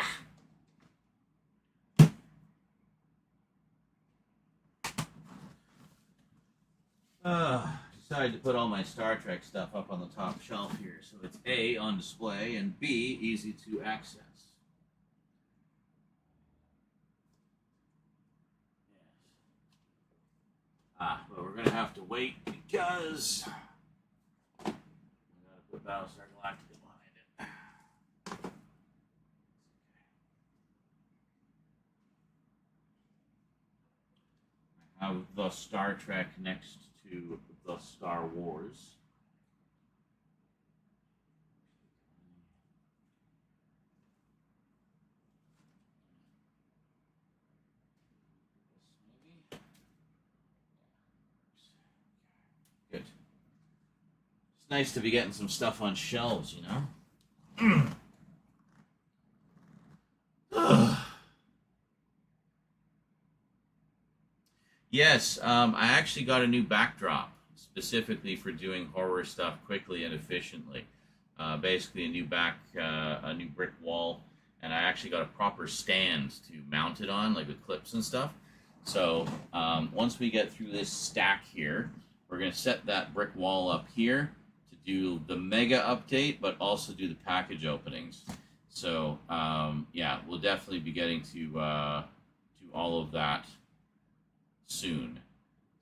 Decided to put all my Star Trek stuff up on the top shelf here, so it's A, on display, and B, easy to access. Yes. But we're going to have to wait because I got to put Battlestar Galactica behind it. I have the Star Trek next to the Star Wars. Good. It's nice to be getting some stuff on shelves, you know? Yes, I actually got a new backdrop specifically for doing horror stuff quickly and efficiently. Basically, a new brick wall, and I actually got a proper stand to mount it on, like with clips and stuff. So once we get through this stack here, we're going to set that brick wall up here to do the mega update, but also do the package openings. So yeah, we'll definitely be getting to all of that soon.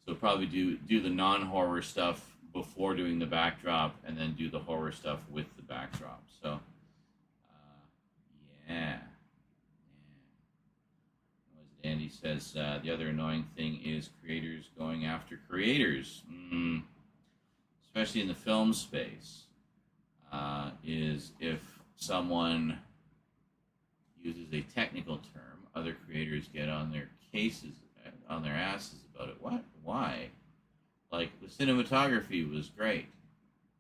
So probably do the non-horror stuff before doing the backdrop, and then do the horror stuff with the backdrop. So yeah. As Andy says, the other annoying thing is creators going after creators, especially in the film space, is if someone uses a technical term, other creators get on their cases, on their asses about it. What? Why? Like, the cinematography was great.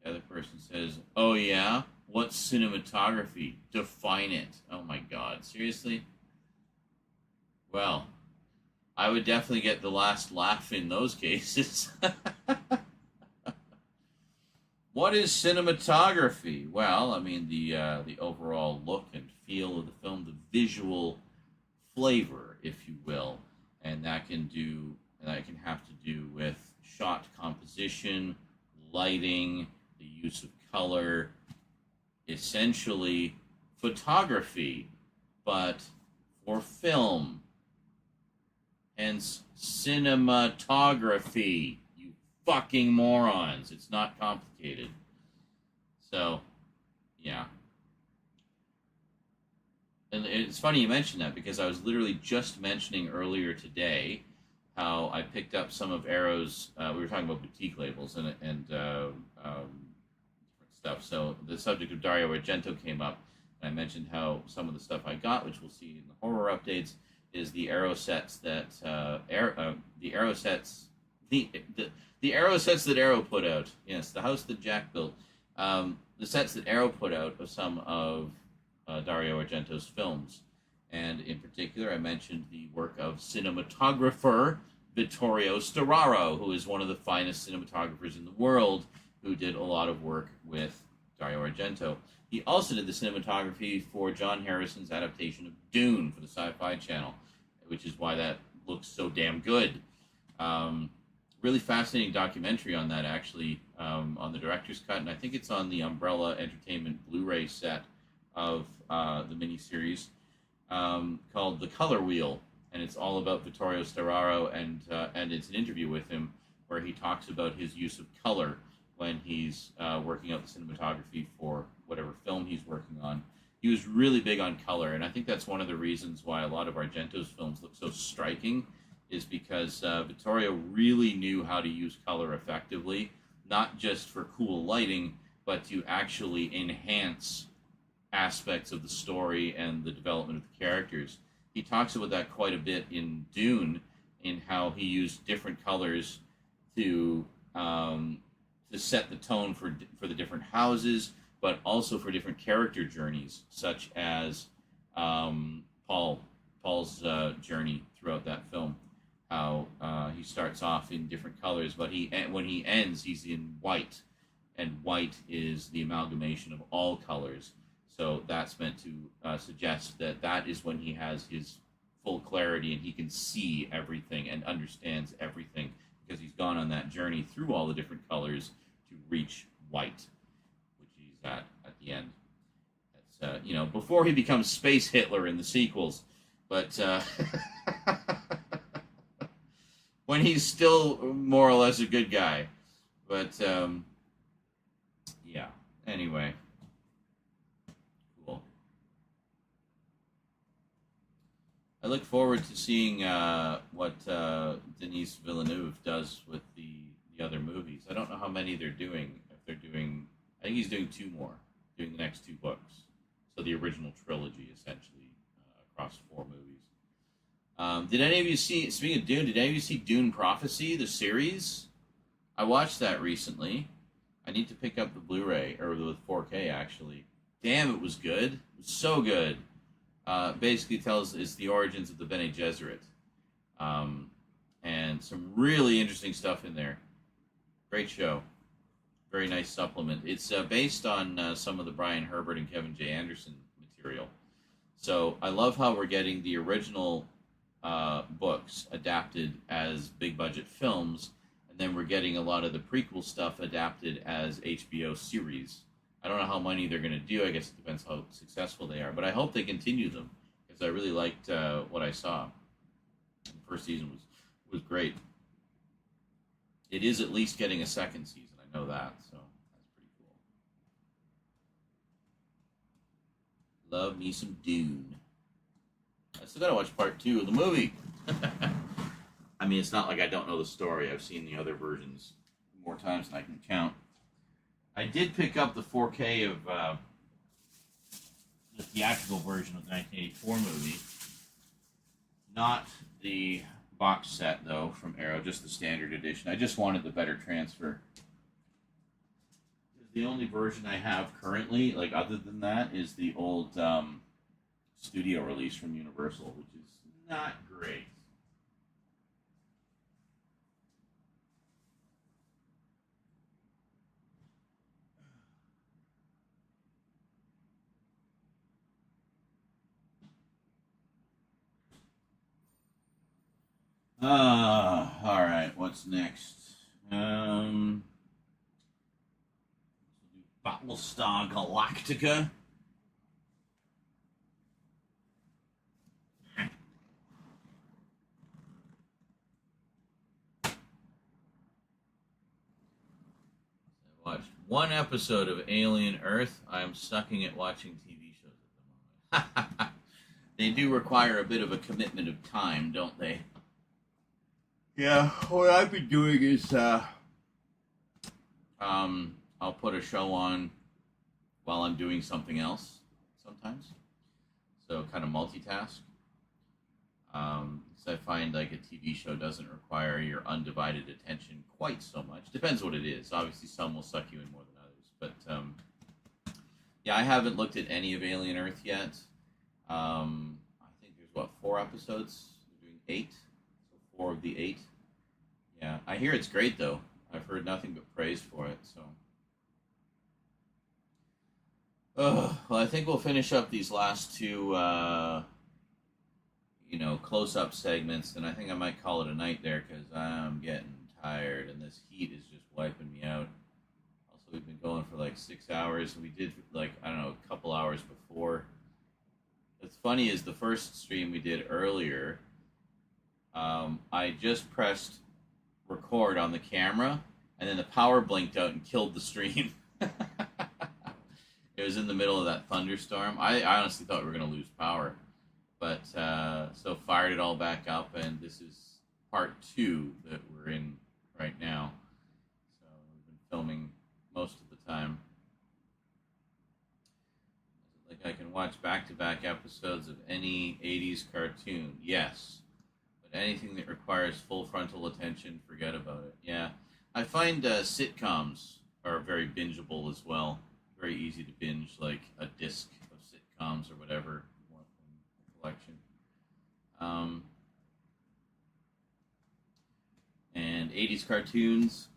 The other person says, oh yeah? What's cinematography? Define it. Oh my god, seriously? Well, I would definitely get the last laugh in those cases. What is cinematography? Well, I mean, the overall look and feel of the film, the visual flavor, if you will. And that can have to do with shot composition, lighting, the use of color, essentially photography, but for film. Hence, cinematography. You fucking morons. It's not complicated. So, yeah. And it's funny you mentioned that, because I was literally just mentioning earlier today how I picked up some of Arrow's, we were talking about boutique labels and different stuff. So the subject of Dario Argento came up, and I mentioned how some of the stuff I got, which we'll see in the horror updates, is the Arrow sets that the Arrow sets that Arrow put out. Yes, the house that Jack built. The sets that Arrow put out of some of Dario Argento's films. And in particular, I mentioned the work of cinematographer Vittorio Storaro, who is one of the finest cinematographers in the world, who did a lot of work with Dario Argento. He also did the cinematography for John Harrison's adaptation of Dune for the Sci-Fi Channel, which is why that looks so damn good. Really fascinating documentary on that, actually, on the director's cut, and I think it's on the Umbrella Entertainment Blu-ray set of the miniseries, called The Color Wheel, and it's all about Vittorio Storaro, and it's an interview with him where he talks about his use of color when he's working out the cinematography for whatever film he's working on. He was really big on color, and I think that's one of the reasons why a lot of Argento's films look so striking, is because Vittorio really knew how to use color effectively, not just for cool lighting, but to actually enhance aspects of the story and the development of the characters. He talks about that quite a bit in Dune, in how he used different colors to set the tone for the different houses, but also for different character journeys, such as Paul's journey throughout that film. How he starts off in different colors, but when he ends, he's in white. and white is the amalgamation of all colors. So that's meant to suggest that that is when he has his full clarity and he can see everything and understands everything because he's gone on that journey through all the different colors to reach white, which he's at the end. That's before he becomes Space Hitler in the sequels, but when he's still more or less a good guy. But yeah. Anyway. Cool. I look forward to seeing what Denis Villeneuve does with the other movies. I don't know how many they're doing. If they're doing, I think he's doing 2 more, doing the next 2 books. So the original trilogy, essentially, across 4 movies. Did any of you see? Speaking of Dune, did any of you see Dune Prophecy, the series? I watched that recently. I need to pick up the Blu-ray or the 4K actually. Damn, it was good. It was so good. Basically tells it's the origins of the Bene Gesserit, and some really interesting stuff in there. Great show. Very nice supplement. It's based on some of the Brian Herbert and Kevin J. Anderson material. So I love how we're getting the original books adapted as big budget films, and then we're getting a lot of the prequel stuff adapted as HBO series. I don't know how many they're going to do. I guess it depends how successful they are. But I hope they continue them because I really liked what I saw. The first season was great. It is at least getting a second season. I know that, so that's pretty cool. Love me some Dune. I still got to watch part 2 of the movie. I mean, it's not like I don't know the story. I've seen the other versions more times than I can count. I did pick up the 4K of the theatrical version of the 1984 movie. Not the box set, though, from Arrow, just the standard edition. I just wanted the better transfer. The only version I have currently, like other than that, is the old studio release from Universal, which is not great. All right. What's next? Battlestar Galactica. I watched 1 episode of Alien Earth. I am sucking at watching TV shows at the moment. They do require a bit of a commitment of time, don't they? Yeah, what I've been doing is I'll put a show on while I'm doing something else sometimes. So kind of multitask. So I find like a TV show doesn't require your undivided attention quite so much. Depends what it is. Obviously some will suck you in more than others. But yeah, I haven't looked at any of Alien Earth yet. I think there's 4 episodes? We're doing 8. So 4 of the 8. Yeah, I hear it's great though. I've heard nothing but praise for it. So, well, I think we'll finish up these last 2, close-up segments, and I think I might call it a night there because I'm getting tired, and this heat is just wiping me out. Also, we've been going for like 6 hours. We did a couple hours before. What's funny is the first stream we did earlier. I just pressed record on the camera, and then the power blinked out and killed the stream. It was in the middle of that thunderstorm. I honestly thought we were going to lose power, but so fired it all back up, and this is part 2 that we're in right now. So we've been filming most of the time. Like I can watch back-to-back episodes of any 80s cartoon. Yes. Anything that requires full frontal attention, forget about it. Yeah. I find sitcoms are very bingeable as well. Very easy to binge, like a disc of sitcoms or whatever you want from the collection. And 80s cartoons.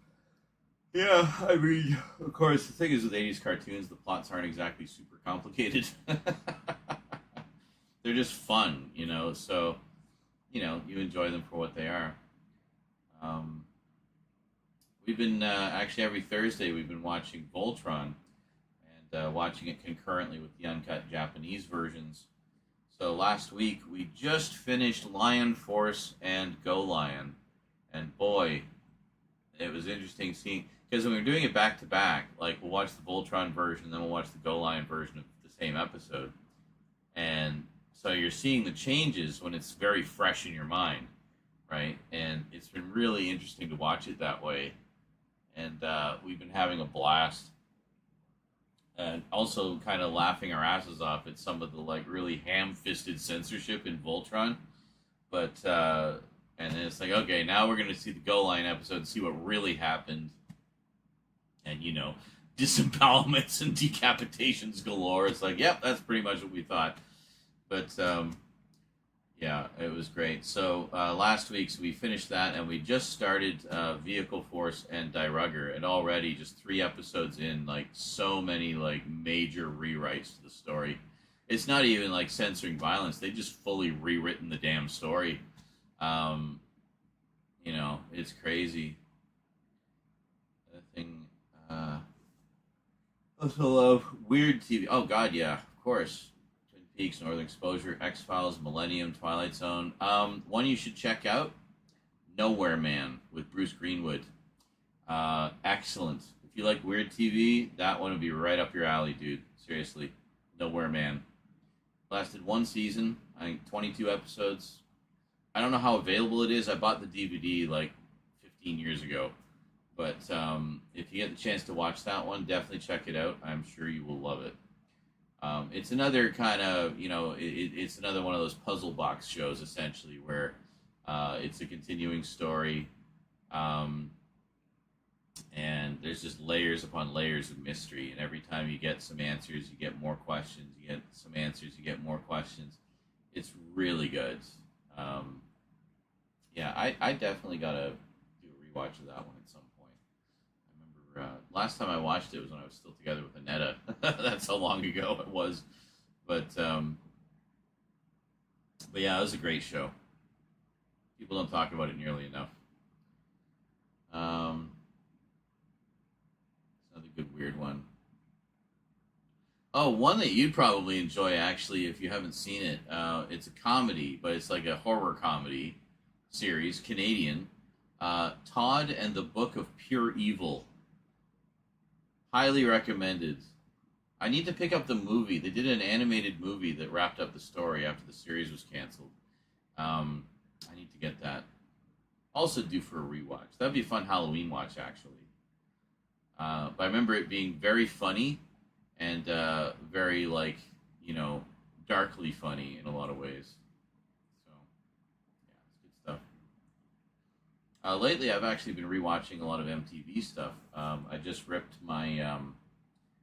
Yeah, I mean, of course, the thing is with 80s cartoons, the plots aren't exactly super complicated. They're just fun, so, you enjoy them for what they are. Um, we've been, actually, every Thursday, we've been watching Voltron and watching it concurrently with the uncut Japanese versions. So last week, we just finished Lion Force and Go Lion. And boy, it was interesting seeing, because when we were doing it back to back, like we'll watch the Voltron version, then we'll watch the Go Lion version of the same episode. And so you're seeing the changes when it's very fresh in your mind, right? And it's been really interesting to watch it that way. And we've been having a blast. And also kind of laughing our asses off at some of the like really ham-fisted censorship in Voltron. But and then it's like, okay, now we're gonna see the Go Line episode and see what really happened. And disembowelments and decapitations galore. It's like, yep, that's pretty much what we thought. But yeah, it was great. So last week, so we finished that, and we just started Vehicle Force and Die Rugger, and already just 3 episodes in, like so many like major rewrites to the story. It's not even like censoring violence; they just fully rewritten the damn story. It's crazy. The thing. Also love weird TV. Oh God, yeah, of course. Peaks, Northern Exposure, X-Files, Millennium, Twilight Zone. One you should check out, Nowhere Man with Bruce Greenwood. Excellent. If you like weird TV, that one would be right up your alley, dude. Seriously. Nowhere Man. Lasted 1 season, I think 22 episodes. I don't know how available it is. I bought the DVD like 15 years ago. But if you get the chance to watch that one, definitely check it out. I'm sure you will love it. It's another kind of, it's another one of those puzzle box shows, essentially, where it's a continuing story, and there's just layers upon layers of mystery, and every time you get some answers, you get more questions, you get some answers, you get more questions. It's really good. Yeah, I definitely got to do a rewatch of that one at some point. I remember last time I watched it was when I was still together with Annetta. That's how long ago it was. But yeah, it was a great show. People don't talk about it nearly enough. Another good weird one. Oh, one that you'd probably enjoy, actually, if you haven't seen it. It's a comedy, but it's like a horror comedy series, Canadian. Todd and the Book of Pure Evil. Highly recommended. I need to pick up the movie. They did an animated movie that wrapped up the story after the series was canceled. I need to get that. Also due for a rewatch. That'd be a fun Halloween watch, actually. But I remember it being very funny and very, like, darkly funny in a lot of ways. So, yeah, it's good stuff. Lately, I've actually been rewatching a lot of MTV stuff. I just ripped my,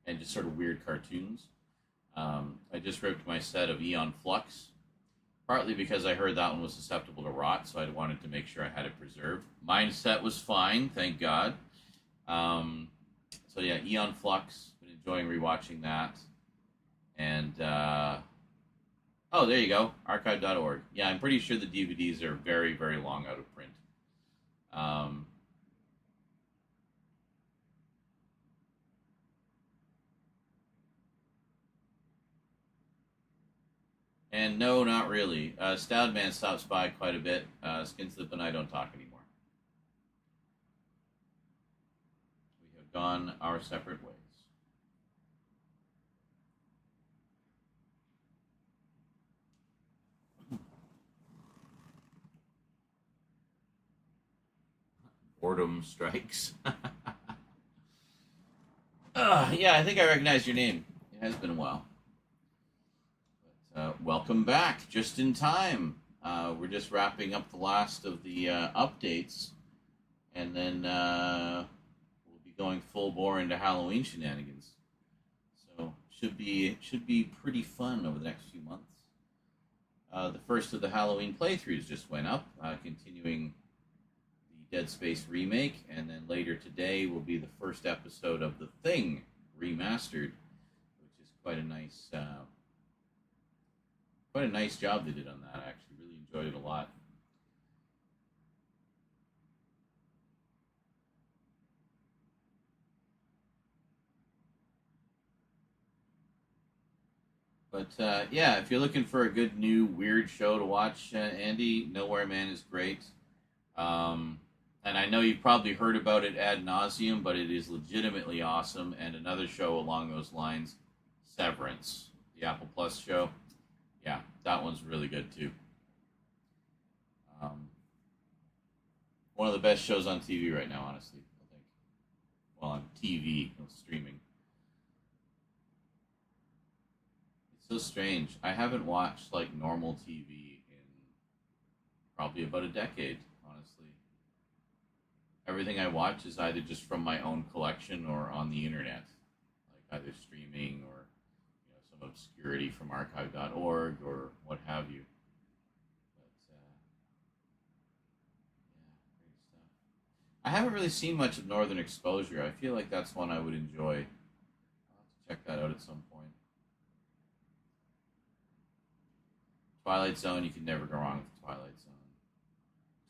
and just sort of weird cartoons. I just ripped my set of Eon Flux, partly because I heard that one was susceptible to rot, so I wanted to make sure I had it preserved. Mine set was fine, thank God. So yeah, Eon Flux, been enjoying rewatching that. And, oh, there you go, archive.org. Yeah, I'm pretty sure the DVDs are very, very long out of print. And no, not really. Stoudman stops by quite a bit. Skinslip and I don't talk anymore. We have gone our separate ways. Boredom strikes. Yeah, I think I recognize your name. It has been a while. But, welcome back, just in time. We're just wrapping up the last of the updates, and then we'll be going full bore into Halloween shenanigans. So should be pretty fun over the next few months. The first of the Halloween playthroughs just went up, continuing the Dead Space remake, and then later today will be the first episode of The Thing remastered, which is quite a nice job they did on that. I actually really enjoyed it a lot. But yeah, if you're looking for a good new weird show to watch, Andy, Nowhere Man is great. And I know you've probably heard about it ad nauseum, but it is legitimately awesome. And another show along those lines, Severance, the Apple Plus show. Yeah, that one's really good too. One of the best shows on TV right now, honestly, I think. Well, on TV, streaming. It's so strange. I haven't watched like normal TV in probably about a decade, honestly. Everything I watch is either just from my own collection or on the internet, like either streaming or some obscurity from archive.org or what have you. But yeah, great stuff. I haven't really seen much of Northern Exposure. I feel like that's one I would enjoy. I'll have to check that out at some point. Twilight Zone, you can never go wrong with Twilight Zone.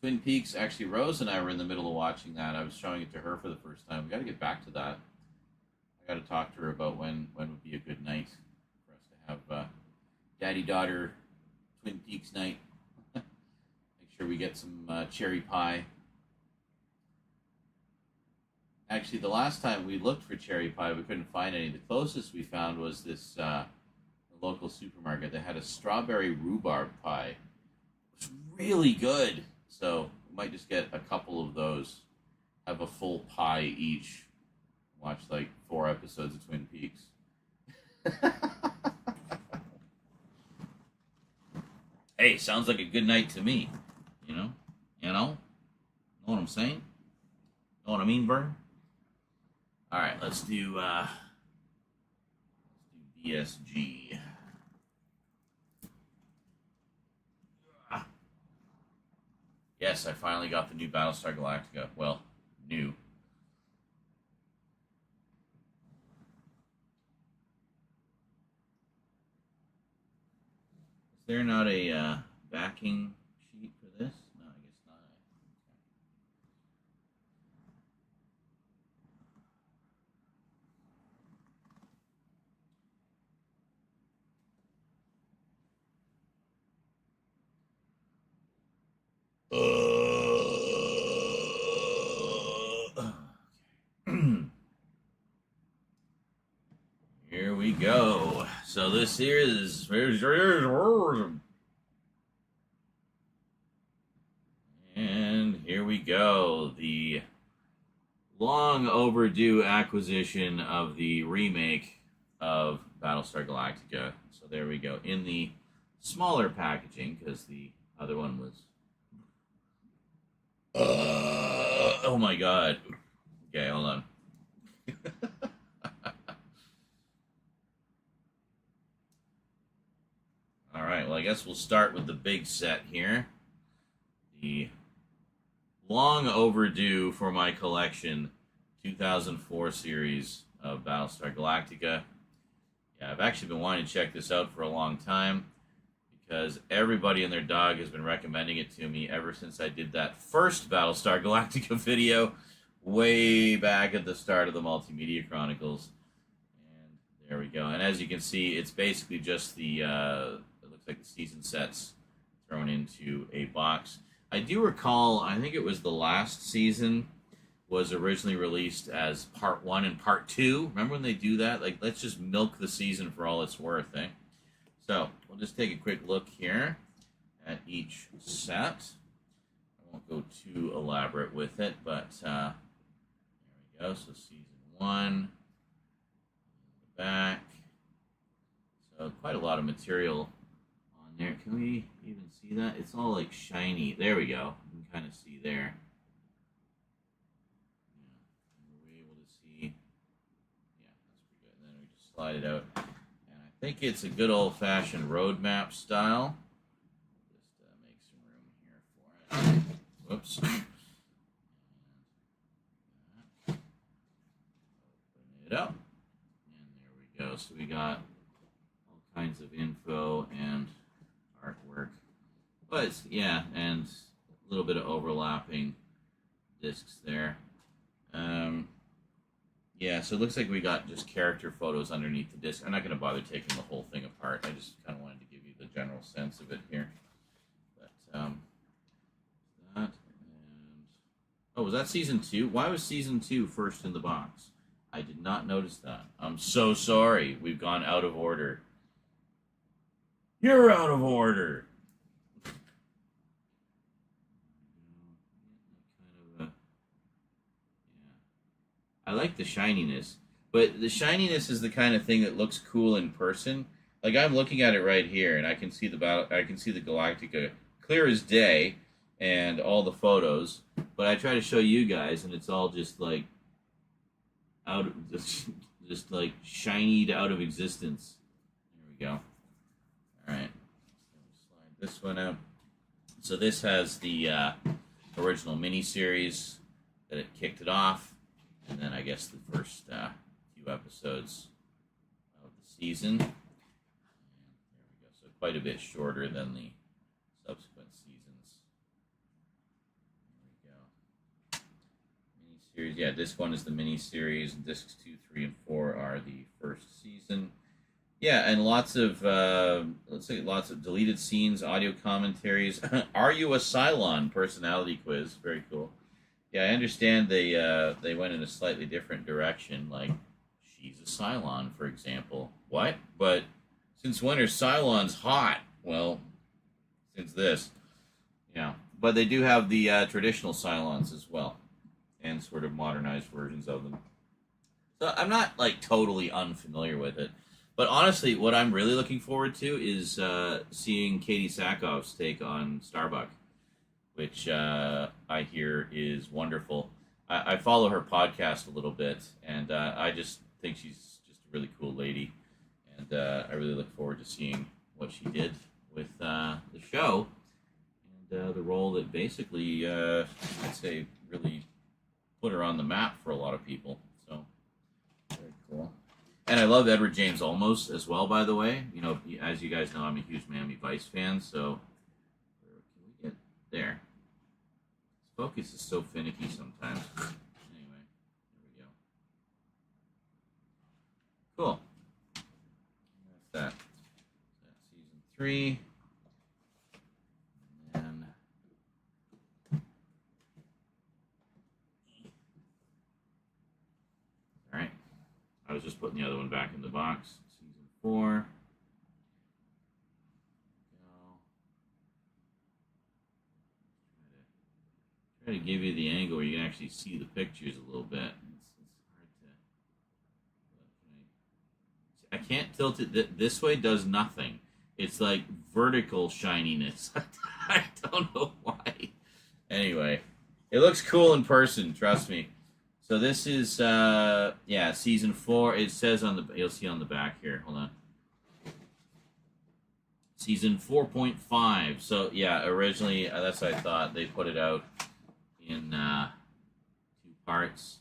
Twin Peaks, actually, Rose and I were in the middle of watching that. I was showing it to her for the first time. We got to get back to that. I got to talk to her about when would be a good night for us to have daddy-daughter Twin Peaks night. Make sure we get some cherry pie. Actually, the last time we looked for cherry pie, we couldn't find any. The closest we found was this local supermarket that had a strawberry rhubarb pie. It was really good. So we might just get a couple of those, have a full pie each, watch like 4 episodes of Twin Peaks. Hey, sounds like a good night to me. Know what I'm saying? Know what I mean, Vern? All right, let's do BSG. Yes, I finally got the new Battlestar Galactica. Well, new. Is there not a backing sheet for this? No, I guess not. Here we go. So this here is and here we go. The long overdue acquisition of the remake of Battlestar Galactica. So there we go. In the smaller packaging, because the other one was oh my god. Okay, hold on. Alright, well I guess we'll start with the big set here. The long overdue for my collection 2004 series of Battlestar Galactica. Yeah, I've actually been wanting to check this out for a long time because everybody and their dog has been recommending it to me ever since I did that first Battlestar Galactica video way back at the start of the Multimedia Chronicles. And there we go. And as you can see, it's basically just the, it looks like the season sets thrown into a box. I do recall, I think it was the last season was originally released as part 1 and part 2. Remember when they do that? Like, let's just milk the season for all it's worth, eh? So, we'll just take a quick look here at each set. I won't go too elaborate with it, but there we go. So, season 1, the back. So, quite a lot of material on there. Can we even see that? It's all like shiny. There we go. You can kind of see there. We're able to see. Yeah, that's pretty good. And then we just slide it out. And I think it's a good old-fashioned roadmap style. Just make some room here for it. Whoops. else do we got? All kinds of info and artwork. But yeah, and a little bit of overlapping discs there. Yeah, so it looks like we got just character photos underneath the disc. I'm not going to bother taking the whole thing apart. I just kind of wanted to give you the general sense of it here. But that and oh, was that season 2? Why was season 2 first in the box? I did not notice that. I'm so sorry. We've gone out of order. You're out of order. I like the shininess, but the shininess is the kind of thing that looks cool in person. Like I'm looking at it right here, and I can see the Galactica clear as day, and all the photos. But I try to show you guys, and it's all just like out of just like shinied out of existence. There we go. All right, slide this one out. So this has the original miniseries that it kicked it off. And then I guess the first few episodes of the season. And there we go. So quite a bit shorter than the subsequent seasons. There we go. Miniseries. Yeah, this one is the miniseries. Discs 2, 3, and 4 are the first season. Yeah, and lots of lots of deleted scenes, audio commentaries. Are you a Cylon? Personality quiz. Very cool. Yeah, I understand they went in a slightly different direction, like she's a Cylon, for example. What? But since when are Cylons hot? Well, since this. Yeah. But they do have the traditional Cylons as well, and sort of modernized versions of them. So I'm not, like, totally unfamiliar with it. But honestly, what I'm really looking forward to is seeing Katie Sackhoff's take on Starbuck, which I hear is wonderful. I follow her podcast a little bit, and I just think she's just a really cool lady. And I really look forward to seeing what she did with the show and the role that basically, I'd say, really put her on the map for a lot of people. So, very cool. And I love Edward James Olmos as well, by the way. You know, as you guys know, I'm a huge Miami Vice fan, so where can we get there? Focus is so finicky sometimes. Anyway, there we go. Cool. That's that's season 3. And then all right. I was just putting the other one back in the box. Season 4. Try to give you the angle where you can actually see the pictures a little bit. It's hard to. I can't tilt it. This way does nothing. It's like vertical shininess. I don't know why. Anyway, it looks cool in person. Trust me. So this is season 4. It says on the you'll see on the back here. Hold on. Season 4.5. So yeah, originally that's what I thought. They put it out in 2 parts.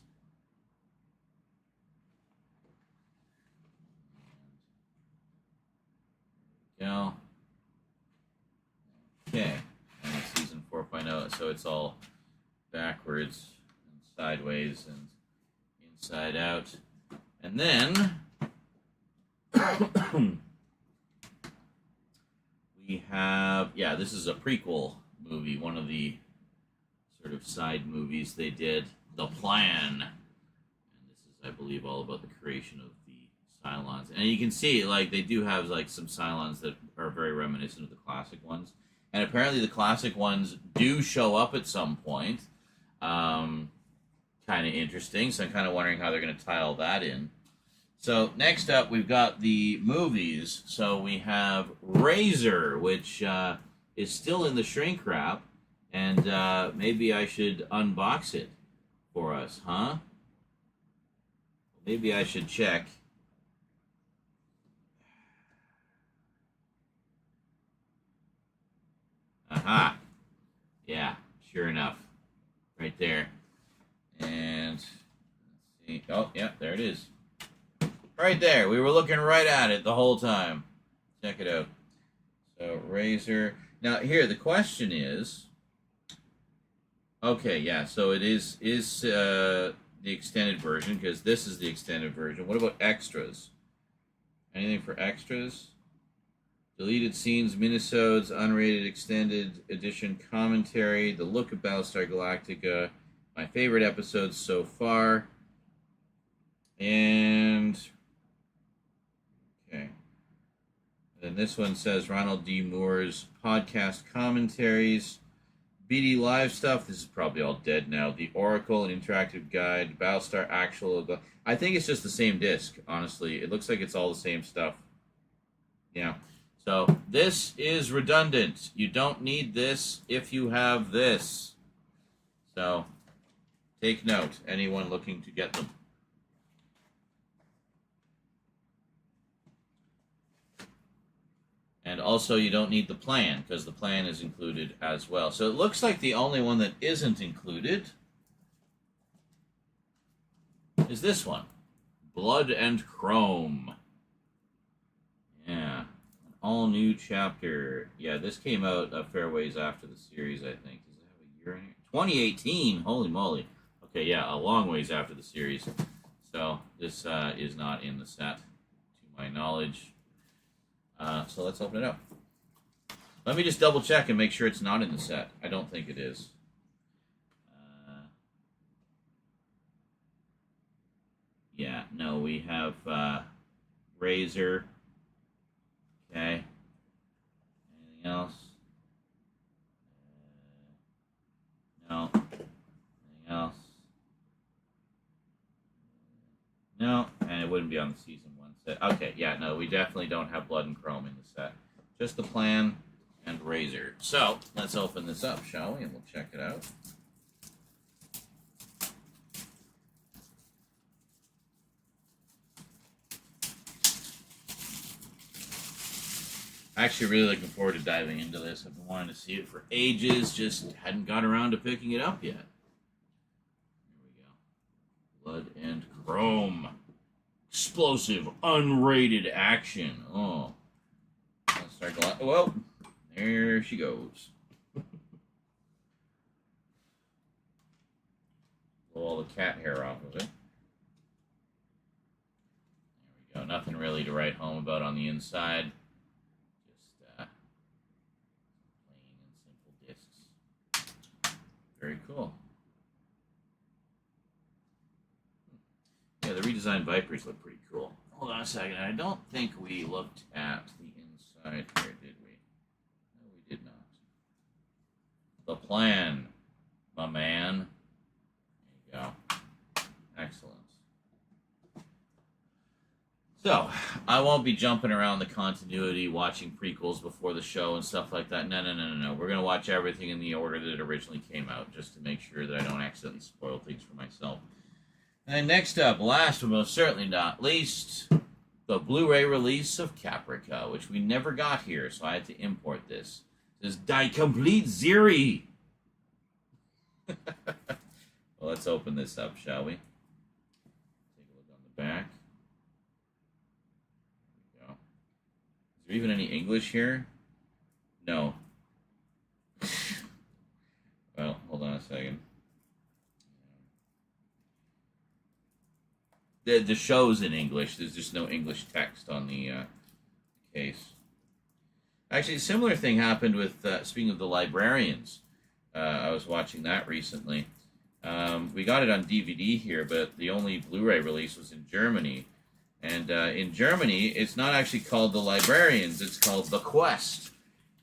There we go. Okay, and it's season 4.0, so it's all backwards and sideways and inside out. And then we have, this is a prequel movie, one of the sort of side movies they did, The Plan. And this is, I believe, all about the creation of the Cylons. And you can see, like, they do have, like, some Cylons that are very reminiscent of the classic ones. And apparently the classic ones do show up at some point. Kind of interesting, so I'm kind of wondering how they're going to tie all that in. So next up, we've got the movies. So we have Razor, which is still in the shrink wrap. And maybe I should unbox it for us, huh? Maybe I should check. Aha. Yeah, sure enough. Right there. And let's see. Oh, yeah, there it is. Right there. We were looking right at it the whole time. Check it out. So, Razor. Now, here, the question is... Okay, yeah, so it is the extended version, because this is the extended version. What about extras? Anything for extras? Deleted scenes, minisodes, unrated extended edition commentary, the look of Battlestar Galactica, my favorite episodes so far, and okay. And this one says Ronald D. Moore's podcast commentaries, BD Live stuff. This is probably all dead now. The Oracle, an interactive guide, Battlestar Actual. I think it's just the same disc, honestly. It looks like it's all the same stuff. Yeah. So this is redundant. You don't need this if you have this. So take note, anyone looking to get them. And also you don't need the plan, because the plan is included as well. So it looks like the only one that isn't included is this one. Blood and Chrome. Yeah. All new chapter. Yeah, this came out a fair ways after the series, I think. Does it have a year in it? 2018. Holy moly. Okay, yeah, a long ways after the series. So this is not in the set, to my knowledge. So let's open it up. Let me just double check and make sure it's not in the set. I don't think it is. Yeah, no, we have Razor. Okay. Anything else? No. Anything else? No. And it wouldn't be on the season 1 set. Okay, yeah, no, we definitely don't have Blood and Chrome in the set. Just the plan and Razor. So, let's open this up, shall we? And we'll check it out. Actually, really looking forward to diving into this. I've been wanting to see it for ages, just hadn't got around to picking it up yet. Here we go. Blood and Chrome. Explosive, unrated action. Oh. Let's start going. Whoa. There she goes. Blow all the cat hair off of it. There we go. Nothing really to write home about on the inside. Very cool. Yeah, the redesigned Vipers look pretty cool. Hold on a second. I don't think we looked at the inside here, did we? No, we did not. The plan, my man. There you go. Excellent. So, I won't be jumping around the continuity, watching prequels before the show and stuff like that. No. We're going to watch everything in the order that it originally came out, just to make sure that I don't accidentally spoil things for myself. And next up, last but most certainly not least, the Blu-ray release of Caprica, which we never got here, so I had to import this. This is Die Complete Zeri! Well, let's open this up, shall we? Take a look on the back. Is there even any English here? No. Well, hold on a second. The show's in English. There's just no English text on the case. Actually, a similar thing happened with, speaking of the Librarians. I was watching that recently. We got it on DVD here, but the only Blu-ray release was in Germany. And in Germany, it's not actually called The Librarians, it's called The Quest.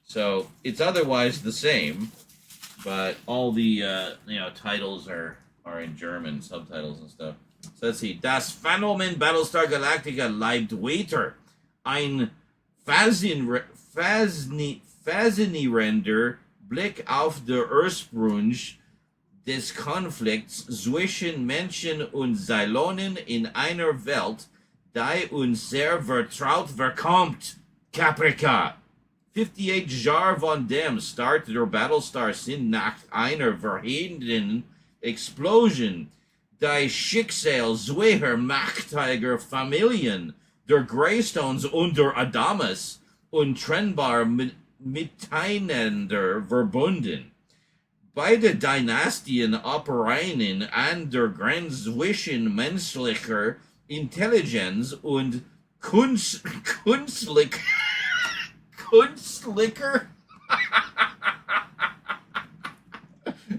So it's otherwise the same, but all the titles are in German, subtitles and stuff. So let's see. Das Phänomen Battlestar Galactica leibt weiter. Ein faszinierender Blick auf den Ursprung des Konflikts zwischen Menschen und Zylonen in einer Welt, die uns sehr vertraut vorkommt. Caprica. 58 Jahre von dem Start der Battlestar sind nach einer verheerenden Explosion Die Schicksal zweher Machtiger Familien, der Greystones unter Adamas, untrennbar miteinander verbunden. Beide Dynastien operieren an der Grenze zwischen menschlicher Intelligenz und Kunstlicher.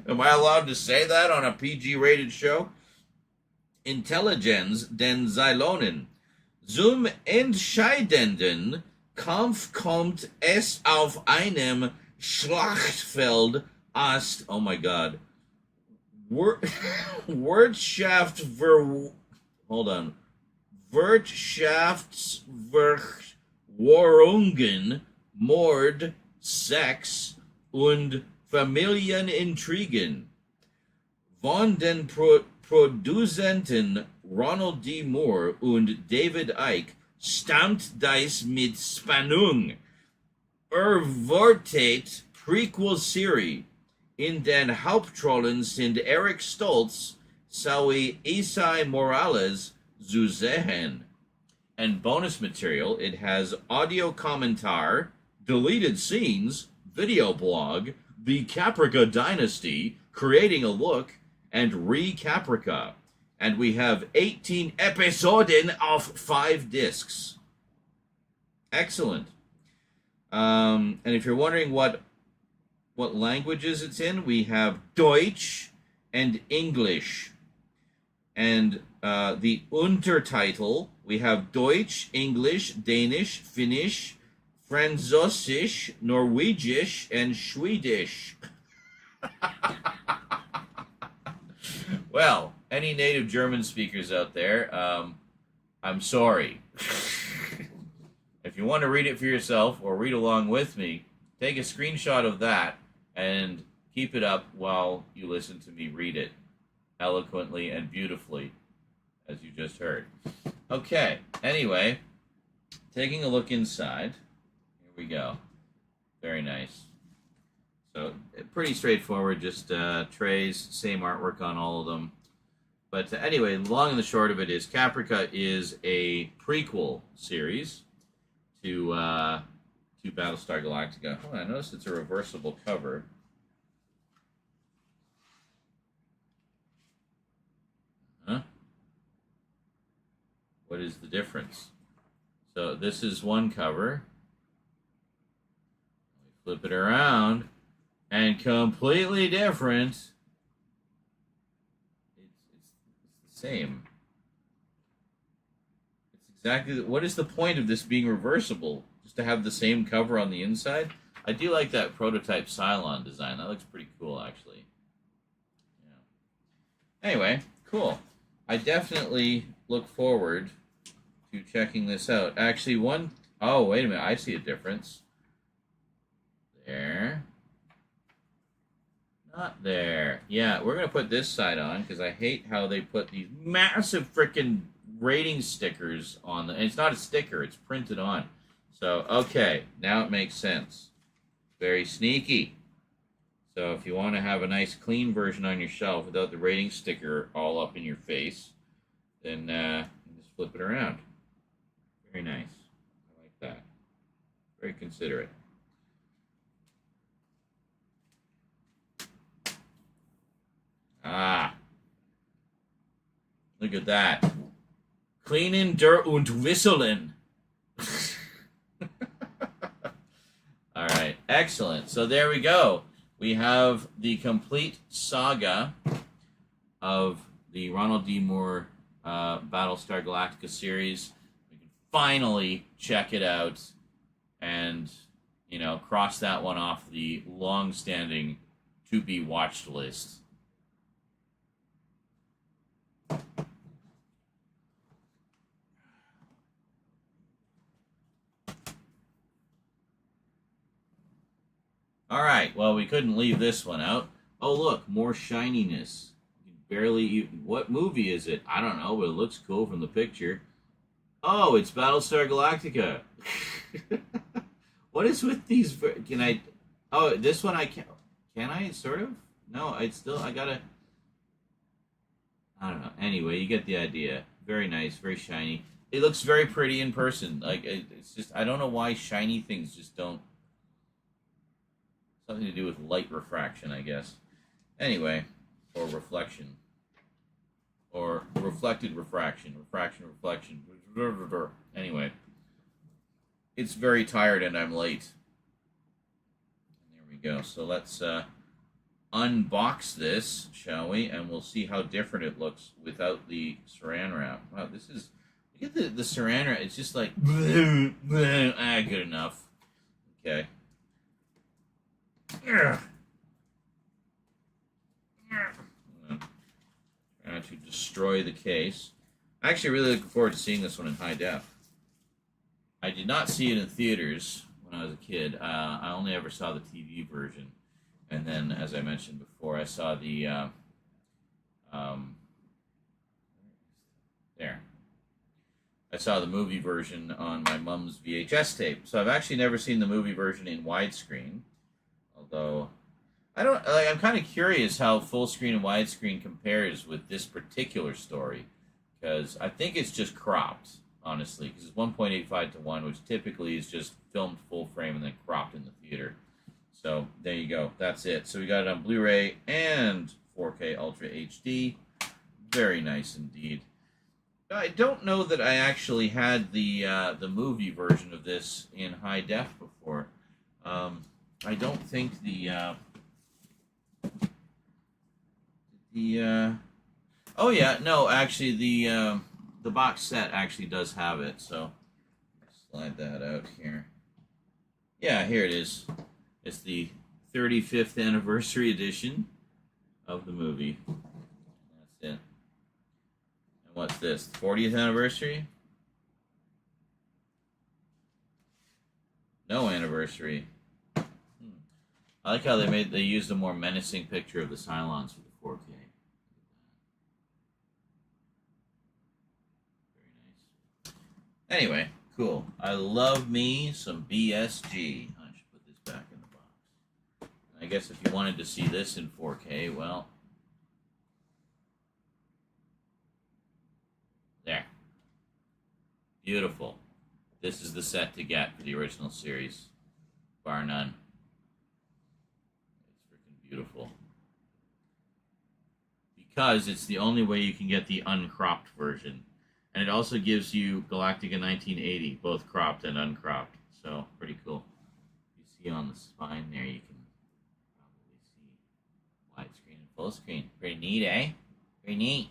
Am I allowed to say that on a PG-rated show? Intelligenz den Zeilonen. Zum entscheidenden Kampf kommt es auf einem Schlachtfeld als, oh my god, Wirtschaftsverwarrungen, Mord, Sex und Familienintrigen. Von den Produzenten Ronald D. Moore und David Icke stammt dies mit Spannung erwartet Prequel-Serie. In den Hauptrollen sind Eric Stoltz sowie Isai Morales zu sehen. And bonus material, it has audio commentar, deleted scenes, video blog, the Caprica Dynasty, creating a look, and Re-Caprica. And we have 18 episoden of 5 discs. Excellent. And if you're wondering what languages it's in, we have Deutsch and English. And the Untertitle, we have Deutsch, English, Danish, Finnish, Französisch, Norwegisch, and Swedish. Well, any native German speakers out there, I'm sorry. If you want to read it for yourself or read along with me, take a screenshot of that and keep it up while you listen to me read it eloquently and beautifully, as you just heard. Okay, anyway, taking a look inside. Here we go. Very nice. So, pretty straightforward, just trays, same artwork on all of them. But anyway, the long and the short of it is Caprica is a prequel series to Battlestar Galactica. Oh, I noticed it's a reversible cover. Huh? What is the difference? So this is one cover. Flip it around, and completely different. It's the same. It's exactly. What is the point of this being reversible? Just to have the same cover on the inside? I do like that prototype Cylon design. That looks pretty cool, actually. Yeah. Anyway, cool. I definitely look forward to checking this out. Actually, oh, wait a minute. I see a difference. There. Not there. Yeah, we're going to put this side on because I hate how they put these massive freaking rating stickers on and it's not a sticker, it's printed on. So, okay, now it makes sense. Very sneaky. So if you want to have a nice clean version on your shelf without the rating sticker all up in your face, then just flip it around. Very nice. I like that. Very considerate. Ah. Look at that. Cleanen der und Wisselen. All right, excellent. So there we go. We have the complete saga of the Ronald D. Moore Battlestar Galactica series. We can finally check it out and, cross that one off the long-standing to-be-watched list. All right, well, we couldn't leave this one out. Oh, look, more shininess. What movie is it? I don't know, but it looks cool from the picture. Oh, it's Battlestar Galactica. What is with these? Can I? Oh, this one I can. Can I? Sort of. No, I gotta. I don't know. Anyway, you get the idea. Very nice, very shiny. It looks very pretty in person. Like it's just, I don't know why shiny things just don't. Something to do with light refraction, I guess. Anyway, or reflection, or reflected refraction, reflection. Anyway, it's very tired and I'm late. There we go. So let's unbox this, shall we? And we'll see how different it looks without the saran wrap. Wow, this is, look at the saran wrap. It's just like, good enough. Okay. Trying to destroy the case. I'm actually really looking forward to seeing this one in high def. I did not see it in theaters when I was a kid. I only ever saw the TV version. And then, as I mentioned before, I saw the, there. I saw the movie version on my mom's VHS tape. So I've actually never seen the movie version in widescreen. Although, I don't, like, I'm kind of curious how full screen and widescreen compares with this particular story. Because I think it's just cropped, honestly. Because it's 1.85 to 1, which typically is just filmed full frame and then cropped in the theater. So, there you go. That's it. So, we got it on Blu-ray and 4K Ultra HD. Very nice indeed. I don't know that I actually had the movie version of this in high def before. I don't think oh yeah, no, actually the box set actually does have it, so slide that out here. Yeah, here it is. It's the 35th anniversary edition of the movie. That's it. And what's this? 40th anniversary? No anniversary. I like how they used a more menacing picture of the Cylons for the 4K. Very nice. Anyway, cool. I love me some BSG. I should put this back in the box. I guess if you wanted to see this in 4K, well, there. Beautiful. This is the set to get for the original series, bar none. Beautiful. Because it's the only way you can get the uncropped version. And it also gives you Galactica 1980, both cropped and uncropped. So, pretty cool. You see on the spine there, you can probably see widescreen and full screen. Pretty neat, eh? Pretty neat.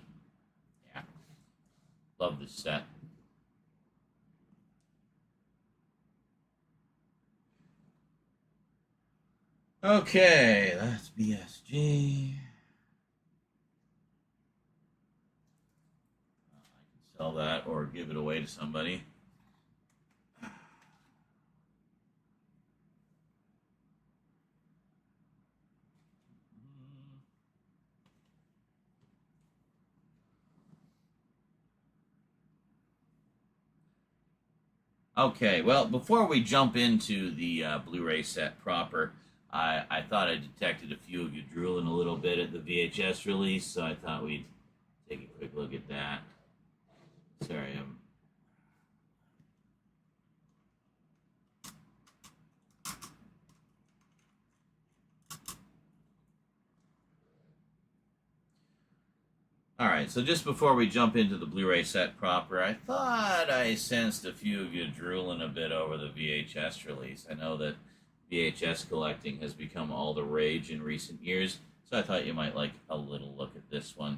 Yeah. Love this set. Okay, that's BSG. I can sell that or give it away to somebody. Okay, well, before we jump into the Blu-ray set proper, I thought I detected a few of you drooling a little bit at the VHS release, so I thought we'd take a quick look at that. Sorry, Alright, so just before we jump into the Blu-ray set proper, I thought I sensed a few of you drooling a bit over the VHS release. I know that VHS collecting has become all the rage in recent years, so I thought you might like a little look at this one.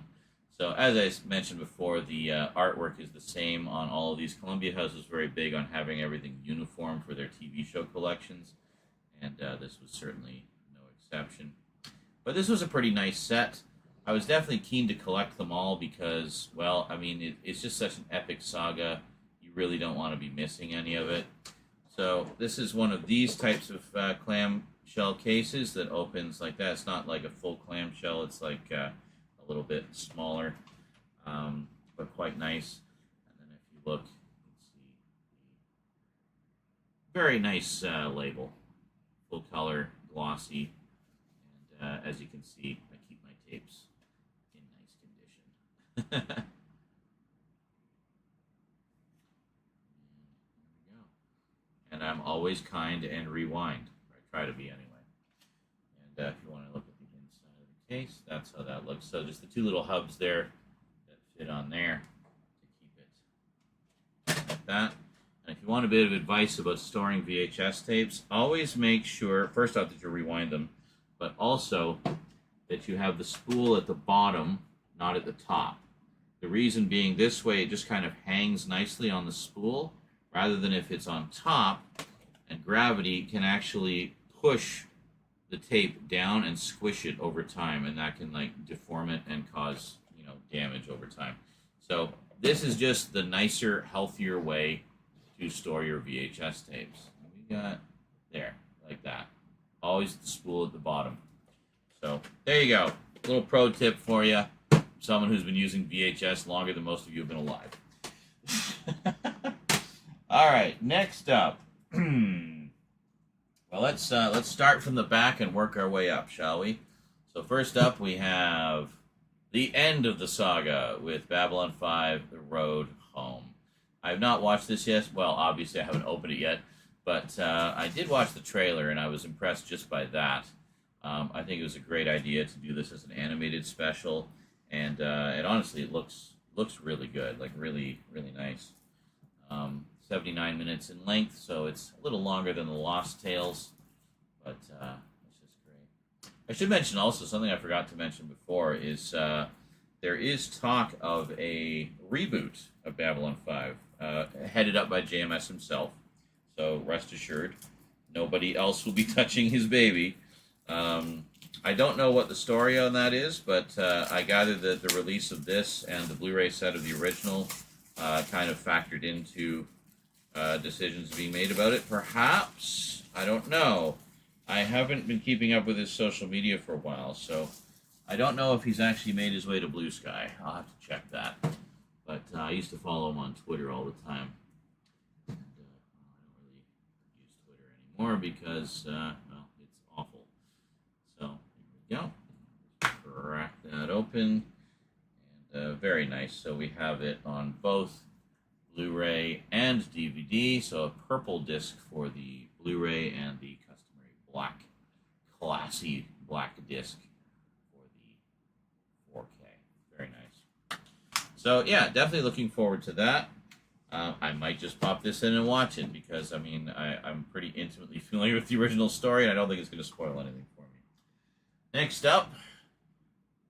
So, as I mentioned before, the artwork is the same on all of these. Columbia House was very big on having everything uniform for their TV show collections, and this was certainly no exception. But this was a pretty nice set. I was definitely keen to collect them all because, well, I mean, it's just such an epic saga. You really don't want to be missing any of it. So this is one of these types of clamshell cases that opens like that. It's not like a full clamshell. It's like a little bit smaller, but quite nice. And then if you look, you can see very nice label, full color, glossy. And as you can see, I keep my tapes in nice And I'm always kind and rewind. I try to be anyway. And if you want to look at the inside of the case, that's how that looks. So just the two little hubs there that fit on there to keep it like that. And if you want a bit of advice about storing VHS tapes, always make sure, first off, that you rewind them, but also that you have the spool at the bottom, not at the top. The reason being, this way it just kind of hangs nicely on the spool, rather than if it's on top, and gravity can actually push the tape down and squish it over time, and that can like deform it and cause, you know, damage over time. So this is just the nicer, healthier way to store your VHS tapes. We got there, like that. Always the spool at the bottom. So there you go. A little pro tip for you. Someone who's been using VHS longer than most of you have been alive. All right, next up. Well, let's start from the back and work our way up, shall we? So first up, we have the end of the saga with Babylon 5: The Road Home. I have not watched this yet. Well, obviously I haven't opened it yet, but I did watch the trailer and I was impressed just by that. I think it was a great idea to do this as an animated special, and honestly, it looks really good, like really, really nice. 79 minutes in length, so it's a little longer than the Lost Tales, but it's just great. I should mention also something I forgot to mention before is there is talk of a reboot of Babylon 5, headed up by JMS himself, so rest assured, nobody else will be touching his baby. I don't know what the story on that is, but I gather that the release of this and the Blu-ray set of the original kind of factored into decisions being made about it. Perhaps. I don't know. I haven't been keeping up with his social media for a while, so I don't know if he's actually made his way to Blue Sky. I'll have to check that. But I used to follow him on Twitter all the time. And, I don't really use Twitter anymore because, well, it's awful. So, here we go. Crack that open. And very nice. So we have it on both Blu-ray and DVD. So a purple disc for the Blu-ray and the customary black, classy black disc for the 4K. Very nice. So yeah, definitely looking forward to that. I might just pop this in and watch it because, I mean, I'm pretty intimately familiar with the original story, and I don't think it's going to spoil anything for me. Next up,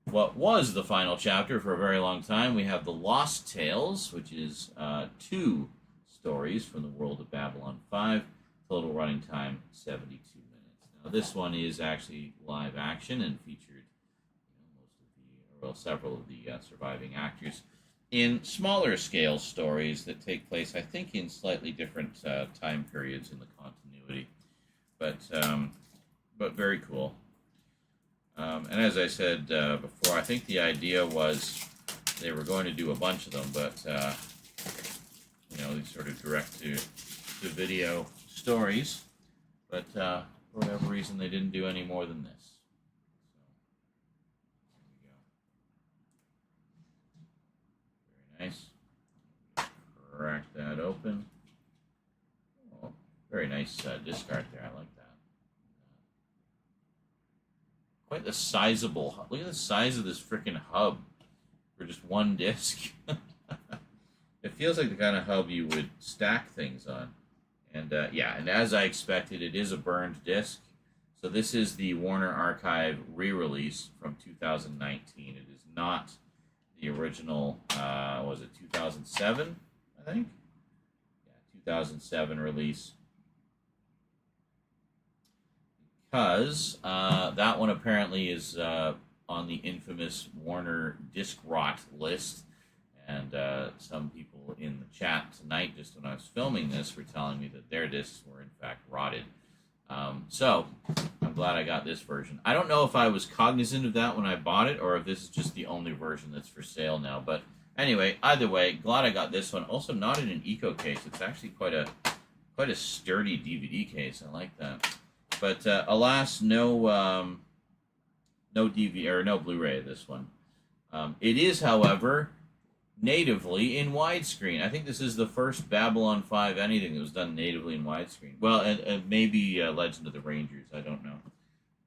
what was the final chapter for a very long time, we have The Lost Tales, which is 2 stories from the world of Babylon 5. Total running time, 72 minutes. Now, this one is actually live action and featured several of the surviving actors in smaller scale stories that take place, I think, in slightly different time periods in the continuity. But very cool. And as I said before, I think the idea was they were going to do a bunch of them, but these sort of direct-to-video stories. But for whatever reason, they didn't do any more than this. So, there we go. Very nice. Crack that open. Oh, very nice disc art there. I like that. Quite the sizable. Look at the size of this freaking hub for just one disc. It feels like the kind of hub you would stack things on. And yeah, and as I expected, it is a burned disc. So this is the Warner Archive re-release from 2019. It is not the original, was it 2007, I think? Yeah, 2007 release. Because that one apparently is on the infamous Warner disc rot list, and some people in the chat tonight, just when I was filming this, were telling me that their discs were in fact rotted. So I'm glad I got this version. I don't know if I was cognizant of that when I bought it, or if this is just the only version that's for sale now. But anyway, either way, glad I got this one. Also, not in an eco case. It's actually quite a sturdy DVD case. I like that. But alas, no DVD or no Blu-ray of this one. It is, however, natively in widescreen. I think this is the first Babylon 5 anything that was done natively in widescreen. Well, and maybe Legend of the Rangers. I don't know.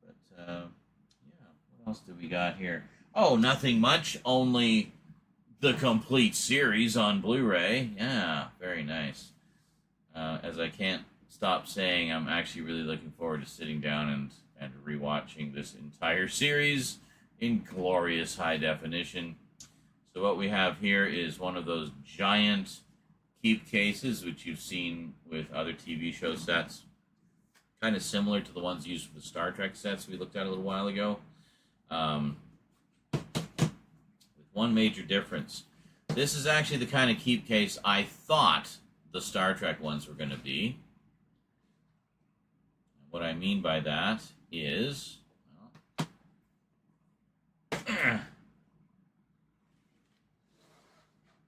But, yeah, what else do we got here? Oh, nothing much. Only the complete series on Blu-ray. Yeah, very nice. As I can't stop saying, I'm actually really looking forward to sitting down and rewatching this entire series in glorious high definition. So what we have here is one of those giant keep cases, which you've seen with other TV show sets. Kind of similar to the ones used for the Star Trek sets we looked at a little while ago. With one major difference. This is actually the kind of keep case I thought the Star Trek ones were going to be. What I mean by that is... Well,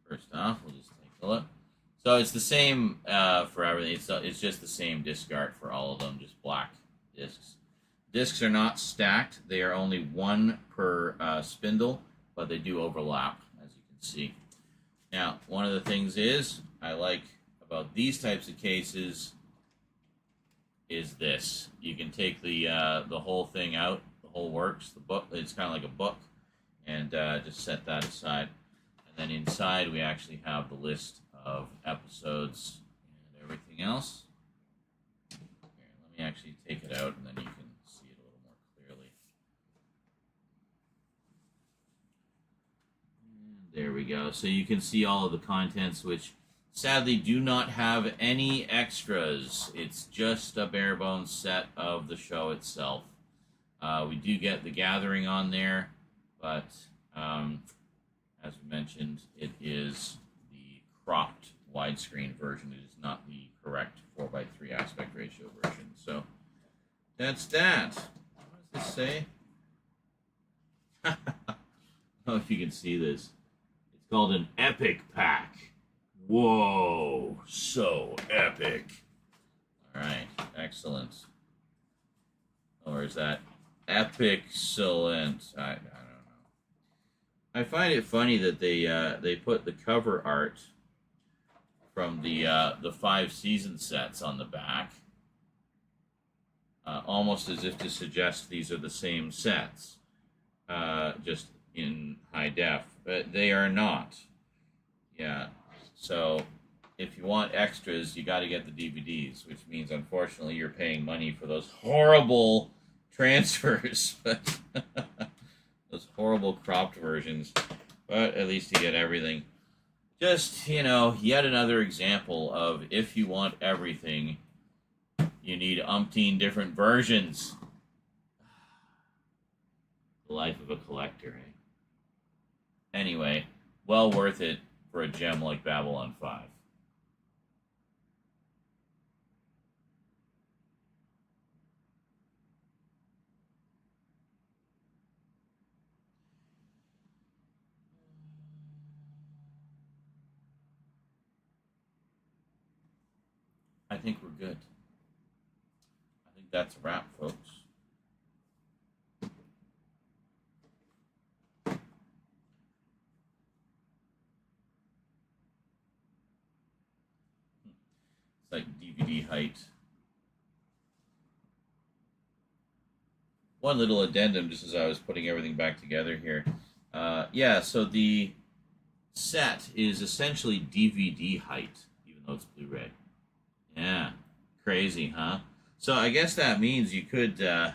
first off, we'll just take a look. So it's the same for everything. It's just the same disc art for all of them, just black discs. Discs are not stacked. They are only one per spindle, but they do overlap, as you can see. Now, one of the things I like about these types of cases is this. You can take the whole thing out, the whole works, the book. It's kind of like a book, and just set that aside. And then inside we actually have the list of episodes and everything else. Here, let me actually take it out, and then you can see it a little more clearly. And there we go. So you can see all of the contents, which sadly do not have any extras. It's just a bare bones set of the show itself. We do get The Gathering on there, but as we mentioned, it is the cropped widescreen version. It is not the correct 4:3 aspect ratio version. So that's that. What does this say? I don't know if you can see this. It's called an epic pack. Whoa, so epic. All right, excellent. Or is that epic-cellent? I don't know. I find it funny that they put the cover art from the 5-season sets on the back, almost as if to suggest these are the same sets, just in high def. But they are not. Yeah. So if you want extras, you got to get the DVDs, which means unfortunately you're paying money for those horrible transfers. Those horrible cropped versions, but at least you get everything. Just, yet another example of if you want everything, you need umpteen different versions. The life of a collector, eh? Anyway, well worth it for a gem like Babylon 5. I think we're good. I think that's a wrap, folks. It's like DVD height. One little addendum, just as I was putting everything back together here. Yeah, so the set is essentially DVD height, even though it's Blu-ray. Yeah, crazy, huh? So I guess that means you could kind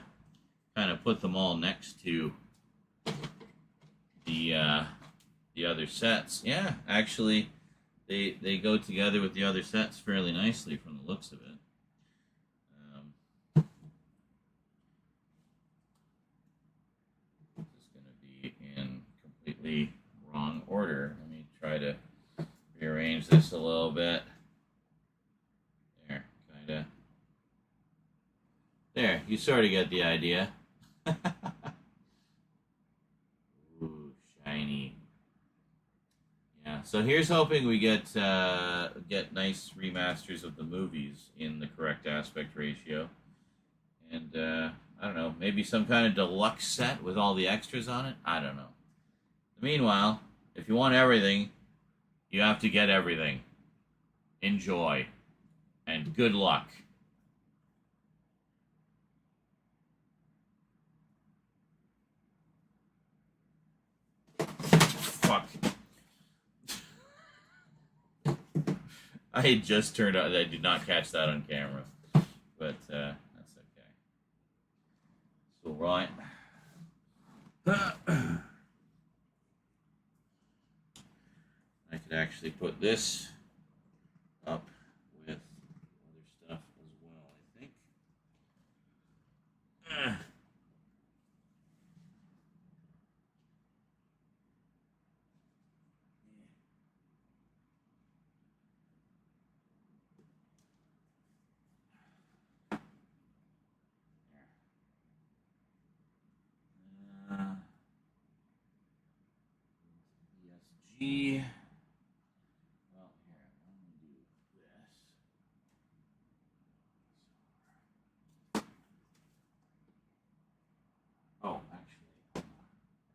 of put them all next to the other sets. Yeah, actually, they go together with the other sets fairly nicely from the looks of it. This is going to be in completely wrong order. Let me try to rearrange this a little bit. There, you sort of get the idea. Ooh, shiny. Yeah, so here's hoping we get nice remasters of the movies in the correct aspect ratio. And, I don't know, maybe some kind of deluxe set with all the extras on it? I don't know. Meanwhile, if you want everything, You have to get everything. Enjoy. And good luck. Fuck. I had just turned out. I did not catch that on camera. But that's okay. It's alright. I could actually put this up with other stuff as well, I think. ESG. Well, here, let me do this. Oh, actually. Well,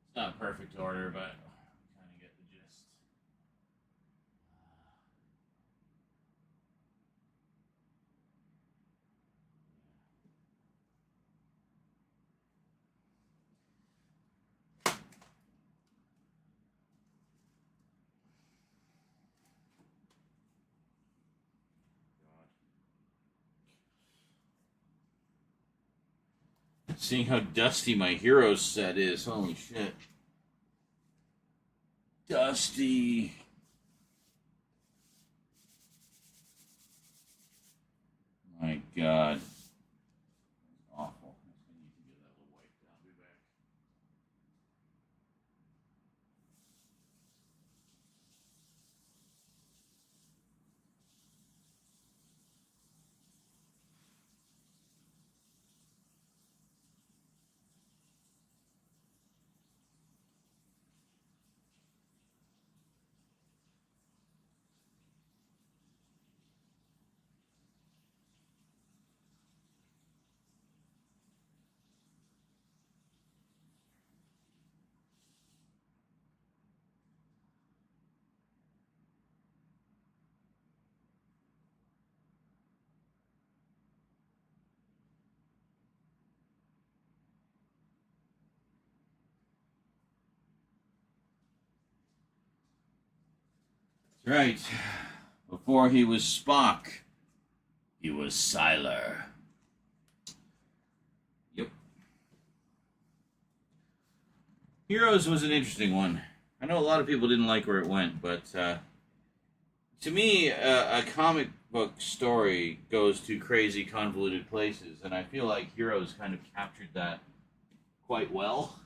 it's not perfect order, but kind of get the gist. Seeing how dusty my Heroes set is, holy shit. Dusty. My God. Awful. I need to get that little wiped down. Be back. That's right. Before he was Spock, he was Sylar. Yep. Heroes was an interesting one. I know a lot of people didn't like where it went, but to me, a comic book story goes to crazy, convoluted places, and I feel like Heroes kind of captured that quite well.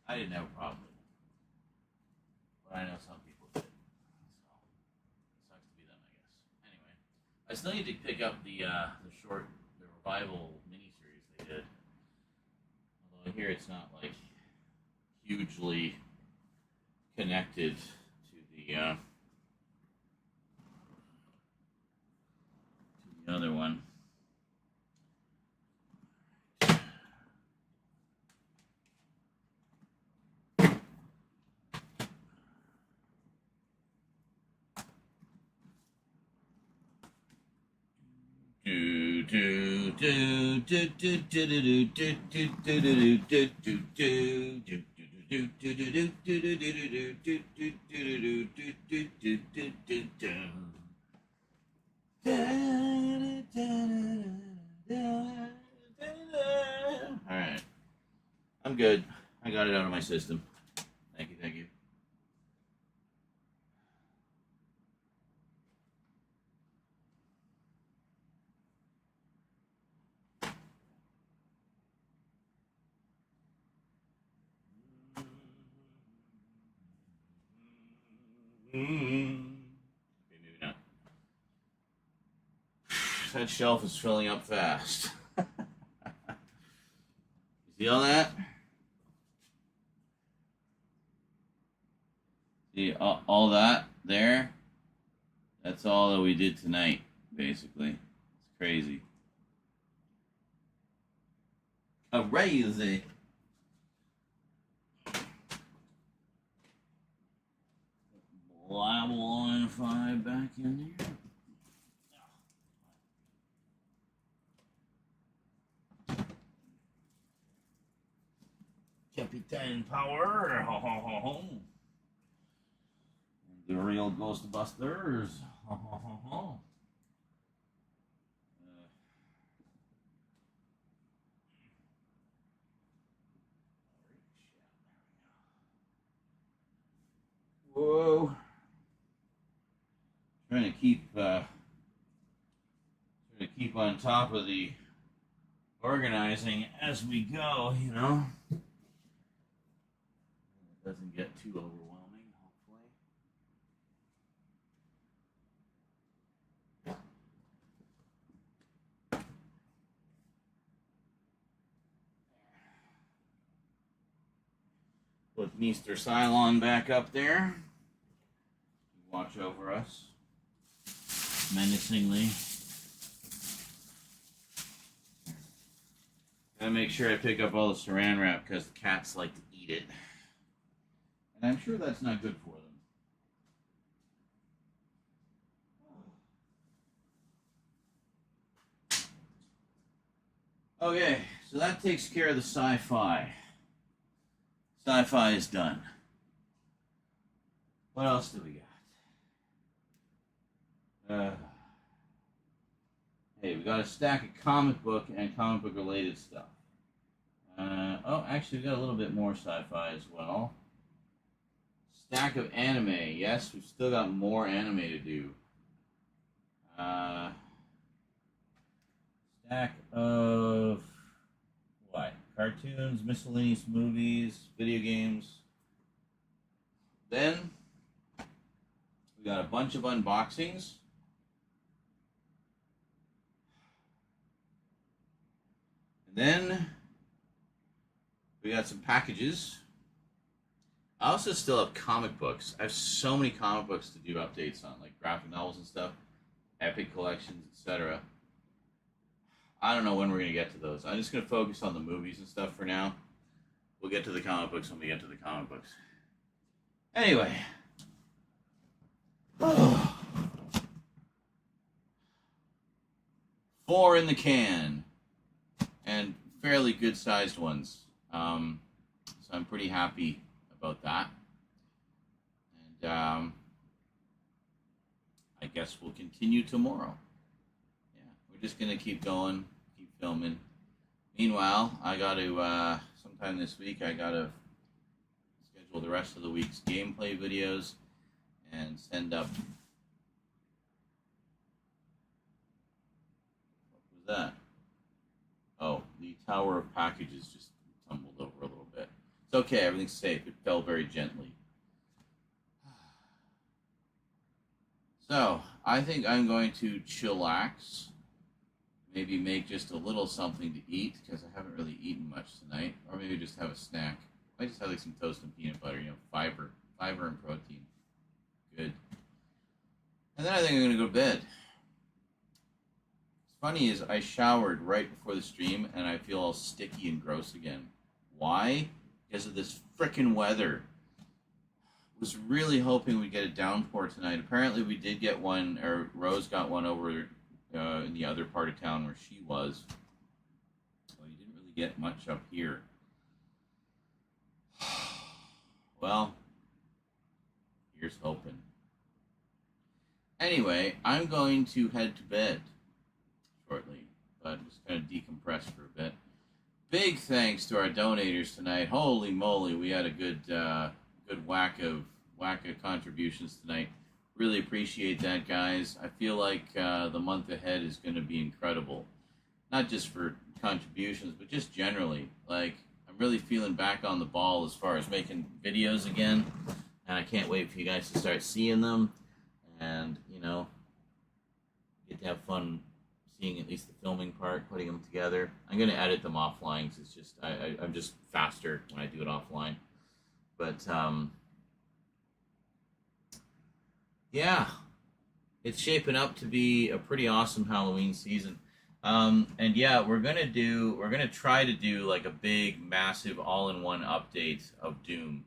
I didn't have a problem with it, but I know some people did. So it sucks to be them, I guess. Anyway, I still need to pick up the revival miniseries they did. Although here it's not like hugely connected to the Alright. I'm good. I got it out of my system. Thank you, thank you. Okay, maybe not. That shelf is filling up fast. You see all that? See all that there? That's all that we did tonight, basically. It's crazy. Crazy. Babylon 5 back in there. Capitan Power. Ho, ho, ho, ho. The real Ghostbusters. Ho, ho, ho, ho. Whoa. Trying to keep on top of the organizing as we go, you know. It doesn't get too overwhelming, hopefully. Put Mr. Cylon back up there. Watch over us menacingly. Gotta make sure I pick up all the saran wrap because the cats like to eat it. And I'm sure that's not good for them. Okay, so that takes care of the sci-fi. Sci-fi is done. What else do we got? Hey, we got a stack of comic book and comic book related stuff. Oh, actually, we got a little bit more sci-fi as well. Stack of anime. Yes, we've still got more anime to do. Stack of what? Cartoons, miscellaneous movies, video games. Then we got a bunch of unboxings. And then we got some packages. I also still have comic books. I have so many comic books to do updates on, like graphic novels and stuff, epic collections, etc. I don't know when we're going to get to those. I'm just going to focus on the movies and stuff for now. We'll get to the comic books when we get to the comic books. Anyway. Oh. 4 in the can. And fairly good-sized ones. So I'm pretty happy about that. And I guess we'll continue tomorrow. Yeah, we're just going to keep going, keep filming. Meanwhile, I got to, sometime this week, I got to schedule the rest of the week's gameplay videos and send up... What was that? Oh, the tower of packages just tumbled over a little bit. It's okay, everything's safe. It fell very gently. So, I think I'm going to chillax. Maybe make just a little something to eat, because I haven't really eaten much tonight. Or maybe just have a snack. I might just have like some toast and peanut butter, fiber and protein. Good. And then I think I'm going to go to bed. Funny is I showered right before the stream and I feel all sticky and gross again. Why? Because of this frickin' weather. Was really hoping we'd get a downpour tonight. Apparently we did get one, or Rose got one over in the other part of town where she was. So you didn't really get much up here. Well, here's hoping. Anyway, I'm going to head to bed shortly, but I'm just going to decompress for a bit. Big thanks to our donators tonight. Holy moly, we had a good whack of contributions tonight. Really appreciate that, guys. I feel like the month ahead is going to be incredible. Not just for contributions, but just generally. Like, I'm really feeling back on the ball as far as making videos again. And I can't wait for you guys to start seeing them. And, you know, get to have fun seeing at least the filming part, putting them together. I'm going to edit them offline because it's just, I'm just faster when I do it offline. But, yeah, it's shaping up to be a pretty awesome Halloween season. And yeah, we're going to try to do like a big, massive, all-in-one update of Doom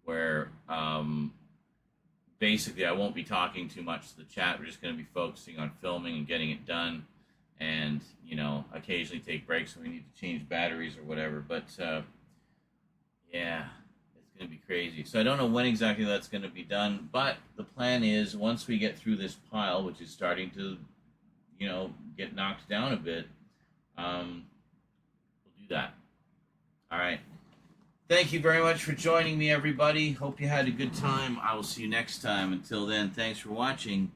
where, basically I won't be talking too much to the chat. We're just going to be focusing on filming and getting it done. And, you know, occasionally take breaks when we need to change batteries or whatever. But, yeah, it's going to be crazy. So I don't know when exactly that's going to be done. But the plan is once we get through this pile, which is starting to, you know, get knocked down a bit, we'll do that. All right. Thank you very much for joining me, everybody. Hope you had a good time. I will see you next time. Until then, thanks for watching.